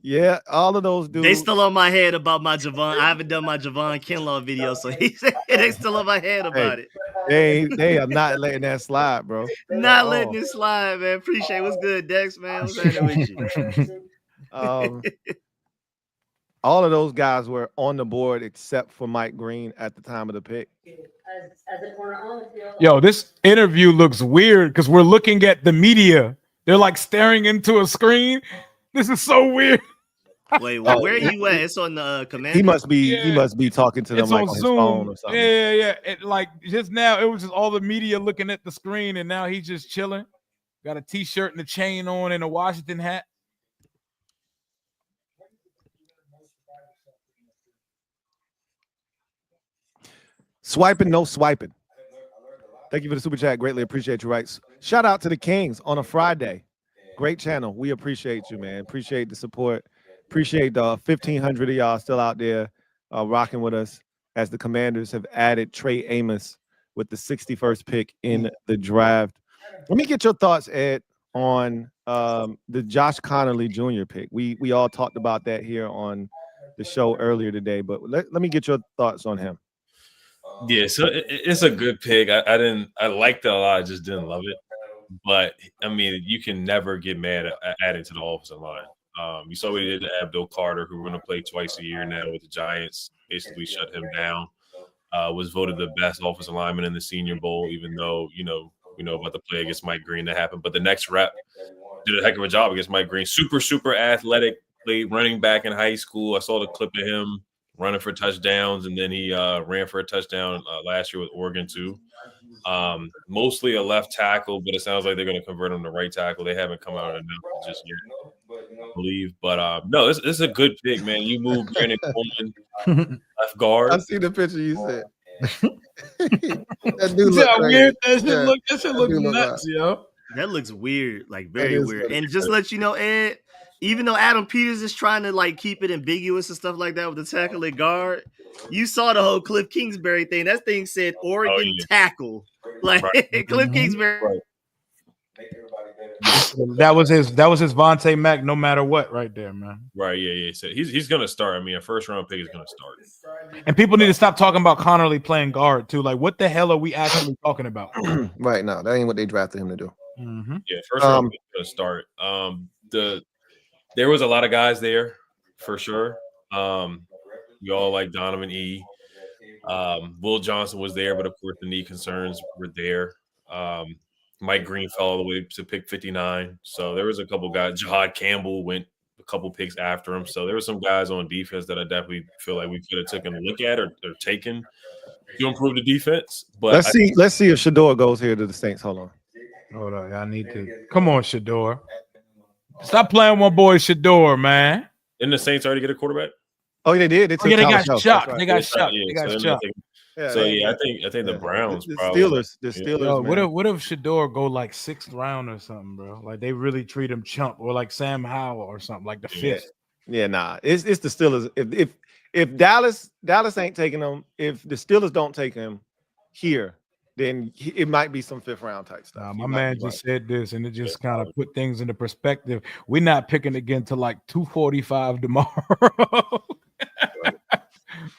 Yeah, all of those dudes. They still on my head about my Javon. I haven't done my Javon Kinlaw video, so they still on my head about it. They are not letting that slide, bro. Not letting it slide, man. Appreciate it. What's good, Dex, man? What's happening with you? All of those guys were on the board except for Mike Green at the time of the pick. Yo, this interview looks weird because we're looking at the media. They're like staring into a screen. This is so weird. Wait, where are you at? It's on the command. He must be talking to them It's like on on his Zoom. phone or something. Yeah. Like just now, it was just all the media looking at the screen, and now he's just chilling. Got a t-shirt and a chain on and a Washington hat. Swiping, no swiping. Thank you for the super chat. Greatly appreciate you. Right. Shout out to the Kings on a Friday. Great channel. We appreciate you, man. Appreciate the support. Appreciate the 1,500 of y'all still out there rocking with us as the Commanders have added Trey Amos with the 61st pick in the draft. Let me get your thoughts, Ed, on the Josh Conerly Jr. pick. We all talked about that here on the show earlier today, but let me get your thoughts on him. Yeah, so it's a good pick. I liked it a lot. I just didn't love it. But I mean, you can never get mad at adding to the offensive line. You saw what he did to Abdul Carter, who we're going to play twice a year now with the Giants. Basically, shut him down. Was voted the best offensive lineman in the Senior Bowl, even though we know about the play against Mike Green that happened. But the next rep did a heck of a job against Mike Green. Super athletic, played running back in high school. I saw the clip of him running for touchdowns, and then he ran for a touchdown last year with Oregon too. Mostly a left tackle, but it sounds like they're going to convert him to right tackle. They haven't come out and announced just yet, I believe. But no, this is a good pick, man. You move Brandon Coleman left guard. I see the picture you said. That dude look weird. That shit look nuts, yo. That looks weird, like very weird. And just let you know, Ed, even though Adam Peters is trying to like keep it ambiguous and stuff like that with the tackle and guard, you saw the whole Cliff Kingsbury thing. That thing said Oregon tackle. Like Cliff Kingsbury. Right. That was his Vontae Mack, no matter what, right there, man. Right, yeah. So he's gonna start. I mean, a first round pick is gonna start. And people need to stop talking about Conerly playing guard too. Like, what the hell are we actually talking about? Right now, that ain't what they drafted him to do. Mm-hmm. Yeah, first round pick is gonna start. There was a lot of guys there for sure. We all like Donovan E. Will Johnson was there, but of course the knee concerns were there. Mike Green fell all the way to pick 59. So there was a couple guys. Jahad Campbell went a couple picks after him. So there were some guys on defense that I definitely feel like we could have taken a look at or taken to improve the defense. But let's see if Shador goes here to the Saints. Hold on. I need to come on, Shador. Stop playing my boy Shador, man. Didn't the Saints already get a quarterback? Oh, they did. They got shot. Right. They got shot. I think the Browns the probably. Steelers. Yo, what if Shador go like 6th round or something, bro? Like they really treat him chump, or like Sam Howell or something, like the 5th. Yeah, nah. It's the Steelers. If Dallas ain't taking him, if the Steelers don't take him here, then it might be some 5th round type stuff. My man just said this, and it just kind of put things into perspective. We're not picking again till like 2:45 tomorrow.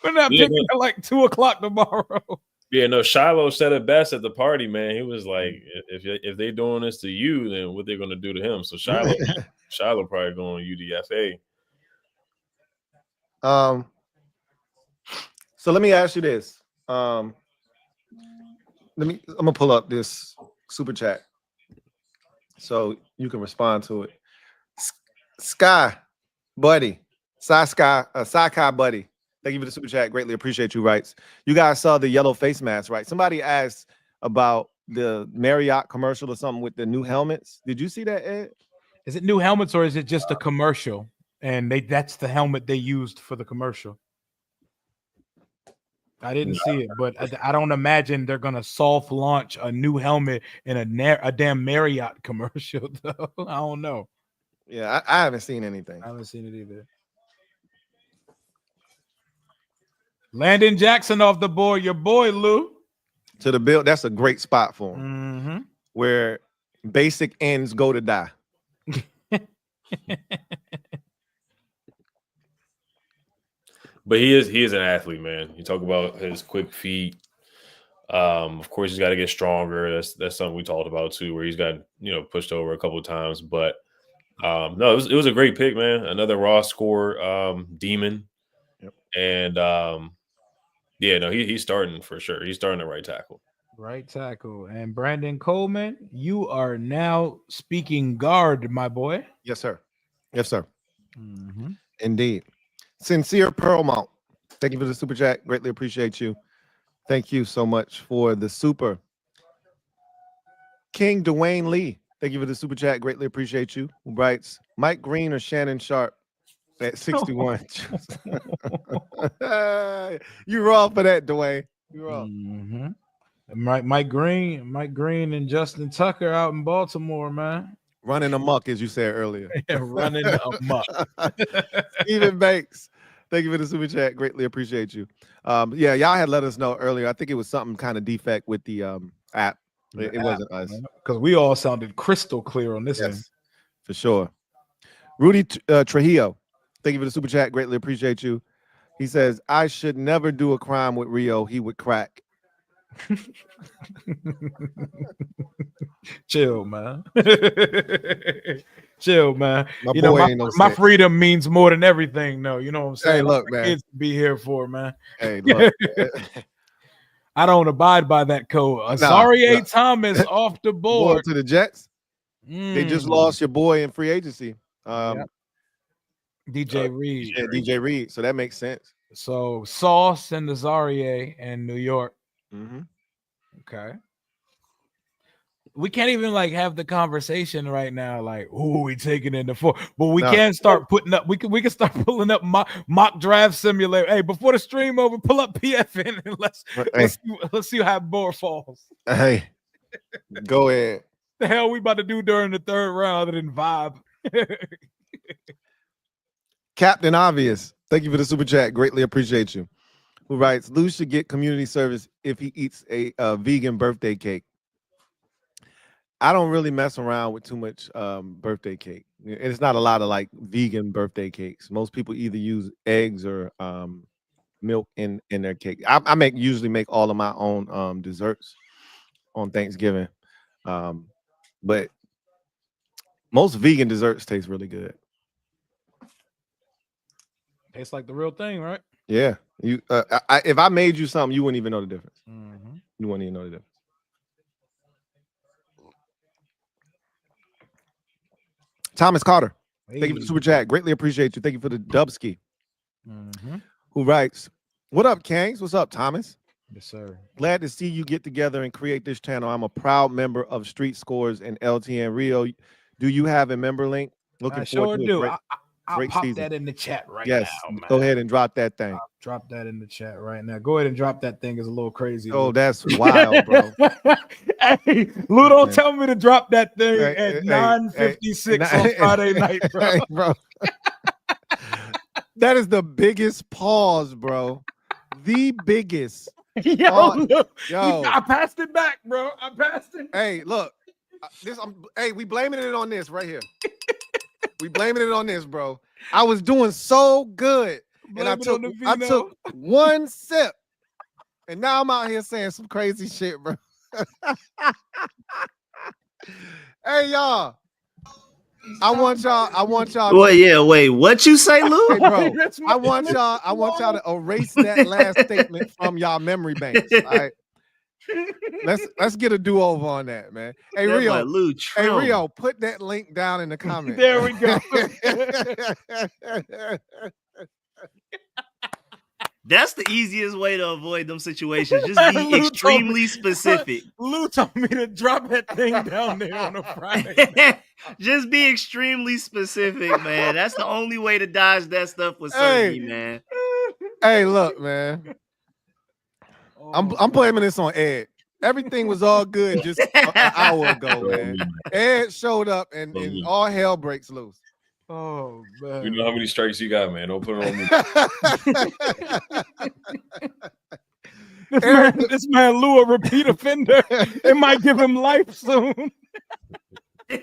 We're not picking at like 2 o'clock tomorrow. Yeah, no, Shiloh said it best at the party, man. He was like, if they doing this to you, then what they're gonna do to him? So Shiloh probably going UDFA. So let me ask you this. I'm gonna pull up this super chat so you can respond to it. Sky Buddy, Sky Buddy. Thank you for the super chat. Greatly appreciate you. Writes, you guys saw the yellow face mask, right? Somebody asked about the Marriott commercial or something with the new helmets. Did you see that, Ed? Is it new helmets or is it just a commercial? And that's the helmet they used for the commercial. I didn't see it, but I don't imagine they're gonna soft launch a new helmet in a damn Marriott commercial. Though. I don't know. Yeah, I haven't seen anything. I haven't seen it either. Landon Jackson off the board, your boy Lou. To the build, that's a great spot for him. Mm-hmm. Where basic ends go to die. But he is an athlete, man. You talk about his quick feet. Of course, he's got to get stronger. That's something we talked about too, where he's got pushed over a couple of times. But no, it was a great pick, man. Another raw score demon. Yep. And yeah, no, he's starting for sure. He's starting at right tackle. Right tackle. And Brandon Coleman, you are now speaking guard, my boy. Yes, sir. Yes, sir. Mm-hmm. Indeed. Sincere Pearlmount. Thank you for the super chat. Greatly appreciate you. Thank you so much for the super. King Dwayne Lee. Thank you for the super chat. Greatly appreciate you. Who writes, Mike Green or Shannon Sharp at 61. You're wrong for that, Dwayne. You're wrong. Mm-hmm. Mike Green and Justin Tucker out in Baltimore, man. Running amok, as you said earlier. Yeah, running amok. Stephen Banks. Thank you for the super chat. Greatly appreciate you. Yeah, y'all had let us know earlier. I think it was something kind of defect with the app. It wasn't us. Because we all sounded crystal clear on this end. For sure. Rudy Trujillo. Thank you for the super chat. Greatly appreciate you. He says, I should never do a crime with Rio. He would crack. Chill, man. Chill, man. My freedom means more than everything, though. You know what I'm saying? Hey, look, man. Kids to be here for, man. Hey, look. I don't abide by that code. Sorry, Thomas off the board. To the Jets. They just lost your boy in free agency. DJ Reed. Yeah, DJ Reed. So that makes sense. So Sauce and Nazarier and New York. Mm-hmm. Okay. We can't even have the conversation right now, we taking in the 4, but we can start putting up. We can start pulling up mock draft simulator. Hey, before the stream over, pull up PFN and let's see how board falls. Hey, go ahead. The hell we about to do during the third round other than vibe? Captain Obvious. Thank you for the super chat. Greatly appreciate you. Who writes, Lou should get community service if he eats a vegan birthday cake. I don't really mess around with too much birthday cake. It's not a lot of vegan birthday cakes. Most people either use eggs or milk in their cake. I usually make all of my own desserts on Thanksgiving. But most vegan desserts taste really good. Tastes like the real thing, right? Yeah. You if I made you something, you wouldn't even know the difference. Mm-hmm. You wouldn't even know the difference. Thomas Carter. Hey. Thank you for the super chat. Greatly appreciate you. Thank you for the Dubski. Mm-hmm. Who writes, what up, Kangs? What's up, Thomas? Yes, sir. Glad to see you get together and create this channel. I'm a proud member of Street Scores and LTN Rio. Do you have a member link? Looking forward to it. I'll pop that in the chat right now. Man. Go ahead and drop that thing. Drop that in the chat right now. Go ahead and drop that thing. It's a little crazy. Oh, that's wild, bro. Hey, Lou, don't tell me to drop that thing at 9:56 on Friday night, bro. Hey, bro. That is the biggest pause, bro. The biggest. Yo, I passed it back, bro. I passed it. Hey, look. We blaming it on this right here. We blaming it on this, bro. I was doing so good. And I took one sip. And now I'm out here saying some crazy shit, bro. Hey, y'all. I want y'all Wait, yeah, wait. What you say, Lou? Hey, bro, I want y'all to erase that last statement from y'all memory banks. All right. Let's get a do-over on that, man. Hey, That Rio. boy Lou Hey, Trim. Rio, put that link down in the comments. There we go. That's the easiest way to avoid them situations. Just be Lou extremely specific. Lou told me to drop that thing down there on a Friday. Just be extremely specific, man. That's the only way to dodge that stuff with certainty, man. Hey, look, man. I'm blaming this on Ed. Everything was all good just an hour ago, man. Ed showed up and all hell breaks loose. Oh, man. We know how many strikes you got, man. Don't put it on me. This man Lou a repeat offender. It might give him life soon. Hey,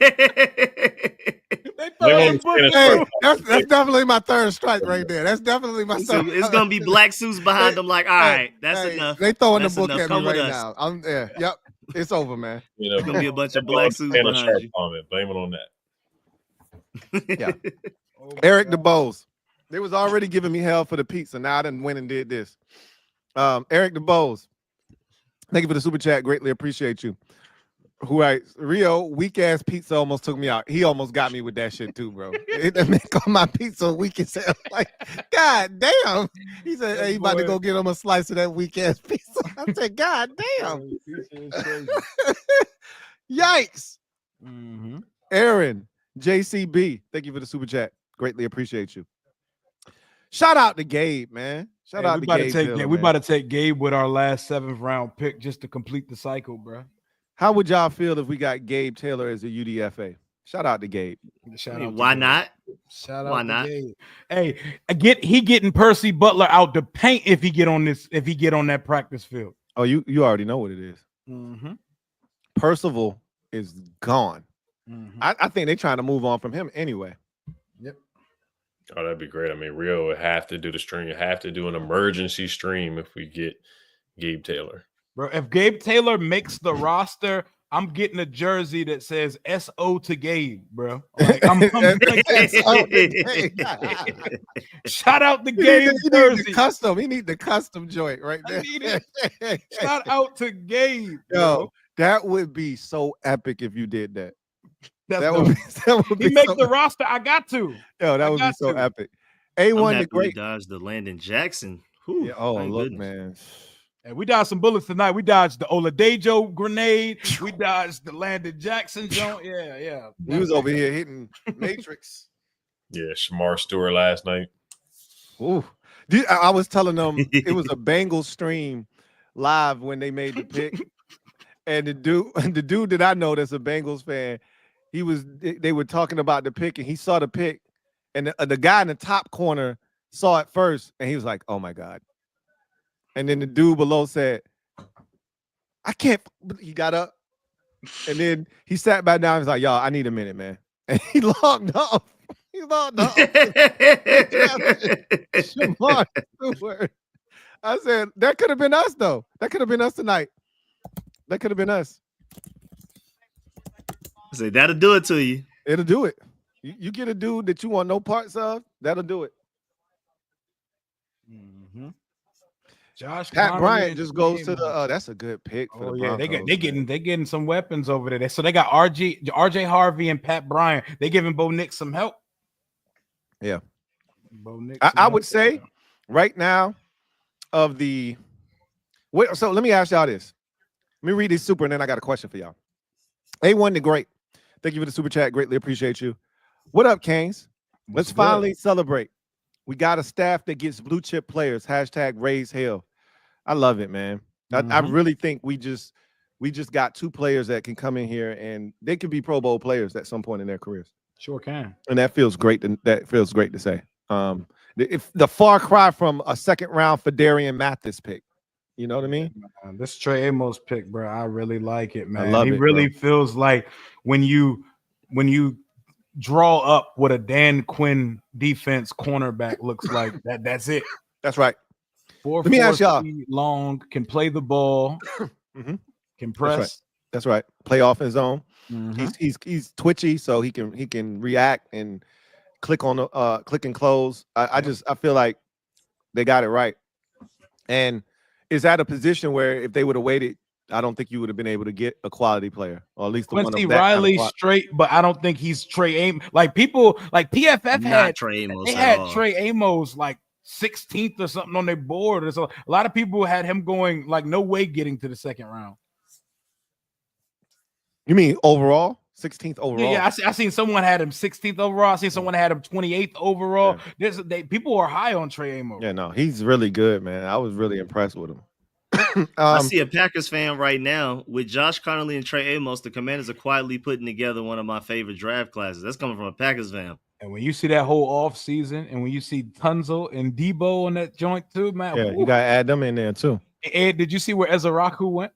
that's definitely my third strike right there. That's definitely my So it's gonna be black suits behind them. Like, all right, that's enough. They throwing That's the book enough. at Come me with right us. now. I'm there. Yep, it's over, man. You know, It's gonna be a bunch of black suits behind you. Blame it on that. Yeah. Eric DeBose. They was already giving me hell for the pizza. Now I done went and did this. Eric DeBose. Thank you for the super chat. Greatly appreciate you. Who writes, Rio, weak ass pizza almost took me out. He almost got me with that shit too, bro. It make on my pizza weak as hell. Like, God damn. He said, hey, he about to go get him a slice of that weak ass pizza. I said, God damn. Yikes. Aaron, JCB, thank you for the super chat. Greatly appreciate you. Shout out to Gabe, man. Shout out to Gabe. We about to take Gabe with our last 7th round pick just to complete the cycle, bro. How would y'all feel if we got Gabe Taylor as a UDFA? Shout out to Gabe. Why not? Shout out Why to not? Gabe. Hey, he getting Percy Butler out the paint if he get on that practice field. Oh, you already know what it is. Percival is gone. I think they're trying to move on from him anyway. Yep. Oh, that'd be great. I mean, Rio would have to do the stream. Have to do an emergency stream if we get Gabe Taylor. Bro, if Gabe Taylor makes the roster, I'm getting a jersey that says SO to Gabe, bro. Like, I'm shout out to Gabe. He need the custom joint right there. Shout out to Gabe. Yo, that would be so epic if you did that. That would be make the roster. I got to. Yo, that would be so epic. A1 the great. Dodged the Landon Jackson. Yeah, look, man. And we dodged some bullets tonight. We dodged the Oladejo grenade. We dodged the Landon Jackson joint. Yeah. He was over here hitting Matrix. Yeah, Shamar Stewart last night. Ooh. I was telling them it was a Bengals stream live when they made the pick. And the dude that I know that's a Bengals fan, they were talking about the pick and he saw the pick. And the guy in the top corner saw it first and he was like, oh my God. And then the dude below said, I can't. He got up and then he sat back down. He's like, y'all, I need a minute, man. And he logged off. Shamar Stewart. I said, that could have been us, though. That could have been us tonight. That could have been us. I said, that'll do it to you. It'll do it. You get a dude that you want no parts of, that'll do it. Josh Pat Conerly Bryant just goes to the. That's a good pick. For the Broncos, they getting some weapons over there. So they got RJ Harvey and Pat Bryant. They giving Bo Nix some help. Yeah, Bo Nix. I would say right now of the. Wait, so let me ask y'all this. Let me read this super, and then I got a question for y'all. A1 the great. Thank you for the super chat. Greatly appreciate you. What up, Canes? Let's finally celebrate. We got a staff that gets blue chip players. # raise hell. I love it, man. I really think we just got 2 players that can come in here and they could be Pro Bowl players at some point in their careers. Sure can. And that feels great. That feels great to say. If the far cry from a 2nd round for Darian Mathis pick. You know what I mean? This Trey Amos pick, bro. I really like it, man. I love he it, really bro. feels like when you draw up what a Dan Quinn defense cornerback looks like, that's it. That's right. 4 Let me ask y'all. long, can play the ball, Mhm. can press. That's right. Play off his own. Mhm. He's twitchy, so he can react and click on the click and close. I feel like they got it right. And is at a position where if they would have waited, I don't think you would have been able to get a quality player, or at least the one Quincy of that Riley kind of straight, but I don't think he's Trey Amos. Like people, like PFF Not had Trey Amos they at had all. Trey Amos like 16th or something on their board. Or so a lot of people had him going like no way getting to the second round. You mean overall? 16th overall? Yeah, I seen someone had him 16th overall. I seen someone had him 28th overall. People are high on Trey Amos. Yeah, no, he's really good, man. I was really impressed with him. I see a Packers fan right now with Josh Conerly and Trey Amos. The Commanders are quietly putting together one of my favorite draft classes. That's coming from a Packers fan. And when you see that whole off season, and when you see Tunzel and Debo on that joint too, man. Yeah, you gotta add them in there too. Ed, did you see where Ezaraku went?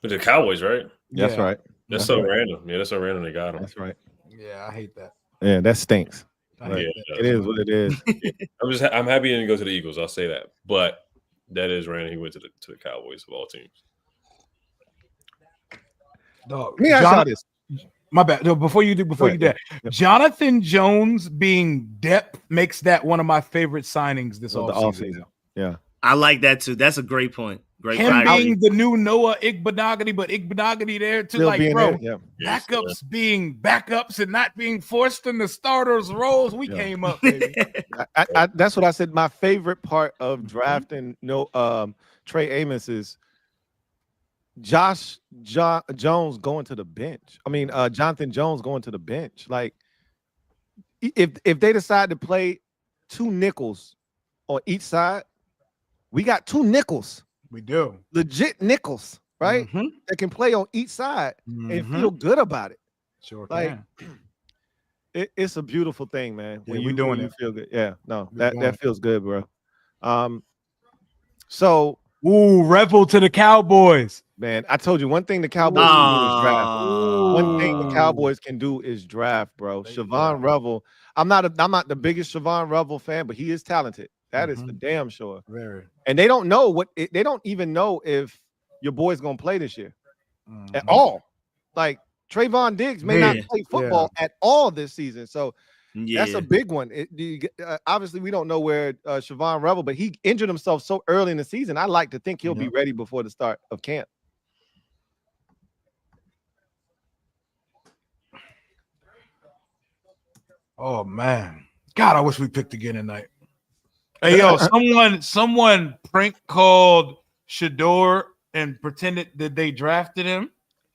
With the Cowboys, right? That's right. That's so random. Yeah, that's so random they got him. That's right. Yeah, I hate that. Yeah, that stinks. I Right. hate It is what it is. I'm happy he didn't go to the Eagles. I'll say that, but that is random. He went to the Cowboys of all teams. Dog, Let me ask y'all this. My bad. No, before you do that, Jonathan Jones being depth makes that one of my favorite signings this offseason. Yeah. I like that too. That's a great point. Great Him point. being the new Noah Igbenogany, but Igbenogany there too. Still Like, being bro, there, backups being backups and not being forced into starters roles. We came up, baby. I that's what I said. My favorite part of drafting Trey Amos is Jones going to the bench. I mean, Jonathan Jones going to the bench. Like, if they decide to play two nickels on each side, we got two nickels. We do. Legit nickels, right? That can play on each side and feel good about it. Sure like, can. It's a beautiful thing, man. Yeah, we doing it. Feel good. Yeah, no, We're that feels good, bro. So Rebel to the Cowboys. Man, I told you one thing the Cowboys can do is draft. One thing the Cowboys can do is draft, bro. Siobhan Revel. I'm not the biggest Siobhan Revel fan, but he is talented. That is for damn sure. Very. And they don't know they don't even know if your boy's gonna play this year at all. Like Trayvon Diggs may not play football at all this season. So that's a big one. Obviously, we don't know where Siobhan Revel, but he injured himself so early in the season. I like to think he'll be ready before the start of camp. Oh man, God, I wish we picked again tonight. Hey yo, someone prank called Shador and pretended that they drafted him.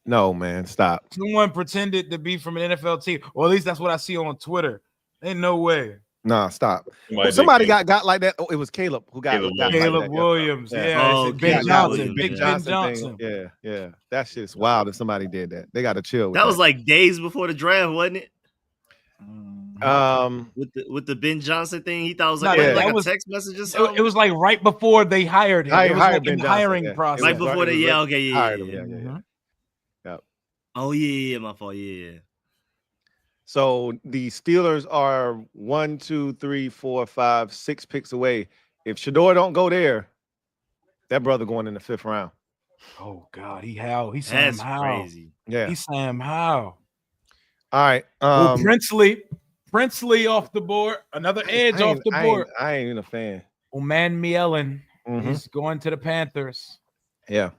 No, man, stop. Someone pretended to be from an NFL team, or at least that's what I see on Twitter. Ain't no way. Nah, stop. Somebody got like that. Oh, it was Caleb who got Caleb like Williams. Ben Johnson. Big Ben Johnson. Yeah. That shit's wild if somebody did that. They got to chill with that. Was like days before the draft, wasn't it? With the Ben Johnson thing, he thought it was like, a text message or something. It was like right before they hired him. It was like in the hiring process. Right before they hired him. Yeah. Oh yeah, my fault. Yeah. So the Steelers are 1, 2, 3, 4, 5, 6 picks away. If Shador don't go there, that brother going in the 5th round. Oh God, he's Sam Howell. Crazy. Yeah, he's Sam Howell. All right, Princely off the board. Another edge off the board. I ain't even a fan. Oman Mielen. He's going to the Panthers. Yeah,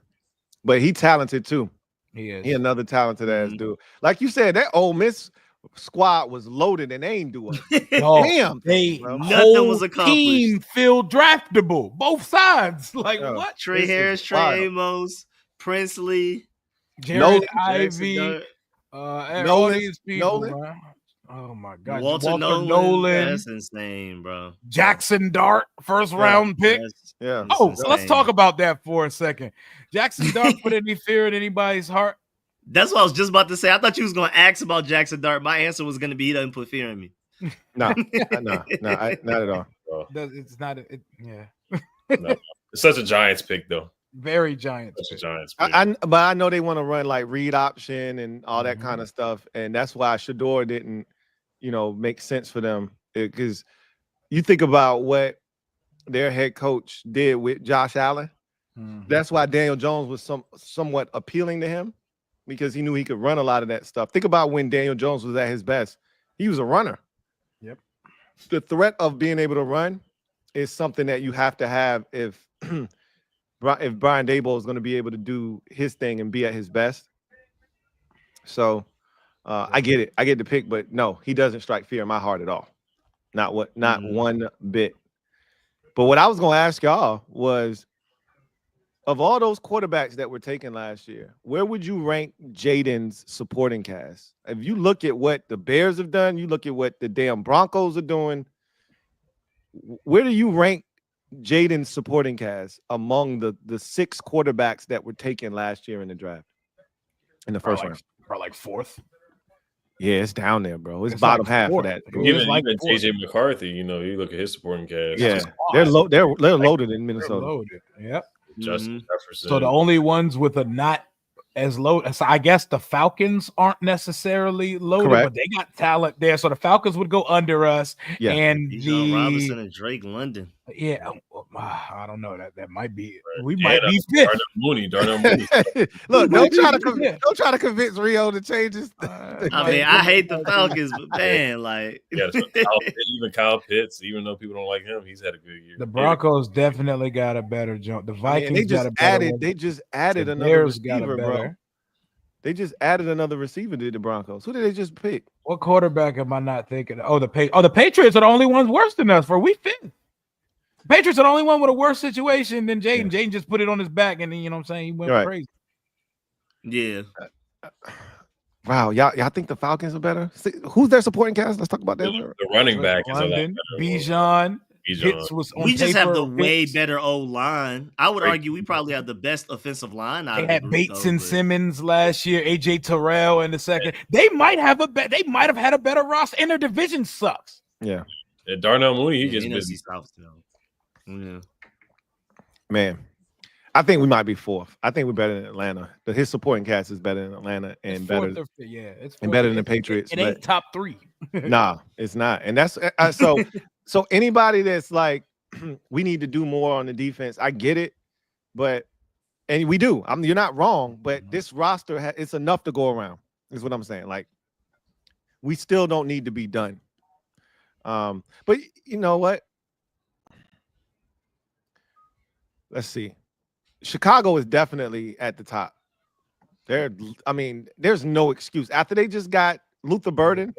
but he talented too. He is. He another talented ass dude. Like you said, that Ole Miss squad was loaded and they ain't doing damn. Nothing was accomplished. Team feel draftable, both sides. Like what? Trey Harris, Trey Amos, Princely, Jared Ivey, all these people, man. Oh my God, Walter Nolan. That's insane, bro. Jackson Dart, first round pick. Yeah. Oh, so let's talk about that for a second. Jackson Dart put any fear in anybody's heart? That's what I was just about to say. I thought you was going to ask about Jackson Dart. My answer was going to be he doesn't put fear in me. No, not at all. It's not. Yeah. No. It's such a Giants pick, though. Very Giants. Such a Giants pick. But I know they want to run like read option and all that kind of stuff, and that's why Shador didn't, make sense for them because you think about what their head coach did with Josh Allen. That's why Daniel Jones was somewhat appealing to him, because he knew he could run a lot of that stuff. Think about when Daniel Jones was at his best. He was a runner. Yep. The threat of being able to run is something that you have to have if Brian Daboll is going to be able to do his thing and be at his best. So I get it. I get the pick, but no, he doesn't strike fear in my heart at all. Not one bit. But what I was going to ask y'all was, of all those quarterbacks that were taken last year, where would you rank Jaden's supporting cast? If you look at what the Bears have done, you look at what the damn Broncos are doing, where do you rank Jaden's supporting cast among the 6 quarterbacks that were taken last year in the draft? In the first round? Probably like 4th. Yeah, it's down there, bro. It's bottom half of that. Even JJ McCarthy, you look at his supporting cast. Yeah, they're loaded in Minnesota. Loaded. Yep. Justin Jefferson. So the only ones with a not as low, so I guess the Falcons aren't necessarily loaded, but they got talent there. So the Falcons would go under us. Yeah. And Rio Robinson and Drake London. Yeah, I don't know. That might be. We might be 5th. Darnell Mooney. Look, don't try to convince Rio to change his. I mean, I hate the Falcons, but man, like even Kyle Pitts, even though people don't like him, he's had a good year. The Broncos definitely got a better jump. The Vikings got a better one. They just added another receiver, bro. They just added another receiver to the Broncos. Who did they just pick? What quarterback am I not thinking? The Patriots are the only ones worse than us. We 5th. Patriots are the only one with a worse situation than Jaden. Jaden just put it on his back, and then you know what I'm saying, he went crazy. Yeah. Wow, y'all think the Falcons are better? Who's their supporting cast? Let's talk about that. The running back is a lot better. Bijan. We just have the way better O-line. I would argue we probably have the best offensive line. They had Bates and Simmons last year, AJ Terrell in the second. They might have had a better roster, and their division sucks. Yeah. Darnell Mooney, he gets busy. Yeah. Man, I think we might be 4th. I think we're better than Atlanta. But his supporting cast is better than Atlanta and better than the Patriots. It ain't top 3. Nah, it's not. And that's so anybody that's like, we need to do more on the defense, I get it, and we do. You're not wrong, but this roster it's enough to go around, is what I'm saying. Like, we still don't need to be done. But you know what? Let's see. Chicago is definitely at the top. There's no excuse. After they just got Luther Burden,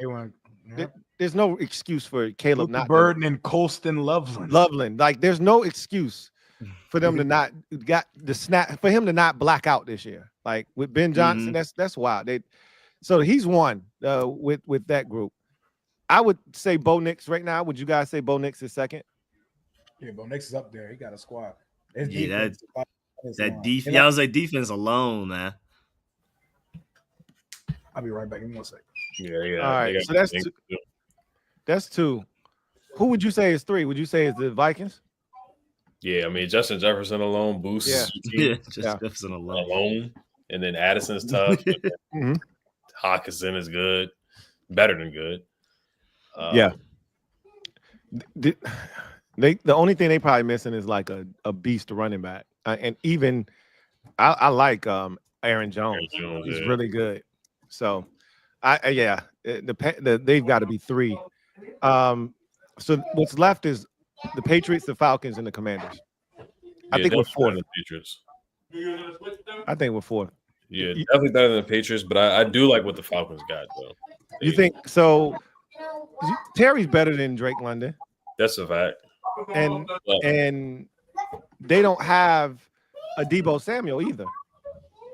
there's no excuse for Caleb Luther Burden and Colston Loveland. Like, there's no excuse for them to not got the snap, for him to not black out this year. Like with Ben Johnson, that's wild. So he's one with that group. I would say Bo Nix right now. Would you guys say Bo Nix is second? Yeah, Bo Nix is up there. He got a squad. That defense. I was like defense alone, man. I'll be right back in 1 second. Yeah. All right, so that's 2. That's 2. Who would you say is 3? Would you say it's the Vikings? Yeah, Justin Jefferson alone boosts. Yeah, Jefferson alone. And then Addison's tough. Hawkinson is good, better than good. The only thing they probably missing is like a beast running back, and even I like Aaron Jones. He's really good. So they've got to be 3. So what's left is the Patriots, the Falcons, and the Commanders. I think we're 4th. Patriots. I think we're 4th. Yeah, definitely better than the Patriots, but I do like what the Falcons got though. You think so? Terry's better than Drake London. That's a fact. And they don't have a Deebo Samuel either.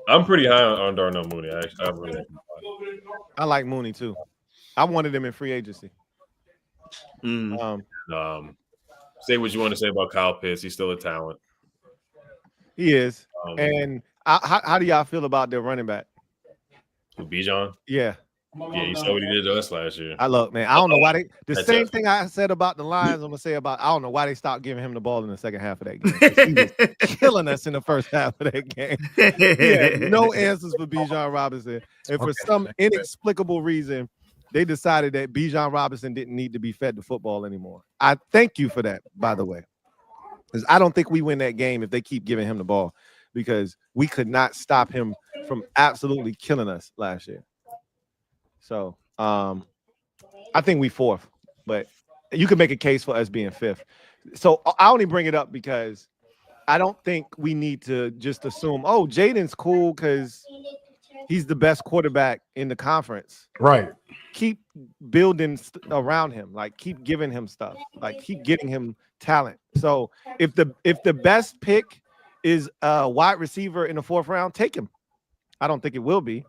I'm pretty high on Darnell Mooney. I like Mooney too. I wanted him in free agency. Say what you want to say about Kyle Pitts. He's still a talent. He is. And how do y'all feel about their running back? Bijan? Yeah. Yeah, you saw what he did to us last year. I don't know why the same thing I said about the Lions, I'm gonna say about I don't know why they stopped giving him the ball in the second half of that game. He was killing us in the first half of that game. He had no answers for Bijan Robinson. And for some inexplicable reason, they decided that Bijan Robinson didn't need to be fed the football anymore. I thank you for that, by the way, because I don't think we win that game if they keep giving him the ball, because we could not stop him from absolutely killing us last year. So I think we 4th, but you can make a case for us being 5th. So I only bring it up because I don't think we need to just assume, oh, Jaden's cool because he's the best quarterback in the conference. Right. Keep building around him, like keep giving him stuff, like keep getting him talent. So if the best pick is a wide receiver in the 4th round, take him. I don't think it will be,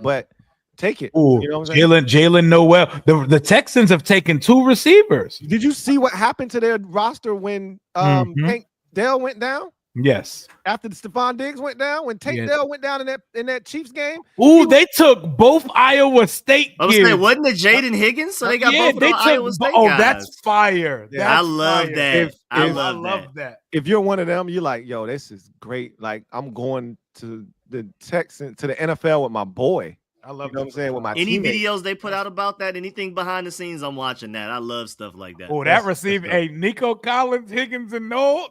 but take it. Ooh, you know what I'm saying? Jalen Noel. The Texans have taken 2 receivers. Did you see what happened to their roster when Tank Dell went down? Yes. After the Stephon Diggs went down, when Tank Dell went down in that Chiefs game. Ooh, they took both Iowa State kids. Wasn't it Jaden Higgins? So they got both of the Iowa State guys. That's fire. I love that. I love that. If you're one of them, you're like, yo, this is great. Like, I'm going to the Texans, to the NFL with my boy. I love, you know what I'm saying, with my any teammates. videos they put out about that, anything behind the scenes, I'm watching that. I love stuff like that. Oh, that receiver, hey, Nico Collins, Higgins, and Noel.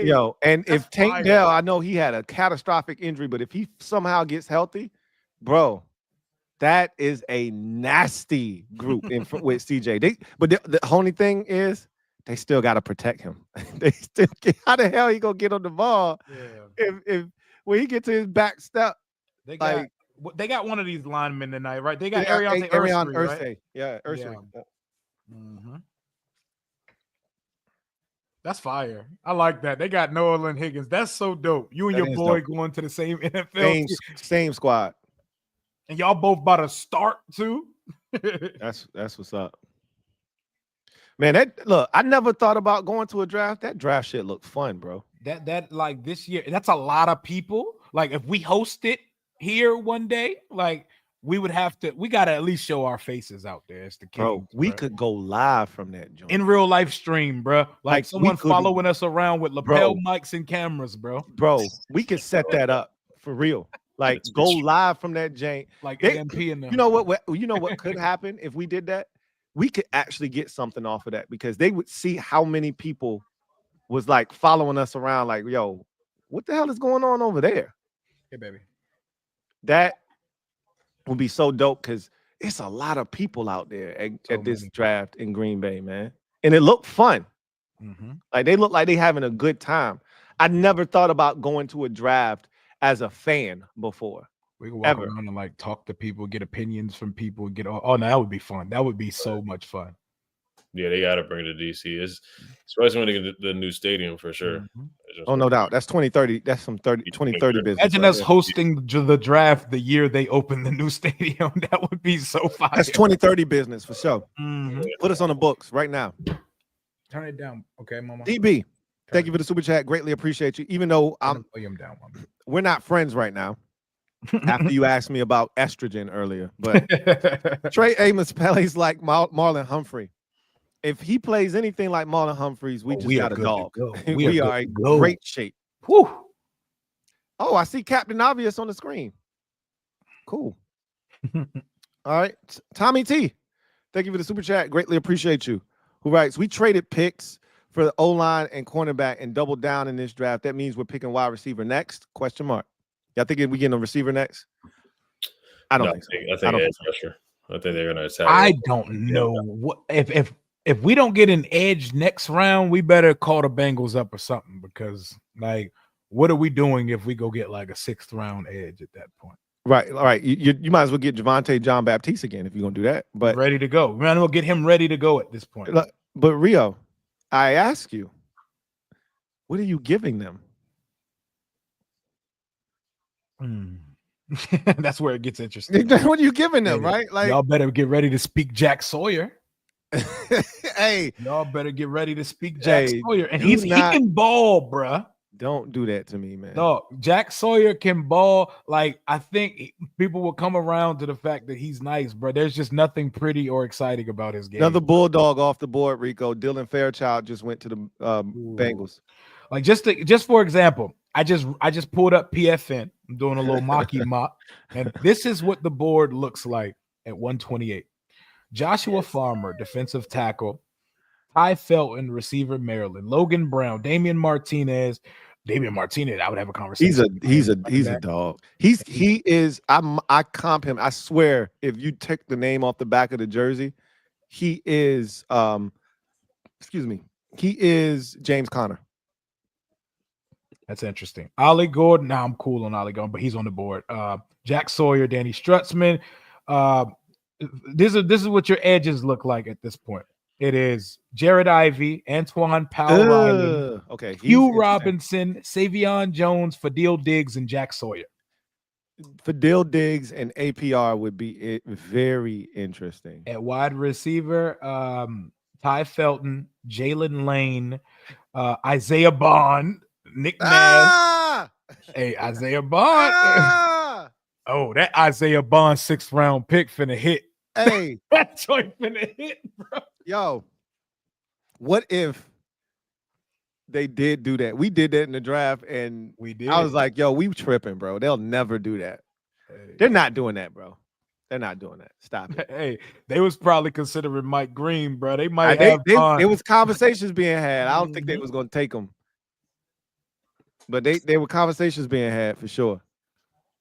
Yo, and if Tank Dell, I know he had a catastrophic injury, but if he somehow gets healthy, bro, that is a nasty group with CJ. But the only thing is, they still got to protect him. How the hell he gonna get on the ball if when he get to his back step? They got one of these linemen tonight, right? They got Ariane Ursay. Right? Yeah, Ursay. Mm-hmm. That's fire. I like that. They got Noel and Higgins. That's so dope. You and your boy going to the same NFL same squad, and y'all both about to start too. That's what's up, man. Look, I never thought about going to a draft. That draft shit looked fun, bro. That like this year, that's a lot of people. Like if we host it here one day, like we gotta at least show our faces out there as the Kings. Bro, we could go live from that joint in real live stream, bro. Like someone following us around with lapel mics and cameras, bro. Bro, we could set that up for real. Like go live from that jank. Like AMP in them. You know what could happen if we did that? We could actually get something off of that, because they would see how many people was like following us around, like, yo, what the hell is going on over there? Hey, baby. That would be so dope, because it's a lot of people out there at this draft in Green Bay, man. And it looked fun. Mm-hmm. Like they look like they having a good time. I never thought about going to a draft as a fan before. We can walk around and like talk to people, get opinions from people, no, that would be fun. That would be so much fun. Yeah, they got to bring it to DC. Especially when they get the new stadium for sure. Mm-hmm. Oh, no doubt. That's 2030. That's some 2030 business. Imagine us hosting the draft the year they open the new stadium. That would be so fire. That's 2030 business for sure. Mm-hmm. Put us on the books right now. Turn it down. Okay, mama. DB, thank you for the super chat. Greatly appreciate you. Even though we're not friends right now. After you asked me about estrogen earlier. But Trey Amos plays like Marlon Humphrey. If he plays anything like Marlon Humphreys, we got a dog. We are in great shape. Whew. Oh, I see Captain Obvious on the screen. Cool. All right. Tommy T, thank you for the super chat. Greatly appreciate you. Who writes, we traded picks for the O-line and cornerback and doubled down in this draft. That means we're picking wide receiver next? Question mark. Y'all think we getting a receiver next? I don't think so. I think edge rusher. I think they're going to attack. I don't know. What if we don't get an edge next round, we better call the Bengals up or something, because like, what are we doing if we go get like a 6th round edge at that point? Right. All right. You might as well get Javonte John Baptiste again if you're going to do that. But ready to go. We might as well get him ready to go at this point. But Rio, I ask you, what are you giving them? That's where it gets interesting. What are you giving them, right? Like, y'all better get ready to speak Jack Sawyer. Hey, y'all better get ready to speak Jack Sawyer, and he can ball, bruh. Don't do that to me, man. No, Jack Sawyer can ball. Like, I think people will come around to the fact that he's nice, bro. There's just nothing pretty or exciting about his game. Another Bulldog off the board, Rico. Dylan Fairchild just went to the Bengals. Like, just for example, I just pulled up PFN. I'm doing a little mock, and this is what the board looks like at 128. Joshua Farmer, defensive tackle. Ty Felton, receiver, Maryland. Logan Brown, Damian Martinez, I would have a conversation. He's a dog. He is. I comp him. I swear, if you take the name off the back of the jersey, he is. Excuse me. He is James Conner. That's interesting. Ollie Gordon. Now I'm cool on Ollie Gordon, but he's on the board. Jack Sawyer, Danny Strutzman. This is what your edges look like at this point. It is Jared Ivey, Antoine Powell, okay, Hugh Robinson, Savion Jones, Fadil Diggs, and Jack Sawyer. Fadil Diggs and APR would be very interesting. At wide receiver, Ty Felton, Jalen Lane, Isaiah Bond, Nick Nash. Hey, Isaiah Bond. Oh, that Isaiah Bond 6th round pick finna hit. Hey, that joint finna hit, bro. Yo, what if they did do that? We did that in the draft, and we did. I was like, yo, we tripping, bro. They'll never do that. Hey. They're not doing that, bro. They're not doing that. Stop it. Hey, they was probably considering Mike Green, bro. They might have. It was conversations being had. I don't think they was going to take him. But they were conversations being had for sure.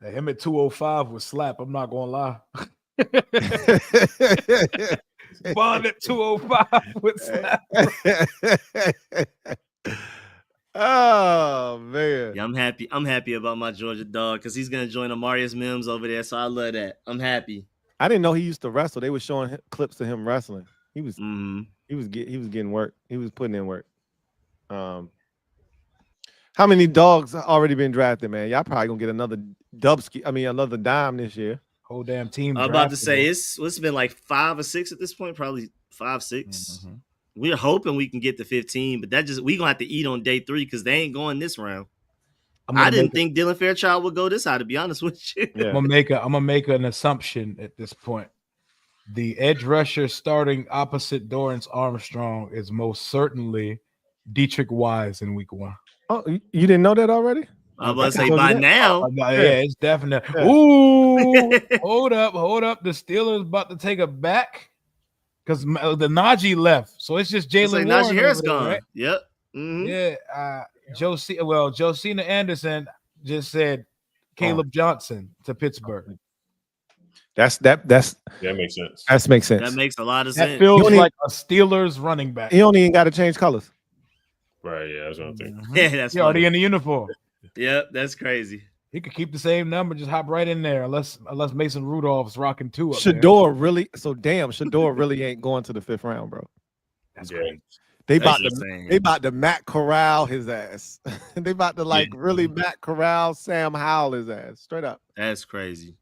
Him at 205 was slap. I'm not going to lie. Bond at 205 with slap. Oh man. Yeah, I'm happy about my Georgia dog because he's gonna join Amarius Mims over there. So I love that. I'm happy. I didn't know he used to wrestle. They were showing clips of him wrestling. He was getting work. He was putting in work. How many dogs already been drafted, man? Y'all probably gonna get another another dime this year. Whole damn team. I'm about to say it's been like 5 or 6 at this point, probably 5, 6. Mm-hmm. We're hoping we can get to 15, but we gonna have to eat on day 3 because they ain't going this round. I didn't think Dylan Fairchild would go this high, to be honest with you. Yeah. I'm gonna make an assumption at this point. The edge rusher starting opposite Dorrance Armstrong is most certainly Dietrich Wise in week 1. Oh, you didn't know that already? I was about to say by now. Yeah, it's definite. Yeah. Ooh, hold up. The Steelers about to take it back because the Najee left, so it's just Jalen Warren. Najee Harris gone. Right? Yep. Mm-hmm. Yeah. Josina Anderson just said Caleb Johnson to Pittsburgh. That makes sense. That makes sense. That makes a lot of sense. That feels like a Steelers running back. He only ain't got to change colors. Right, yeah, that's what I'm thinking. Yeah, that's already in the uniform. Yep, that's crazy. He could keep the same number, just hop right in there, unless Mason Rudolph's rocking 2 up Shador there. Really? So damn, Shador really ain't going to the 5th round, bro. That's crazy. They about to Matt Corral his ass. They about to really Matt Corral Sam Howell his ass. Straight up. That's crazy.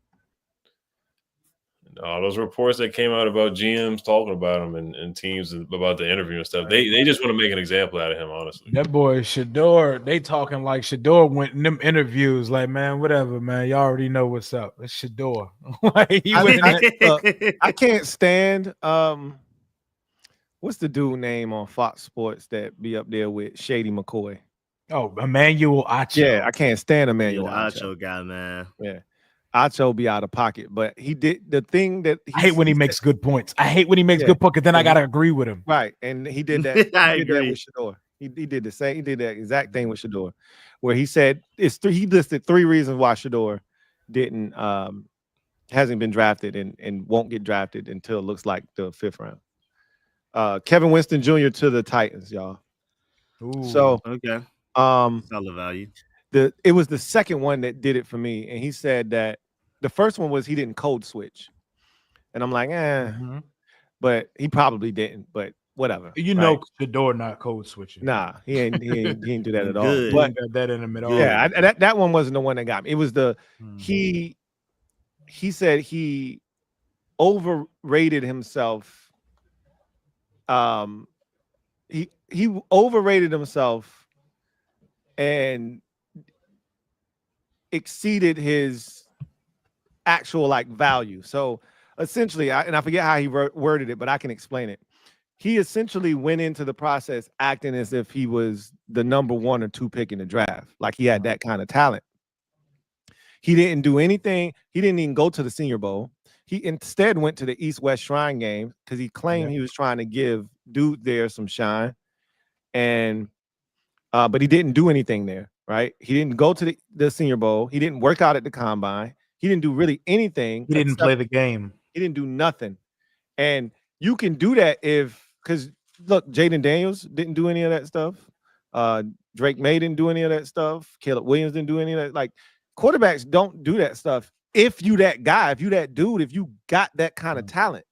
All those reports that came out about GMs talking about him and teams about the interview and stuff, they just want to make an example out of him, honestly. That boy Shador, they talking like Shador went in them interviews like, man, whatever, man. Y'all already know what's up. It's Shador. I can't stand what's the dude name on Fox Sports that be up there with Shady McCoy? Oh, Emmanuel Acho. Yeah, I can't stand Emmanuel Acho guy, man. Yeah. Acho be out of pocket, but he did the thing that I hate when he makes good points. I hate when he makes good points because then I gotta agree with him. Right, and he did that. I did agree. That with Shador. He did the same. He did that exact thing with Shador, where he said he listed 3 reasons why Shador hasn't been drafted and won't get drafted until it looks like the 5th round. Kevin Winston Jr. to the Titans, y'all. Ooh, so okay, solid value. It was the second one that did it for me, and he said that the first one was he didn't code switch, and I'm like, but he probably didn't. But whatever, Shador not code switching. Nah, he ain't do that at all. Good. But that in the middle. Yeah, that one wasn't the one that got me. It was he said he overrated himself. He overrated himself and exceeded his actual value. So essentially, I forget how he worded it, but I can explain it. He essentially went into the process acting as if he was the number 1 or 2 pick in the draft, like he had that kind of talent. He didn't do anything. He didn't even go to the Senior Bowl. He instead went to the East-West Shrine game because he claimed he was trying to give dude there some shine. And but he didn't do anything there, right? He didn't go to the Senior Bowl. He didn't work out at the combine. He didn't do really anything. He didn't play the game. He didn't do nothing. And you can do that because look, Jaden Daniels didn't do any of that stuff. Drake May didn't do any of that stuff. Caleb Williams didn't do any of that. Like, quarterbacks don't do that stuff. If you that guy, if you that dude, if you got that kind of talent,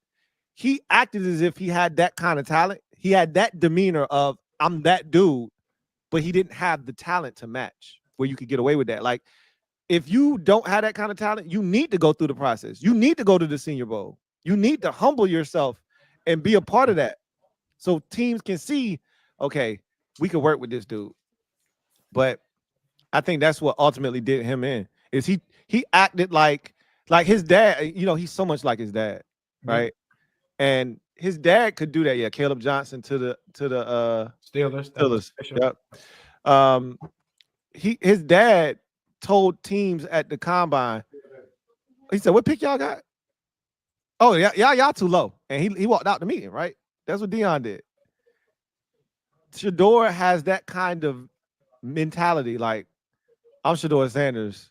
he acted as if he had that kind of talent. He had that demeanor of, I'm that dude, but he didn't have the talent to match where you could get away with that. Like, if you don't have that kind of talent, you need to go through the process. You need to go to the Senior Bowl. You need to humble yourself and be a part of that. So teams can see, okay, we can work with this dude. But I think that's what ultimately did him in. Is he acted like his dad, you know, he's so much like his dad, right? And his dad could do that. Yeah, Caleb Johnson to the Steelers. Yep. His dad told teams at the combine, he said, "What pick y'all got?" "Oh, yeah, y'all too low." And he walked out the meeting, right? That's what Deion did. Shedeur has that kind of mentality, like, I'm Shedeur Sanders.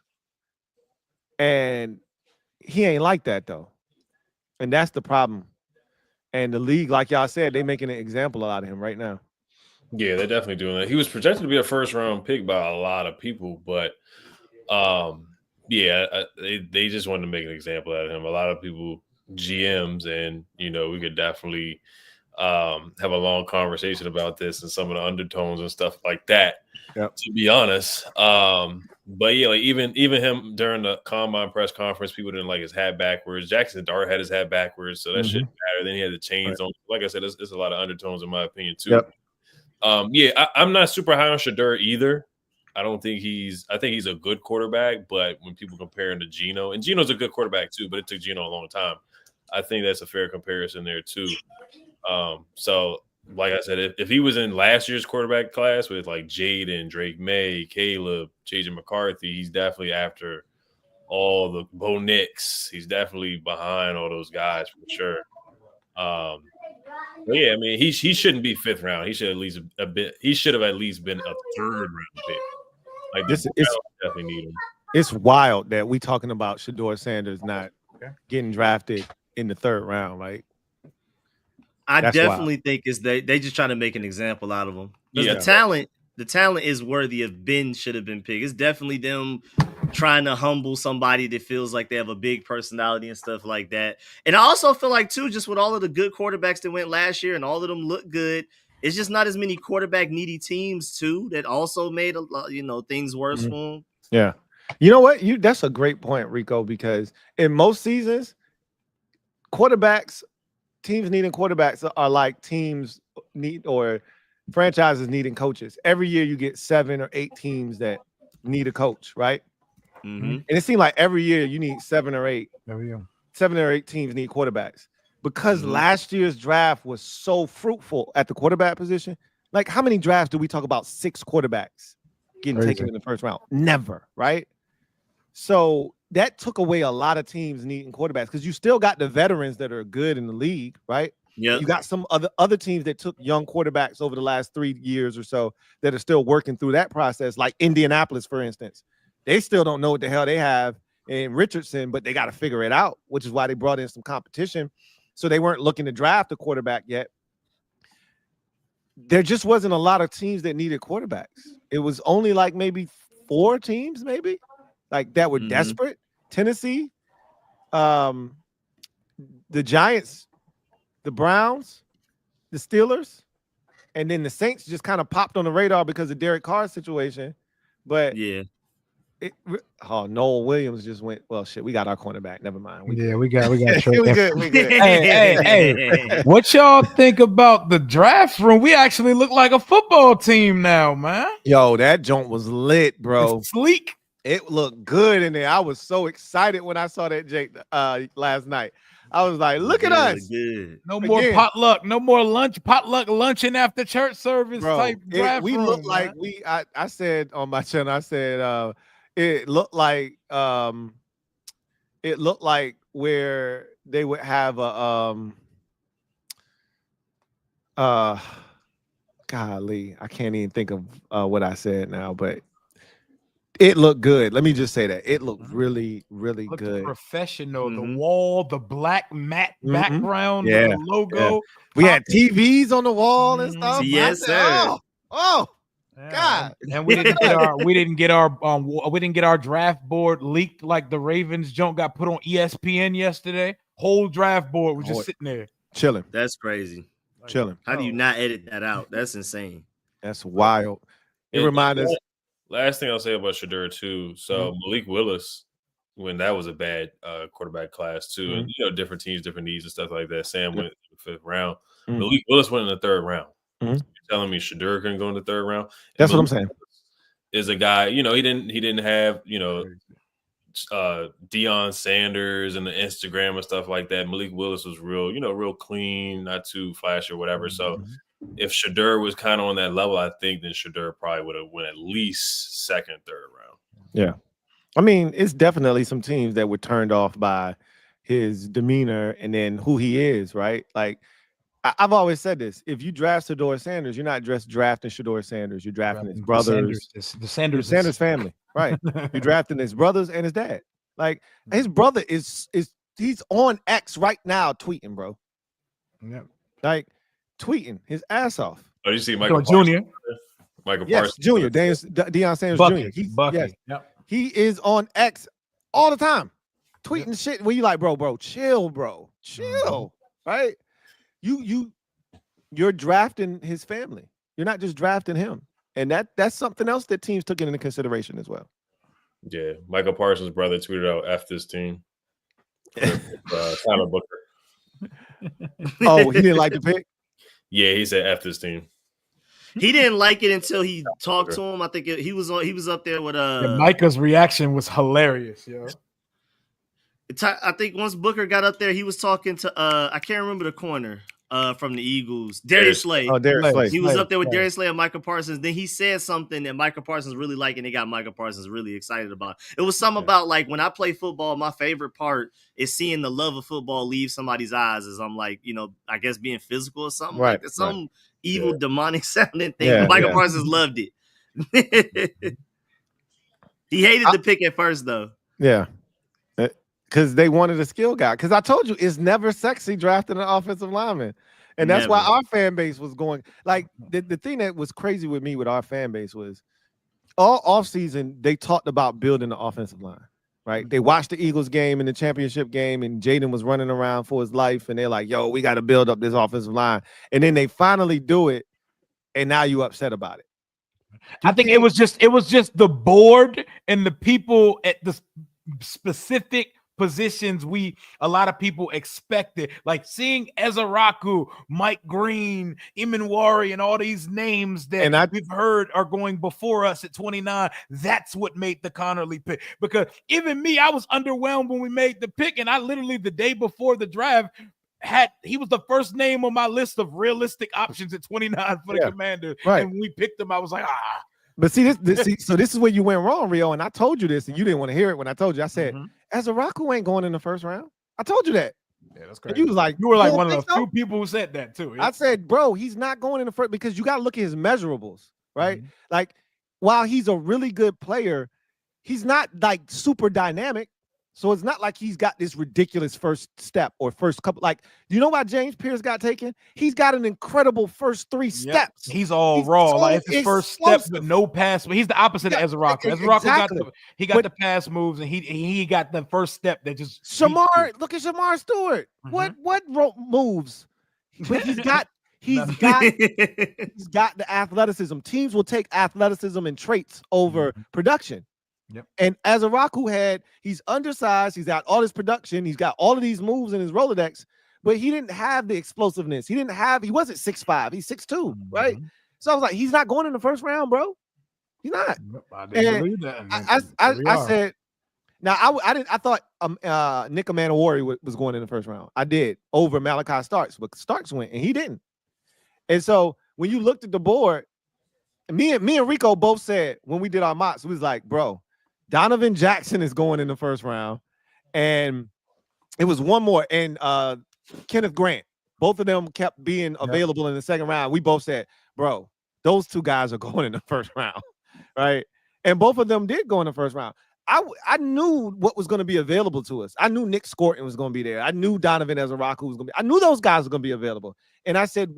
And he ain't like that, though. And that's the problem. And the league, like y'all said, they making an example out of him right now. Yeah, they're definitely doing that. He was projected to be a first-round pick by a lot of people, but they just wanted to make an example out of him. A lot of people, GMs, and we could definitely have a long conversation about this and some of the undertones and stuff like that. Yep. To be honest, but yeah, like even him during the combine press conference, people didn't like his hat backwards. Jackson Dart had his hat backwards, so that shouldn't matter. Then he had the chains on. Like I said, there's a lot of undertones in my opinion too. Yep. I'm not super high on Shedeur either. I think he's a good quarterback, but when people compare him to Geno, and Geno's a good quarterback too, but it took Geno a long time. I think that's a fair comparison there too. So like I said, if he was in last year's quarterback class with like Jaden, Drake May, Caleb, JJ McCarthy, he's definitely after all the Bo Nix. He's definitely behind all those guys for sure. But yeah, I mean, he shouldn't be fifth round. He should have at least been a third round pick. Like this, definitely need him. It's wild that we talking about Shedeur Sanders not getting drafted in the third round, right? I definitely think it's they just trying to make an example out of him. Yeah. The talent is worthy of should have been picked. It's definitely them trying to humble somebody that feels like they have a big personality and stuff like that. And I also feel like too, just with all of the good quarterbacks that went last year and all of them look good, it's just not as many quarterback needy teams too that also made a lot, things worse for them. Yeah. You know what? That's a great point, Rico, because in most seasons, teams needing quarterbacks are like teams need or franchises needing coaches. Every year you get 7 or 8 teams that need a coach, right? And it seemed like every year you need 7 or 8. 7 or 8 teams need quarterbacks. Because last year's draft was so fruitful at the quarterback position. Like, how many drafts do we talk about 6 quarterbacks getting taken in the first round? Never, right? So that took away a lot of teams needing quarterbacks because you still got the veterans that are good in the league, right? Yeah. You got some other teams that took young quarterbacks over the last 3 years or so that are still working through that process, like Indianapolis, for instance. They still don't know what the hell they have in Richardson, but they got to figure it out, which is why they brought in some competition. So they weren't looking to draft a quarterback yet. There just wasn't a lot of teams that needed quarterbacks. It was only like maybe 4 teams, maybe, like that were desperate. Tennessee, the Giants, the Browns, the Steelers, and then the Saints just kind of popped on the radar because of Derek Carr's situation. But yeah. Noel Williams just went. Well, shit, we got our cornerback. Never mind. We got. we good. Hey. What y'all think about the draft room? We actually look like a football team now, man. Yo, that joint was lit, bro. It's sleek. It looked good in there. I was so excited when I saw that Jake last night. I was like, look at us. Good. No more potluck. No more luncheon after church service, bro, type draft we room, look like I said on my channel, I said it looked like where they would have a golly, I can't even think of what I said now, but it looked good. Let me just say that it looked really, really Looked good. professional. The Mhm. wall, the black matte background with Yeah, the logo. We had TVs on the wall and stuff. Mhm. Yes, sir. Oh, Yeah, God. and we didn't get our draft board leaked like the Ravens junk got put on ESPN yesterday. Whole draft board was just sitting there. chilling. That's crazy. Chilling. How do you not edit that out? That's insane. That's wild. It And reminded us. last thing I'll say about Shedeur too. So Malik Willis, when that was a bad quarterback class too, and different teams, different needs and stuff like that. Sam went in the 5th round. Malik Willis went in the 3rd round. So you're telling me Shedeur couldn't go in the 3rd round? That's what I'm saying. Is a guy, he didn't have, Deion Sanders and the Instagram and stuff like that. Malik Willis was real clean, not too flashy or whatever. So if Shedeur was kind of on that level, I think then Shedeur probably would have went at least 2nd, 3rd round. Yeah. I mean, it's definitely some teams that were turned off by his demeanor and then who he is, right? Like, I've always said this. If you draft Shedeur Sanders, you're not just drafting Shedeur Sanders. You're drafting his brothers. The Sanders family, right? You're drafting his brothers and his dad. Like, his brother he's on X right now tweeting, bro. Yep. Like, tweeting his ass off. Oh, you see Michael Jr. Michael Yes, Parsons. Jr. Deion Sanders Bucky. Jr. Bucky. Yes, Yep. he is on X all the time, tweeting shit where you like, bro, chill, bro. Chill. Right? You're drafting his family. You're not just drafting him. And that's something else that teams took into consideration as well. Yeah. Michael Parsons' brother tweeted out F this team. Tyler Booker. Oh, he didn't like the pick? Yeah, he said F this team. He didn't like it until he talked to him. I think he was up there with Micah's reaction was hilarious, yo. I think once Booker got up there, he was talking to I can't remember the corner from the Eagles, Darius Slay. Oh, Darius Slay. He was up there with Darius Slay and Michael Parsons. Then he said something that Michael Parsons really liked, and they got Michael Parsons really excited about. It was something about like when I play football, my favorite part is seeing the love of football leave somebody's eyes as I'm like, I guess being physical or something like that. Some evil demonic sounding thing. Yeah, Michael Parsons loved it. He hated the pick at first though. Yeah. Because they wanted a skill guy. Because I told you, it's never sexy drafting an offensive lineman. And that's why our fan base was going. Like, the thing that was crazy with me with our fan base was all offseason, they talked about building the offensive line, right? They watched the Eagles game and the championship game, and Jaden was running around for his life. And they're like, yo, we got to build up this offensive line. And then they finally do it. And now you upset about it. I think it was just the board and the people at the specific positions a lot of people expected, like seeing Ezaraku, Mike Green, Imanwari, and all these names that we've heard are going before us at 29. That's what made the Conerly pick. Because even me, I was underwhelmed when we made the pick, and I literally the day before the draft he was the first name on my list of realistic options at 29 for the Commanders. Right. And when we picked him, I was like, But see, so this is where you went wrong, Rio. And I told you this, and you didn't want to hear it when I told you. I said, Ezaraku ain't going in the 1st round. I told you that. Yeah, that's And crazy. you were like one of the few people who said that too. I said, bro, he's not going in the 1st because you got to look at his measurables, right? Like, while he's a really good player, he's not like super dynamic. So it's not like he's got this ridiculous first step or first couple. Like, you know why James Pierce got taken? He's got an incredible first 3 steps. He's raw. Like it's his first step with no pass. But he's the opposite of Ezaraku. Ezaraku got the pass moves, and he got the first step that just. Look at Shamar Stewart. What moves? But he's got the athleticism. Teams will take athleticism and traits over production. Yep. And Ezaraku he's undersized, he's got all this production, he's got all of these moves in his Rolodex, but he didn't have the explosiveness. He wasn't 6'5", he's 6'2", right? So I was like, he's not going in the 1st round, bro. He's not. I didn't believe that. I said, now I thought Nick Imanwari was going in the 1st round. I did over Malachi Starks, but Starks went and he didn't. And so when you looked at the board, me and Rico both said when we did our mocks, we was like, bro, Donovan Jackson is going in the 1st round, and It was one more, and Kenneth Grant. Both of them kept being available in the second round. We both said, bro, those two guys are going in the first round, right? And both of them did go in the first round. I knew what was going to be available to us. I knew Nick Scorton was going to be there. I knew Donovan Ezaraku was going to be. I knew those guys were going to be available. And I said,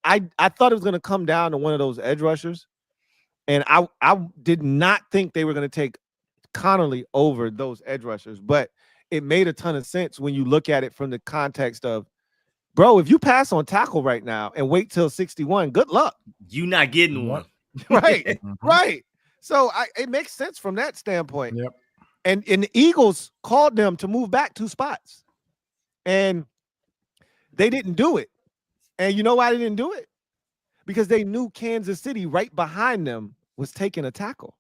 I thought it was going to come down to one of those edge rushers. And I did not think they were going to take Connelly over those edge rushers. But it made a ton of sense when you look at it from the context of, bro, if you pass on tackle right now and wait till 61, good luck. You not getting one. Right, right. So it makes sense from that standpoint. Yep. And the Eagles called them to move back 2 spots. And they didn't do it. And you know why they didn't do it? Because they knew Kansas City right behind them was taking a tackle.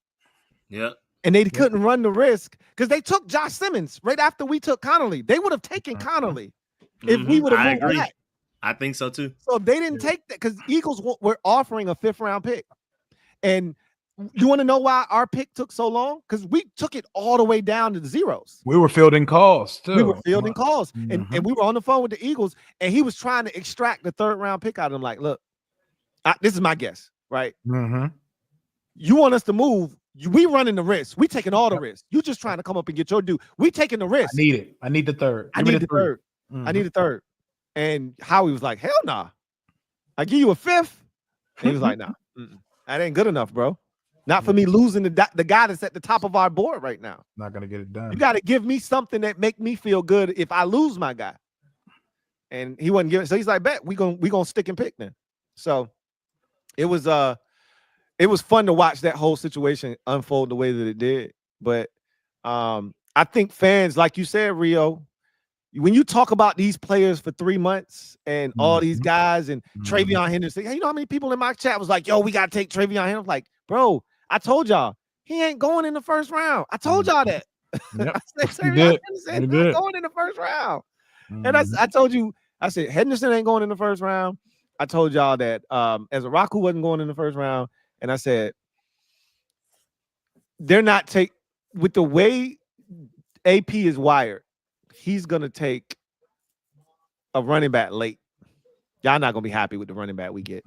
Yep. And they couldn't run the risk because they took Josh Simmons right after we took Connelly. They would have taken Connelly if we would have moved back. I think so too. So they didn't take that because Eagles were offering a 5th round pick. And you want to know why our pick took so long? Because we took it all the way down to the zeros. We were fielding calls too. We were fielding calls. And we were on the phone with the Eagles, and he was trying to extract the 3rd round pick out of them. Like, look, this is my guess, right? You want us to move. We running the risk. We taking all the risk. You just trying to come up and get your due. We taking the risk. I need it. I need the 3rd. I need the 3rd. I need the 3rd. And Howie was like, hell nah. I give you a 5th. And he was like, nah, that ain't good enough, bro. Not for me losing the guy that's at the top of our board right now. Not gonna get it done. You got to give me something that make me feel good if I lose my guy. And he wasn't giving. So he's like, bet we gonna stick and pick then. So it was fun to watch that whole situation unfold the way that it did. But I think fans, like you said, Rio, when you talk about these players for 3 months and all these guys and Travion Henderson, you know how many people in my chat was like, yo, we got to take Travion Henderson. I'm like, bro, I told y'all, he ain't going in the first round. I told y'all that. Yep. I said, Travion Henderson not going in the first round. And I told you, I said, Henderson ain't going in the first round. I told y'all that Ezaraku wasn't going in the first round. And I said, they're not with the way AP is wired, he's going to take a running back late. Y'all not going to be happy with the running back we get.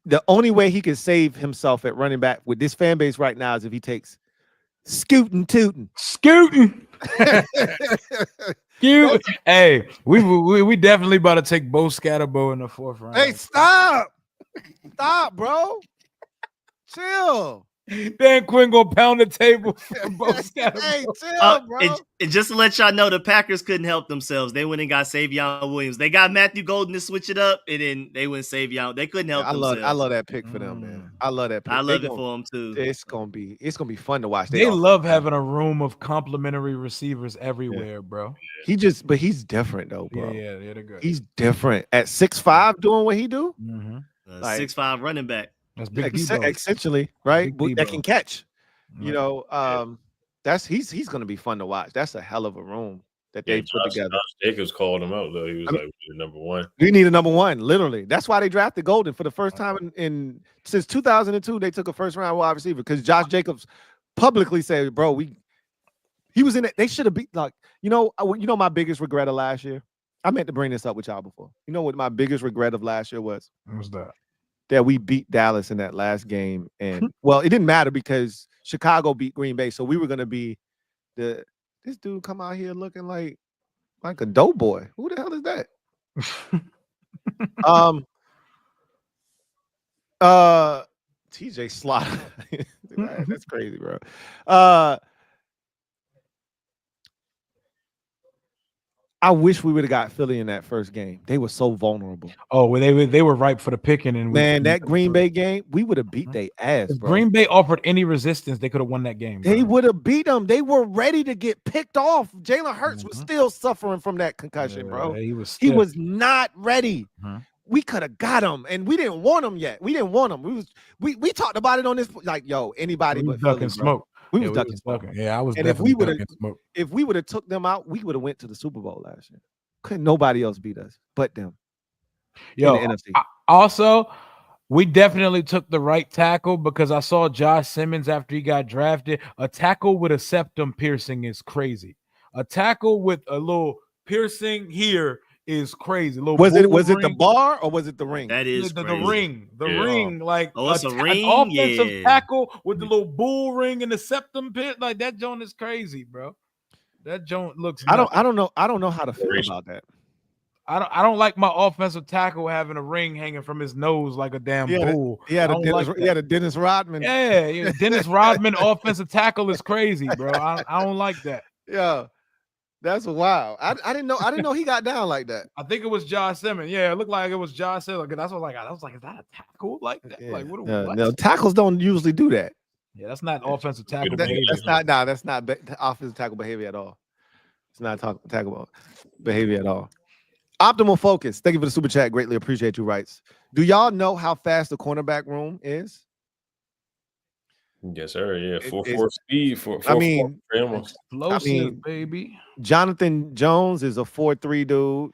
The only way he can save himself at running back with this fan base right now is if he takes Scootin' Tootin'. Hey, we definitely about to take Bo Scatterbo in the 4th round. Hey, stop, bro. Chill. Dan Quinn gonna pound the table for Bo Scatterbo. Hey, chill, bro. And just to let y'all know, the Packers couldn't help themselves. They went and got Savion Williams. They got Matthew Golden to switch it up, and then they went Savion. They couldn't help themselves. I love that pick for them, man. I love that pick. I love it for them too. It's gonna be fun to watch. They love having a room of complimentary receivers everywhere, bro. But he's different though, bro. Yeah, they're good. He's different at 6'5", doing what he do. 6'5" running back. That's big essentially, right? That can catch. You know, he's going to be fun to watch. That's a hell of a room that they put together. Josh Jacobs called him out though. He was like, "We need number 1." We need a number 1, literally. That's why they drafted Golden for the first time since 2002. They took a 1st round wide receiver because Josh Jacobs publicly said, "Bro, he was in it. They should have beat my biggest regret of last year. I meant to bring this up with y'all before. You know what my biggest regret of last year was? What's that? That we beat Dallas in that last game, and well, it didn't matter because Chicago beat Green Bay, so we were gonna be this dude come out here looking like a doughboy. Who the hell is that? TJ Slaughter. That's crazy, bro. I wish we would have got Philly in that first game. They were so vulnerable. Oh, well, they were ripe for the picking. And that Green Bay game, we would have beat their ass, bro. Green Bay offered any resistance, they could have won that game. They would have beat them. They were ready to get picked off. Jalen Hurts was still suffering from that concussion, bro. He was not ready. We could have got him, and we didn't want him yet. We didn't want him. We talked about it on this, like, yo, anybody but ducking smoke. We was ducking smoke. Yeah, I was. And if we would have took them out, we would have went to the Super Bowl last year. Couldn't nobody else beat us but them. Yo, in the NFC. Also, we definitely took the right tackle because I saw Josh Simmons after he got drafted. A tackle with a septum piercing is crazy. A tackle with a little piercing here is crazy. Was it the bar or was it the ring? That is the crazy. ring. The Yeah. ring, like it's a ring? an offensive Yeah. tackle with the little bull ring and the septum pit. Like that joint is crazy, bro. That joint looks I nuts. don't know how to feel about that. I don't like my offensive tackle having a ring hanging from his nose like a damn bull. He had a Dennis Rodman. Yeah, Dennis Rodman offensive tackle is crazy, bro. I don't like that. Yeah, that's wild. I didn't know he got down like that. I think it was Josh Simmons. Yeah, it looked like it was Josh Simmons. That's what I was like, is that a tackle like that? Yeah. Like what? No, tackles don't usually do that. Yeah, that's not offensive tackle That's behavior. that's not offensive tackle behavior at all. It's not tackle behavior at all. Optimal Focus. Thank you for the super chat. Greatly appreciate you, Rights. Do y'all know how fast the cornerback room is? Yes, sir. Yeah, 4.4 speed for. Explosive, baby. Jonathan Jones is a 4.3 dude.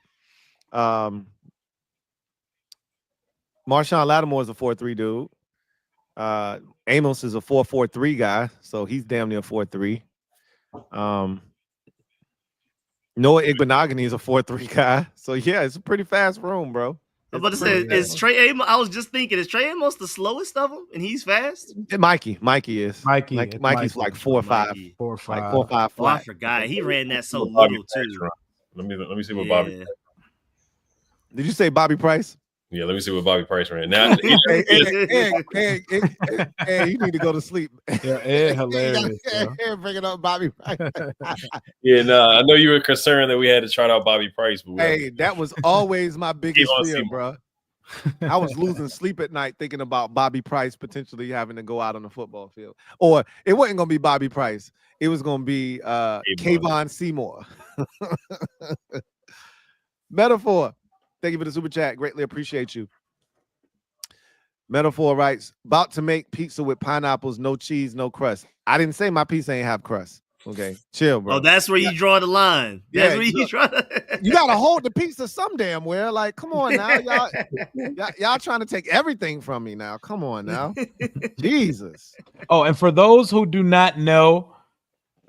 Marshawn Lattimore is a 4.3 dude. Amos is a 4.43 guy, so he's damn near 4.3. Noah Igbenogany is a 4.3 guy. So yeah, it's a pretty fast room, bro. I'm about to say, is Trey Amos? I was just thinking, is Trey Amos the slowest of them, and he's fast? Mikey is. Mikey's like 4.5. 4.5. 4.5 Oh, I flat. forgot. He ran that so little too. Let me see what Bobby. Yeah. Did you say Bobby Price? Yeah, let me see what Bobby Price ran. Now, Hey, you need to go to sleep. Yeah, hilarious. Bring it up, Bobby Price. yeah, no, I know you were concerned that we had to try out Bobby Price, but that was always my biggest fear, bro. I was losing sleep at night thinking about Bobby Price potentially having to go out on the football field. Or it wasn't going to be Bobby Price. It was going to be Kayvon Seymour. Metaphor. Thank you for the super chat. Greatly appreciate you. Metaphor writes, about to make pizza with pineapples, no cheese, no crust. I didn't say my pizza ain't have crust. Okay, chill, bro. Oh, that's where you draw the line. That's where you draw. You gotta hold the pizza some damn where. Like, come on now, y'all trying to take everything from me now. Come on now, Jesus. Oh, and for those who do not know,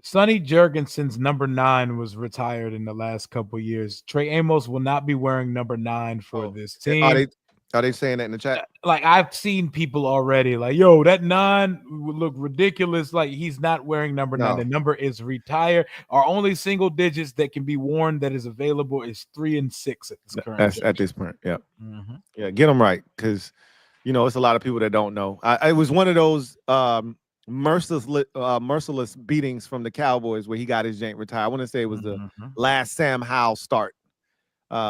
Sonny Jurgensen's number 9 was retired in the last couple years. Trey Amos will not be wearing number 9 for this team. Are they saying that in the chat? Like, I've seen people already like, yo, that 9 would look ridiculous. Like, he's not wearing number 9. The number is retired. Our only single digits that can be worn that is available is 3 and 6 at this current at this point. Yeah. Mm-hmm. Yeah, get them right, because it's a lot of people that don't know. It was one of those merciless beatings from the Cowboys where he got his jank retired. I want to say it was the last Sam Howell start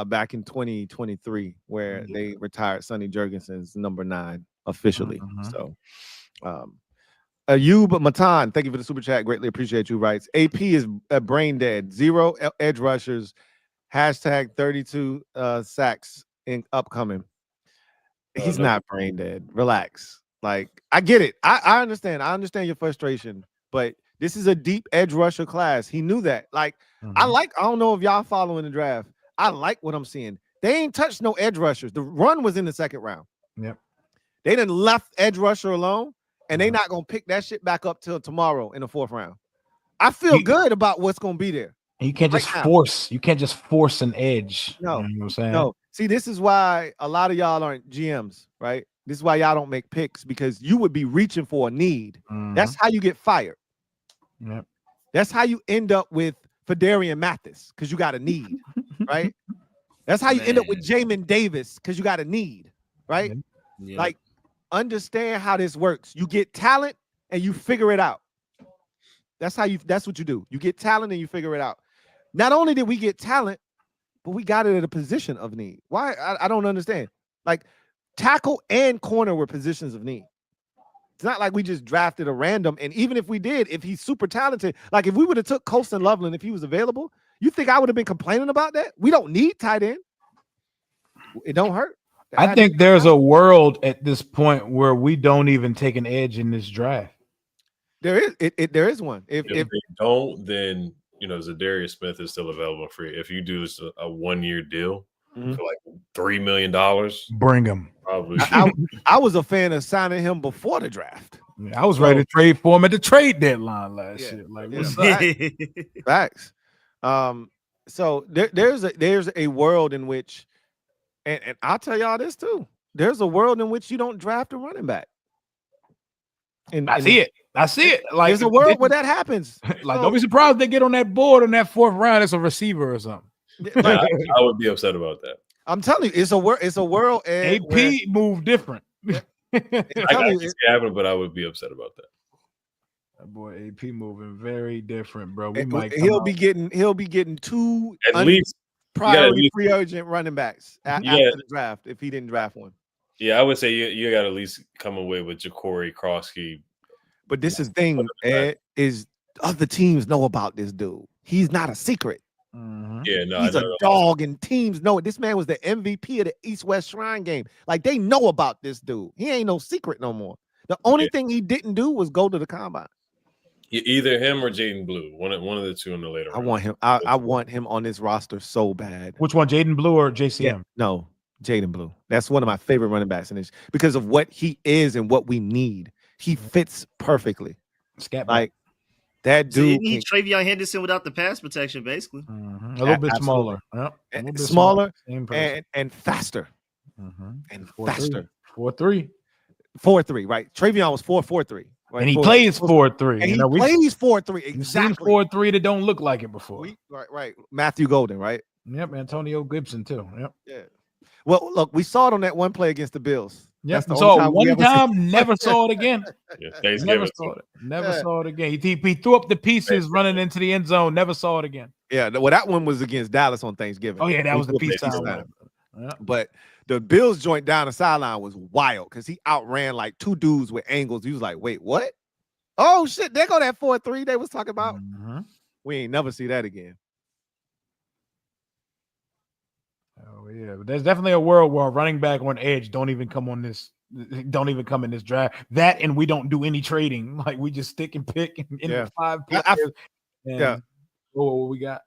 back in 2023 where they retired Sonny Jurgensen's number 9 officially. So Ayub Matan, thank you for the super chat. Greatly appreciate you. Writes, AP is brain dead. 0 edge rushers. Hashtag 32 sacks in upcoming. He's not brain dead. Relax. Like, I get it. I understand. I understand your frustration, but this is a deep edge rusher class. He knew that. Like, I don't know if y'all following the draft. I like what I'm seeing. They ain't touched no edge rushers. The run was in the second round. Yep. They done left edge rusher alone, and they not gonna pick that shit back up till tomorrow in the 4th round. I feel good about what's gonna be there. You can't just force. You can't just force an edge. No, you know what I'm saying? No. See, this is why a lot of y'all aren't GMs, right? This is why y'all don't make picks, because you would be reaching for a need. That's how you get fired. Yep. That's how you end up with Fedarian Mathis, because you got a need, right? That's how you end up with Jamin Davis, because you got a need, right? Yeah. Like, understand how this works. You get talent and you figure it out. That's what you do. You get talent and you figure it out. Not only did we get talent, but we got it at a position of need. Why? I don't understand. Like, tackle and corner were positions of need. It's not like we just drafted a random. And even if we did, if he's super talented, like if we would have took Colston Loveland if he was available, you think I would have been complaining about that? We don't need tight end. It don't hurt. I think there's a world at this point where we don't even take an edge in this draft. There is. There is one. If they don't, then Zadarius Smith is still available for you. If you do this a 1-year deal for like $3 million, bring him. Probably. I was a fan of signing him before the draft. I was ready to trade for him at the trade deadline last year. Like, what's Facts. So there's a world in which, and I'll tell y'all this too. There's a world in which you don't draft a running back. I see it. Like there's a world where that happens. Like, don't be surprised they get on that board in that 4th round. It's a receiver or something. Yeah, I would be upset about that. I'm telling you, it's a world. AP move different. I can see it happen, but I would be upset about that. That boy AP moving very different, bro. He'll be getting 2 at least priority free agent running backs after the draft if he didn't draft one. Yeah, I would say you got to at least come away with Ja'Cory, Krosky. But this is the thing, Ed, is other teams know about this dude. He's not a secret. Mm-hmm. Yeah, no, he's a dog, and teams know it. This man was the MVP of the East-West Shrine game. Like, they know about this dude. He ain't no secret no more. The only thing he didn't do was go to the combine. Either him or Jaden Blue, one of the two in the later. I want him. I want him on this roster so bad. Which one, Jaden Blue or JCM? Yeah, no, Jaden Blue. That's one of my favorite running backs in this because of what he is and what we need. He fits perfectly. Like that dude. So he Travion Henderson without the pass protection, basically. Mm-hmm. A little bit smaller. Yep. Smaller and faster. Mm-hmm. And faster. 4.3. 4.3, right? Travion was 4.43. Right? And he plays 4.3. And he plays 4.3. Exactly. We've seen 4.3 that don't look like it before. Right. Matthew Golden, right? Yep. Antonio Gibson, too. Yep. Yeah. Well, look, we saw it on that one play against the Bills. Yep. Saw it one time, never saw it again. Never saw it. Never saw it again. He threw up the pieces running into the end zone. Never saw it again. Yeah. Well, that one was against Dallas on Thanksgiving. Oh, yeah. That was the piece time. Yeah. But the Bills joint down the sideline was wild because he outran like 2 dudes with angles. He was like, wait, what? Oh, shit. There go that 4.3 they was talking about. Mm-hmm. We ain't never see that again. Oh, yeah. But there's definitely a world where a running back on edge don't even come in this draft. That and we don't do any trading. Like, we just stick and pick in 5 players. What we got.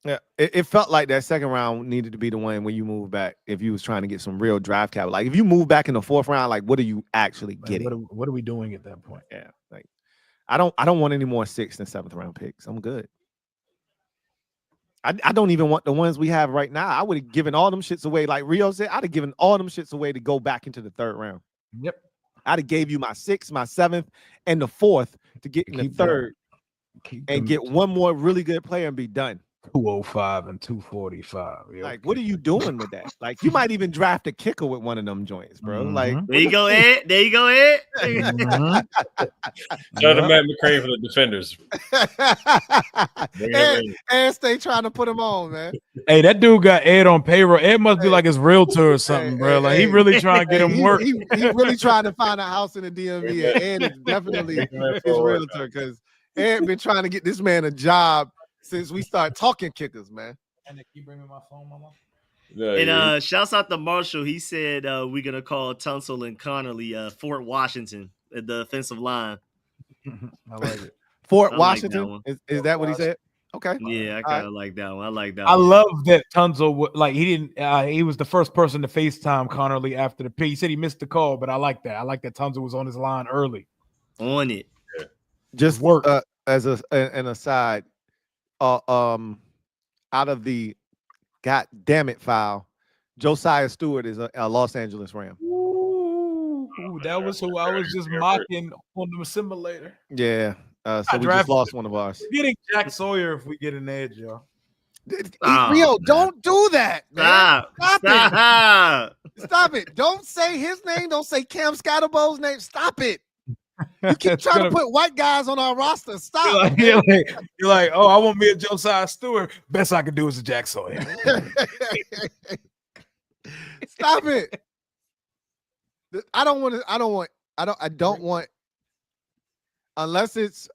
Yeah, it felt like that second round needed to be the one when you move back if you was trying to get some real draft capital. Like if you move back in the 4th round, like what are you actually getting? What are we doing at that point? Yeah, like I don't want any more 6th and 7th round picks. I'm good. I don't even want the ones we have right now. I would have given all them shits away. Like Rio said, I'd have given all them shits away to go back into the 3rd round. Yep. I'd have gave you my 6th, my 7th, and the 4th to get in the 3rd and get one more really good player and be done. 205 and 245. Yeah, like, what are you doing with that? Like, you might even draft a kicker with one of them joints, bro. Mm-hmm. Like, there you go, Ed. There you go, Ed. Shout out to Matt McCray for the defenders. and stay trying to put him on, man. Hey, that dude got Ed on payroll. Ed must be like his realtor or something, bro. Like, he really trying to get him work. He really trying to find a house in the DMV. And Ed is definitely his realtor because Ed been trying to get this man a job since we started talking kickers, man. And keep bringing my phone, mama. And shouts out to Marshall. He said we're gonna call Tunsil and Connelly Fort Washington at the offensive line. I like it. Fort Washington? Is that what he said? Okay. Yeah, I kind of like that one. I like that. I love that Tunsil like he didn't. He was the first person to FaceTime Conerly after the pick. He said he missed the call, but I like that. I like that Tunsil was on his line early. On it. Just work as an aside. Out of the God damn it foul, Josiah Stewart is a Los Angeles Ram. Ooh, that was who I was just mocking on the simulator. Yeah. So we just lost one of ours. Getting Jack Sawyer if we get an edge, y'all. Rio, don't do that, man. Stop it. Don't say his name. Don't say Cam Scatterbo's name. Stop it. You keep trying to put white guys on our roster. Stop. You're like, oh, I want me a Josiah Stewart. Best I can do is a Jack Sawyer. Stop it. I don't want unless it's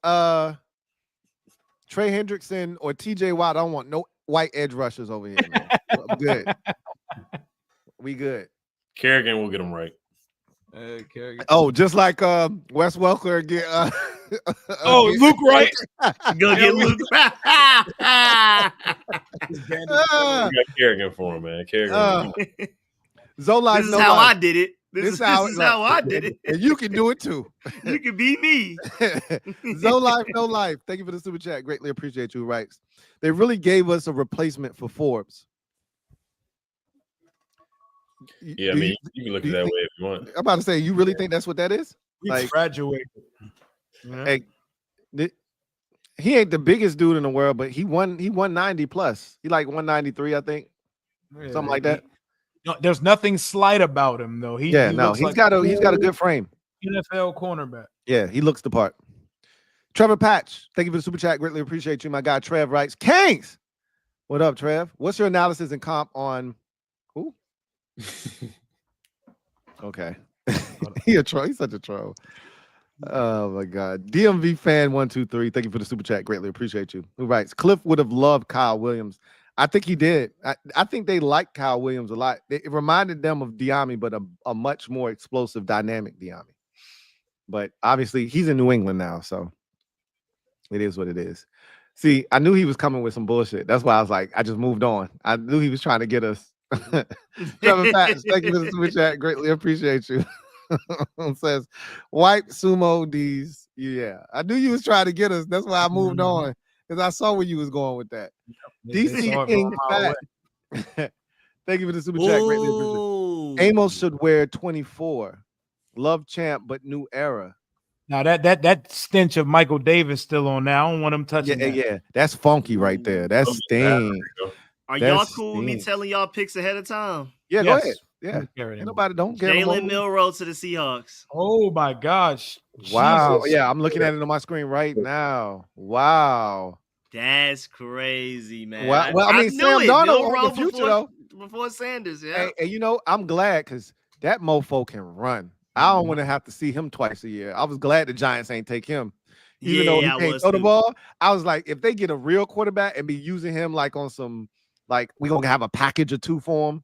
Trey Hendrickson or TJ Watt. I don't want no white edge rushers over here, man. I'm good. We good. Kerrigan will get them right. Just like Wes Welker get Luke Wright. Go get Luke. We got Kerrigan for him, man. Kerrigan. Zola, this is how I did it. This is how I did it. And you can do it too. You can be me. No life, no life. Thank you for the super chat. Greatly appreciate you, Rights. They really gave us a replacement for Forbes. Yeah, I mean, you can look at it that way if you want. I'm about to say, you really think that's what that is? He graduated. Hey, he ain't the biggest dude in the world, but he won 90 plus. He like 193, I think. Something like that. No, there's nothing slight about him though. He's got a good frame. NFL cornerback. Yeah, he looks the part. Trevor Patch, thank you for the super chat. Greatly appreciate you. My guy Trev writes, Kings. What up, Trev? What's your analysis and comp on who? Okay. He's such a troll. Oh my God. DMV fan 123. Thank you for the super chat. Greatly appreciate you. Who writes? Cliff would have loved Kyle Williams. I think he did. I think they like Kyle Williams a lot. It reminded them of Diami, but a much more explosive, dynamic Diami. But obviously, he's in New England now, so it is what it is. See, I knew he was coming with some bullshit. That's why I was like, I just moved on. I knew he was trying to get us. Trevor Patch, thank you for the super chat. Greatly appreciate you. Says, wipe sumo D's. Yeah, I knew you was trying to get us. That's why I moved on. Because I saw where you was going with that. DC King Fat. Thank you for the super chat. Greatly appreciate it. Amos should wear 24. Love champ, but new era. Now that stench of Michael Davis still on there. I don't want him touching that. Yeah. That's funky right there. That's sting. Are y'all cool with me telling y'all picks ahead of time? Yeah, go ahead. Yeah. Nobody don't care. Jalen Milroe to the Seahawks. Oh my gosh. Wow. Jesus. Yeah, I'm looking at it on my screen right now. Wow. That's crazy, man. Well, I mean, Sam Darnold on the future though. Before Sanders, yeah. And you know, I'm glad because that mofo can run. I don't want to have to see him twice a year. I was glad the Giants ain't take him. Even though he can't throw the ball, I was like, if they get a real quarterback and be using him like on some, like we gonna have a package or two for him,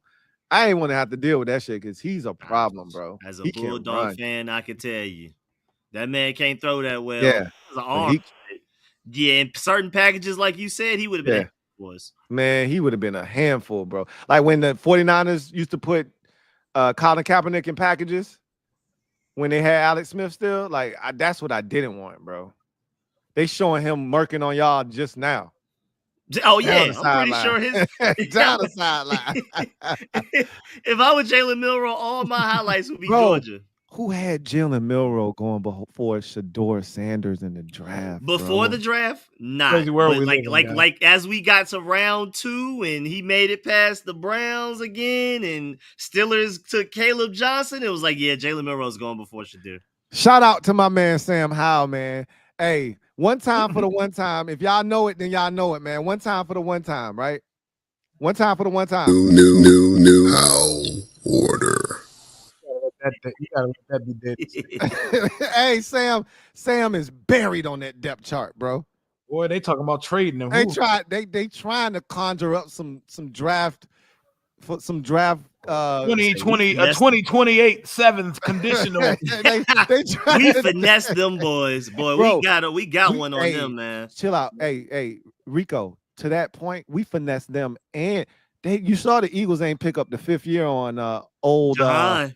I ain't want to have to deal with that shit because he's a problem, bro. As a Bulldog fan, I can tell you that man can't throw that well. Yeah, yeah, in certain packages, like you said, he would have been. Man, he would have been a handful, bro. Like when the 49ers used to put Colin Kaepernick in packages when they had Alex Smith still, like that's what I didn't want, bro. They showing him murking on y'all just now. Oh yeah, I'm pretty sure his down the sideline. If I was Jalen Milroe, all my highlights would be Georgia. Who had Jalen Milroe going before Shador Sanders in the draft? Before the draft, nah. Like as we got to round 2 and he made it past the Browns again, and Steelers took Caleb Johnson, it was like, yeah, Jalen Milroe's going before Shador. Shout out to my man Sam Howell, man. Hey, one time for the one time. If y'all know it, then y'all know it, man. One time for the one time, right? One time for the one time. New Howell order. You gotta let that be dead. Hey, Sam is buried on that depth chart, bro. Boy, they talking about trading him. They trying to conjure up some draft for some draft 2028 7th conditional. We finessed them boys, boy. Bro, we got one on them, man. Chill out. Hey, Rico, to that point, we finessed them, and you saw the Eagles ain't pick up the 5th year on old Johnny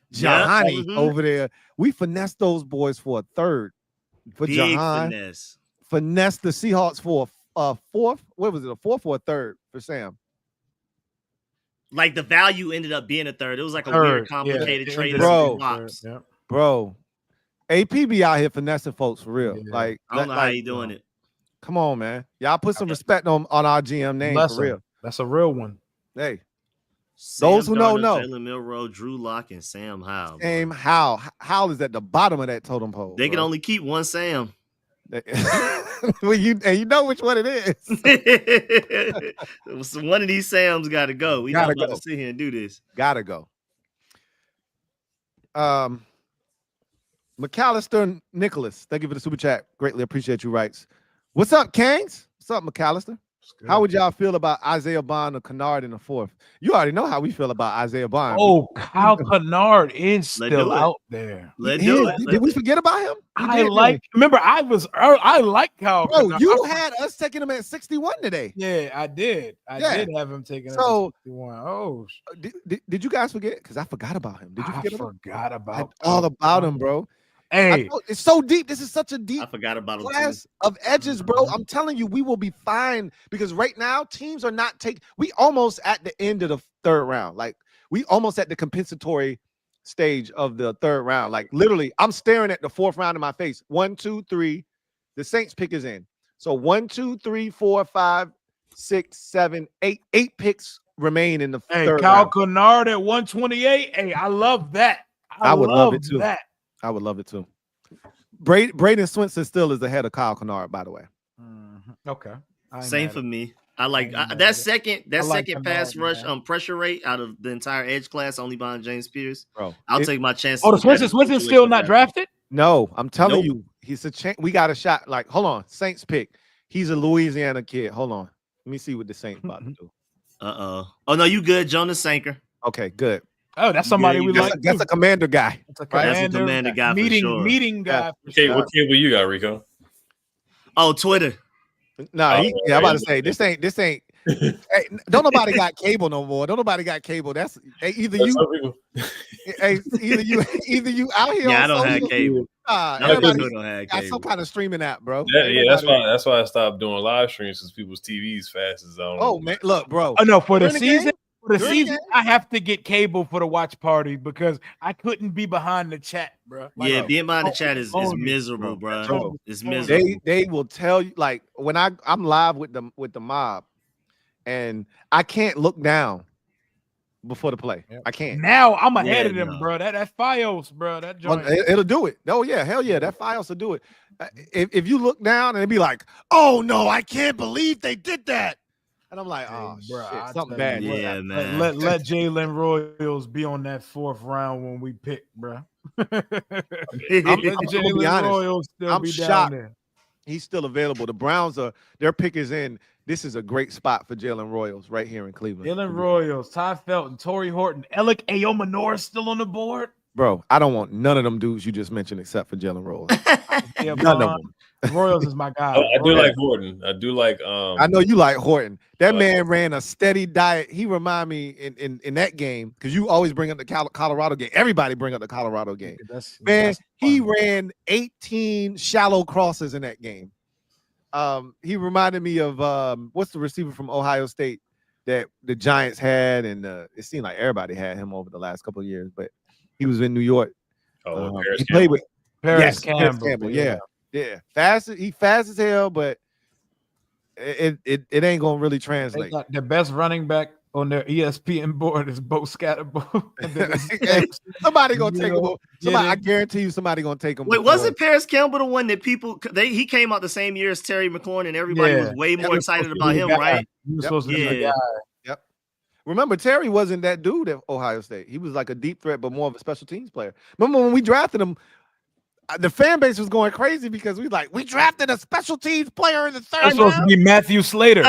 over there. We finessed those boys for a 3rd for Jahan. Finessed the Seahawks for a 4th. What was it? A 4th or a 3rd for Sam? Like the value ended up being a 3rd. It was like a weird, complicated trade. Bro. AP be out here finessing folks for real. Yeah. Like I don't know how you doing it. Come on, man. Y'all put some respect on our GM name for real. That's a real one. Hey. Those who know. Jalen Milroe, Drew Lock, and Sam Howell. Howell is at the bottom of that totem pole. They can only keep one Sam. Well, you know which one it is. So one of these Sams got to go. We not about to sit here and do this. Gotta go. McAllister Nicholas, thank you for the super chat. Greatly appreciate you. Writes, what's up, Kangs? What's up, McAllister? How would y'all feel about Isaiah Bond or Kennard in the 4th? You already know how we feel about Isaiah Bond. Oh, Kyle Kennard is Let's still do it. out there. Let's do it. Did we forget about him? I like Kyle Bro, Kennard. you had us taking him at 61 today. Yeah, I did. I did have him taking So, at 61. Oh, did you guys forget? Because I forgot about him. Did you forget about him? Forgot about all about him, bro. Hey, It's so deep. This is such a deep I forgot about him class of edges, bro. I'm telling you, we will be fine because right now teams are not taking. We almost at the end of the 3rd round. Like we almost at the compensatory stage of the 3rd round. Like literally, I'm staring at the 4th round in my face. 1, 2, 3. The Saints pick is in. So 1, 2, 3, 4, 5, 6, 7, 8. 8 picks remain in the 3rd Kyle round. Kennard at 128. Hey, I love that. I would love it too. That. I would love it too. Braden Swinson still is ahead of Kyle Kennard, by the way. Okay. Same for me. I like that second pass rush pressure rate out of the entire edge class, only behind James Pierce. Bro, I'll take my chances. Oh, the Swinson's still not drafted? No, I'm telling you, he's a chance. We got a shot. Like, hold on, Saints pick. He's a Louisiana kid. Hold on. Let me see what the Saints about to do. Oh no, you good, Jonas Sanker. Okay, good. Oh, that's somebody we like. That's a commander guy. That's a commander guy meeting guy. Okay, what cable you got, Rico? Oh, Twitter. No, I'm about to say this ain't. Hey, don't nobody got cable no more. Don't nobody got cable. That's either you out here. Yeah, I on don't social, have cable. Everybody don't have got cable. some kind of streaming app, bro. That's why I stopped doing live streams because people's TVs fast as I Oh man, look, bro. Oh no, for the season. For the During season, I have to get cable for the watch party because I couldn't be behind the chat, bro. Yeah, being behind the chat is miserable, bro. It's miserable. They will tell you, like, when I'm live with the mob, and I can't look down before the play. I can't. Now I'm ahead of them, bro. That Fios, bro. That joint. It'll do it. Oh yeah, hell yeah, that Fios will do it. If you look down and it'd be like, oh no, I can't believe they did that. And I'm like, oh, bro, shit, something bad. Yeah, man. Let Jalen Royals be on that 4th round when we pick, bro. I'm shocked. He's still available. The Browns their pick is in. This is a great spot for Jalen Royals right here in Cleveland. Jalen Royals, Ty Felton, Torrey Horton, Alec Ayomanor still on the board. Bro, I don't want none of them dudes you just mentioned except for Jalen Royals. None of them. Royals is my guy. I do like Horton. I do like. I know you like Horton. That man ran a steady diet. He remind me in that game because you always bring up the Colorado game. Everybody bring up the Colorado game. He ran 18 shallow crosses in that game. He reminded me of what's the receiver from Ohio State that the Giants had, and it seemed like everybody had him over the last couple of years, but he was in New York. He played with Paris Campbell. Yeah. Fast as hell, but it ain't gonna really translate. The best running back on their ESPN board is Bo Scatterbo. Somebody gonna take him. I guarantee you, somebody gonna take him. Wait, wasn't Paris Campbell the one that he came out the same year as Terry McLaurin, and everybody was way more excited about him, right? He was supposed to be the guy. Yep. Remember, Terry wasn't that dude at Ohio State. He was like a deep threat, but more of a special teams player. Remember when we drafted him? The fan base was going crazy because we drafted a special teams player in the 3rd round. Supposed to be Matthew Slater.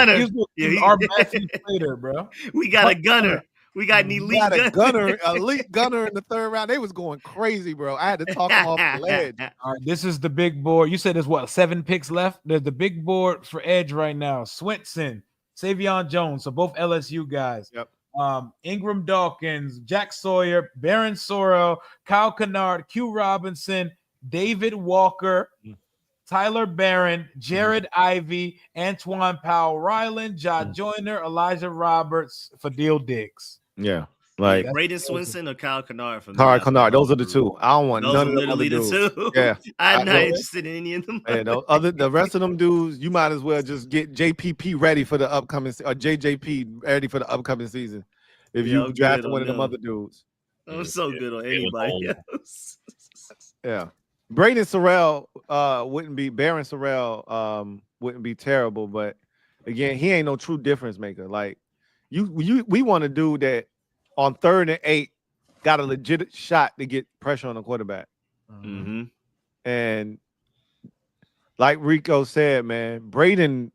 He's our Matthew Slater, bro. We got a gunner. We got an elite elite gunner in the 3rd round. They was going crazy, bro. I had to talk them off the ledge. All right, this is the big board. You said there's 7 picks left. There's the big board for edge right now. Swinson, Savion Jones, so both LSU guys. Yep. Ingram Dawkins, Jack Sawyer, Baron Sorrell, Kyle Kennard, Q Robinson, David Walker, Tyler Barron, Jared Ivey, Antoine Powell Ryland, John Joyner, Elijah Roberts, Fadil Diggs. Yeah. Like Braden Swinson or Kyle Kennard for me. Kyle Kennard, those are the two. I don't want those none are of them other literally dudes. the two. Yeah. I'm not interested in any of them. Yeah, the rest of them dudes, you might as well just get JPP ready for the upcoming or JJP ready for the upcoming season. If you draft one of them other dudes. I'm so good on anybody else. Yeah. Braden Sorrell Baron Sorrell wouldn't be terrible, but again, he ain't no true difference maker. Like we want a dude that on 3rd and 8 got a legit shot to get pressure on the quarterback. Mm-hmm. And like Rico said, man, Braden,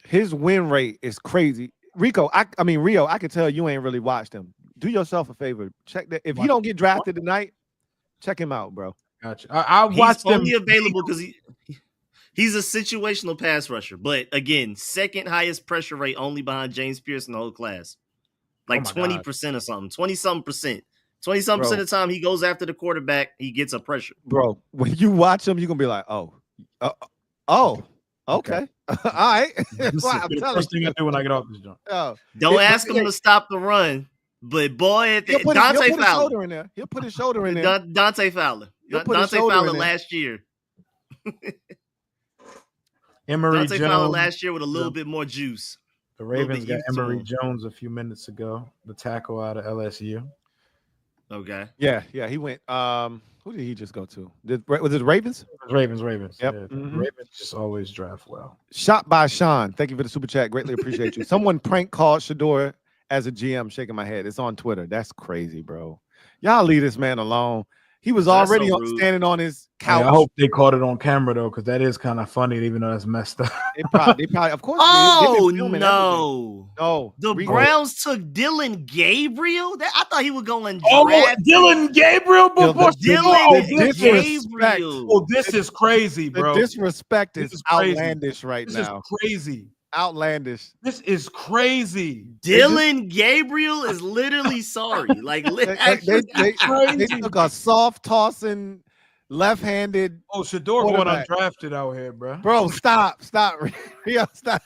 his win rate is crazy. Rio, I can tell you ain't really watched him. Do yourself a favor. Check that. If he don't get drafted tonight, check him out, bro. Gotcha. I watched He's him. only available because he's a situational pass rusher. But again, second highest pressure rate only behind James Pierce in the whole class. Like 20% or something. 20-something percent. 20-something percent of the time he goes after the quarterback, he gets a pressure. Bro, when you watch him, you're gonna be like, okay. All right. The first thing I do when I get off this joint. Don't ask him to stop the run, but boy, Dante Fowler. He'll put his shoulder in there. Dante Fowler. Dante Fowler last year. Dante Fowler last year with a little bit more juice. The Ravens got Emory Jones a few minutes ago, the tackle out of LSU. Okay. Yeah, he went. Who did he just go to? Was it Ravens? Ravens. Yep. Yeah. Ravens just always draft well. Shot by Sean. Thank you for the super chat. Greatly appreciate you. Someone prank called Shador as a GM. Shaking my head. It's on Twitter. That's crazy, bro. Y'all leave this man alone. He was already standing on his couch. I hope they caught it on camera though, because that is kind of funny, even though that's messed up. They probably, of course. Oh no! The Browns took Dylan Gabriel. I thought he would go and draft Dylan Gabriel before Gabriel. Oh, this is crazy, bro. The disrespect is outlandish right now. This is crazy. Outlandish. This is crazy. Dylan Gabriel is literally sorry. Like they took a soft tossing left-handed. Oh, Shador going undrafted out here, bro. Bro, stop. Rio, stop.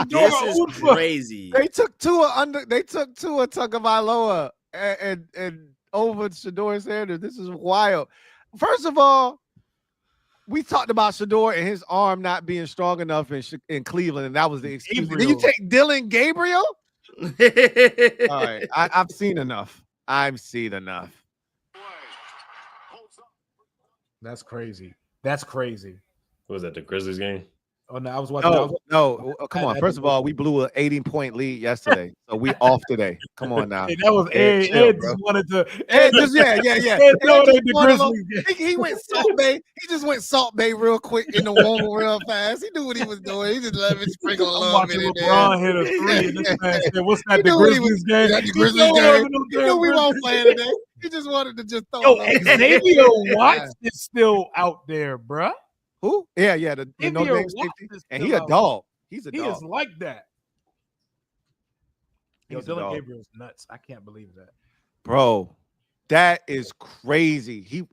This is crazy. They took Tua Tagovailoa and over Shador Sanders. This is wild. First of all, we talked about Shador and his arm not being strong enough in Cleveland, and that was the excuse. Did you take Dylan Gabriel? All right, I've seen enough. That's crazy. That's crazy. What was that, the Grizzlies game? Oh, no, I was watching. No, come on. First of all, we blew an 18-point lead yesterday, so we off today. Come on now. Hey, that was Ed. Ed just wanted to. He went Salt Bay. He just went Salt Bay real quick in the warm real fast. He knew what he was doing. He just let him sprinkle a little bit in there. LeBron hit a three. And this man said, "What's that? The Grizzlies game? The Grizzlies game. He knew we won't play today. He just wanted to just throw. Xavier Watts is still out there, bruh. Who? Yeah, the Notre Dame safety, and he a dog. He is like that. Dylan Gabriel's nuts. I can't believe that, bro. That is crazy.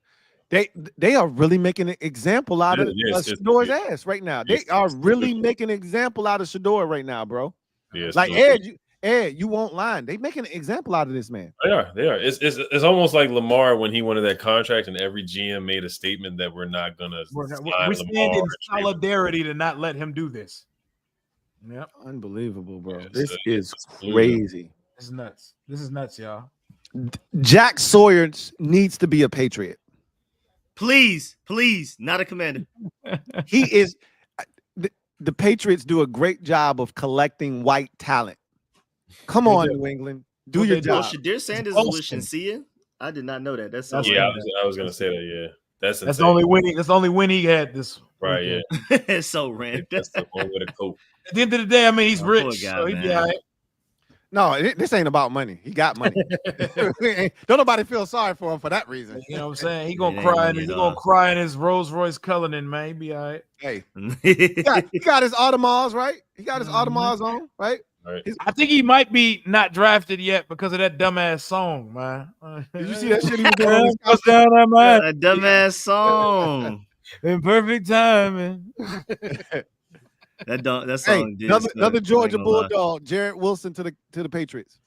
They are really making an example out of Shador's ass right now. They are really making an example out of Shador right now, bro. Yes, like Ed, you won't lie. They making an example out of this man. They are. It's almost like Lamar when he wanted that contract, and every GM made a statement that we're not gonna. We stand in solidarity to not let him do this. Yep, unbelievable, bro. Yeah, this is crazy. This is nuts, y'all. Jack Sawyer needs to be a Patriot. Please, not a Commander. He is. The Patriots do a great job of collecting white talent. Come on, New England. Do your job. Shadir Sanders is with Shinsia? I did not know that. That's so I was gonna say that. Yeah, that's the only win. That's the only win he had this. Right. Yeah. It's so random. That's the one with a coat. At the end of the day, I mean, he's rich, so he'd be all right. No, this ain't about money. He got money. Don't nobody feel sorry for him for that reason. You know what I'm saying? He gonna cry. He's gonna cry in his Rolls Royce Cullinan, man. He be all right. Hey, he got his Audemars, right? He got his Audemars on, right? Right. I think he might be not drafted yet because of that dumbass song, man. Did you see that shit he was doing? That dumbass song. In perfect timing. That song. Hey, another Georgia Bulldog, Jarrett Wilson to the Patriots.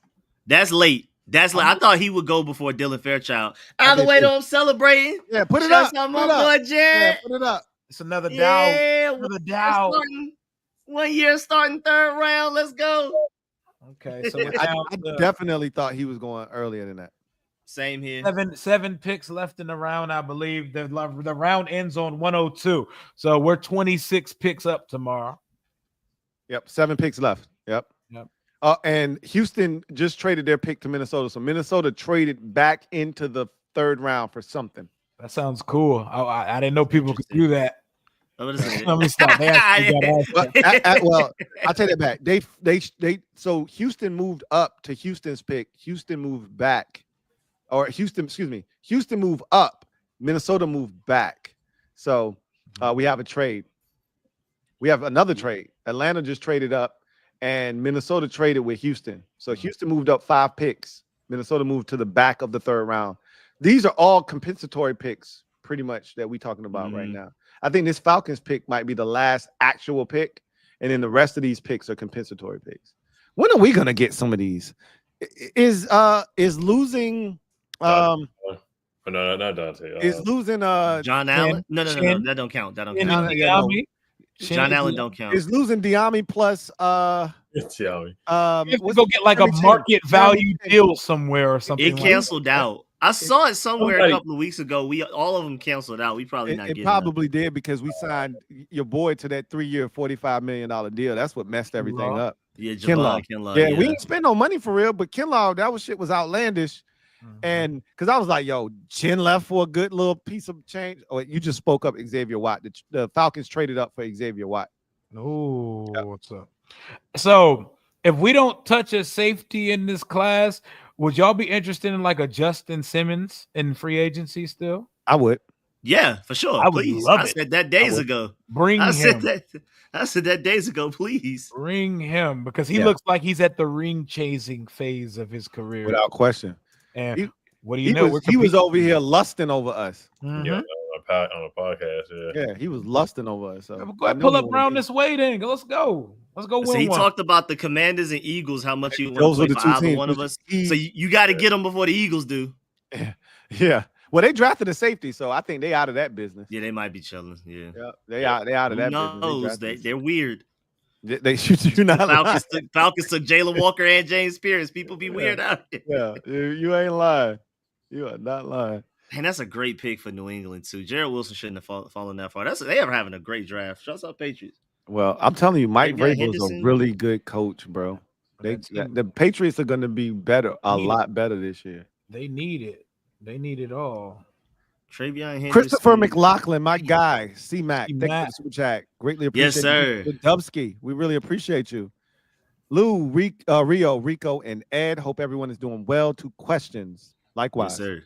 That's late. I thought he would go before Dylan Fairchild. Out of the way to him celebrating. Yeah, put it up. Boy, Jarrett. Yeah, put it up. It's another Dow. Another Dow. 1 year starting third round. Let's go. Okay, so I definitely thought he was going earlier than that. Same here. Seven picks left in the round, I believe. The round ends on 102. So we're 26 picks up tomorrow. Yep, 7 picks left. Yep. And Houston just traded their pick to Minnesota. So Minnesota traded back into the third round for something. That sounds cool. I didn't know people could do that. What is it? Let me stop. They actually got Well, I'll take that back. So Houston moved up to Houston's pick. Houston moved back, or Houston moved up. Minnesota moved back. So we have a trade. We have another trade. Atlanta just traded up, and Minnesota traded with Houston. So Houston moved up 5 picks. Minnesota moved to the back of the 3rd round. These are all compensatory picks, pretty much, that we're talking about right now. I think this Falcons pick might be the last actual pick, and then the rest of these picks are compensatory picks. When are we gonna get some of these? Is losing no, not Dante. is losing John Allen? No, that don't count. That don't count. John Allen don't count. Is losing Diami plus Tiami. You have to go get like a market value deal somewhere or something. It canceled out. I saw it somewhere a couple of weeks ago. All of them canceled out. We probably not getting it. Probably did because we signed your boy to that 3-year, $45 million deal. That's what messed everything up. Yeah, Kinlaw. Yeah, we didn't spend no money for real, but Kinlaw, shit was outlandish. And because I was like, yo, Chin left for a good little piece of change. Oh, you just spoke up Xavier Watt. The Falcons traded up for Xavier Watt. Oh, what's up? So if we don't touch a safety in this class, would y'all be interested in like a Justin Simmons in free agency still? I would. Yeah, for sure. I would love it. I said that days ago. Bring him. I said that days ago, please. Bring him because he looks like he's at the ring chasing phase of his career. Without question. And what do you know? He was over here lusting over us. Yeah, on a podcast. Yeah, he was lusting over us. So go ahead, pull up around this way then. Let's go. Let's go win so he one. talked about the Commanders and Eagles, how much you want to play for either one of us. So you got to get them before the Eagles do. Yeah. Well, they drafted a safety, so I think they out of that business. Yeah, they might be chilling. Yeah. They out of that business. They're weird. They shoot you not. Falcons took Jalen Walker and James Pierce. People be weird out here. Yeah, you ain't lying. You are not lying. And that's a great pick for New England too. Jared Wilson shouldn't have fallen that far. They ever having a great draft. Shouts out Patriots. Well, I'm telling you, Mike Vrabel's a really good coach, bro. The Patriots are going to be better, a lot better this year. They need it. They need it all. Travion Henderson. Christopher McLaughlin, my guy. C-Mac. Thank you for the super chat. Greatly appreciate Yes, sir. you. Dubsky, we really appreciate you. Lou, Rio, Rico, and Ed. Hope everyone is doing well. 2 questions. Likewise. Yes, sir.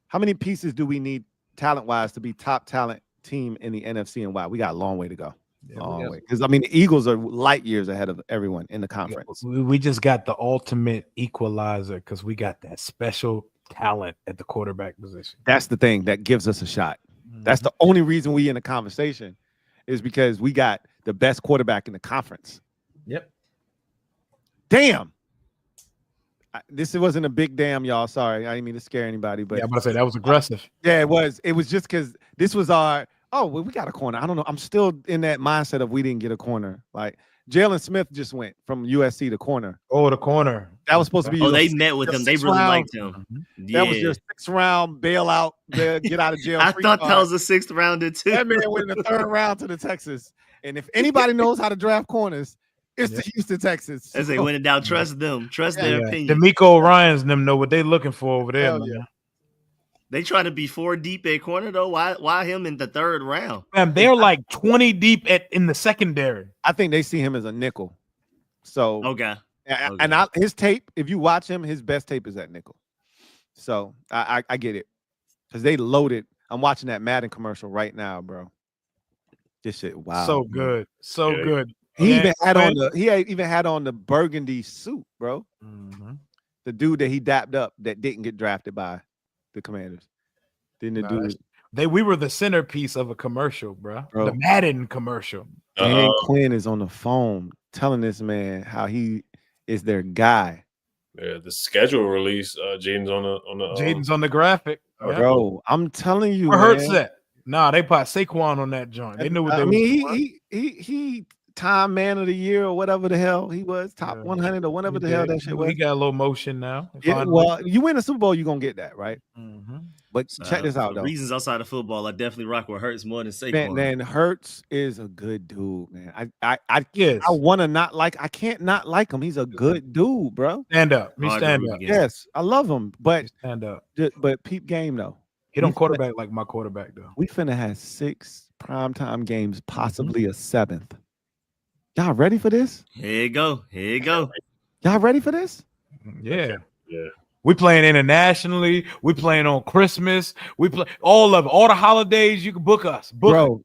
How many pieces do we need talent-wise to be top talent team in the NFC and why? We got a long way to go. Long way. Because, I mean, the Eagles are light years ahead of everyone in the conference. We just got the ultimate equalizer because we got that special talent at the quarterback position. That's the thing that gives us a shot. That's the only reason we in the conversation is because we got the best quarterback in the conference. Yep. Damn. This wasn't a big damn, y'all. Sorry, I didn't mean to scare anybody, but I'm about to say that was aggressive. Yeah, it was. It was just because this was our. Oh, well, we got a corner. I don't know. I'm still in that mindset of we didn't get a corner. Like Jalen Smith just went from USC to corner. Oh, the corner. That was supposed to be. Oh, they met with him. They really liked him. Yeah. That was your 6th round bailout. Get out of jail. I thought that was a 6th rounder too. That man went in the 3rd round to the Texas. And if anybody knows how to draft corners, it's the Houston Texans. As they went it down, trust them. Trust their opinion. D'Amico Ryans and them know what they looking for over there. They trying to be 4 deep at corner though. Why him in the 3rd round? Man, they're like 20 deep in the secondary. I think they see him as a nickel. So okay. And his tape, if you watch him, his best tape is at nickel. So I get it. Because they loaded. I'm watching that Madden commercial right now, bro. This shit, wow. So good. So good. He even had on the burgundy suit, bro. The dude that he dapped up that didn't get drafted by the Commanders. We were the centerpiece of a commercial, bro. The Madden commercial. Dan Quinn is on the phone telling this man how he is their guy. Yeah, the schedule release. Jaden's on the graphic, bro. I'm telling you, where Hurts at? Nah, they put Saquon on that joint. They knew what they. I mean, he Time Man of the Year or whatever the hell he was, top 100 or whatever the hell that shit was. He got a little motion now. Yeah, well, you win a Super Bowl, you're gonna get that, right? But check this out, though. Reasons outside of football, I definitely rock with Hurts more than Saquon. Man, Hurts is a good dude, man. I want to not like. I can't not like him. He's a good dude, bro. Stand up. Stand up. Yes, I love him, but stand up. But peep game though. He don't quarterback like my quarterback though. We finna have 6 primetime games, possibly a 7th. Y'all ready for this? Here you go. Here you go. Y'all ready for this? Yeah. Yeah. We playing internationally. We playing on Christmas. We play all the holidays. You can book us, bro.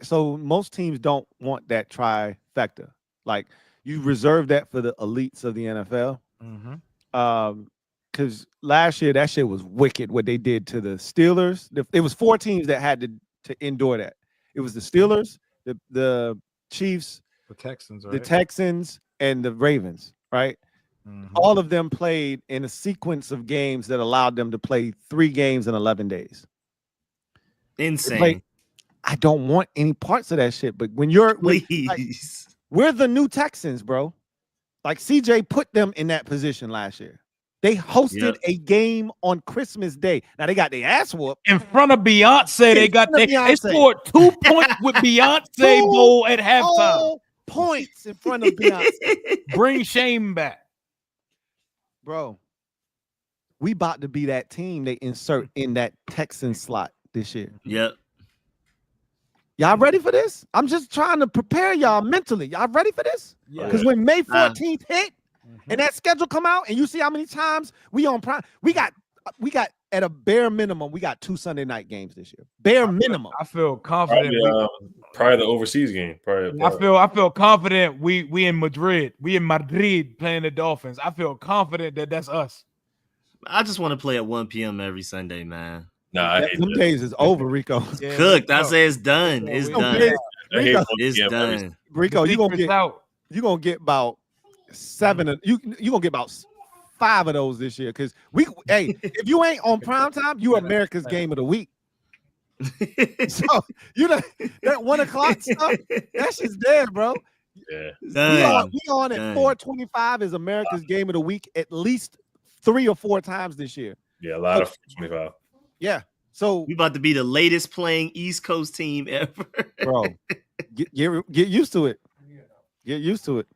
So most teams don't want that trifecta. Like you reserve that for the elites of the NFL. Because last year that shit was wicked. What they did to the Steelers. It was 4 teams that had to endure that. It was the Steelers, the Chiefs, the Texans, right? The Texans, and the Ravens. Right. All of them played in a sequence of games that allowed them to play 3 games in 11 days. Insane. I don't want any parts of that shit. But when you're we're the new Texans, bro. Like CJ put them in that position last year. They hosted a game on Christmas Day. Now they got their ass whooped in front of Beyonce. They scored 2 points with Beyonce Bowl at halftime. Points in front of Beyonce. Bring shame back. Bro, we about to be that team they insert in that Texan slot this year. Yep. Y'all ready for this? I'm just trying to prepare y'all mentally. Y'all ready for this? Yeah. Because when May 14th hit and that schedule come out and you see how many times we on prime, we got at a bare minimum, we got 2 Sunday night games this year. Bare minimum. I feel confident. Probably the overseas game. I feel confident. We in Madrid. We in Madrid playing the Dolphins. I feel confident that that's us. I just want to play at 1 p.m. every Sunday, man. Nah, some days is over, Rico. Yeah, cooked. I say it's done. It's done. It's done. Rico, you gonna get about 7. You gonna get about 5 of those this year. Because if you ain't on prime time, you America's game of the week. So you know that 1 o'clock stuff, that shit's dead, bro. Yeah. We on at 4:25 is America's game of the week at least 3 or 4 times this year. Yeah, a lot of 25. Yeah. So we about to be the latest playing East Coast team ever. Bro, get used to it. Get used to it.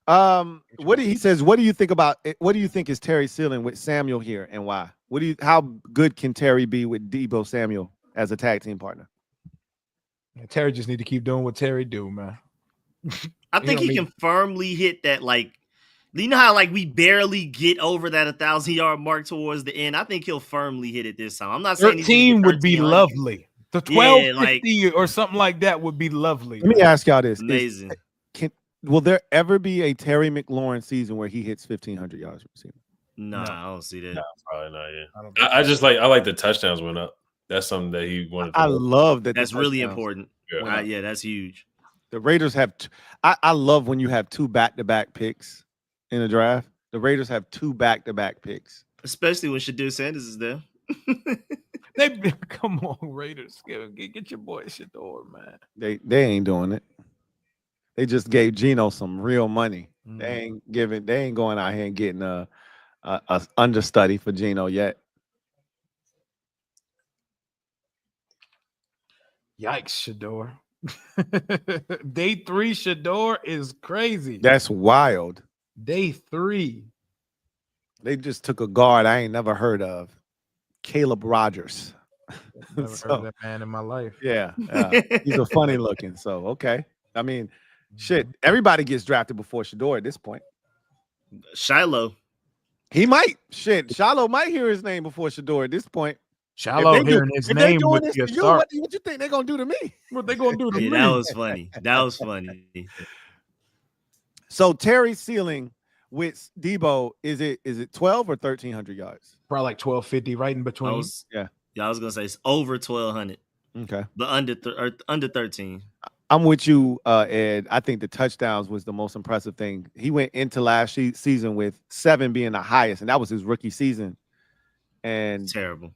What he says, what do you think about it? What do you think is Terry's ceiling with Samuel here and why? How good can Terry be with Deebo Samuel as a tag team partner? Terry just need to keep doing what Terry do, man. I think he can firmly hit that, like, you know how like we barely get over that 1,000-yard mark towards the end. I think he'll firmly hit it this time. I'm not saying 13 would be lovely. The 1250 or something like that would be lovely. Let me ask y'all this: amazing. Will there ever be a Terry McLaurin season where he hits 1,500 yards receiving? No, I don't see that. No, probably not. Yeah, I like the touchdowns went up. That's something that he wanted. I love that. That's really important. Yeah, that's huge. The Raiders have. I love when you have 2 back-to-back picks in a draft. The Raiders have 2 back-to-back picks, especially when Shadur Sanders is there. Come on, Raiders, get your boy Shador, man. They ain't doing it. They just gave Geno some real money. They ain't going out here and getting a understudy for Geno yet. Yikes, Shador. Day 3 Shador is crazy. That's wild. Day 3. They just took a guard I ain't never heard of, Caleb Rogers. Never heard of that man in my life. Yeah, he's a funny looking. So okay, I mean, shit. Everybody gets drafted before Shador at this point. Shiloh, he might. Shit, Shiloh might hear his name before Shador at this point. Shiloh hearing his name would be a start. What you think they're gonna do to me? What they gonna do to me? That was funny. That was funny. So Terry's ceiling with Deebo is it 12 or 1,300 yards? Probably like 1,250, right in between. I was gonna say it's over 1,200. Okay, but under 13. I'm with you, Ed. I think the touchdowns was the most impressive thing. He went into last season with 7 being the highest, and that was his rookie season. And terrible.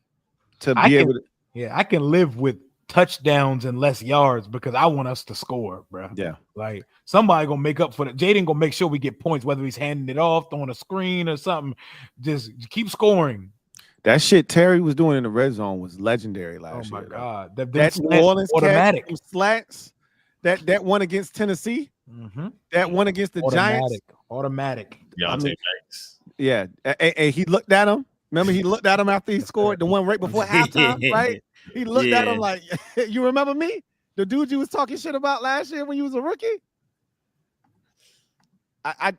I can live with touchdowns and less yards because I want us to score, bro. Yeah, like somebody gonna make up for that. Jaden gonna make sure we get points, whether he's handing it off, throwing a screen or something. Just keep scoring. That shit Terry was doing in the red zone was legendary last year. Oh my god, that New Orleans automatic slants. That one against Tennessee. That one against the Giants. Automatic. Yeah. And he looked at him. Remember, he looked at him after he scored the one right before halftime, right? He looked at him like, "You remember me? The dude you was talking shit about last year when you was a rookie?" I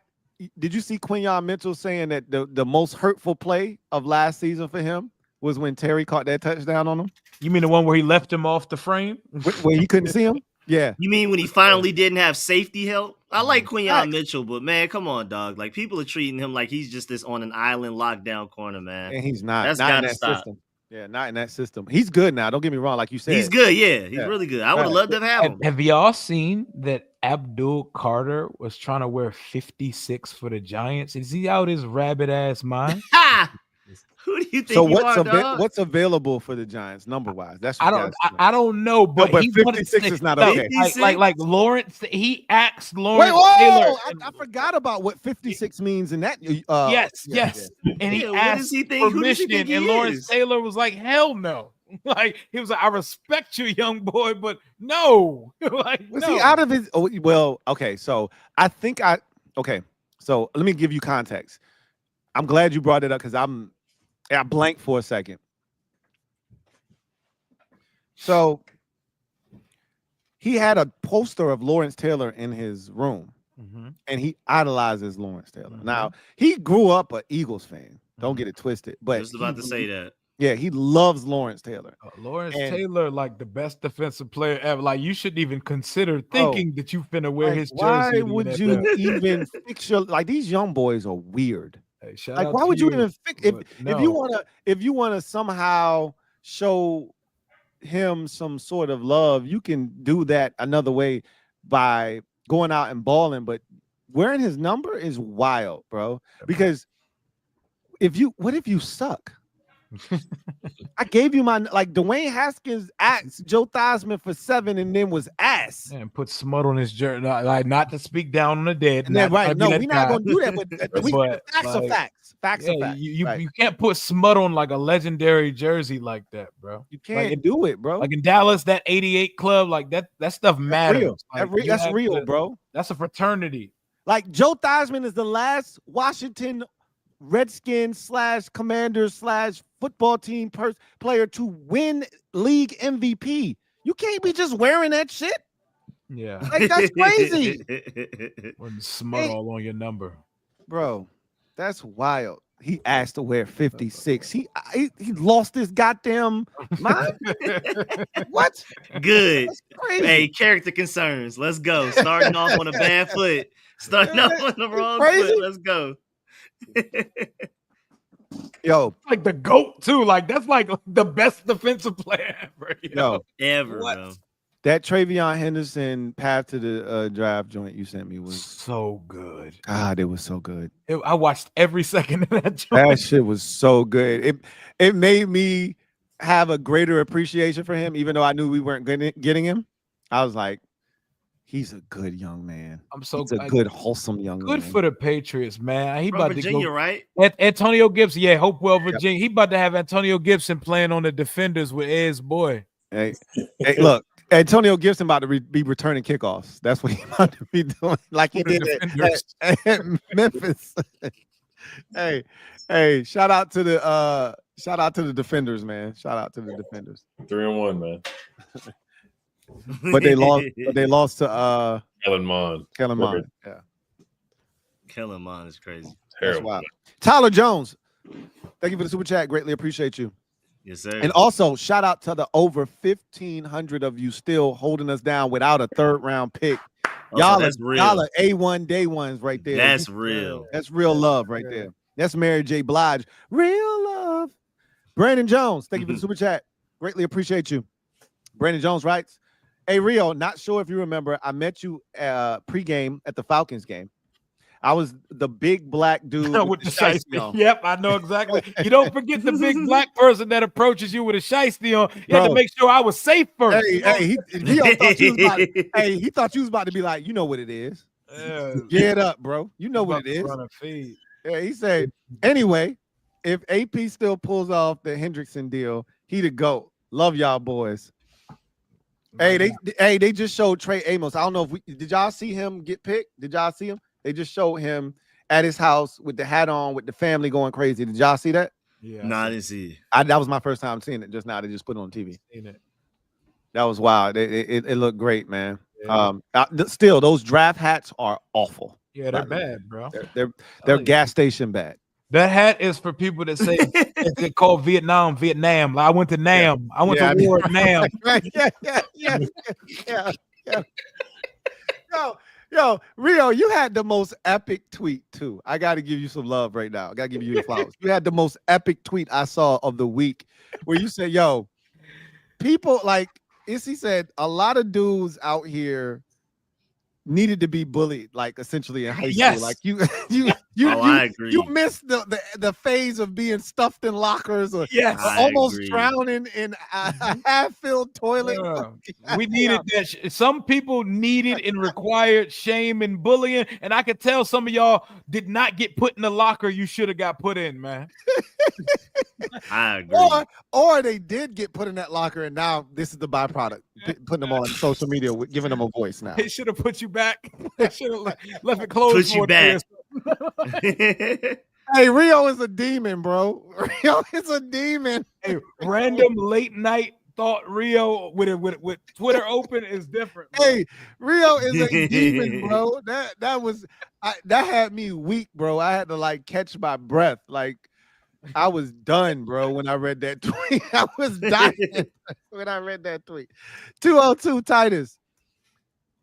did you see Quinyon Mitchell saying that the most hurtful play of last season for him was when Terry caught that touchdown on him? You mean the one where he left him off the frame? Where he couldn't see him? Yeah. You mean when he finally didn't have safety help? I like Quinyon Right. Mitchell, but man, come on, dog. Like people are treating him like he's just this on an island lockdown corner, man. And he's not. That's not in gotta that stop. system. Yeah, not in that system. He's good now. Don't get me wrong. Like you said, He's good, yeah. He's Yeah. really good. I would have loved to have him. Have y'all seen that Abdul Carter was trying to wear 56 for the Giants? Is he out his rabbit ass mind? Ha! Who do you think So you are, dog? what's available for the Giants number wise? That's what I don't know, but, but he wanted 56 to is not stuff. okay. Like Lawrence, he asked Wait, Lawrence whoa! Taylor. I forgot about what 56 means in that. Yes. And he Yeah, what asked does he think- who does he permission, think he and Lawrence is? Taylor was like, "Hell no!" Like he was like, "I respect you, young boy, but no." Like, Was no. he out of his? Oh, well, okay. So okay. So let me give you context. I'm glad you brought it up because I blanked for a second. So he had a poster of Lawrence Taylor in his room, and he idolizes Lawrence Taylor. Now he grew up an Eagles fan. Don't get it twisted. But I was about to say that. Yeah, he loves Lawrence Taylor. Lawrence Taylor, like the best defensive player ever. Like you shouldn't even consider thinking that you finna wear his jersey. Why would you even fix your like these young boys are weird? Hey, shout like out why to would you even fix if no. if you wanna somehow show him some sort of love, you can do that another way by going out and balling, but wearing his number is wild, bro. Because what if you suck? I gave you my like Dwayne Haskins asked Joe Theismann for 7 and then was ass and put smut on his jersey. Like not to speak down on the dead. And then, right? No, we're not gonna do that. But facts like, are facts. Facts are facts. You can't put smut on like a legendary jersey like that, bro. You can't do it, bro. Like in Dallas, that 88 club, like that stuff matters. That's real, bro. That's a fraternity. Like Joe Theismann is the last Washington Redskins / Commanders / football team player to win league MVP. You can't be just wearing that shit. Yeah, like that's crazy. When smut all on your number, bro. That's wild. He asked to wear 56. He lost his goddamn mind. What? Good. Hey, character concerns. Let's go. Starting off on a bad foot. Starting off on the wrong foot. Let's go. Yo, like the GOAT too. Like that's like the best defensive player ever. Ever, bro. That Travion Henderson path to the draft joint you sent me was so good. God, it was so good. I watched every second of that joint. That shit was so good. It made me have a greater appreciation for him, even though I knew we weren't getting him. I was like, he's a good young man. He's a good, wholesome young man. Good for the Patriots, man. He about Virginia, to go, right? Antonio Gibson, yeah, Hopewell, Virginia. He about to have Antonio Gibson playing on the defenders with Ed's boy. Hey, look, Antonio Gibson about to be returning kickoffs. That's what he about to be doing, like he did at Memphis. hey, shout out to the defenders, man. Shout out to the defenders. 3-1, man. But they lost to Kellen Mond. Yeah. Kellen Mond is crazy. Terrible. Tyler Jones, thank you for the super chat. Greatly appreciate you. Yes, sir. And also shout out to the over 1,500 of you still holding us down without a 3rd round pick. Y'all are A1 day ones right there. That's real. That's real love right there. That's Mary J. Blige. Real love. Brandon Jones, thank you for the super chat. Greatly appreciate you. Brandon Jones writes, hey, Rio, not sure if you remember, I met you pregame at the Falcons game. I was the big black dude with the shiesty on. Yep, I know exactly. You don't forget the big black person that approaches you with a shiesty on. You have to make sure I was safe first. Hey, he thought you was about to be like, you know what it is. Get up, bro. You know what it is. Yeah, he said, anyway, if AP still pulls off the Hendrickson deal, he the GOAT. Love y'all boys. Hey, they just showed Trey Amos. I don't know if did y'all see him get picked? Did y'all see him? They just showed him at his house with the hat on, with the family going crazy. Did y'all see that? Yeah, Nah, I didn't see That was my first time seeing it just now. They just put it on TV. seen it. That was wild. It looked great, man. Yeah. Still, those draft hats are awful. Yeah, they're bad, bro. They're gas station bad. That hat is for people that say it's called Vietnam. Like, I went to Nam. I went to war at Nam. Yeah. Yo, Rio, you had the most epic tweet too. I got to give you some love right now. I got to give you your flowers. You had the most epic tweet I saw of the week, where you said, "Yo, people like Issy said, a lot of dudes out here needed to be bullied, like essentially in high school. Like you I agree. You missed the phase of being stuffed in lockers or I almost agree. drowning in a half-filled toilet. We needed that. Some people needed and required shame and bullying, and I could tell some of y'all did not get put in the locker you should have got put in, man. I agree. Or they did get put in that locker, and now this is the byproduct, putting them on social media, giving them a voice now. They should have put you back. They should have left it closed. Put you back. Hey, Rio is a demon, bro. Rio is a demon. Hey, random late night thought Rio with Twitter open is different, bro. Hey, Rio is a demon, bro. That had me weak, bro. I had to like catch my breath. Like I was done, bro, when I read that tweet. I was dying when I read that tweet. 202 Titus.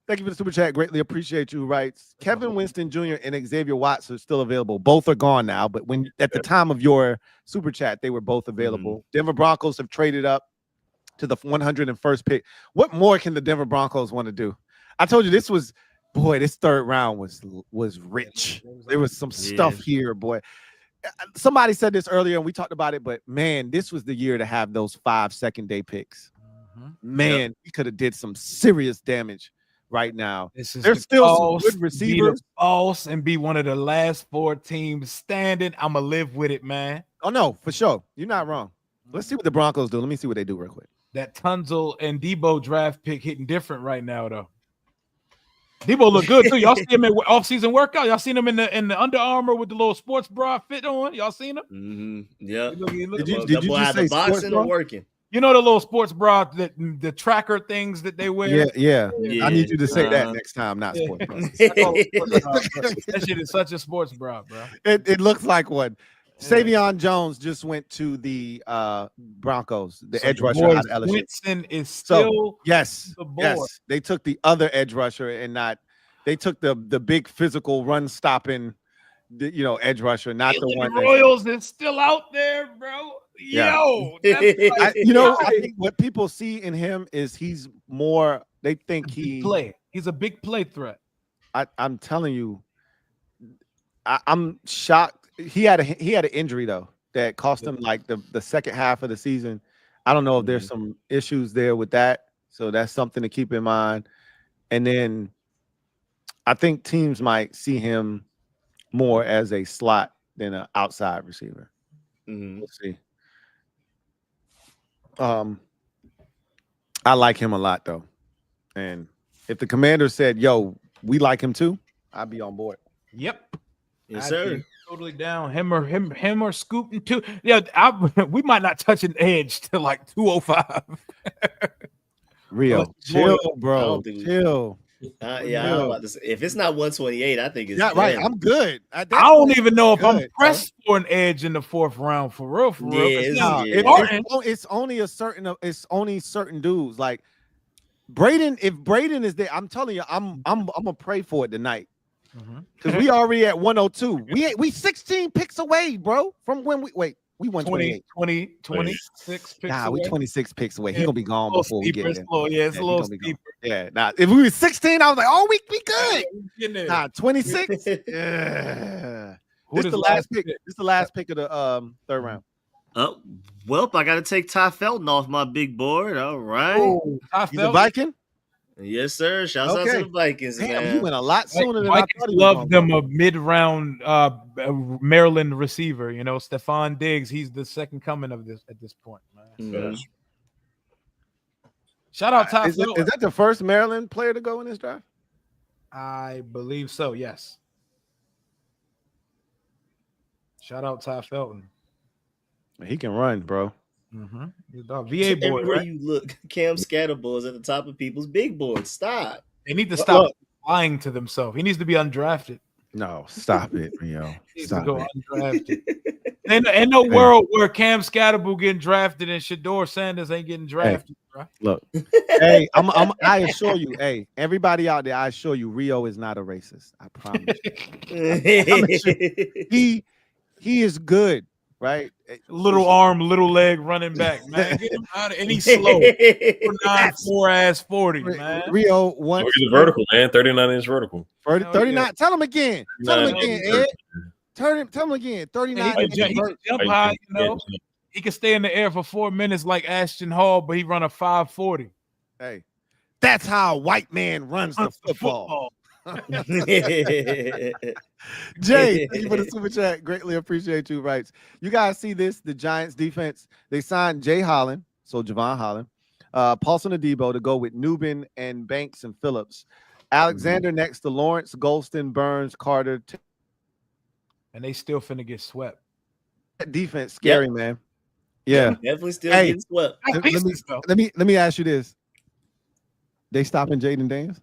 Thank you for the super chat. Greatly appreciate you. Writes Kevin Winston Jr. and Xavier Watts are still available. Both are gone now, but when at the time of your super chat, they were both available. Denver Broncos have traded up to the 101st pick. What more can the Denver Broncos want to do? I told you this third round was rich. There was some stuff here, boy. Somebody said this earlier and we talked about it, but man, this was the year to have those 5 second-day picks. Man, we could have did some serious damage right now. There's still some good receivers. False and be one of the last 4 teams standing. I'ma live with it, man. Oh no, for sure. You're not wrong. Let's see what the Broncos do. Let me see what they do real quick. That Tunzel and Debo draft pick hitting different right now, though. Debo look good too. Y'all see him in off-season workout. Y'all seen him in the Under Armour with the little sports bra fit on. Y'all seen him? Yeah. Did you just say boxing or working? You know the little sports bra, the tracker things that they wear. Yeah. I need you to say that next time, not sports bra. That shit is such a sports bra, bro. It looks like one. Savion Jones just went to the Broncos, the edge rusher out of LSU. Winston is still yes. the board. Yes, they took the other edge rusher and they took the big physical run stopping, edge rusher, not the one. Royals is still out there, bro. Yeah. Yo, I think what people see in him is he's more. They think he's a big play threat. I'm telling you, I'm shocked. He had an injury though that cost him like the second half of the season. I don't know if there's some issues there with that, so that's something to keep in mind. And then I think teams might see him more as a slot than an outside receiver. We'll see. I like him a lot though, and if the Commander said, "Yo, we like him too," I'd be on board. Yep. Yes, sir. Totally down. Him or scooting too. Yeah, we might not touch an edge till like 205. Rio, chill, bro. Chill. I'm about to say, if it's not 128, I think it's right. I'm good. I don't even know if I'm pressed for an edge in the 4th round for real. It's only certain dudes like Braden. If Braden is there, I'm telling you, I'm gonna pray for it tonight. Because we already at 102. We 16 picks away, bro. From when we won 28. 26 picks away. We 26 picks away. He gonna be gone before we get there. It's a little steeper. Yeah. Nah, if we were 16, I was like, oh, we good. Nah, 26. Yeah. This is the last pick. This is the last pick of the 3rd round. Well, I gotta take Ty Felton off my big board. All right. He's a Viking? Yes, sir. Shouts out to the Vikings, man. You went a lot sooner than Vikings I thought. Love them a mid-round Maryland receiver. Stephon Diggs. He's the second coming of this at this point, man. Shout out Ty Felton. Is that the first Maryland player to go in this draft? I believe so. Yes. Shout out Ty Felton. He can run, bro. VA boy, Everywhere right? you look, Cam Scatterbull is at the top of people's big boards. Stop. They need to stop lying to themselves. He needs to be undrafted. No, stop it, Rio. He needs Stop to go it. undrafted. Ain't no world where Cam Scatterbull getting drafted and Shador Sanders ain't getting drafted, bro. Look, hey, I assure you, hey, everybody out there, I assure you, Rio is not a racist. I promise you. He is good, right? Little arm, little leg running back, man. Get him out of, and he's slow. 4 ass 40, man. Rio once he's a vertical, man. 39-inch vertical. 39. Yeah. Tell him again. Tell him again, Ed. Tell him again. 39. He can jump high, you know. He can stay in the air for 4 minutes like Ashton Hall, but he run a 5.40. Hey, that's how a white man runs the football. Jay, thank you for the super chat. Greatly appreciate you. Writes, you guys see this? The Giants defense, they signed Jay Holland, so Javon Holland, Paulson Adebo to go with Newbin and Banks and Phillips. Alexander next to Lawrence, Golston, Burns, Carter. And they still finna get swept. That defense scary, man. Yeah. Definitely still getting swept. Let me ask you this. They stopping Jaden Daniels?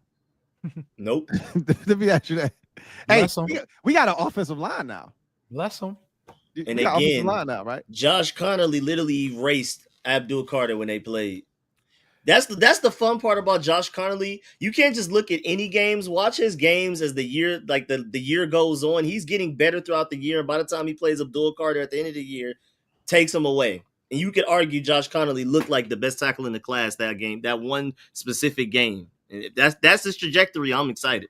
Nope. Let me ask you that. Hey, we got an offensive line now. Bless them. And again, line now, right? Josh Conerly literally erased Abdul Carter when they played. That's the fun part about Josh Conerly. You can't just look at any games. Watch his games as the year, like the year goes on. He's getting better throughout the year. And by the time he plays Abdul Carter at the end of the year, takes him away. And you could argue Josh Conerly looked like the best tackle in the class that game, that one specific game. And that's his trajectory. I'm excited.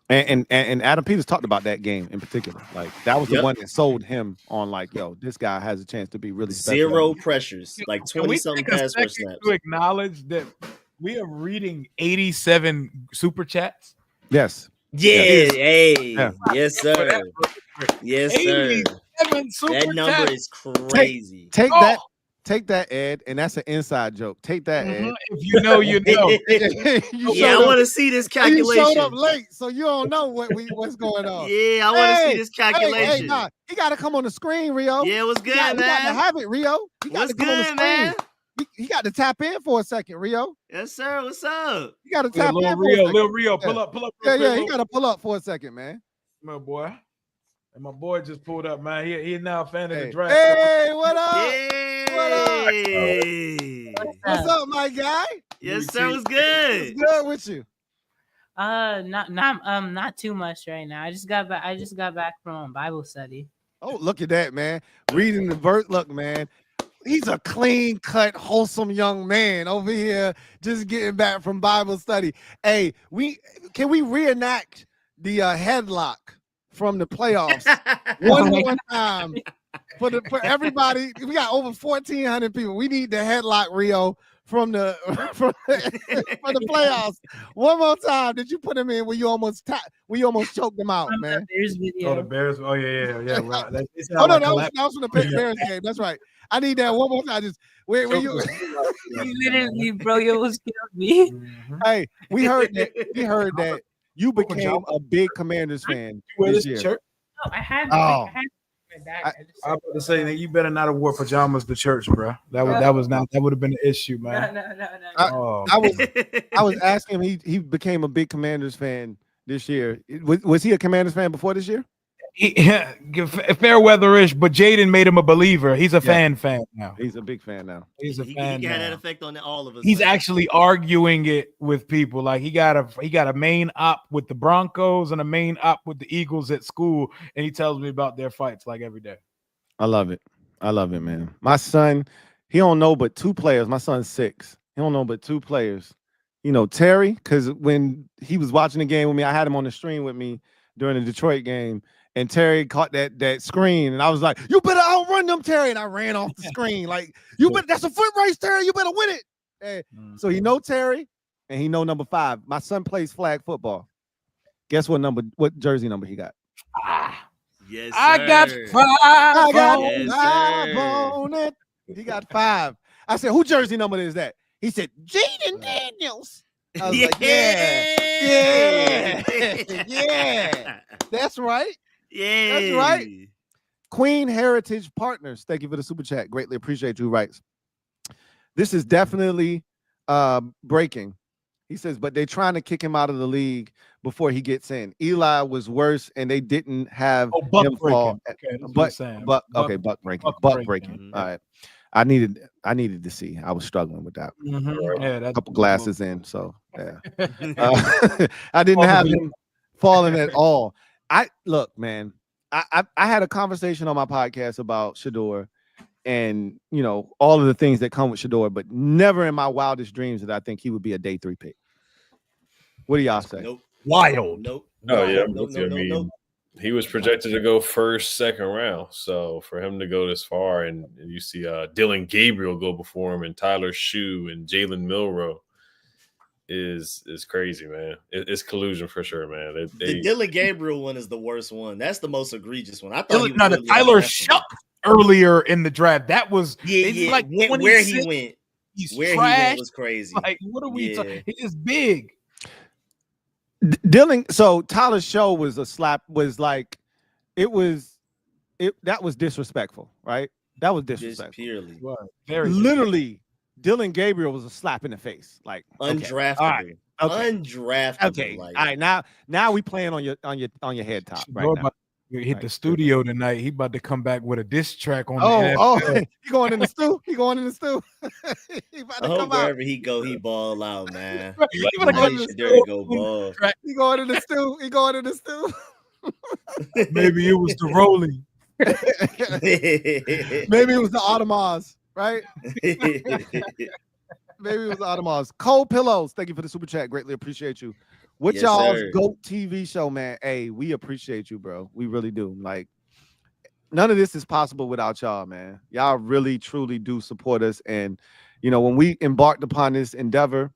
And Adam Peters talked about that game in particular. Like that was the one that sold him on like, yo, this guy has a chance to be really special. Zero pressures, like 20-something pass rush snaps. To acknowledge that we are reading 87 super chats. Yes. Yeah. Hey. Yeah. Yes, sir. Yes, sir. That number is crazy. Take that. Take that, Ed, and that's an inside joke. Take that, Ed. If you know, you know. I want to see this calculation. You showed up late, so you don't know what's going on. Yeah, I want to see this calculation. Hey, nah, he got to come on the screen, Rio. Yeah, what's good, man? He got to have it, Rio. He got to come on the screen. Man? He got to tap in for a second, Rio. Yes, sir. What's up? You got to tap in for Rio, a second. Little Rio, pull up. Yeah, he got to pull up for a second, man. My boy. And my boy just pulled up, man. He now a fan of the draft. Hey, what up? Hey. What up? What's up, my guy? Yes, sir. What's good? What's good with you? Not too much right now. I just got back from Bible study. Oh, look at that, man. Reading the verse. Look, man. He's a clean-cut, wholesome young man over here just getting back from Bible study. Hey, can we reenact the headlock from the playoffs one more time for everybody? We got over 1,400 people. We need the headlock, Rio, from the playoffs one more time. Did you put him in where you almost choked them out, man? The Bears. Oh yeah. Right. No, that was from the Bears game. That's right. I need that one more time. Just where you literally, bro, you almost killed me. Hey, we heard that you became a big Commanders fan this year. No, I had. I was about to say that you better not have wore pajamas to church, bro. That would have been an issue, man. No. I was asking him. He became a big Commanders fan this year. Was he a Commanders fan before this year? Fair weather-ish, but Jaden made him a believer. He's a fan now. He's a big fan now. He's a fan. He had that effect on all of us. He's actually arguing it with people. Like he got a main op with the Broncos and a main op with the Eagles at school, and he tells me about their fights like every day. I love it, man. My son, he don't know but two players. My son's 6. He don't know but two players. You know, Terry, because when he was watching the game with me, I had him on the stream with me during the Detroit game. And Terry caught that screen, and I was like, "You better outrun them, Terry!" And I ran off the screen like, "You better! That's a foot race, Terry. You better win it." And so he know Terry, and he know number 5. My son plays flag football. Guess what jersey number he got? Yes, sir. I got 5. I got 5 on it. He got 5. I said, "Who jersey number is that?" He said, "Jaden Daniels." I was like, "Yeah, that's right." Yeah, that's right. Queen Heritage Partners. Thank you for the super chat. Greatly appreciate you. Writes, this is definitely breaking. He says, but they're trying to kick him out of the league before he gets in. Eli was worse, and they didn't have him fall. Okay, Buck breaking. All right. I needed to see. I was struggling with that. Yeah, a couple glasses in, so yeah. I didn't have him falling at all. Look, man. I had a conversation on my podcast about Shedeur, and all of the things that come with Shedeur, but never in my wildest dreams did I think he would be a day 3 pick. What do y'all say? Nope. Wild. Nope. Oh yeah, Nope. He was projected to go first, second round. So for him to go this far, and you see Dylan Gabriel go before him, and Tyler Shue and Jalen Milroe is crazy, man. It's collusion for sure, man. The Dylan Gabriel one is the worst one. That's the most egregious one. I thought the Tyler Shuck earlier in the draft. That was like where he went. Where he went was crazy. Like, what are we talking? It is big. Dylan, so Tyler Show was a slap, that was disrespectful, right? That was disrespectful. Purely. Very literally, Dylan Gabriel was a slap in the face. Like undraftable. Okay. Undraftable. Okay. All right. Now we playing on your head top right now. Hit the studio tonight. He about to come back with a diss track on. He going in the stew. He going in the stew. He about to come wherever he go, he ball out, man. He go ball. He going in the stew. He going in the stew. Maybe it was the rolling. Maybe it was the Audemars, right? Maybe it was the Audemars. Cold Pillows. Thank you for the super chat. Greatly appreciate you. What's y'all's GOAT TV show, man? Hey, we appreciate you, bro. We really do. Like, none of this is possible without y'all, man. Y'all really, truly do support us. And, when we embarked upon this endeavor,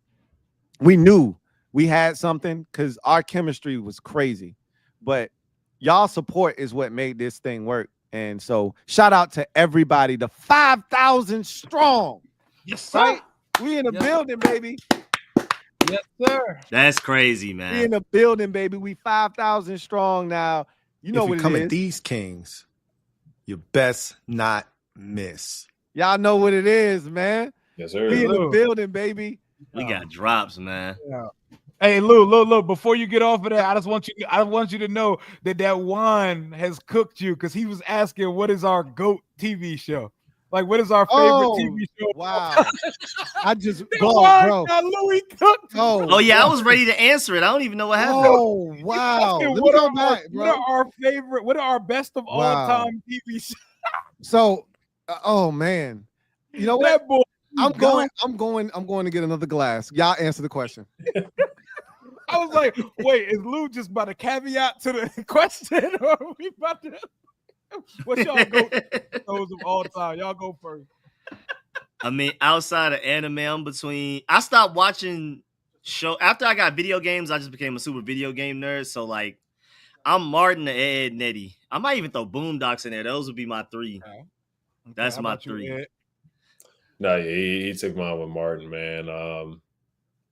we knew we had something because our chemistry was crazy. But y'all support is what made this thing work. And so, shout out to everybody, the 5,000 strong. Yes, sir. Right? We in the building, baby. Yes, sir. That's crazy, man. We in the building, baby. We 5,000 strong now. You know if what you come it at is. these kings, you best not miss. Y'all know what it is, man. Yes, sir. We in the building, baby. We got drops, man. Yeah. Hey, Lou, before you get off of that, I want you to know that Juan has cooked you because he was asking what is our GOAT TV show? Like, what is our favorite TV show? Wow. I just bro. Louie cooked. Oh yeah, I was ready to answer it. I don't even know what happened. Oh wow. What are our best of all time TV shows? So oh man. You know what? That boy, I'm going to get another glass. Y'all answer the question. I was like, wait, is Lou just about a caveat to the question? Or are we about to what's y'all go those of all time? Y'all go first. I mean, outside of anime, I stopped watching show after I got video games. I just became a super video game nerd. So like, I'm Martin, the Ed, Nettie. I might even throw Boondocks in there. Those would be my 3. Okay. That's my 3. No, yeah, he took mine with Martin, man.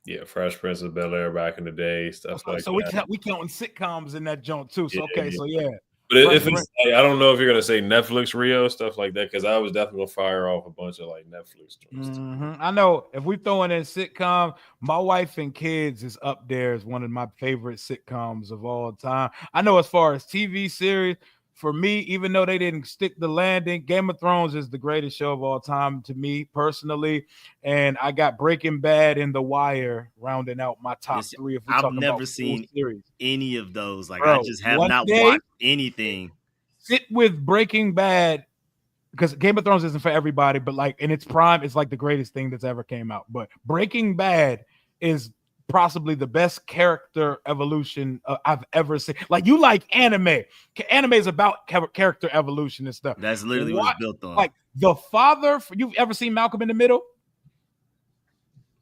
Yeah, Fresh Prince of Bel-Air back in the day, stuff like that. So we counting sitcoms in that joint too. So yeah. But if it's like, I don't know if you're gonna say Netflix Rio stuff like that, because I was definitely gonna fire off a bunch of like Netflix joints. I know if we throwing in sitcom, My Wife and Kids is up there as one of my favorite sitcoms of all time. I know as far as TV series, for me, even though they didn't stick the landing, Game of Thrones is the greatest show of all time to me personally. And I got Breaking Bad and The Wire rounding out my top 3. If I've never seen any of those. Like, bro, I just have not watched anything. Sit with Breaking Bad, because Game of Thrones isn't for everybody, but like in its prime, it's like the greatest thing that's ever came out. But Breaking Bad is possibly the best character evolution I've ever seen. Like, you like anime. Anime is about character evolution and stuff. That's literally what it's built on. Like, the father, you've ever seen Malcolm in the Middle?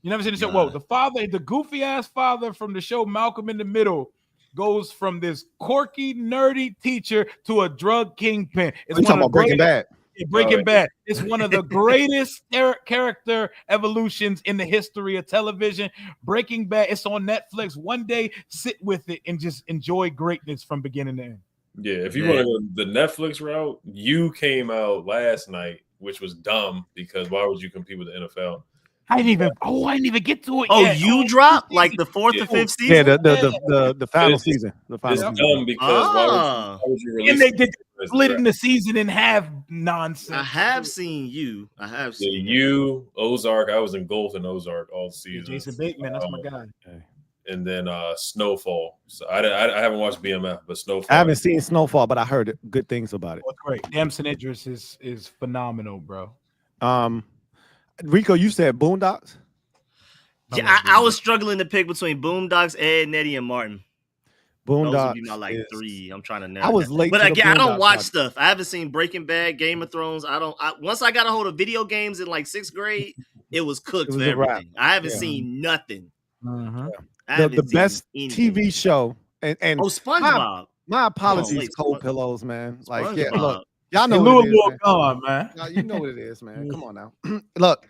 You never seen the show? Whoa, the father, the goofy-ass father from the show Malcolm in the Middle goes from this quirky, nerdy teacher to a drug kingpin. You're talking about Breaking Bad. Breaking Bad. It's one of the greatest character evolutions in the history of television. Breaking Bad. It's on Netflix. One day, sit with it and just enjoy greatness from beginning to end. Yeah, if you want to go the Netflix route, you came out last night, which was dumb because why would you compete with the NFL? I didn't even get to it Oh, yet. you dropped like the 4th or 5th season? Yeah, the final season. The final It's season. dumb because why would you release And they did it? splitting the season in half nonsense. I have seen you. I have Yeah, seen you, Ozark. I was engulfed in Ozark all season. Jason Bateman, that's my guy. And then Snowfall. So I haven't watched BMF, but Snowfall. I haven't seen Snowfall, but I heard good things about it. That's great. Damson Idris is phenomenal, bro. Rico, you said Boondocks? Yeah, I was struggling to pick between Boondocks, Ed, Nettie, and Martin. Boondocks. Those would be my 3. I'm trying to narrow. I was late, but to again, the I don't Boondocks watch project. stuff. I haven't seen Breaking Bad, Game of Thrones. Once I got a hold of video games in like 6th grade, it was cooked for everything. I haven't seen nothing. The best TV show and SpongeBob. My apologies, Cold Pillows, man. Like, yeah, SpongeBob. look, y'all know Louis what it is, man. Gone, man. Nah, you know what it is, man. Come on now. Look,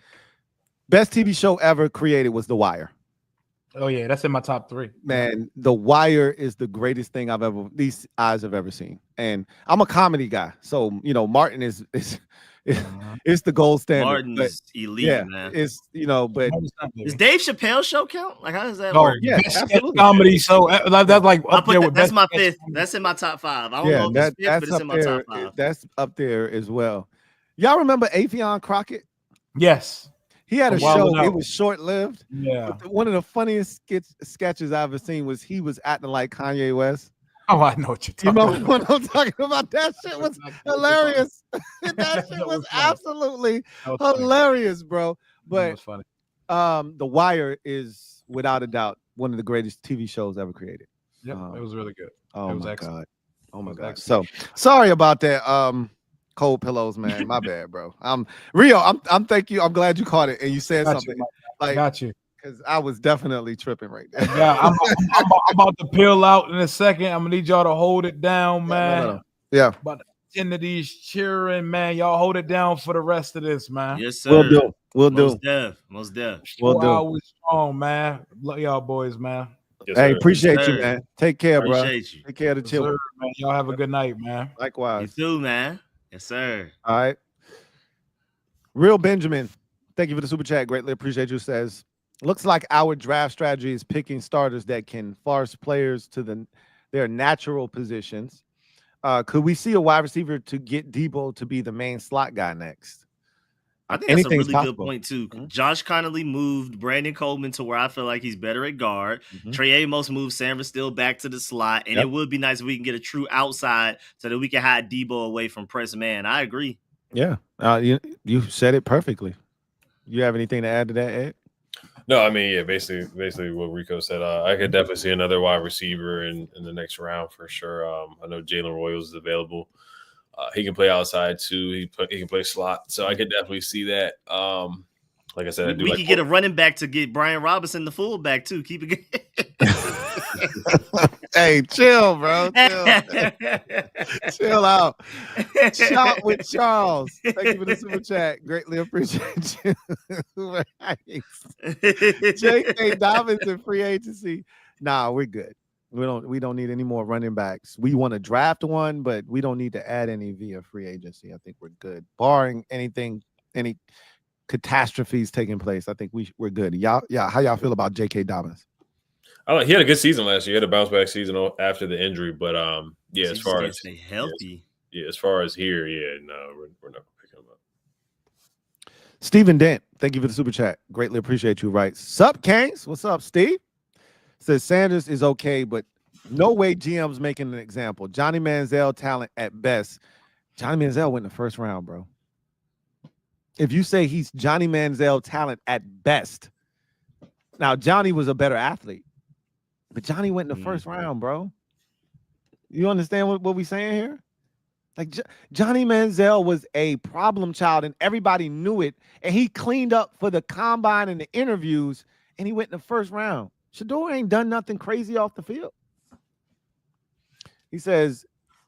best TV show ever created was The Wire. Oh yeah, that's in my top 3. Man, The Wire is the greatest thing these eyes have ever seen. And I'm a comedy guy, so Martin is it's the gold standard. Martin's elite, man. It's but does Dave Chappelle show count? Like, how does that Oh, work? yeah, absolutely. Comedy show. That's like up there with that's best- my 5th. That's in my top 5. I don't know if it's 5th, but it's in my top 5. That's up there as well. Y'all remember Afion Crockett? Yes. He had a Wild show. and Out. It was short-lived. Yeah. But one of the funniest sketches I've ever seen was he was acting like Kanye West. Oh, I know what you're You talking know about. what I'm talking about? That shit was hilarious. That shit was absolutely hilarious, bro. But was funny. The Wire is without a doubt one of the greatest TV shows ever created. Yeah, it was really good. Oh It was my excellent. god. Oh my was god. excellent. So sorry about that. Cold Pillows, man. My bad, bro. Rio. I'm thank you. I'm glad you caught it and you said Got something. you. Like, Got you. because I was definitely tripping right there. Yeah, I'm about to peel out in a second. I'm gonna need y'all to hold it down, man. No. Yeah. About to 10 of these cheering, man. Y'all hold it down for the rest of this, man. Yes, sir. We'll do. We'll do. Most deaf. We'll 4 do. hours strong, man. Love y'all boys, man. Yes, Hey, sir. appreciate Yes, you, sir. man. Take care, bro. Appreciate you. Take care of the Yes, children. sir, man. Y'all have a good night, man. You Likewise. too, man. Yes, sir. All right. Real Benjamin, thank you for the super chat. Greatly appreciate you. Says, looks like our draft strategy is picking starters that can force players to their natural positions. Could we see a wide receiver to get Debo to be the main slot guy next? I think that's a Anything's really possible. good point too. Josh Conerly moved Brandon Coleman to where I feel like he's better at guard. Mhm. Trey Amos moved Sanford still back to the slot, and Yep. it would be nice if we can get a true outside so that we can hide Debo away from press man. I agree. Yeah. You said it perfectly. You have anything to add to that, Ed? No, I mean, yeah, basically what Rico said. I could definitely see another wide receiver in the next round for sure. I know Jalen Royals is available. He can play outside too. He can play slot, so I could definitely see that. Like I said, I do We like could get a running back to get Brian Robinson the fullback too. Keep it. Hey, chill, bro. Chill out. Shot with Charles. Thank you for the super chat. Greatly appreciate you. J.K. Dobbins in free agency. Nah, we're good. We don't need any more running backs. We want to draft one, but we don't need to add any via free agency. I think we're good. Barring any catastrophes taking place, I think we're good. Y'all, how y'all feel about J.K. Dobbins? He had a good season last year. He had a bounce back season after the injury, but yeah, as far as stay healthy, as far as here, no, we're not gonna pick him up. Stephen Dent, thank you for the super chat. Greatly appreciate you. Right, sup, Canes? What's up, Steve? Says Sanders is okay, but no way GM's making an example. Johnny Manziel talent at best. Johnny Manziel went in the first round, bro. If you say he's Johnny Manziel talent at best, now Johnny was a better athlete, but Johnny went in the first round, bro. You understand what we're saying here? Like Johnny Manziel was a problem child, and everybody knew it, and he cleaned up for the combine and the interviews, and he went in the first round. Shador ain't done nothing crazy off the field. He says,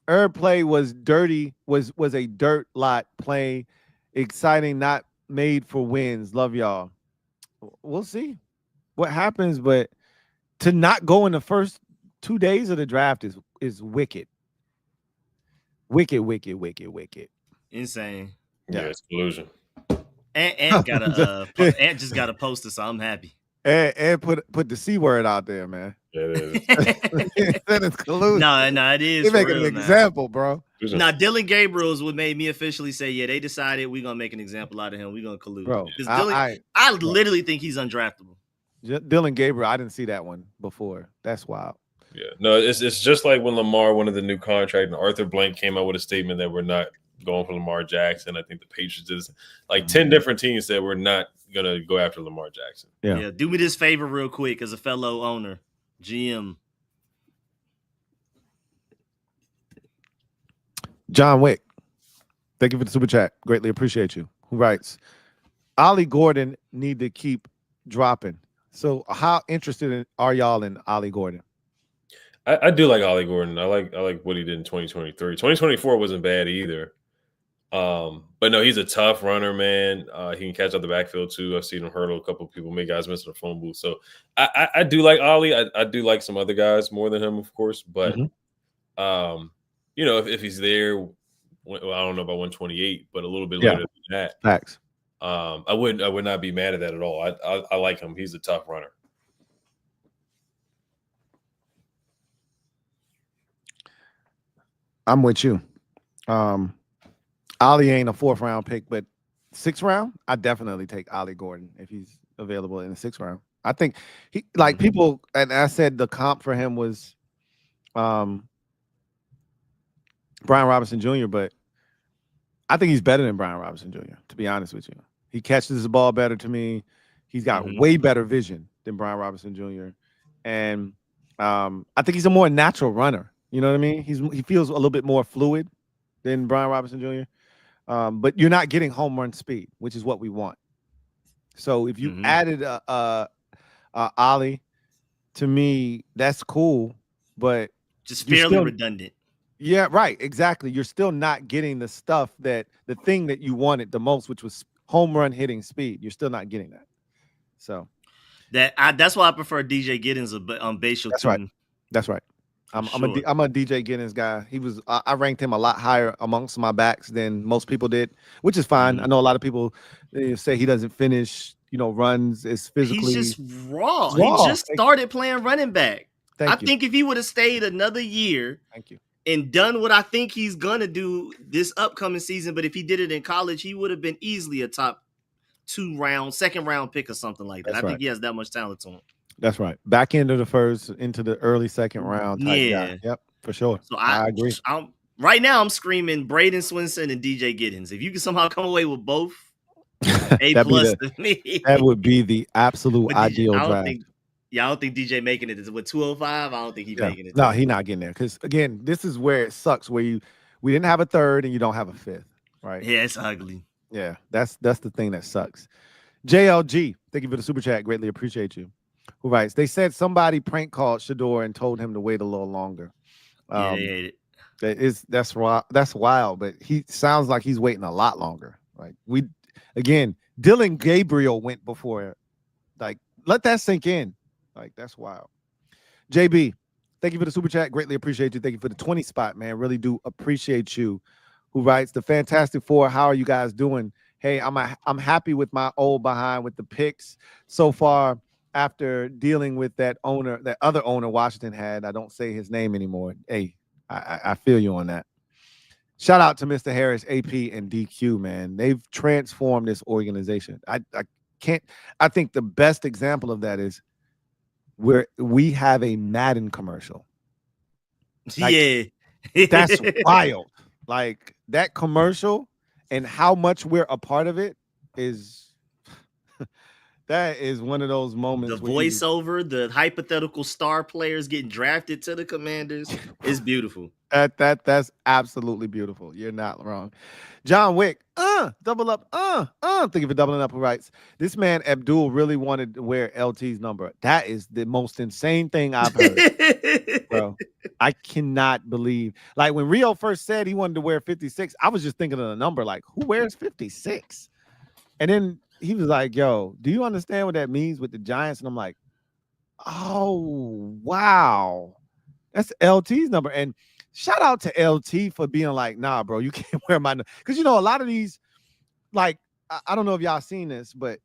Herb play was dirty, was a dirt lot play, exciting, not made for wins. Love y'all. We'll see what happens, but to not go in the first 2 days of the draft is wicked. Wicked, wicked, wicked, wicked. Insane. Yeah, it's collusion. Ant got a Ant just got a poster, so I'm happy. And put the C word out there, man. Yeah, it is. That is collusion. No, it is. They making an example, bro. Now, Dylan Gabriel is what made me officially say, yeah, they decided we're gonna make an example out of him. We're gonna collude. Bro, I literally think he's undraftable. Dylan Gabriel, I didn't see that one before. That's wild. Yeah, no, it's just like when Lamar wanted the new contract, and Arthur Blank came out with a statement that we're not going for Lamar Jackson. I think the Patriots is like 10 different teams said we're not gonna go after Lamar Jackson. Yeah. Do me this favor real quick as a fellow owner, GM. John Wick, thank you for the super chat. Greatly appreciate you. Who writes, Ollie Gordon need to keep dropping. So how interested are y'all in Ollie Gordon? I do like Ollie Gordon. I like what he did in 2023. 2024 wasn't bad either. But no, he's a tough runner, man. He can catch out the backfield too. I've seen him hurdle a couple of people, make guys miss the phone booth. So I do like Ollie. I do like some other guys more than him, of course. But you know, if he's there, well, I don't know about 128, but a little bit later than that. Facts. I would not be mad at that at all. I like him. He's a tough runner. I'm with you. Ollie ain't a 4th round pick, but 6th round, I definitely take Ollie Gordon if he's available in the 6th round. I think he like people, and I said the comp for him was Brian Robinson Jr., but I think he's better than Brian Robinson Jr., to be honest with you. He catches the ball better to me. He's got way better vision than Brian Robinson Jr. And I think he's a more natural runner. You know what I mean? He feels a little bit more fluid than Brian Robinson Jr. But you're not getting home run speed, which is what we want. So if you added Ollie, to me, that's cool, but just fairly redundant. Yeah, right. Exactly. You're still not getting the stuff the thing that you wanted the most, which was home run hitting speed. You're still not getting that. So that's why I prefer DJ Giddens on Base. That's right. That's right. I'm a DJ Giddens guy. I ranked him a lot higher amongst my backs than most people did, which is fine. I know a lot of people say he doesn't finish, runs is physically. He's just raw. He just started playing running back. I think if he would have stayed another year, and done what I think he's gonna do this upcoming season, but if he did it in college, he would have been easily a top 2nd round pick or something like that. I think he has that much talent to him. That's right. Back end of the 1st, into the early 2nd round type guy. Yep, for sure. So I agree. Right now, I'm screaming Braden Swinson and DJ Giddens. If you can somehow come away with both, A+ to me. That would be the absolute ideal draft. I don't think DJ making it. Is it with 205? I don't think he's making it. No, he's not getting there. Because again, this is where it sucks. Where we didn't have a 3rd and you don't have a 5th, right? Yeah, it's ugly. Yeah, that's the thing that sucks. JLG, thank you for the super chat. Greatly appreciate you. Who writes? They said somebody prank called Shador and told him to wait a little longer. That's wild, but he sounds like he's waiting a lot longer. Like Dylan Gabriel went before. Like, let that sink in. Like, that's wild. JB, thank you for the super chat. Greatly appreciate you. Thank you for the 20 spot, man. Really do appreciate you. Who writes? The Fantastic Four, how are you guys doing? Hey, I'm happy with my old behind with the picks so far. After dealing with that other owner Washington had, I don't say his name anymore. Hey, I feel you on that. Shout out to Mr. Harris, AP, and DQ, man. They've transformed this organization. I think the best example of that is where we have a Madden commercial. Like, that's wild. Like, that commercial and how much we're a part of it is that is one of those moments. The voiceover, the hypothetical star players getting drafted to the Commanders is beautiful. That's absolutely beautiful. You're not wrong. John Wick, double up, thank you for doubling up. Who writes? This man Abdul really wanted to wear LT's number. That is the most insane thing I've heard, bro. I cannot believe. Like, when Rio first said he wanted to wear 56, I was just thinking of the number. Like, who wears 56? And then he was like, yo, do you understand what that means with the Giants? And I'm like, oh, wow. That's LT's number. And shout out to LT for being like, nah, bro, you can't wear my, because you know a lot of these, like, I don't know if y'all seen this, but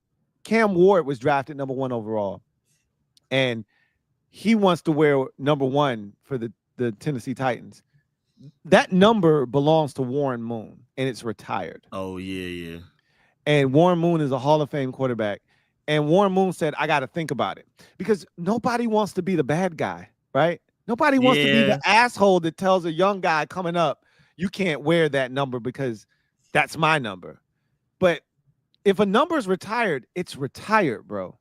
Cam Ward was drafted number 1 overall, and he wants to wear number 1 for the Tennessee Titans. That number belongs to Warren Moon, and it's retired. Oh yeah. And Warren Moon is a Hall of Fame quarterback. And Warren Moon said, I got to think about it, because nobody wants to be the bad guy, right? Nobody wants to be the asshole that tells a young guy coming up, you can't wear that number because that's my number. But if a number is retired, it's retired, bro.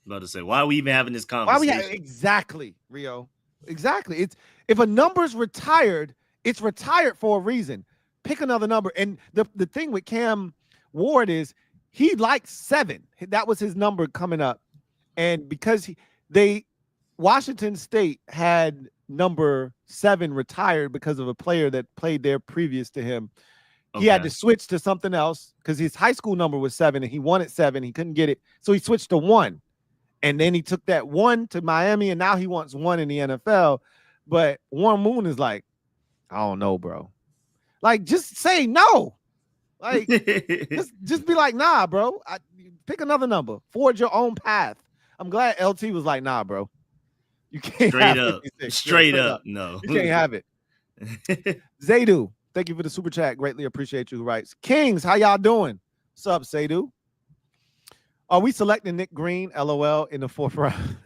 About to say, why are we even having this conversation? Exactly, Rio. Exactly. It's if a number's retired, it's retired for a reason. Pick another number. And the thing with Cam Ward is he likes 7. That was his number coming up. And because Washington State had number 7 retired because of a player that played there previous to him. He had to switch to something else because his high school number was 7 and he wanted 7. He couldn't get it. So he switched to 1. And then he took that 1 to Miami, and now he wants 1 in the NFL. But Warren Moon is like, I don't know, bro. Like, just say no. Like, just be like, nah, bro. Pick another number. Forge your own path. I'm glad LT was like, nah, bro. You can't straight have up. 56. Straight up. No. You can't have it. Zaydu, thank you for the super chat. Greatly appreciate you. Who writes, Kings, how y'all doing? What's up, Zaydu? Are we selecting Nick Green, LOL, in the 4th round?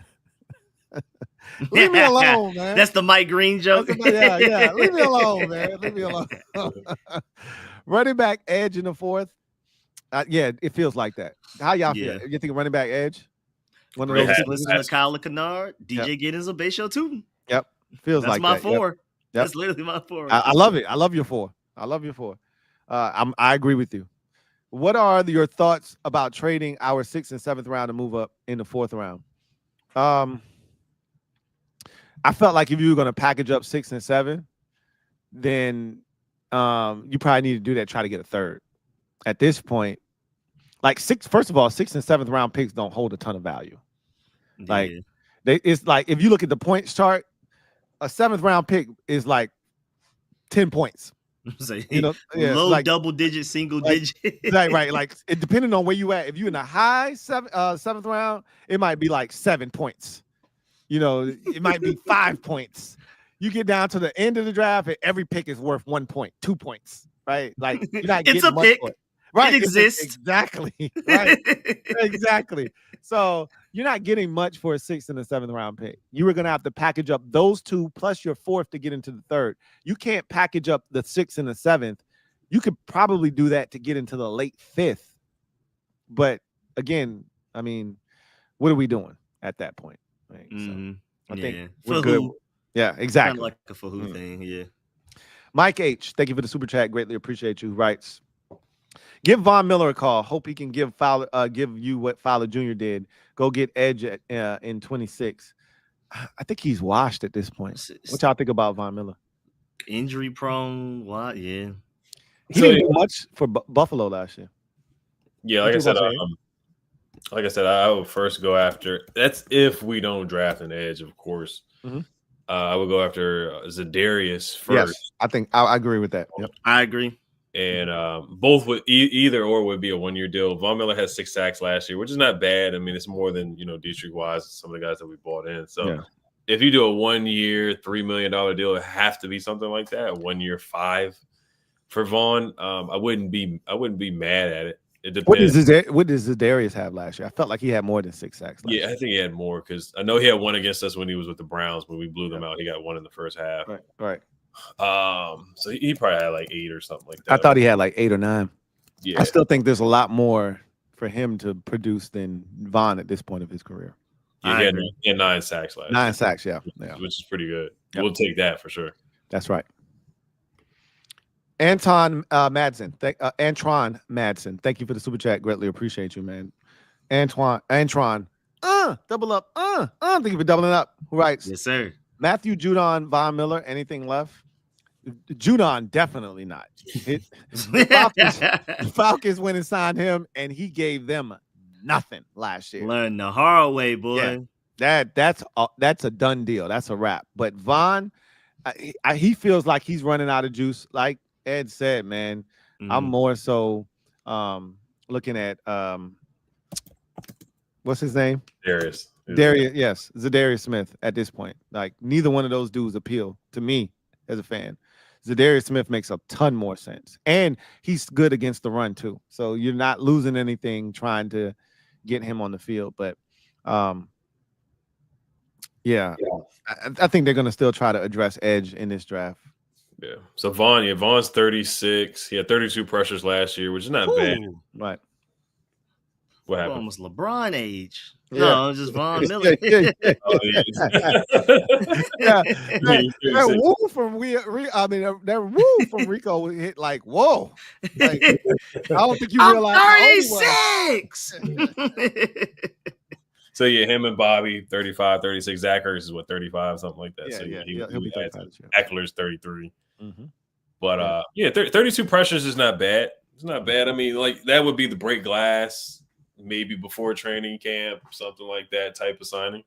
Leave me alone, man. That's the Mike Green joke. Yeah. Leave me alone, man. Leave me alone. Running back edge in the 4th. Yeah, it feels like that. How y'all feel? You think running back edge? One of those. Listen to Kyle Kennard, DJ Giddens, a Bayshore too. Yep, feels that's like my that. 4. Yep. That's literally my 4. I love it. I love your 4. I love your 4. I agree with you. What are your thoughts about trading our 6th and 7th round to move up in the 4th round? I felt like if you were going to package up 6 and 7, then you probably need to do that. Try to get a 3rd. At this point, like first of all, 6th and 7th round picks don't hold a ton of value. Like it's like if you look at the points chart, a 7th round pick is like 10 points. You know, low like, double digit, single digit. Right. Like it depending on where you at. If you're in the high 7th round, it might be like 7 points. You know, it might be 5 points. You get down to the end of the draft, and every pick is worth 1 point, 2 points. Right? Like you're not getting it's a much pick. for it. Right. It exists. Exactly. Right. Exactly. So you're not getting much for a 6th and a 7th round pick. You were going to have to package up those 2 plus your 4th to get into the 3rd. You can't package up the 6th and the 7th. You could probably do that to get into the late 5th. But again, I mean, what are we doing at that point? Right? So I think we're good. Yeah, exactly. Kind of like a for who thing. Yeah. Mike H, thank you for the super chat. Greatly appreciate you. Writes, give Von Miller a call. Hope he can give you what Fowler Jr. did. Go get Edge in 26. I think he's washed at this point. What y'all think about Von Miller? Injury prone. What? Yeah. He didn't do much for Buffalo last year. Yeah, like I said, I would first go after. That's if we don't draft an edge, of course. I would go after Zadarius first. Yes, I think I agree with that. Yep. I agree. And both would either or would be a 1-year deal. Von Miller had 6 sacks last year, which is not bad. I mean, it's more than Dietrich Wise, some of the guys that we bought in. So if you do a 1-year, $3 million deal, it have to be something like that. 1 year, 5 for Vaughn. I wouldn't be mad at it. It depends. What does Zadarius have last year? I felt like he had more than 6 sacks last year. I think he had more because I know he had 1 against us when he was with the Browns when we blew them out. He got 1 in the first half. Right. So he probably had like 8 or something like that. I thought he had like 8 or 9. Yeah. I still think there's a lot more for him to produce than Vaughn at this point of his career. Yeah, he had 9 sacks last year. 9 sacks, yeah. Which is pretty good. Yep. We'll take that for sure. That's right. Anton Madsen, thank you for the super chat. Greatly appreciate you, man. Antron, double up, thank you for doubling up. Who writes? Yes, sir. Matthew Judon, Von Miller, anything left? Judon, definitely not. The Falcons went and signed him, and he gave them nothing last year. Learn the hard way, boy. Yeah, that's a done deal. That's a wrap. But Von, he feels like he's running out of juice. Like Ed said, man, I'm more so looking at what's his name? Darius. Yes, Zadarius Smith at this point. Like neither one of those dudes appeal to me as a fan. Zadarius Smith makes a ton more sense. And he's good against the run too. So you're not losing anything trying to get him on the field. But I think they're gonna still try to address edge in this draft. Yeah. So Vaughn's 36. He had 32 pressures last year, which is not bad. Right. What happened? Almost LeBron age. Yeah. No, just Von Miller. That woo from Rico hit like whoa. Like, I don't think you realize. I'm 36. So yeah, him and Bobby 35, 36. Zach Ertz is what 35, something like that. Yeah, so he'll be 35. Eckler's 33. But 32 pressures is not bad. It's not bad. I mean, like that would be the break glass, maybe before training camp, something like that type of signing.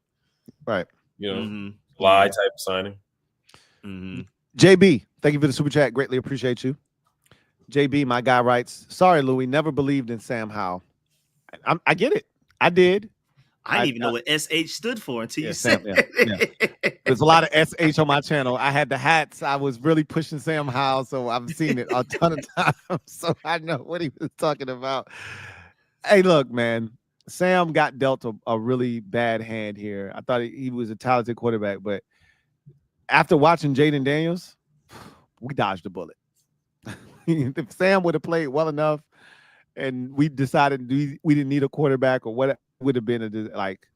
Right. You know, fly type of signing. JB, thank you for the super chat. Greatly appreciate you. JB, my guy, writes, sorry, Louie, never believed in Sam Howell. I get it. I did. I didn't even know what SH stood for until you said it. There's a lot of SH on my channel. I had the hats. I was really pushing Sam Howell, so I've seen it a ton of times. So I know what he was talking about. Hey, look, man. Sam got dealt a really bad hand here. I thought he was a talented quarterback, but after watching Jaden Daniels, we dodged a bullet. If Sam would have played well enough and we decided we didn't need a quarterback or what would have been like,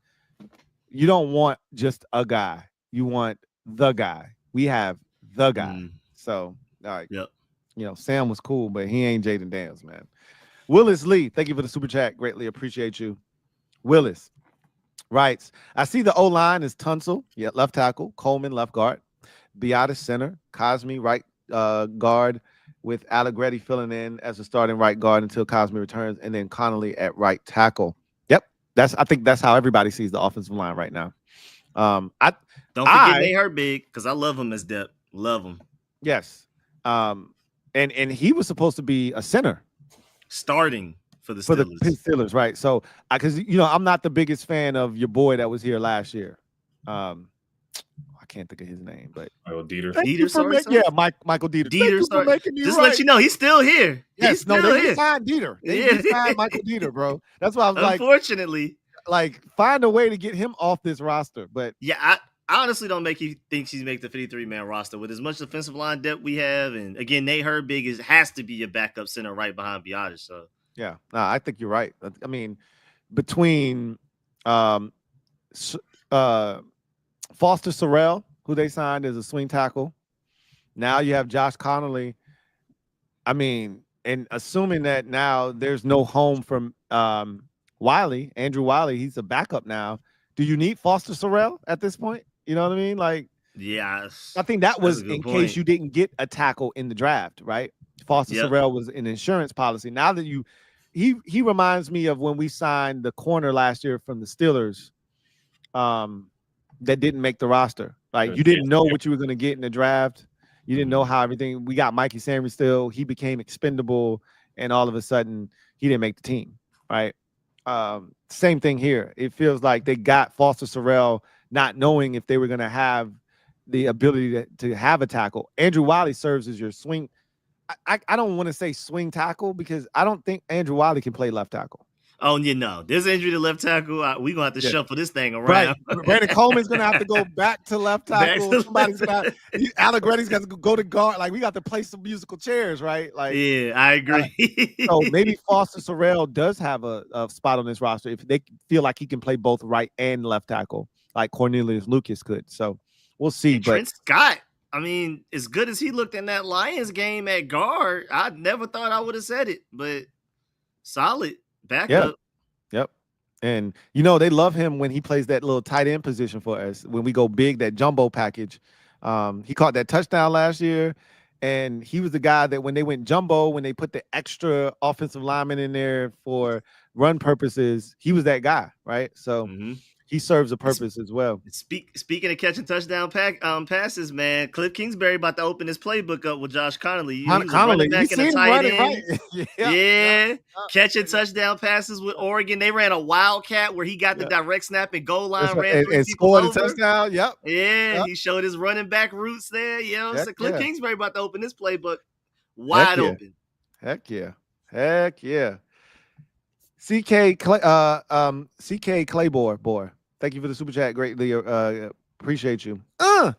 you don't want just a guy. You want the guy. We have the guy. So, all right. Yep. You know, Sam was cool, but he ain't Jaden Daniels, man. Willis Lee, thank you for the super chat. Greatly appreciate you. Willis writes, I see the O-line is Tunsil, left tackle, Coleman, left guard, Biotis, center, Cosme, right guard, with Allegretti filling in as a starting right guard until Cosme returns, and then Connelly at right tackle. Yep. I think that's how everybody sees the offensive line right now. Don't forget they hurt big because I love him as depth. Love him. Yes. And he was supposed to be a center. Starting for the Steelers. Right? So, because I'm not the biggest fan of your boy that was here last year. I can't think of his name, but Michael Dieter. Michael Dieter. Just let you know he's still here. Yes, they signed Dieter. They signed Michael Dieter, bro. That's why I was unfortunately, find a way to get him off this roster. But yeah, I honestly don't think he's make the 53-man roster with as much defensive line depth we have, and again, Nate Herbig has to be your backup center right behind Biotis. So yeah, I think you're right. I mean, between Foster Sorrell, who they signed as a swing tackle, now you have Josh Conerly. I mean, and assuming that now there's no home from Andrew Wiley, he's a backup now. Do you need Foster Sorrell at this point? You know what I mean? Like, yes, I think that was in case you didn't get a tackle in the draft, right? Foster Sorrell was an insurance policy. Now that he reminds me of when we signed the corner last year from the Steelers, that didn't make the roster. Like, you didn't know what you were going to get in the draft. You didn't know how everything. We got Mikey Sanders still. He became expendable, and all of a sudden, he didn't make the team. Right. Same thing here. It feels like they got Foster Sorrell not knowing if they were going to have the ability to have a tackle. Andrew Wiley serves as your swing. I don't want to say swing tackle because I don't think Andrew Wiley can play left tackle. Oh, this injury to left tackle, we're going to have to shuffle this thing around. Right. Brandon Coleman's going to have to go back to left tackle. Allegretti's got to go to guard. Like, we got to play some musical chairs, right? Like, yeah, I agree. So maybe Foster Sorrell does have a spot on this roster if they feel like he can play both right and left tackle, like Cornelius Lucas could. So we'll see. But Trent Scott, I mean, as good as he looked in that Lions game at guard, I never thought I would have said it, but solid. Backup. Yep. And they love him when he plays that little tight end position for us. When we go big, that jumbo package. He caught that touchdown last year, and he was the guy that when they went jumbo, when they put the extra offensive lineman in there for run purposes, he was that guy, right? So he serves a purpose as well. Speaking of catching touchdown passes, man, Cliff Kingsbury about to open his playbook up with Josh Conerly. He was a running back and a tight end. Right? yeah. Catching touchdown passes with Oregon. They ran a wildcat where he got the direct snap and goal line, ran three people scored over. a touchdown. Yep. Yeah, he showed his running back roots there. So Cliff Kingsbury about to open his playbook wide open. Heck yeah. CK Claybore, boy. Thank you for the super chat. Greatly appreciate you.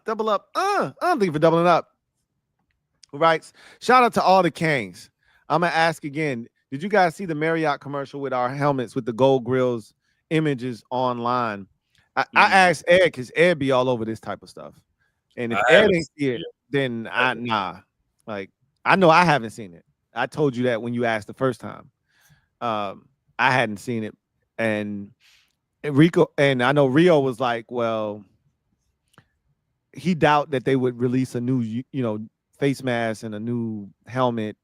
Double up. Thank you for doubling up. Who writes? Shout out to all the Kangs. I'm gonna ask again. Did you guys see the Marriott commercial with our helmets with the gold grills images online? I asked Ed because Ed be all over this type of stuff. And if Ed ain't see it, then nah. Like, I know I haven't seen it. I told you that when you asked the first time. I hadn't seen it. And Rico, and I know Rio was like, well, he doubt that they would release a new, face mask and a new helmet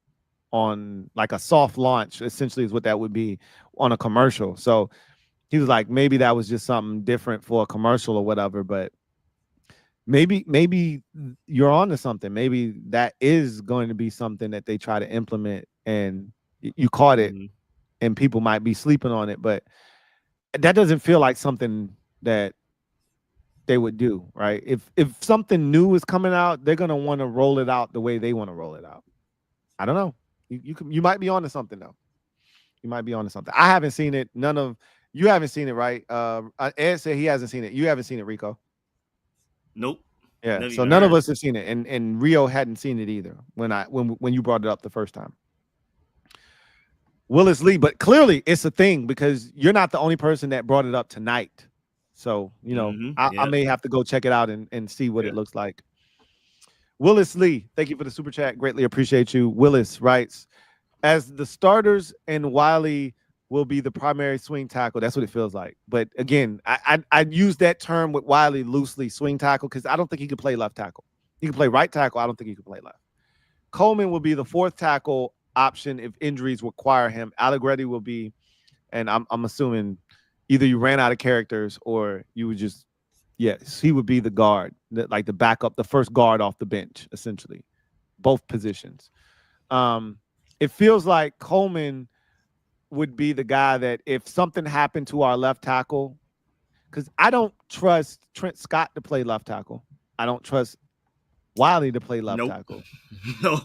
on like a soft launch, essentially is what that would be on a commercial. So he was like, maybe that was just something different for a commercial or whatever, but maybe you're on to something. Maybe that is going to be something that they try to implement and you caught it and people might be sleeping on it, but that doesn't feel like something that they would do, right? If something new is coming out, they're gonna want to roll it out the way they want to roll it out. I don't know. You might be on to something though. You might be on to something. I haven't seen it. You haven't seen it, right? Ed said he hasn't seen it. You haven't seen it, Rico. Nope. Yeah. So none of us have seen it, and Rio hadn't seen it either when you brought it up the first time. Willis Lee, but clearly it's a thing because you're not the only person that brought it up tonight. So, I may have to go check it out and see what it looks like. Willis Lee, thank you for the super chat. Greatly appreciate you. Willis writes, as the starters and Wiley will be the primary swing tackle. That's what it feels like. But again, I use that term with Wiley loosely, swing tackle, because I don't think he could play left tackle. He can play right tackle. I don't think he could play left. Coleman will be the fourth tackle option if injuries require him. Allegretti will be, and I'm assuming either you ran out of characters or you would just, he would be the guard, like the backup, the first guard off the bench, essentially, both positions. It feels like Coleman would be the guy that if something happened to our left tackle, because I don't trust Trent Scott to play left tackle. I don't trust Wiley to play left tackle. No.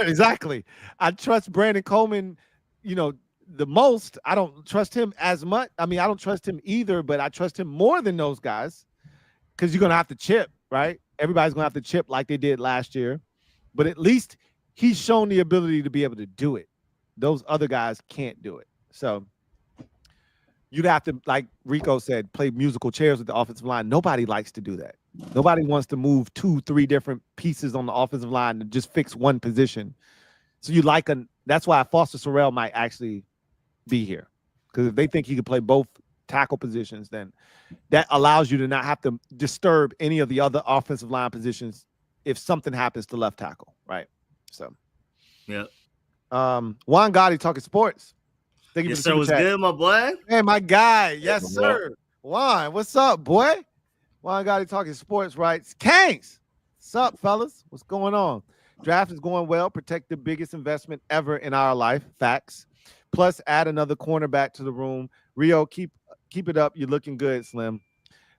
Exactly. I trust Brandon Coleman, the most. I don't trust him as much. I mean, I don't trust him either, but I trust him more than those guys because you're going to have to chip, right? Everybody's going to have to chip like they did last year. But at least he's shown the ability to be able to do it. Those other guys can't do it. So you'd have to, like Rico said, play musical chairs with the offensive line. Nobody likes to do that. Nobody wants to move 2-3 different pieces on the offensive line to just fix one position. So that's why Foster Sorrell might actually be here. Because if they think he could play both tackle positions, then that allows you to not have to disturb any of the other offensive line positions if something happens to left tackle, right? So, yeah. Juan Gotti talking sports. Thank you for the sir. What's good, my boy? Hey, my guy. Yes, sir. Juan, what's up, boy? Juan Gotti talking sports, right? Kangs. What's up, fellas? What's going on? Draft is going well. Protect the biggest investment ever in our life. Facts. Plus, add another cornerback to the room. Rio, keep it up. You're looking good, Slim.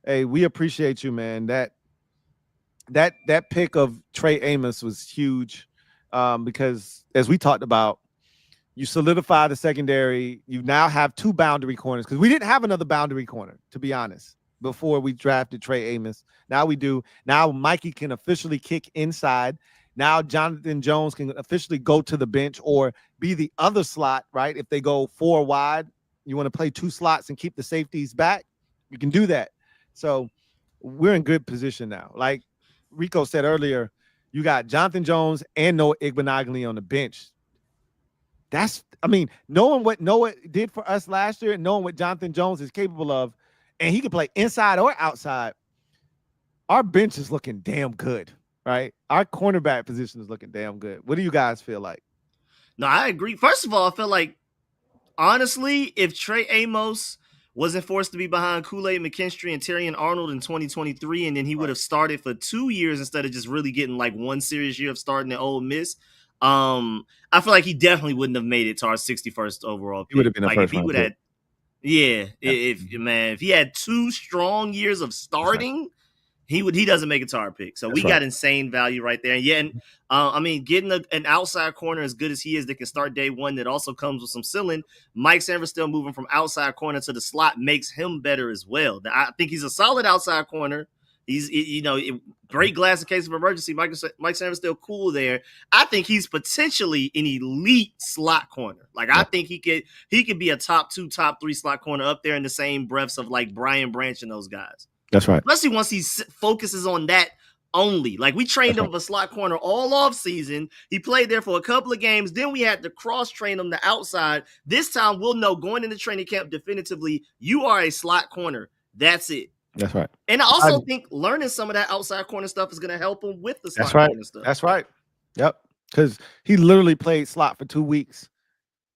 Hey, we appreciate you, man. That pick of Trey Amos was huge because, as we talked about, you solidify the secondary. You now have two boundary corners because we didn't have another boundary corner, to be honest, before we drafted Trey Amos. Now we do. Now Mikey can officially kick inside. Now Jonathan Jones can officially go to the bench or be the other slot, right? If they go 4 wide, you want to play 2 slots and keep the safeties back, you can do that. So we're in good position now. Like Rico said earlier, you got Jonathan Jones and Noah Igbenogany on the bench. Knowing what Noah did for us last year and knowing what Jonathan Jones is capable of, and he can play inside or outside, our bench is looking damn good, right? Our cornerback position is looking damn good. What do you guys feel like? No, I agree. First of all, I feel like, honestly, if Trey Amos wasn't forced to be behind Kool-Aid McKinstry and Terrion Arnold in 2023, and then he would have started for 2 years instead of just really getting like one serious year of starting at Ole Miss. I feel like he definitely wouldn't have made it to our 61st overall pick. He would have been a like first if he round would pick. have, if he had 2 strong years of starting, he doesn't make it to our pick. So we got insane value right there. And yeah, and I mean, getting an outside corner as good as he is that can start day one, that also comes with some ceiling. Mike Sanford still moving from outside corner to the slot makes him better as well. I think he's a solid outside corner. He's, great glass in case of emergency. Mike Sanford's still cool there. I think he's potentially an elite slot corner. Like, I think he could be a top 2, top 3 slot corner up there in the same breaths of like Brian Branch and those guys. That's right. Especially once he focuses on that only. Like, we trained him for slot corner all off season. He played there for a couple of games. Then we had to cross train him to outside. This time we'll know going into training camp definitively, you are a slot corner. That's it. That's right. And I also think learning some of that outside corner stuff is going to help him with the slot corner stuff. That's right. Yep. Because he literally played slot for 2 weeks.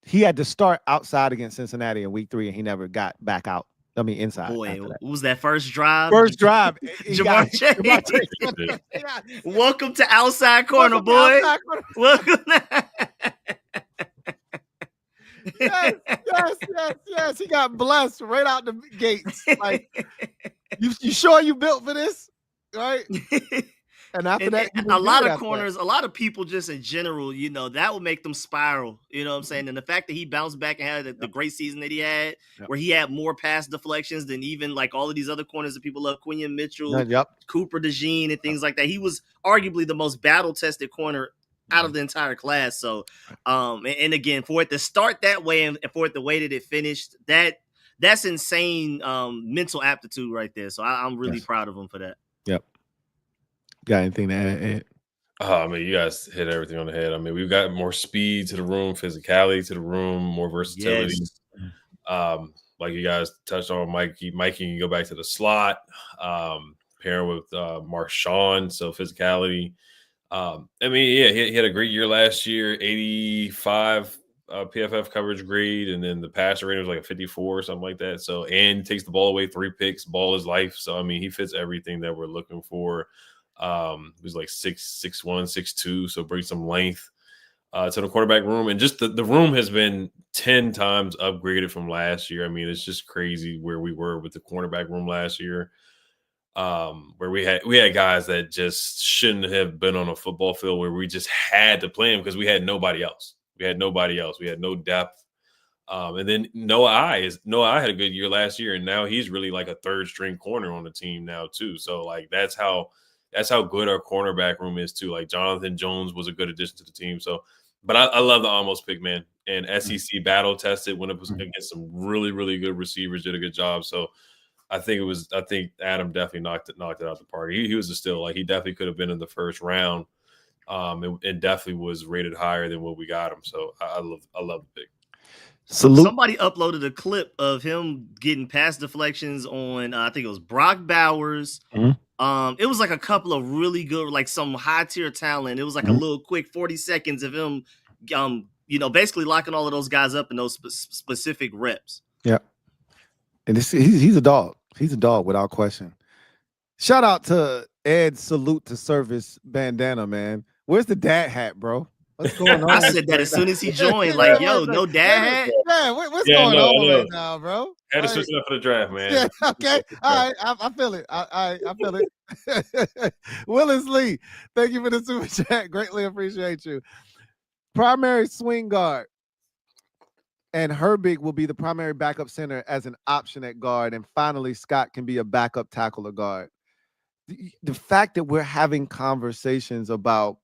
He had to start outside against Cincinnati in week 3, and he never got back out. I mean, inside. Boy, what was that first drive? First drive. Jamar Chase. Welcome to outside corner, boy. Welcome. Yes. He got blessed right out the gates. Like, you sure you built for this? Right? And after that, a lot of corners, a lot of people just in general, that would make them spiral. You know what I'm saying? And the fact that he bounced back and had the great season that he had, where he had more pass deflections than even like all of these other corners that people love, Quinion Mitchell, Cooper DeJean, and things like that. He was arguably the most battle-tested corner out of the entire class. So, and again, for it to start that way and for it the way that it finished, that's insane mental aptitude right there. So I'm really proud of him for that. Yep. Got anything to add, Ed? I mean, you guys hit everything on the head. I mean, we've got more speed to the room, physicality to the room, more versatility. Yes. Like you guys touched on, Mikey can go back to the slot, pairing with Marshawn, so physicality. I mean, yeah, he had a great year last year, 85 PFF coverage grade, and then the passer rating was like a 54 or something like that. So, and he takes the ball away, 3 picks, ball is life. So, I mean, he fits everything that we're looking for. He's like 6'1", 6'2", so bring some length to the quarterback room. And just the room has been 10 times upgraded from last year. I mean, it's just crazy where we were with the cornerback room last year. Where we had guys that just shouldn't have been on a football field, where we just had to play them because we had nobody else. We had no depth. And then Noah had a good year last year, and now he's really like a 3rd string corner on the team now too. So like that's how good our cornerback room is too. Like Jonathan Jones was a good addition to the team. So, but I love the almost pick, man. And SEC battle tested when it was against some really, really good receivers, did a good job. So I think Adam definitely knocked it out the park. He was a steal. Like, he definitely could have been in the first round. And definitely was rated higher than what we got him. So I love the pick. Somebody uploaded a clip of him getting pass deflections on I think it was Brock Bowers. It was like a couple of really good, like some high tier talent. It was like a little quick 40 seconds of him basically locking all of those guys up in those specific reps. Yeah. And he's a dog. He's a dog without question. Shout out to Ed's salute to service bandana, man. Where's the dad hat, bro? What's going on? I said that as soon as he joined. Like, yo, no dad hat? Yeah, what's going on right now, bro? Had to switch it up for the draft, man. Yeah, okay. All right. I feel it. I feel it. Willis Lee, thank you for the super chat. Greatly appreciate you. Primary swing guard. And Herbig will be the primary backup center as an option at guard. And finally, Scott can be a backup tackle or guard. The fact that we're having conversations about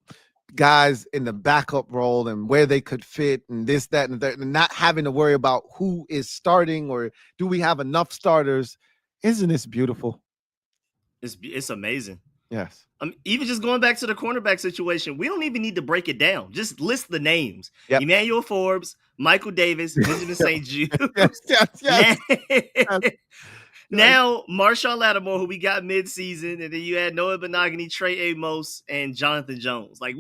guys in the backup role and where they could fit and this, that, and that, and not having to worry about who is starting or do we have enough starters. Isn't this beautiful? It's amazing. Yes. Even just going back to the cornerback situation, we don't even need to break it down. Just list the names. Yep. Emmanuel Forbes, Michael Davis, Benjamin St. Jude. Yes. Now, Marshawn Lattimore, who we got mid-season, and then you had Noah Benogany, Trey Amos, and Jonathan Jones. Like,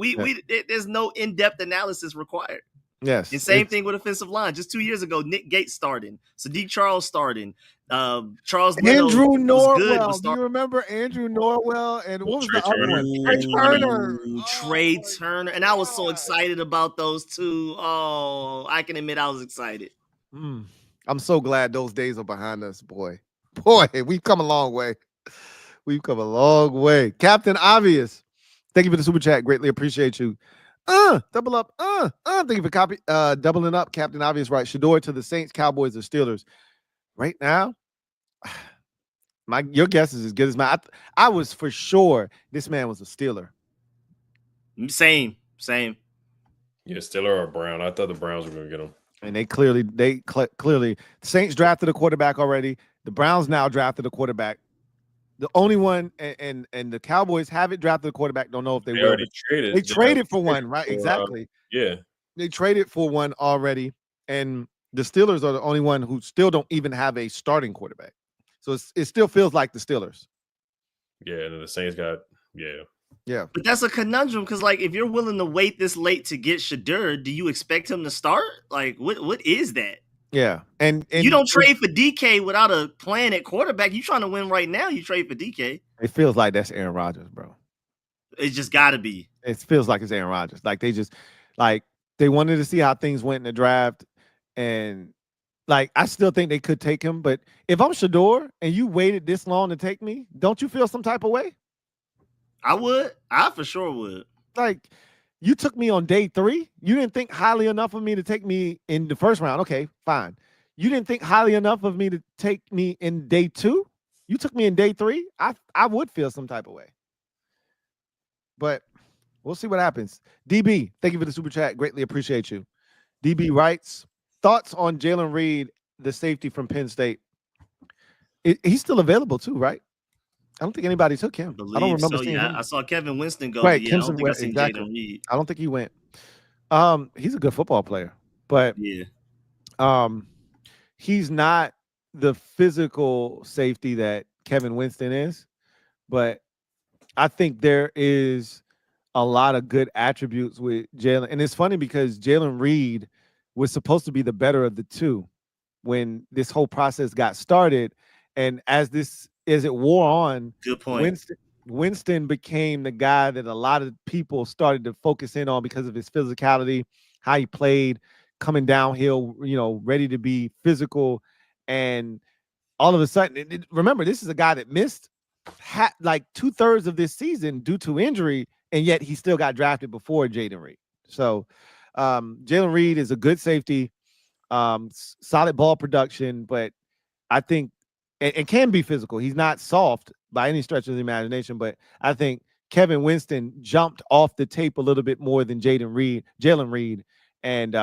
there's no in-depth analysis required. Yes. And same thing with offensive line. Just 2 years ago, Nick Gates starting, Sadiq Charles starting. Charles Leno Andrew was good. Norwell. Was Do you remember Andrew Norwell? And what was Trey the other Turner. one? Trey Turner. Trey Oh, Turner. And I was so excited about those two. Oh, I can admit I was excited. I'm so glad those days are behind us, boy. Boy, we've come a long way. We've come a long way. Captain Obvious, thank you for the super chat. Greatly appreciate you. Double up. Thank you for doubling up. Captain Obvious, right? Shador to the Saints, Cowboys, or Steelers. Right now, your guess is as good as mine. I was for sure this man was a Steeler. Same. Yeah, Steeler or Brown. I thought the Browns were going to get him. And they clearly, the Saints drafted a quarterback already. The Browns now drafted a quarterback. The only one, and the Cowboys haven't drafted a quarterback. Don't know if they will. Already traded. They traded for one, right? Exactly. Yeah. They traded for one already, and the Steelers are the only one who still don't even have a starting quarterback. So it still feels like the Steelers. Yeah, and then the Saints got Yeah. But that's a conundrum because, like, if you're willing to wait this late to get Shador, do you expect him to start? Like, what is that? Yeah, and you don't trade for DK without a plan at quarterback. You trying to win right now? You trade for DK. It feels like that's Aaron Rodgers, bro. It just got to be. It feels like it's Aaron Rodgers. Like they wanted to see how things went in the draft, and like I still think they could take him. But if I'm Shador and you waited this long to take me, don't you feel some type of way? I would. I for sure would. Like, you took me on day 3. You didn't think highly enough of me to take me in the first round. Okay, fine. You didn't think highly enough of me to take me in day 2. You took me in day 3. I would feel some type of way. But we'll see what happens. DB, thank you for the super chat. Greatly appreciate you. DB writes, thoughts on Jalen Reed, the safety from Penn State. He's still available too, right? I don't think anybody took him. I don't remember seeing him. I saw Kevin Winston go. Right, I don't think I seen exactly. Jalen Reed. I don't think he went. He's a good football player, but he's not the physical safety that Kevin Winston is. But I think there is a lot of good attributes with Jalen. And it's funny because Jalen Reed was supposed to be the better of the two when this whole process got started. And as it wore on, good point. Winston became the guy that a lot of people started to focus in on because of his physicality, how he played, coming downhill, ready to be physical. And all of a sudden, remember, this is a guy that missed like 2/3 of this season due to injury, and yet he still got drafted before Jaden Reed. So Jalen Reed is a good safety, solid ball production, but I think and can be physical. He's not soft by any stretch of the imagination, but I think Kevin Winston jumped off the tape a little bit more than Jalen Reed. And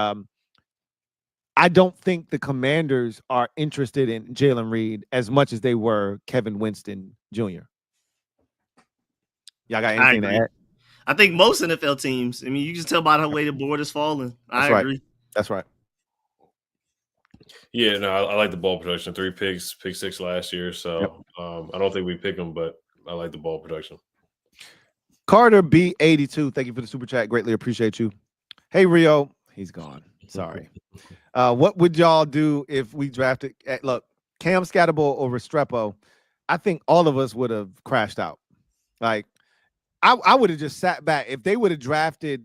I don't think the Commanders are interested in Jalen Reed as much as they were Kevin Winston Jr. Y'all got anything to add? I think most NFL teams, I mean, you can tell by the way the board is falling. I agree. That's right. Yeah, no, I like the ball production. 3 picks, pick 6 last year. So I don't think we pick him, but I like the ball production. Carter B82, thank you for the super chat. Greatly appreciate you. Hey, Rio. He's gone. Sorry. What would y'all do if we drafted? Look, Cam Scatterbo or Restrepo, I think all of us would have crashed out. Like, I would have just sat back. If they would have drafted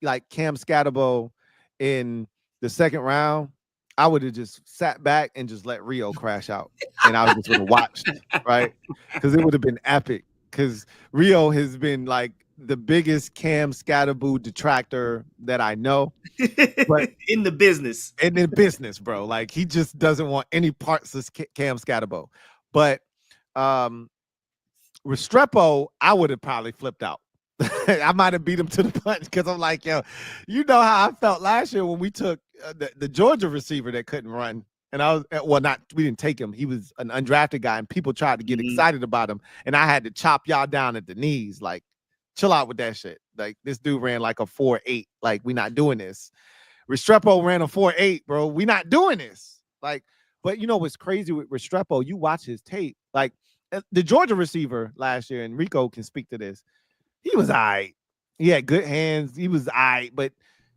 like Cam Scatterbo in the 2nd round, I would have just sat back and just let Rio crash out. And I just would have watched, right? Because it would have been epic. Because Rio has been like the biggest Cam Scatterbo detractor that I know. But in the business. In the business, bro. Like, he just doesn't want any parts of Cam Scatterbo. But Restrepo, I would have probably flipped out. I might have beat him to the punch because I'm like, yo, you know how I felt last year when we took the Georgia receiver that couldn't run. And we didn't take him. He was an undrafted guy, and people tried to get excited about him. And I had to chop y'all down at the knees. Like, chill out with that shit. Like, this dude ran like a 4.8. Like, we not doing this. Restrepo ran a 4.8, bro. We not doing this. Like, but you know what's crazy with Restrepo? You watch his tape. Like, the Georgia receiver last year, and Rico can speak to this, he was all right. He had good hands. He was all right, but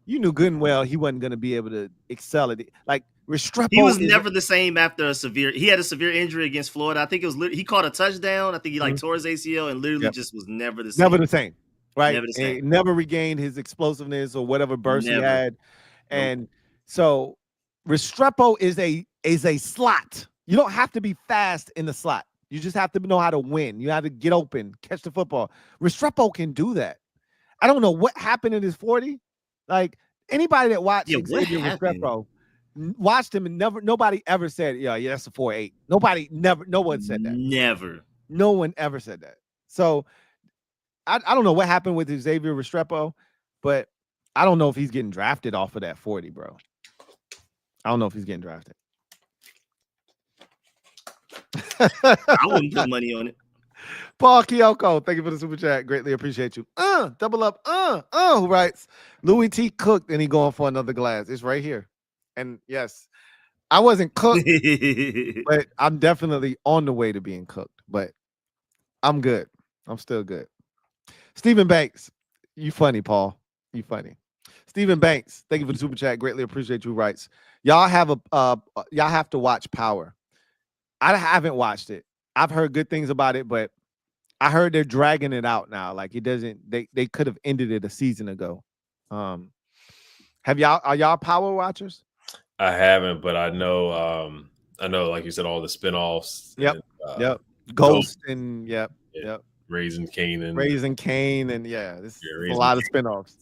you knew good and well he wasn't going to be able to excel at it. Like, Restrepo He was is never the same after he had a severe injury against Florida. I think it was he caught a touchdown. I think he like tore his ACL and literally just was never the same. never the same, right? Never the same. And never regained his explosiveness or whatever burst he had. And so Restrepo is a slot. You don't have to be fast in the slot. You just have to know how to win. You have to get open, catch the football. Restrepo can do that. I don't know what happened in his 40. Like anybody that watched Xavier Restrepo watched him and nobody ever said, yeah, that's a 4.8. No one said that. Never. No one ever said that. So I don't know what happened with Xavier Restrepo, but I don't know if he's getting drafted off of that 40, bro. I don't know if he's getting drafted. I wouldn't put money on it. Paul Kyoko, thank you for the super chat. Greatly appreciate you. Double up. Who writes? Louie Tee cooked and he going for another glass. It's right here. And yes, I wasn't cooked, but I'm definitely on the way to being cooked. But I'm good. I'm still good. Stephen Banks, you funny, Paul. You funny. Stephen Banks, thank you for the super chat. Greatly appreciate you. Writes, y'all have to watch Power. I haven't watched it. I've heard good things about it, but I heard they're dragging it out now. Like it doesn't. They could have ended it a season ago. Are y'all Power watchers? I haven't, but I know. Like you said, all the spinoffs. Yep. Ghost and yep. Raising Cain and this is a lot of spinoffs.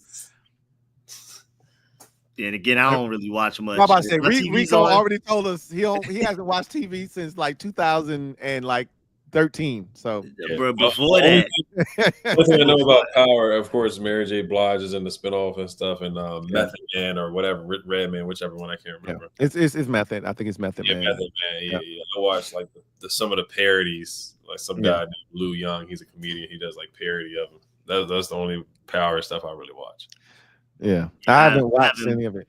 Yeah, and again, I don't really watch much. I'm about to say, Rico already told us he hasn't watched TV since like 2013. So before that, one thing I know about Power, of course, Mary J. Blige is in the spinoff and stuff, and Method Man or whatever, Redman, whichever one I can't remember. It's Method. I think it's Method Man. Method Man. Yeah. I watched like some of the parodies. Like some guy named Lou Young, he's a comedian. He does like parody of them. That's the only Power stuff I really watch. Yeah, I haven't watched any of it.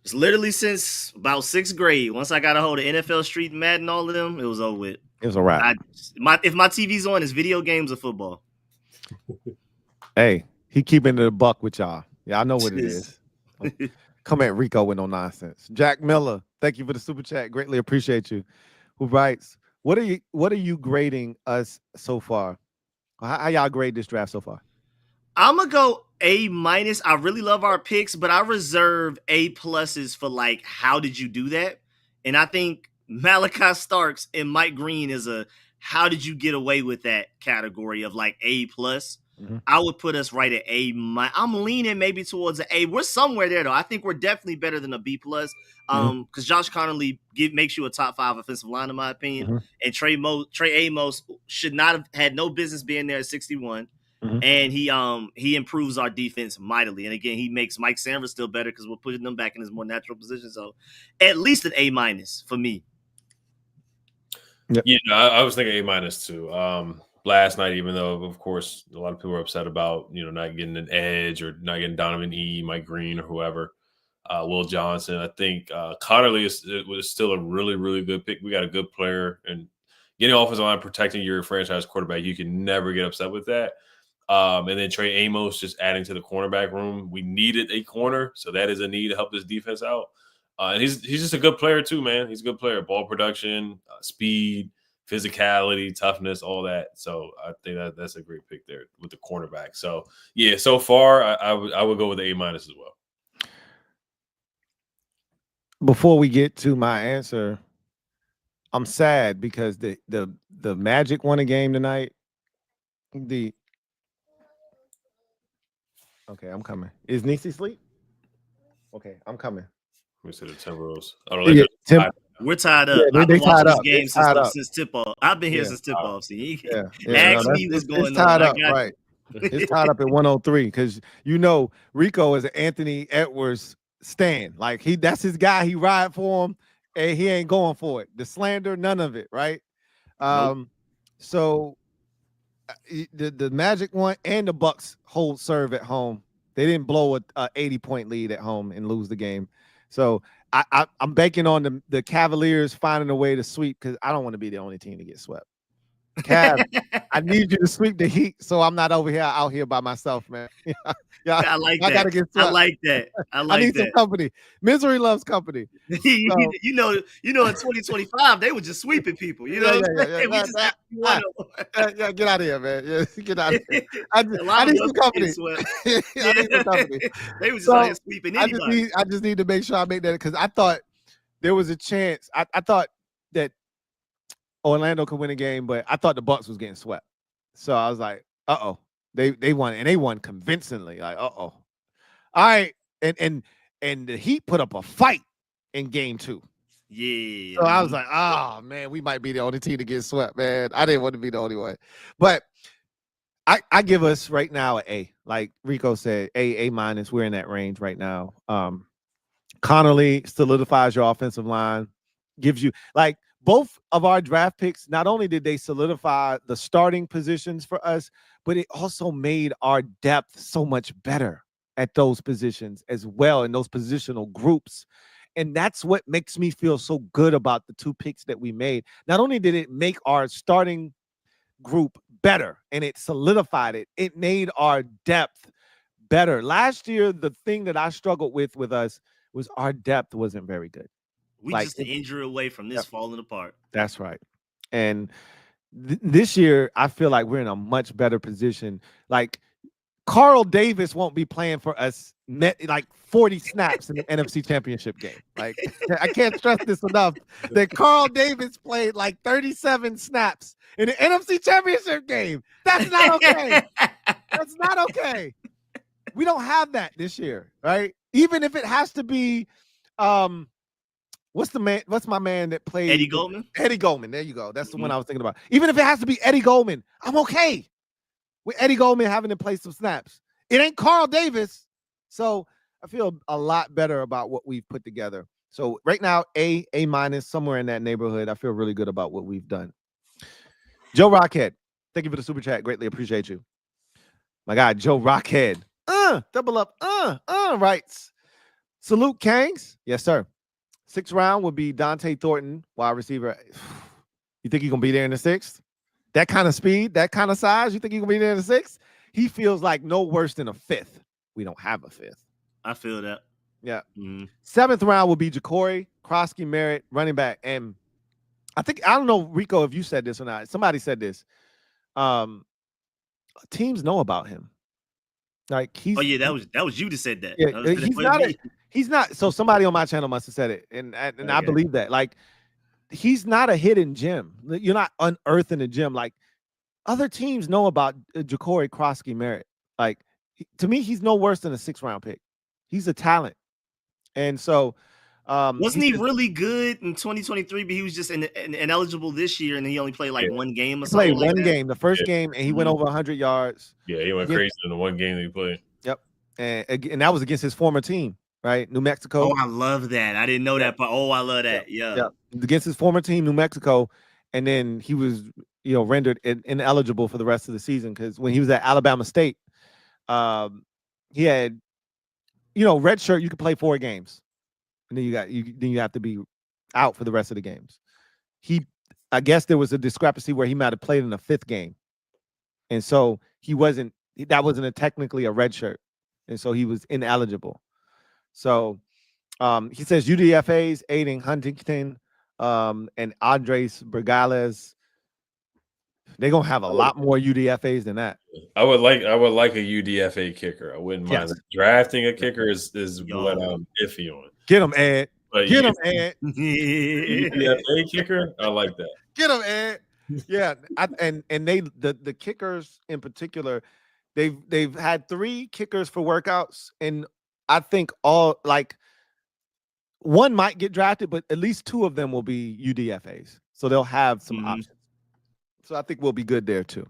It's literally since about 6th grade. Once I got a hold of NFL Street, Madden, all of them, it was over with. It was a wrap. If my TV's on, it's video games or football. Hey, he keeping it a buck with y'all. Yeah, I know what it is. Come at Rico with no nonsense. Jack Miller, thank you for the super chat. Greatly appreciate you. Who writes, what are you grading us so far? How y'all grade this draft so far? I'm gonna go A-. I really love our picks, but I reserve A+ for like, how did you do that? And I think Malachi Starks and Mike Green is a how did you get away with that category of like A+. I would put us right at A-. I'm leaning maybe towards an A. We're somewhere there though. I think we're definitely better than a B+. Because Josh Conerly makes you a top 5 offensive line in my opinion. And Trey Amos should not have had no business being there at 61. And he improves our defense mightily. And again, he makes Mike Sanders still better because we're putting them back in his more natural position. So at least an A- for me. Yep. Yeah, I was thinking A- too. Last night, even though of course a lot of people are upset about not getting an edge or not getting Donovan E, Mike Green or whoever, Will Johnson. I think Connerly was still a really, really good pick. We got a good player, and getting offensive line, protecting your franchise quarterback, you can never get upset with that. And then Trey Amos just adding to the cornerback room. We needed a corner, so that is a need to help this defense out. And he's just a good player too, man. He's a good player. Ball production, speed, physicality, toughness, all that. So I think that's a great pick there with the cornerback. So yeah, so far I would go with the A- as well. Before we get to my answer, I'm sad because the Magic won a game tonight. Okay, I'm coming. Is Nisi asleep? Okay, I'm coming. We said the Timberwolves. I don't know. We're tied up. Yeah, I've been watching this game since tip-off. I've been here since tip-off. See, ask me what's going on. It's tied up, right? It's tied up at 103 because Rico is an Anthony Edwards stan. Like that's his guy. He ride for him, and he ain't going for it. The slander, none of it, right? So the Magic one and the Bucks hold serve at home. They didn't blow a 80-point lead at home and lose the game. So I'm banking on the Cavaliers finding a way to sweep because I don't want to be the only team to get swept. Cav, I need you to sweep the Heat so I'm not out here by myself, man. Yeah, I like I that. gotta get I swept. like that. I I like need some that. company. Misery loves company. So, you know, in 2025 they were just sweeping people. You know, what I'm saying? We just had one. yeah, get out of here, man. Yeah, get out of here. A lot I of need us some company. get swept. I need some company. They was just out here sweeping anybody. I just need to make sure I make that because I thought there was a chance. I thought that Orlando could win a game, but I thought the Bucks was getting swept. So I was like, uh-oh. They won, and they won convincingly. Like, uh-oh. All right. And the Heat put up a fight in game 2. Yeah. So I was like, oh man, we might be the only team to get swept, man. I didn't want to be the only one. But I give us right now an A. Like Rico said, A minus. We're in that range right now. Connelly solidifies your offensive line, gives you like both of our draft picks. Not only did they solidify the starting positions for us, but it also made our depth so much better at those positions as well, in those positional groups. And that's what makes me feel so good about the 2 picks that we made. Not only did it make our starting group better and it solidified it, it made our depth better. Last year, the thing that I struggled with us was our depth wasn't very good. We just an injury away from this falling apart. That's right. And this year, I feel like we're in a much better position. Like Carl Davis won't be playing for us like 40 snaps in the NFC Championship game. Like I can't stress this enough that Carl Davis played like 37 snaps in the NFC Championship game. That's not okay. That's not okay. We don't have that this year, right? Even if it has to be what's my man that played Eddie Goldman? Eddie Goldman. There you go. That's the one I was thinking about. Even if it has to be Eddie Goldman, I'm okay with Eddie Goldman having to play some snaps. It ain't Carl Davis. So I feel a lot better about what we've put together. So right now, A minus, somewhere in that neighborhood. I feel really good about what we've done. Joe Rockhead, thank you for the super chat. Greatly appreciate you. My guy, Joe Rockhead. Double up. Writes. Salute Kangs. Yes, sir. 6th round will be Dante Thornton, wide receiver. You think he's gonna be there in the 6th? That kind of speed, that kind of size, you think he's gonna be there in the 6th? He feels like no worse than a 5th. We don't have a 5th. I feel that. Yeah. 7th round will be Ja'Cory, Krosky, Merritt, running back. And I don't know, Rico, if you said this or not. Somebody said this. Teams know about him. Like that was you that said that. Yeah, he's not. So somebody on my channel must have said it, and I believe that. Like, he's not a hidden gem. You're not unearthing a gem. Like, other teams know about Ja'Cory, Krosky, Merritt. Like, to me, he's no worse than a 6th round pick. He's a talent, and so wasn't he really good in 2023? But he was just ineligible this year, and he only played like one game or something. Played one game, the first game, and he went over 100 yards. Yeah, he went crazy in the one game that he played. Yep, and that was against his former team, right? New Mexico. Oh, I love that. I didn't know that, but I love that. Yeah. Against his former team, New Mexico, and then he was, rendered ineligible for the rest of the season because when he was at Alabama State, he had, red shirt. You could play 4 games, and then you have to be out for the rest of the games. I guess there was a discrepancy where he might have played in the 5th game, and so that wasn't technically a red shirt, and so he was ineligible. So he says UDFAs, Aiden Huntington, and Andres Bergales. They're gonna have a lot more UDFAs than that. I would like a UDFA kicker. I wouldn't mind. Yes. Drafting a kicker is what I'm iffy on. Get him, Ed. Get him, Ed. UDFA kicker, I like that. Get him, Ed. Yeah, and the kickers in particular, they've had 3 kickers for workouts, and I think one might get drafted, but at least 2 of them will be UDFAs, so they'll have some options. So I think we'll be good there too.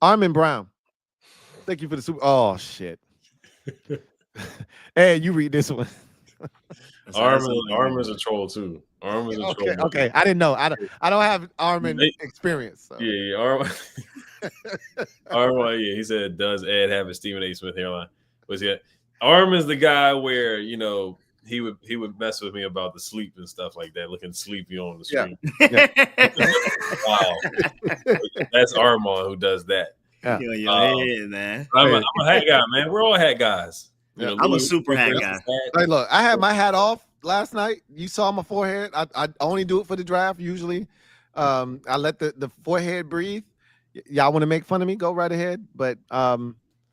Armin Brown, thank you for the super. Oh shit! Hey, you read this one. Armin's a troll too. Armin's a troll. Okay. I didn't know. I don't have Armin experience. So. Yeah, Armin. Armin. Yeah, he said, "Does Ed have a Stephen A. Smith hairline?" Was he? Armin's the guy where he would mess with me about the sleep and stuff like that, looking sleepy on the screen. Wow, that's Armand who does that. Yeah. Head, man. I'm a hat guy, man. We're all hat guys. You know, I'm a super hat guy. Hey, look, I had my hat off last night. You saw my forehead. I only do it for the draft usually. I let the forehead breathe. Y'all want to make fun of me? Go right ahead. But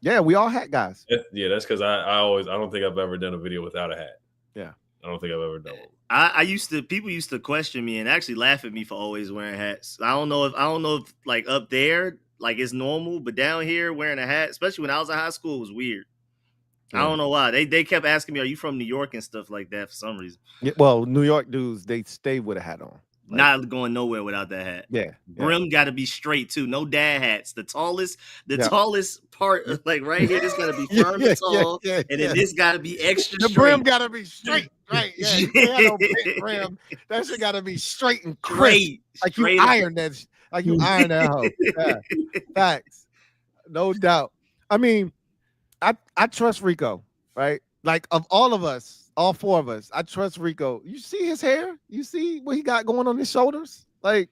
yeah, we all hat guys. Yeah, that's because I don't think I've ever done a video without a hat. Yeah, I don't think I've ever done one. People used to question me and actually laugh at me for always wearing hats. I don't know if like up there like it's normal, but down here wearing a hat, especially when I was in high school, was weird. I don't know why. They kept asking me, "Are you from New York?" and stuff like that for some reason. Yeah, well, New York dudes, they stay with a hat on. Like, not going nowhere without that hat. Yeah. Brim got to be straight too. No dad hats. The tallest part, like right here, this got to be firm and tall, and then this got to be extra. The straight. brim got to be straight, right? Yeah, you can't have no big brim. That shit got to be straight and crisp, like you iron that. Like you iron that hoe. Yeah. Facts, no doubt. I mean, I trust Rico, right? Like of all of us, all four of us, I trust Rico. You see his hair? You see what he got going on his shoulders? Like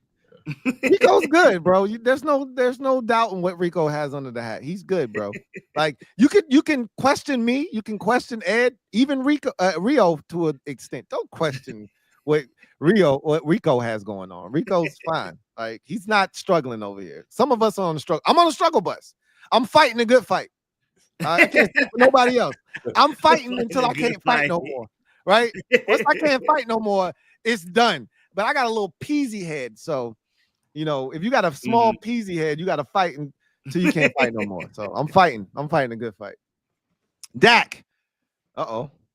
Rico's good, bro. There's no doubt in what Rico has under the hat. He's good, bro. Like you can question me, you can question Ed, even Rio to an extent. Don't question what Rico has going on. Rico's fine. Like he's not struggling over here. Some of us are on the struggle. I'm on the struggle bus. I'm fighting a good fight. I can't speak for nobody else. I'm fighting until I can't fight no more. Right? Once I can't fight no more, it's done. But I got a little peasy head, so you know, if you got a small peasy head, you got to fight until you can't fight no more. So I'm fighting. I'm fighting a good fight. Dak.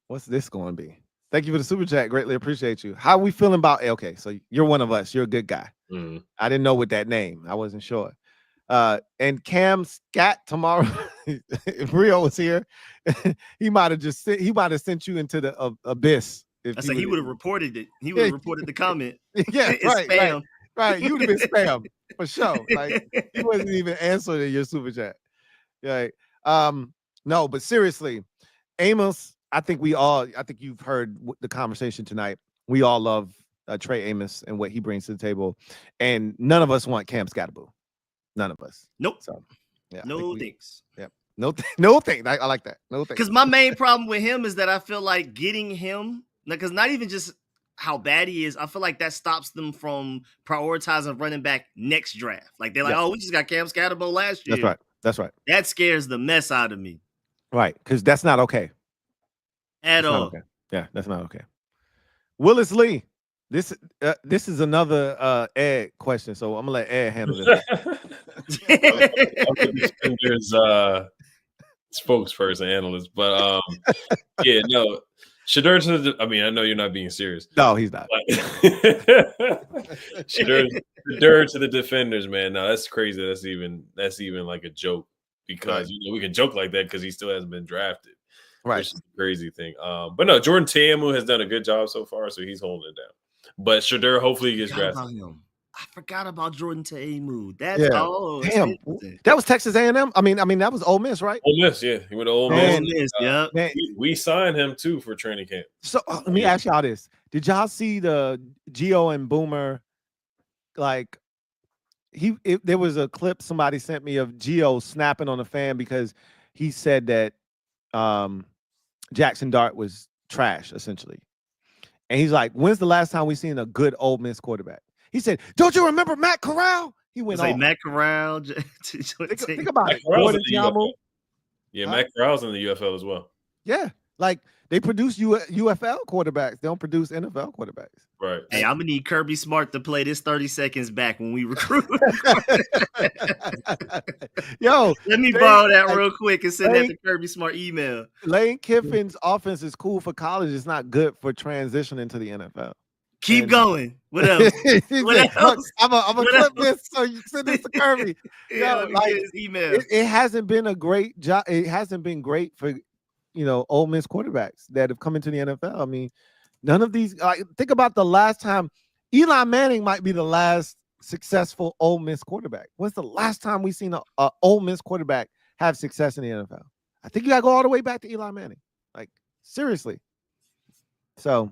What's this going to be? Thank you for the super chat. Greatly appreciate you. How are we feeling about? Okay, so you're one of us. You're a good guy. I didn't know with that name. I wasn't sure. And Cam Scat tomorrow. If Rio was here, he might have sent you into the abyss. I said he would have reported it. He would have reported the comment. Yeah, right. You would have been spam for sure. Like he wasn't even answering your super chat. Right. No, but seriously, Amos. I think you've heard the conversation tonight. We all love Trey Amos and what he brings to the table, and none of us want Cam Scatterbo. None of us. Nope. So, yeah. No thanks. Yeah. No thanks. I like that. No thanks. Because my main problem with him is that I feel like getting him, because not even just how bad he is, I feel like that stops them from prioritizing running back next draft. Like they're like, oh, we just got Cam Scatterbo last year. That's right. That scares the mess out of me. Right. Because that's not okay. At all. Okay. Yeah, that's not okay. Willis Lee. This is another Ed question, so I'm gonna let Ed handle this. Defenders spokesperson analyst, but yeah, no. Shedeur I mean, I know you're not being serious. No, he's not. Shedeur to the defenders, man. No, that's crazy. That's even like a joke because we can joke like that because he still hasn't been drafted. Right. Which is a crazy thing. But no, Jordan Ta'amu has done a good job so far, so he's holding it down. But Shedeur hopefully he gets drafted. I forgot about Jordan Ta'amu. That's damn. That was Texas A&M. I mean that was Ole Miss, right? Ole Miss, yeah. He went to Ole Miss. Yeah. We signed him too for training camp. So let me ask y'all this: did y'all see the Gio and Boomer? Like, there was a clip somebody sent me of Gio snapping on a fan because he said that Jackson Dart was trash, essentially. And he's like, when's the last time we seen a good Ole Miss quarterback? He said, don't you remember Matt Corral? He went on. Matt Corral. Think about it. Matt Corral's in the UFL as well. Yeah. Like, they produce UFL quarterbacks. They don't produce NFL quarterbacks. Right. Hey, I'm going to need Kirby Smart to play this 30 seconds back when we recruit. Yo. Let me borrow that real quick and send that to Kirby Smart email. Lane Kiffin's offense is cool for college. It's not good for transitioning to the NFL. Keep going. What else? What else? I'm going to clip this so you send this to Kirby. Let me get his email. It hasn't been a great job. It hasn't been great for Ole Miss quarterbacks that have come into the NFL. I mean, none of these. Think about the last time. Eli Manning might be the last successful Ole Miss quarterback. When's the last time we seen a Ole Miss quarterback have success in the NFL? I think you got to go all the way back to Eli Manning. Like, seriously. So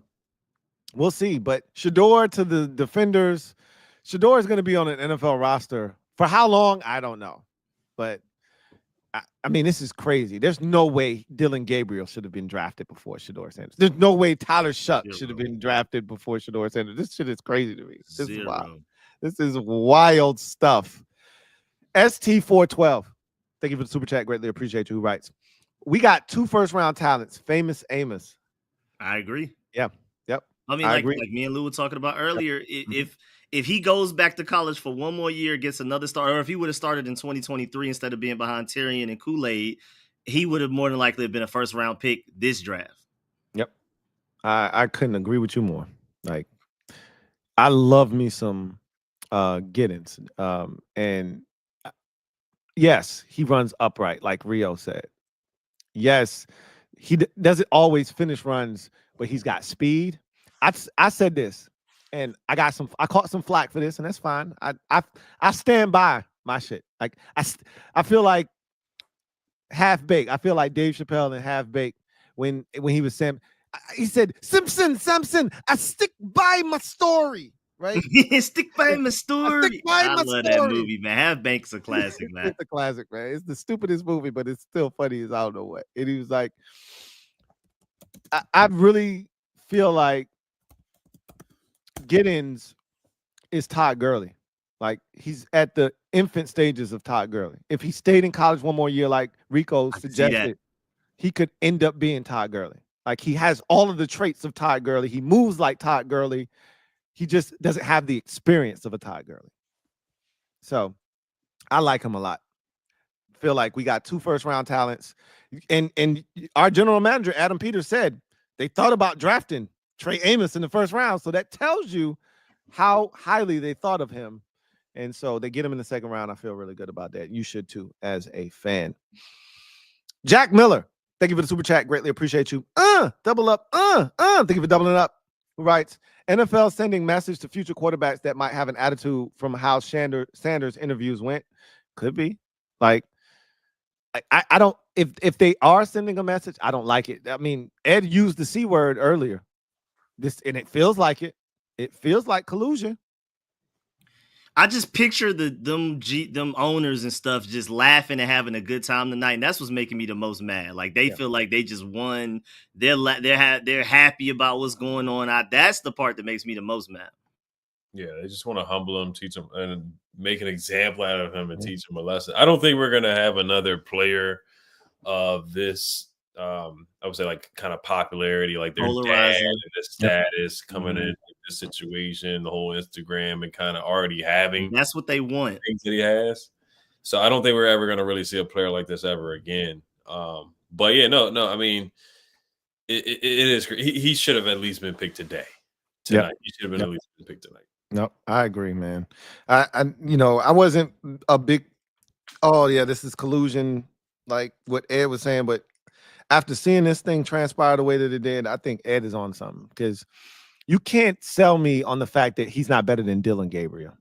we'll see. But Shador to the defenders, Shador is going to be on an NFL roster for how long? I don't know. But I mean, this is crazy. There's no way Dylan Gabriel should have been drafted before Shador Sanders. There's no way Tyler Shuck should have been drafted before Shador Sanders. This shit is crazy to me. This is wild. This is wild stuff. ST412. Thank you for the super chat. Greatly appreciate you. Who writes? We got 2 first-round talents. Famous Amos. I agree. Yeah. Yep. I mean, like me and Lou were talking about earlier, if he goes back to college for one more year, gets another start, or if he would have started in 2023 instead of being behind Tyrion and Kool-Aid, he would have more than likely been a first-round pick this draft. Yep. I couldn't agree with you more. Like, I love me some Giddens. And yes, he runs upright, like Rio said. Yes, he doesn't always finish runs, but he's got speed. I said this, and I caught some flack for this, and that's fine. I stand by my shit. Like I feel like Half Baked. I feel like Dave Chappelle and Half Baked when he was saying, he said, Simpson, I stick by my story, right? Stick by my story. I love that movie, man. Half Baked's a classic, man. It's a classic, man. It's the stupidest movie, but it's still funny as I don't know what. And he was like, I really feel like Giddens is Todd Gurley. Like, he's at the infant stages of Todd Gurley. If he stayed in college one more year, like Rico suggested, he could end up being Todd Gurley. Like, he has all of the traits of Todd Gurley. He moves like Todd Gurley. He just doesn't have the experience of a Todd Gurley. So I like him a lot. Feel like we got 2 first-round talents. And our general manager, Adam Peters, said they thought about drafting Trey Amos in the first round. So that tells you how highly they thought of him. And so they get him in the second round. I feel really good about that. You should too, as a fan. Jack Miller, thank you for the super chat. Greatly appreciate you. Double up. Thank you for doubling up. Who writes, NFL sending message to future quarterbacks that might have an attitude from how Sanders interviews went. Could be. Like, I don't, if they are sending a message, I don't like it. I mean, Ed used the C word earlier. And it feels like it. It feels like collusion. I just picture them owners and stuff just laughing and having a good time tonight, and that's what's making me the most mad. Like, they feel like they just won. They're happy about what's going on. That's the part that makes me the most mad. Yeah, they just want to humble him, teach him, and make an example out of him and teach him a lesson. I don't think we're gonna have another player of this. I would say, like, kind of popularity, like their dad and the status coming in the situation, the whole Instagram, and kind of already having. That's what they want. Things that he has. So I don't think we're ever going to really see a player like this ever again. But yeah, no. I mean, it is. He should have at least been picked tonight. He should have been at least picked tonight. No, I agree, man. I wasn't a big. Oh yeah, this is collusion, like what Ed was saying, but after seeing this thing transpire the way that it did, I think Ed is on something, because you can't sell me on the fact that he's not better than Dylan Gabriel.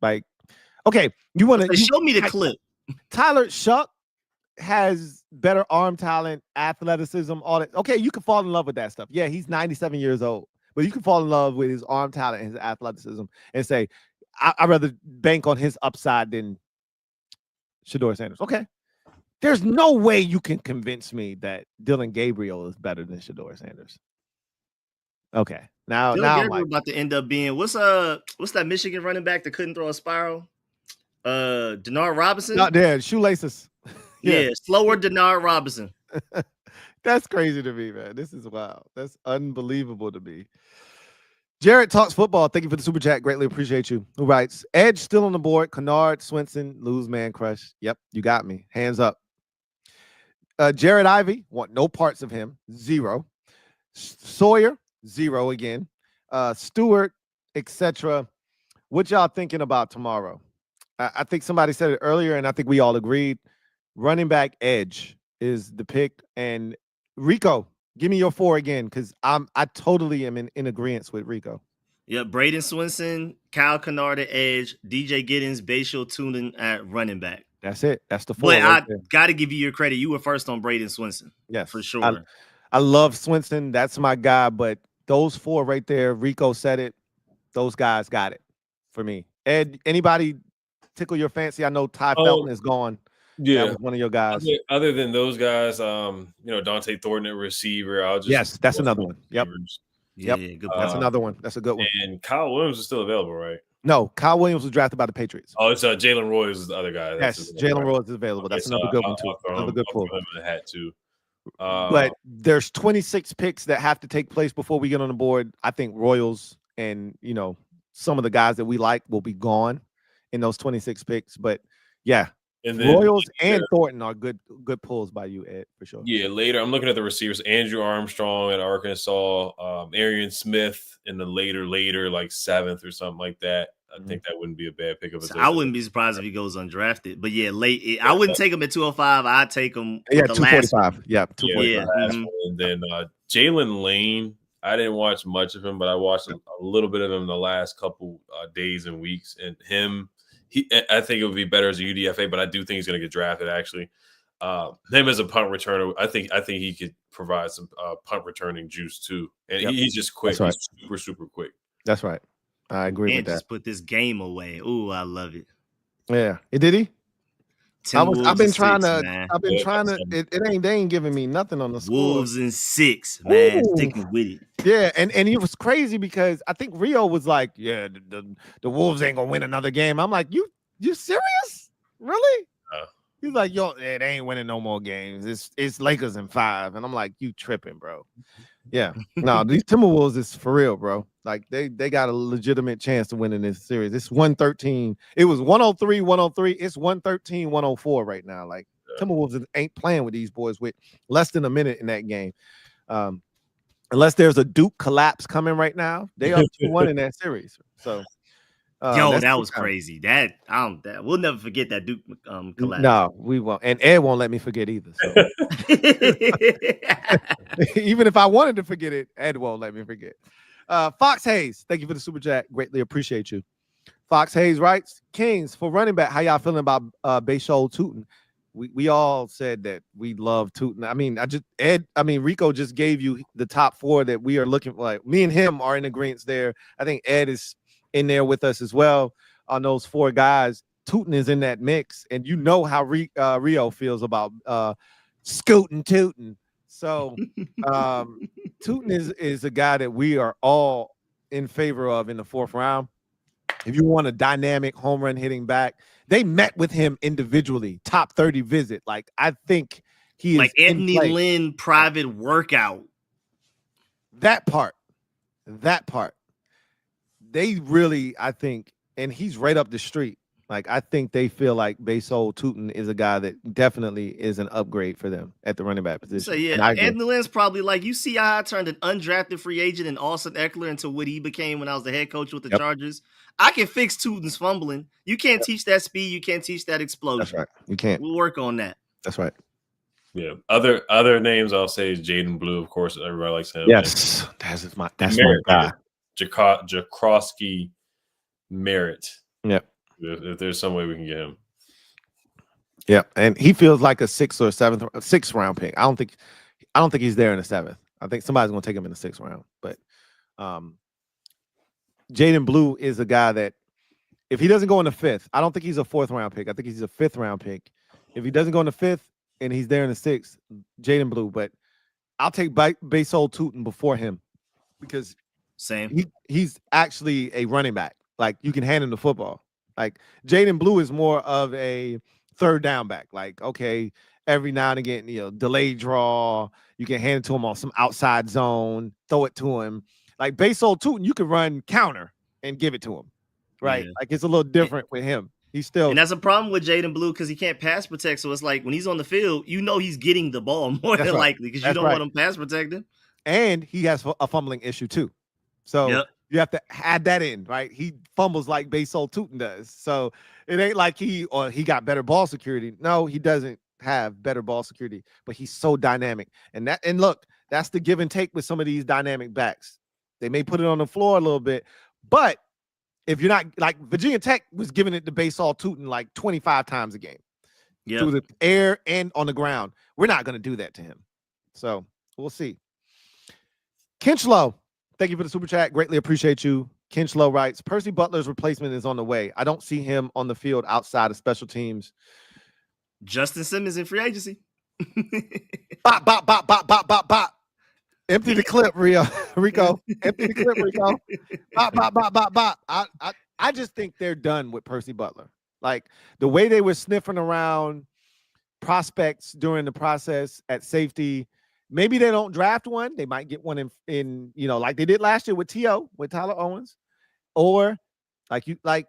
Like, okay, you want to show me the clip. Tyler Shuck has better arm talent, athleticism, all that. Okay, you can fall in love with that stuff. Yeah, he's 97 years old, but you can fall in love with his arm talent and his athleticism and say, I'd rather bank on his upside than Shador Sanders. Okay. There's no way you can convince me that Dylan Gabriel is better than Shador Sanders. Okay, now Gabriel about to end up being what's that Michigan running back that couldn't throw a spiral? Denard Robinson. Not there, shoelaces. Yeah, slower Denard Robinson. That's crazy to me, man. This is wild. That's unbelievable to me. Jared Talks Football. Thank you for the super chat. Greatly appreciate you. Who writes, Edge still on the board. Kennard, Swinson, lose man crush. Yep, you got me. Hands up. Jared Ivey, want no parts of him. 0. Sawyer, 0 again. Stewart, etc. What y'all thinking about tomorrow? I think somebody said it earlier, and I think we all agreed. Running back edge is the pick. And Rico, give me your 4 again, because I totally am in agreement with Rico. Yeah, Braden Swinson, Kyle Kennard at edge, DJ Giddens, Bashal Tunin at running back. That's it. That's the 4. But I got to give you your credit. You were first on Braden Swinson. Yes, for sure. I love Swinson. That's my guy. But those four right there, Rico said it. Those guys got it for me. Ed, anybody tickle your fancy? I know Ty Felton is gone. Yeah, that was one of your guys. Other than those guys, Dante Thornton at receiver. I'll just that's another one. Yep. Yeah, good. That's another one. That's a good one. And Kyle Williams is still available, right? No, Kyle Williams was drafted by the Patriots. Oh, it's Jalen Royce is the other guy. Yes, Jalen Royce is available. Okay, That's another good one too. Another good pull. Him in the hat too. But there's 26 picks that have to take place before we get on the board. I think Royals and some of the guys that we like will be gone in those 26 picks. But yeah, and then, Royals and Thornton are good pulls by you, Ed, for sure. Yeah, later I'm looking at the receivers. Andrew Armstrong at Arkansas, Arian Smith in the later, like 7th or something like that. I think that wouldn't be a bad pickup. So I wouldn't be surprised if he goes undrafted. But yeah, late. I wouldn't take him at 205. I'd take him. Yeah, the last 245. Yeah, 245. Yeah. And then Jalen Lane. I didn't watch much of him, but I watched a little bit of him the last couple days and weeks. And I think it would be better as a UDFA, but I do think he's going to get drafted. Actually, him as a punt returner, I think he could provide some punt returning juice too. And he's just quick. Right. He's super quick. That's right. I agree with that. Just put this game away. Ooh, I love it. Yeah, did he? I've been trying to. They ain't giving me nothing on the score. Wolves in 6, man. Sticking with it. Yeah, and it was crazy because I think Rio was like, "Yeah, the Wolves ain't gonna win another game." I'm like, "You serious? Really?" He's like, "Yo, they ain't winning no more games. It's Lakers in 5," and I'm like, "You tripping, bro?" Yeah, no, these Timberwolves is for real, bro. Like they got a legitimate chance to win in this series. It's 113. It was 103-103. It's 113-104 right now. Like Timberwolves ain't playing with these boys with less than a minute in that game. Unless there's a Duke collapse coming right now, they are 2-1 in that series. So, that was crazy. That we'll never forget that Duke collapse. No, we won't, and Ed won't let me forget either. So. Even if I wanted to forget it, Ed won't let me forget. Fox Hayes, thank you for the super chat. Greatly appreciate you. Fox Hayes writes, Kings for running back. How y'all feeling about Bashaw Tootin? We all said that we love Tootin. I mean, Rico just gave you the top 4 that we are looking for. Like me and him are in agreement there. I think Ed is in there with us as well on those 4 guys. Tootin is in that mix, and you know how Rio feels about scooting Tootin. So Tootin is a guy that we are all in favor of in the 4th round. If you want a dynamic home run hitting back, they met with him individually, top 30 visit. Like I think he is like Anthony Lynn private workout. That part. They really, I think, and he's right up the street. Like, I think they feel like Basol Tootin is a guy that definitely is an upgrade for them at the running back position. So, yeah, Anthony Lynn's probably like, you see how I turned an undrafted free agent in Austin Eckler into what he became when I was the head coach with the Chargers. I can fix Tootin's fumbling. You can't teach that speed. You can't teach that explosion. That's right. You can't. We'll work on that. That's right. Yeah. Other names I'll say is Jaden Blue. Of course, everybody likes him. Yes. That's my guy. Jakrowski Merritt. Yep. If there's some way we can get him. Yeah, and he feels like a 6th or 6th round pick. I don't think he's there in the 7th. I think somebody's gonna take him in the 6th round. But Jaden Blue is a guy that if he doesn't go in the 5th, I don't think he's a 4th round pick. I think he's a 5th round pick. If he doesn't go in the 5th and he's there in the 6th, Jaden Blue. But I'll take Basol Tootin before him because he's actually a running back. Like you can hand him the football. Like Jaden Blue is more of a 3rd down back. Like, okay, every now and again, delayed draw, you can hand it to him on some outside zone, throw it to him. Like Basol Tootin, you can run counter and give it to him. Right. Yeah. Like it's a little different with him. He's still, and that's a problem with Jaden Blue because he can't pass protect. So it's like when he's on the field, he's getting the ball more than likely because you don't want him pass protecting. And he has a fumbling issue too. So you have to add that in, right? He fumbles like Basol Tootin does. So it ain't like he got better ball security. No, he doesn't have better ball security, but he's so dynamic. And look, that's the give and take with some of these dynamic backs. They may put it on the floor a little bit, but if you're not like Virginia Tech was giving it to Basol Tootin like 25 times a game through the air and on the ground. We're not going to do that to him. So we'll see. Kinchlow, thank you for the super chat. Greatly appreciate you. Kinchlow writes, Percy Butler's replacement is on the way. I don't see him on the field outside of special teams. Justin Simmons in free agency. Bop, bop, bop, bop, bop, bop, bop. Empty the clip, Rico. Empty the clip, Rico. Bop, bop, bop, bop, bop. I just think they're done with Percy Butler. Like the way they were sniffing around prospects during the process at safety. Maybe they don't draft one. They might get one in like they did last year with T.O., with Tyler Owens. Or like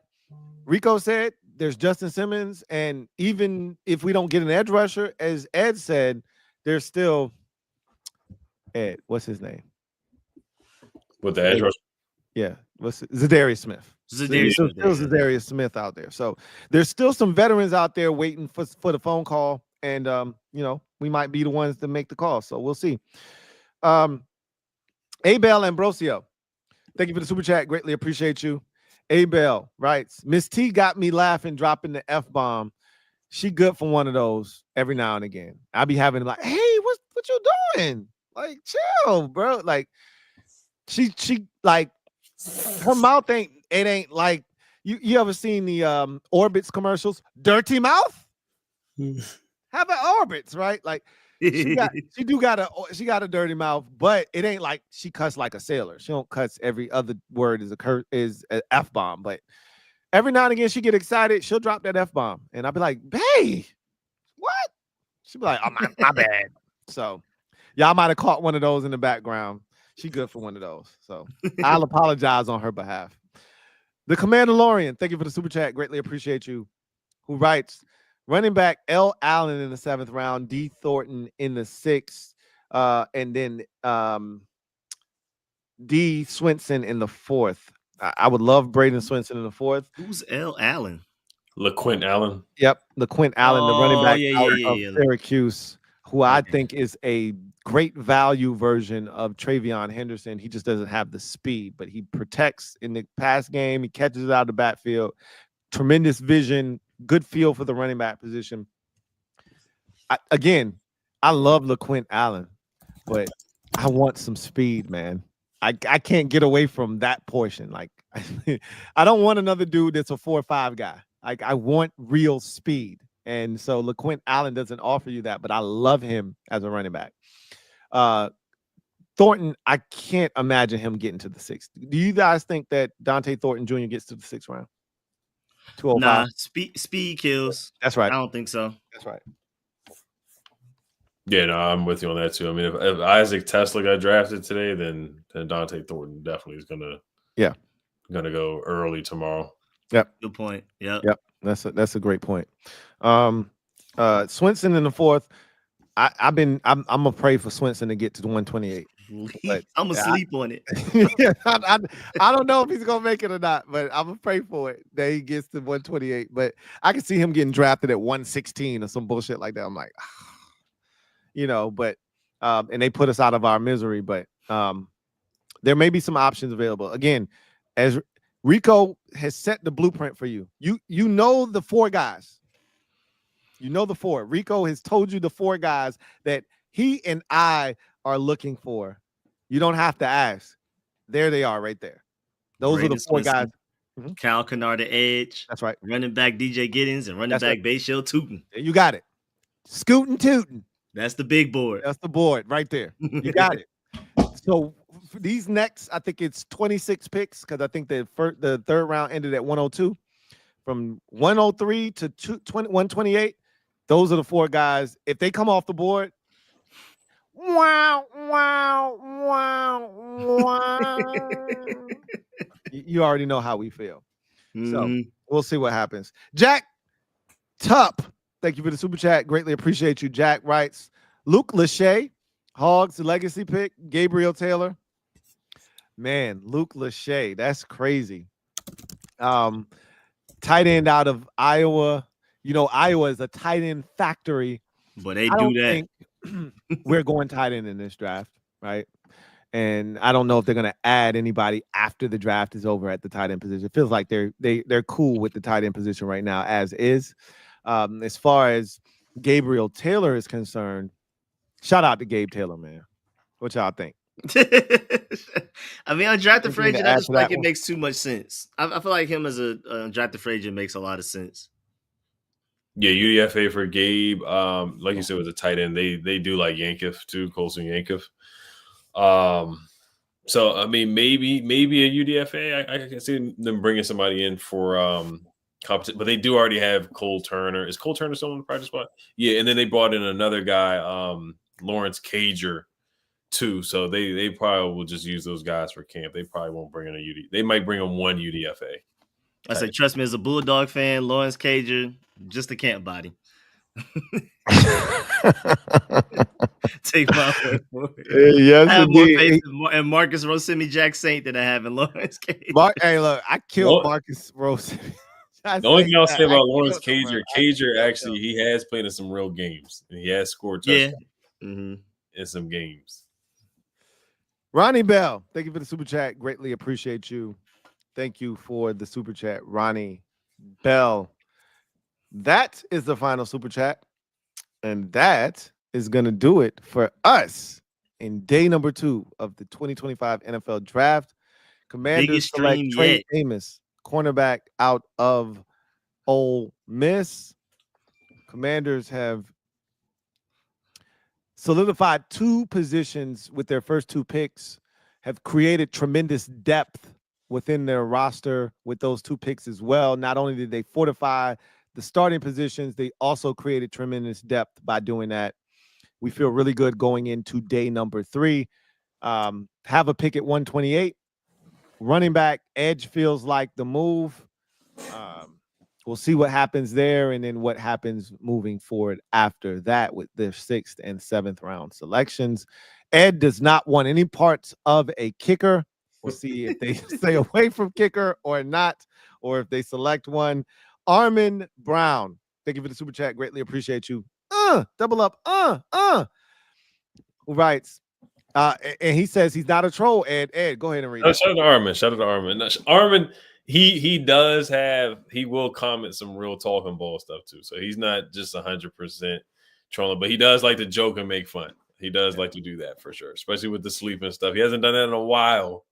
Rico said, there's Justin Simmons. And even if we don't get an edge rusher, as Ed said, there's still Ed. What's his name? With the edge rusher? Yeah. What's it? Zadarius Smith. There's still Zadarius Smith out there. So there's still some veterans out there waiting for the phone call. And, we might be the ones to make the call. So we'll see. Abel Ambrosio, thank you for the super chat. Greatly appreciate you. Abel writes, Miss T got me laughing, dropping the F-bomb. She good for one of those every now and again. I'll be having like, hey, what you doing? Like, chill, bro. Like, she like, her mouth ain't like, you ever seen the Orbitz commercials? Dirty mouth? Have an Orbitz, right? Like she got a dirty mouth, but it ain't like she cuss like a sailor. She don't cuss every other word is an F-bomb, but every now and again she get excited, she'll drop that F-bomb. And I'll be like, hey, what? She'll be like, oh my bad. So y'all might have caught one of those in the background. She good for one of those. So I'll apologize on her behalf. The Commandalorian, thank you for the super chat. Greatly appreciate you. Who writes, running back L. Allen in the 7th round, D. Thornton in the 6th, and then D. Swinson in the 4th. I would love Braden Swinson in the 4th. Who's L. Allen? LaQuint Allen. Yep, LaQuint Allen, the running back out of yeah. Syracuse, who I think is a great value version of Travion Henderson. He just doesn't have the speed, but he protects in the pass game. He catches it out of the backfield. Tremendous vision. Good feel for the running back position. I love LaQuint Allen, but I want some speed, man. I can't get away from that portion. Like, I don't want another dude that's a 4-5 guy. Like, I want real speed. And so LaQuint Allen doesn't offer you that, but I love him as a running back. Thornton, I can't imagine him getting to the 6th. Do you guys think that Dante Thornton Jr. gets to the 6th round? 205. Nah, speed kills. That's right. I don't think so. That's right. Yeah, no, I'm with you on that too. I mean, if Isaac Tesla got drafted today, then Dante Thornton definitely is gonna go early tomorrow. Yep. Good point. Yep. That's a great point. Swinson in the 4th. I'm gonna pray for Swinson to get to the 128. I'm gonna sleep on it. I don't know if he's gonna make it or not, but I'm gonna pray for it that he gets to 128. But I can see him getting drafted at 116 or some bullshit like that. I'm like, but and they put us out of our misery. But there may be some options available. Again, as Rico has set the blueprint for you. You know the 4 guys. You know the 4. Rico has told you the 4 guys that he and I are looking for. You don't have to ask. There they are right there. Those Braden are the 4 guys. Cal Kennard, the edge. That's right. Running back DJ Giddens and running back right. Bayshell Tootin. You got it. Scootin' Tootin. That's the big board. That's the board right there. You got it. So for these next, I think it's 26 picks because I think the 3rd round ended at 102. From 103 to 128, those are the 4 guys. If they come off the board, wow. You already know how we feel. So we'll see what happens. Jack Tupp, thank you for the super chat. Greatly appreciate you. Jack writes, Luke Lachey, Hogs legacy pick, Gabriel Taylor. Man, Luke Lachey, that's crazy. Tight end out of Iowa. Iowa is a tight end factory. But they do that. We're going tight end in this draft, right? And I don't know if they're going to add anybody after the draft is over at the tight end position. It feels like they're cool with the tight end position right now as is. As far as Gabriel Taylor is concerned, shout out to Gabe Taylor, man. What y'all think? I mean, undrafted free agent, I just to feel like that it one? makes too much sense. I feel like him as a undrafted free agent makes a lot of sense. Yeah, UDFA for Gabe. Like you said, with the tight end, they do like Yankiv too, Colson Yankiv. So I mean, maybe a UDFA. I can see them bringing somebody in for competition, but they do already have Cole Turner. Is Cole Turner still in the practice spot? Yeah, and then they brought in another guy, Lawrence Cager, too. So they probably will just use those guys for camp. They probably won't bring in a UD. They might bring in one UDFA. I say, trust me, as a Bulldog fan, Lawrence Cager, just a camp body. Take my word for it. Yes, I have more indeed. faith in Marcus Rosemi Jack Saint than I have in Lawrence Cage. Hey, look, I killed Marcus Rosemi. The only thing I'll say about Lawrence Cager, actually, he has played in some real games. And he has scored touchdowns in some games. Ronnie Bell, thank you for the super chat. Greatly appreciate you. Thank you for the super chat, Ronnie Bell. That is the final super chat. And that is going to do it for us in day number 2 of the 2025 NFL Draft. Commanders select Trey Amos, cornerback out of Ole Miss. Commanders have solidified 2 positions with their first 2 picks, have created tremendous depth within their roster with those 2 picks as well. Not only did they fortify the starting positions, they also created tremendous depth by doing that. We feel really good going into day number 3. Have a pick at 128. Running back, edge feels like the move. We'll see what happens there and then what happens moving forward after that with their 6th and 7th round selections. Ed does not want any parts of a kicker. We'll see if they stay away from kicker or not, or if they select one. Armin Brown, thank you for the super chat. Greatly appreciate you. Double up. Who writes? And he says he's not a troll. Ed, go ahead and read. Shout out to Armin. Shout out to Armin. Armin, he will comment some real talking ball stuff too. So he's not just 100% trolling, but he does like to joke and make fun. He does like to do that for sure, especially with the sleeping stuff. He hasn't done that in a while.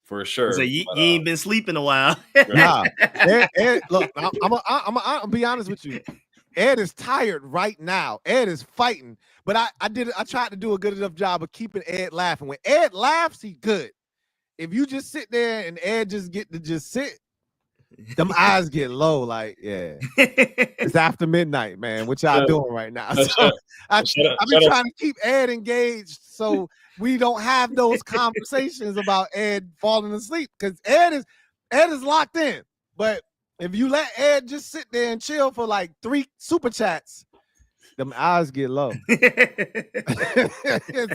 For sure. So you ain't been sleeping a while. Nah. Ed, look, I'm gonna be honest with you. Ed is tired right now. Ed is fighting, but I tried to do a good enough job of keeping Ed laughing. When Ed laughs, he good. If you just sit there and Ed just get to just sit, them eyes get low. Like, yeah, it's after midnight, man. What y'all doing right now? So I've been trying to keep Ed engaged so we don't have those conversations about Ed falling asleep because Ed is locked in. But if you let Ed just sit there and chill for like 3 super chats, them eyes get low. And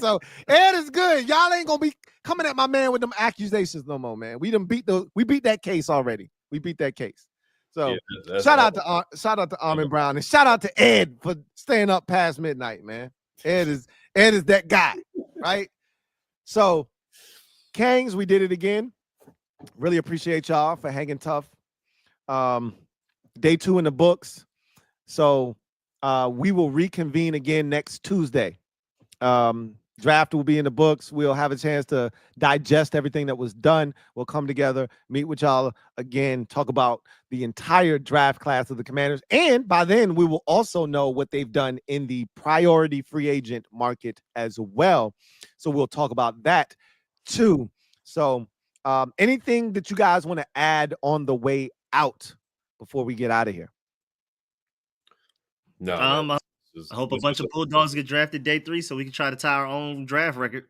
so Ed is good. Y'all ain't gonna be coming at my man with them accusations no more, man. We beat that case already. We beat that case. So yeah, shout out to Armin Brown and shout out to Ed for staying up past midnight, man. Ed is that guy, right? So, Kangs, we did it again. Really appreciate y'all for hanging tough. Day 2 in the books. So we will reconvene again next Tuesday. Draft will be in the books. We'll have a chance to digest everything that was done. We'll come together, meet with y'all again, talk about the entire draft class of the Commanders. And by then, we will also know what they've done in the priority free agent market as well. So we'll talk about that too. So anything that you guys want to add on the way out before we get out of here? No. I hope a bunch of Bulldogs get drafted day 3 so we can try to tie our own draft record.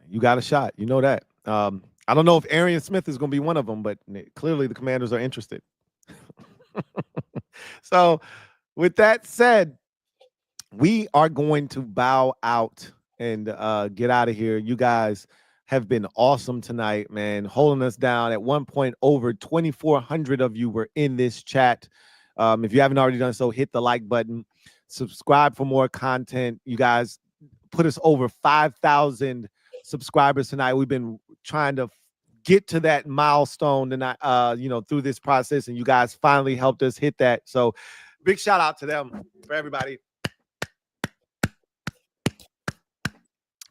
You got a shot. You know that. I don't know if Arian Smith is going to be one of them, but clearly the Commanders are interested. So with that said, we are going to bow out and get out of here. You guys have been awesome tonight, man, holding us down. At one point, over 2,400 of you were in this chat. If you haven't already done so, hit the like button. Subscribe for more content. You guys put us over 5,000 subscribers tonight. We've been trying to get to that milestone tonight, through this process, and you guys finally helped us hit that. So big shout out to them, for everybody.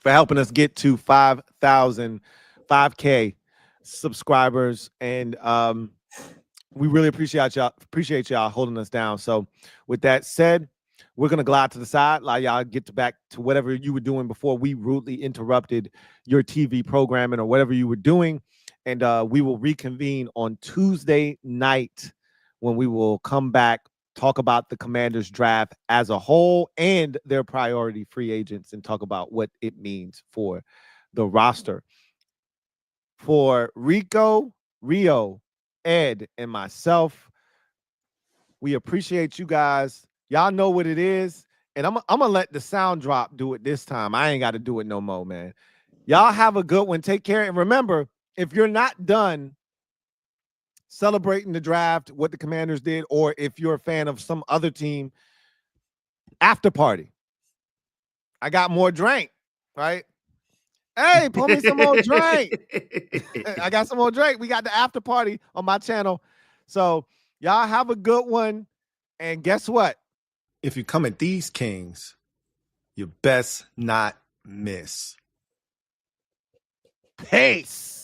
for helping us get to 5K subscribers. And we really appreciate y'all holding us down. So with that said, we're gonna glide to the side, allow y'all get back to whatever you were doing before we rudely interrupted your TV programming or whatever you were doing. And we will reconvene on Tuesday night when we will come back, talk about the Commanders draft as a whole and their priority free agents, and talk about what it means for the roster. For Rico, Rio, Ed, and myself, we appreciate you guys. Y'all know what it is. And I'm gonna let the sound drop do it this time. I ain't got to do it no more, man. Y'all have a good one. Take care. And remember, if you're not done celebrating the draft, what the Commanders did, or if you're a fan of some other team, after party. I got more drink, right? Hey, pour me some more drink. I got some more drink. We got the after party on my channel. So y'all have a good one. And guess what? If you come at these kings, you best not miss. Peace.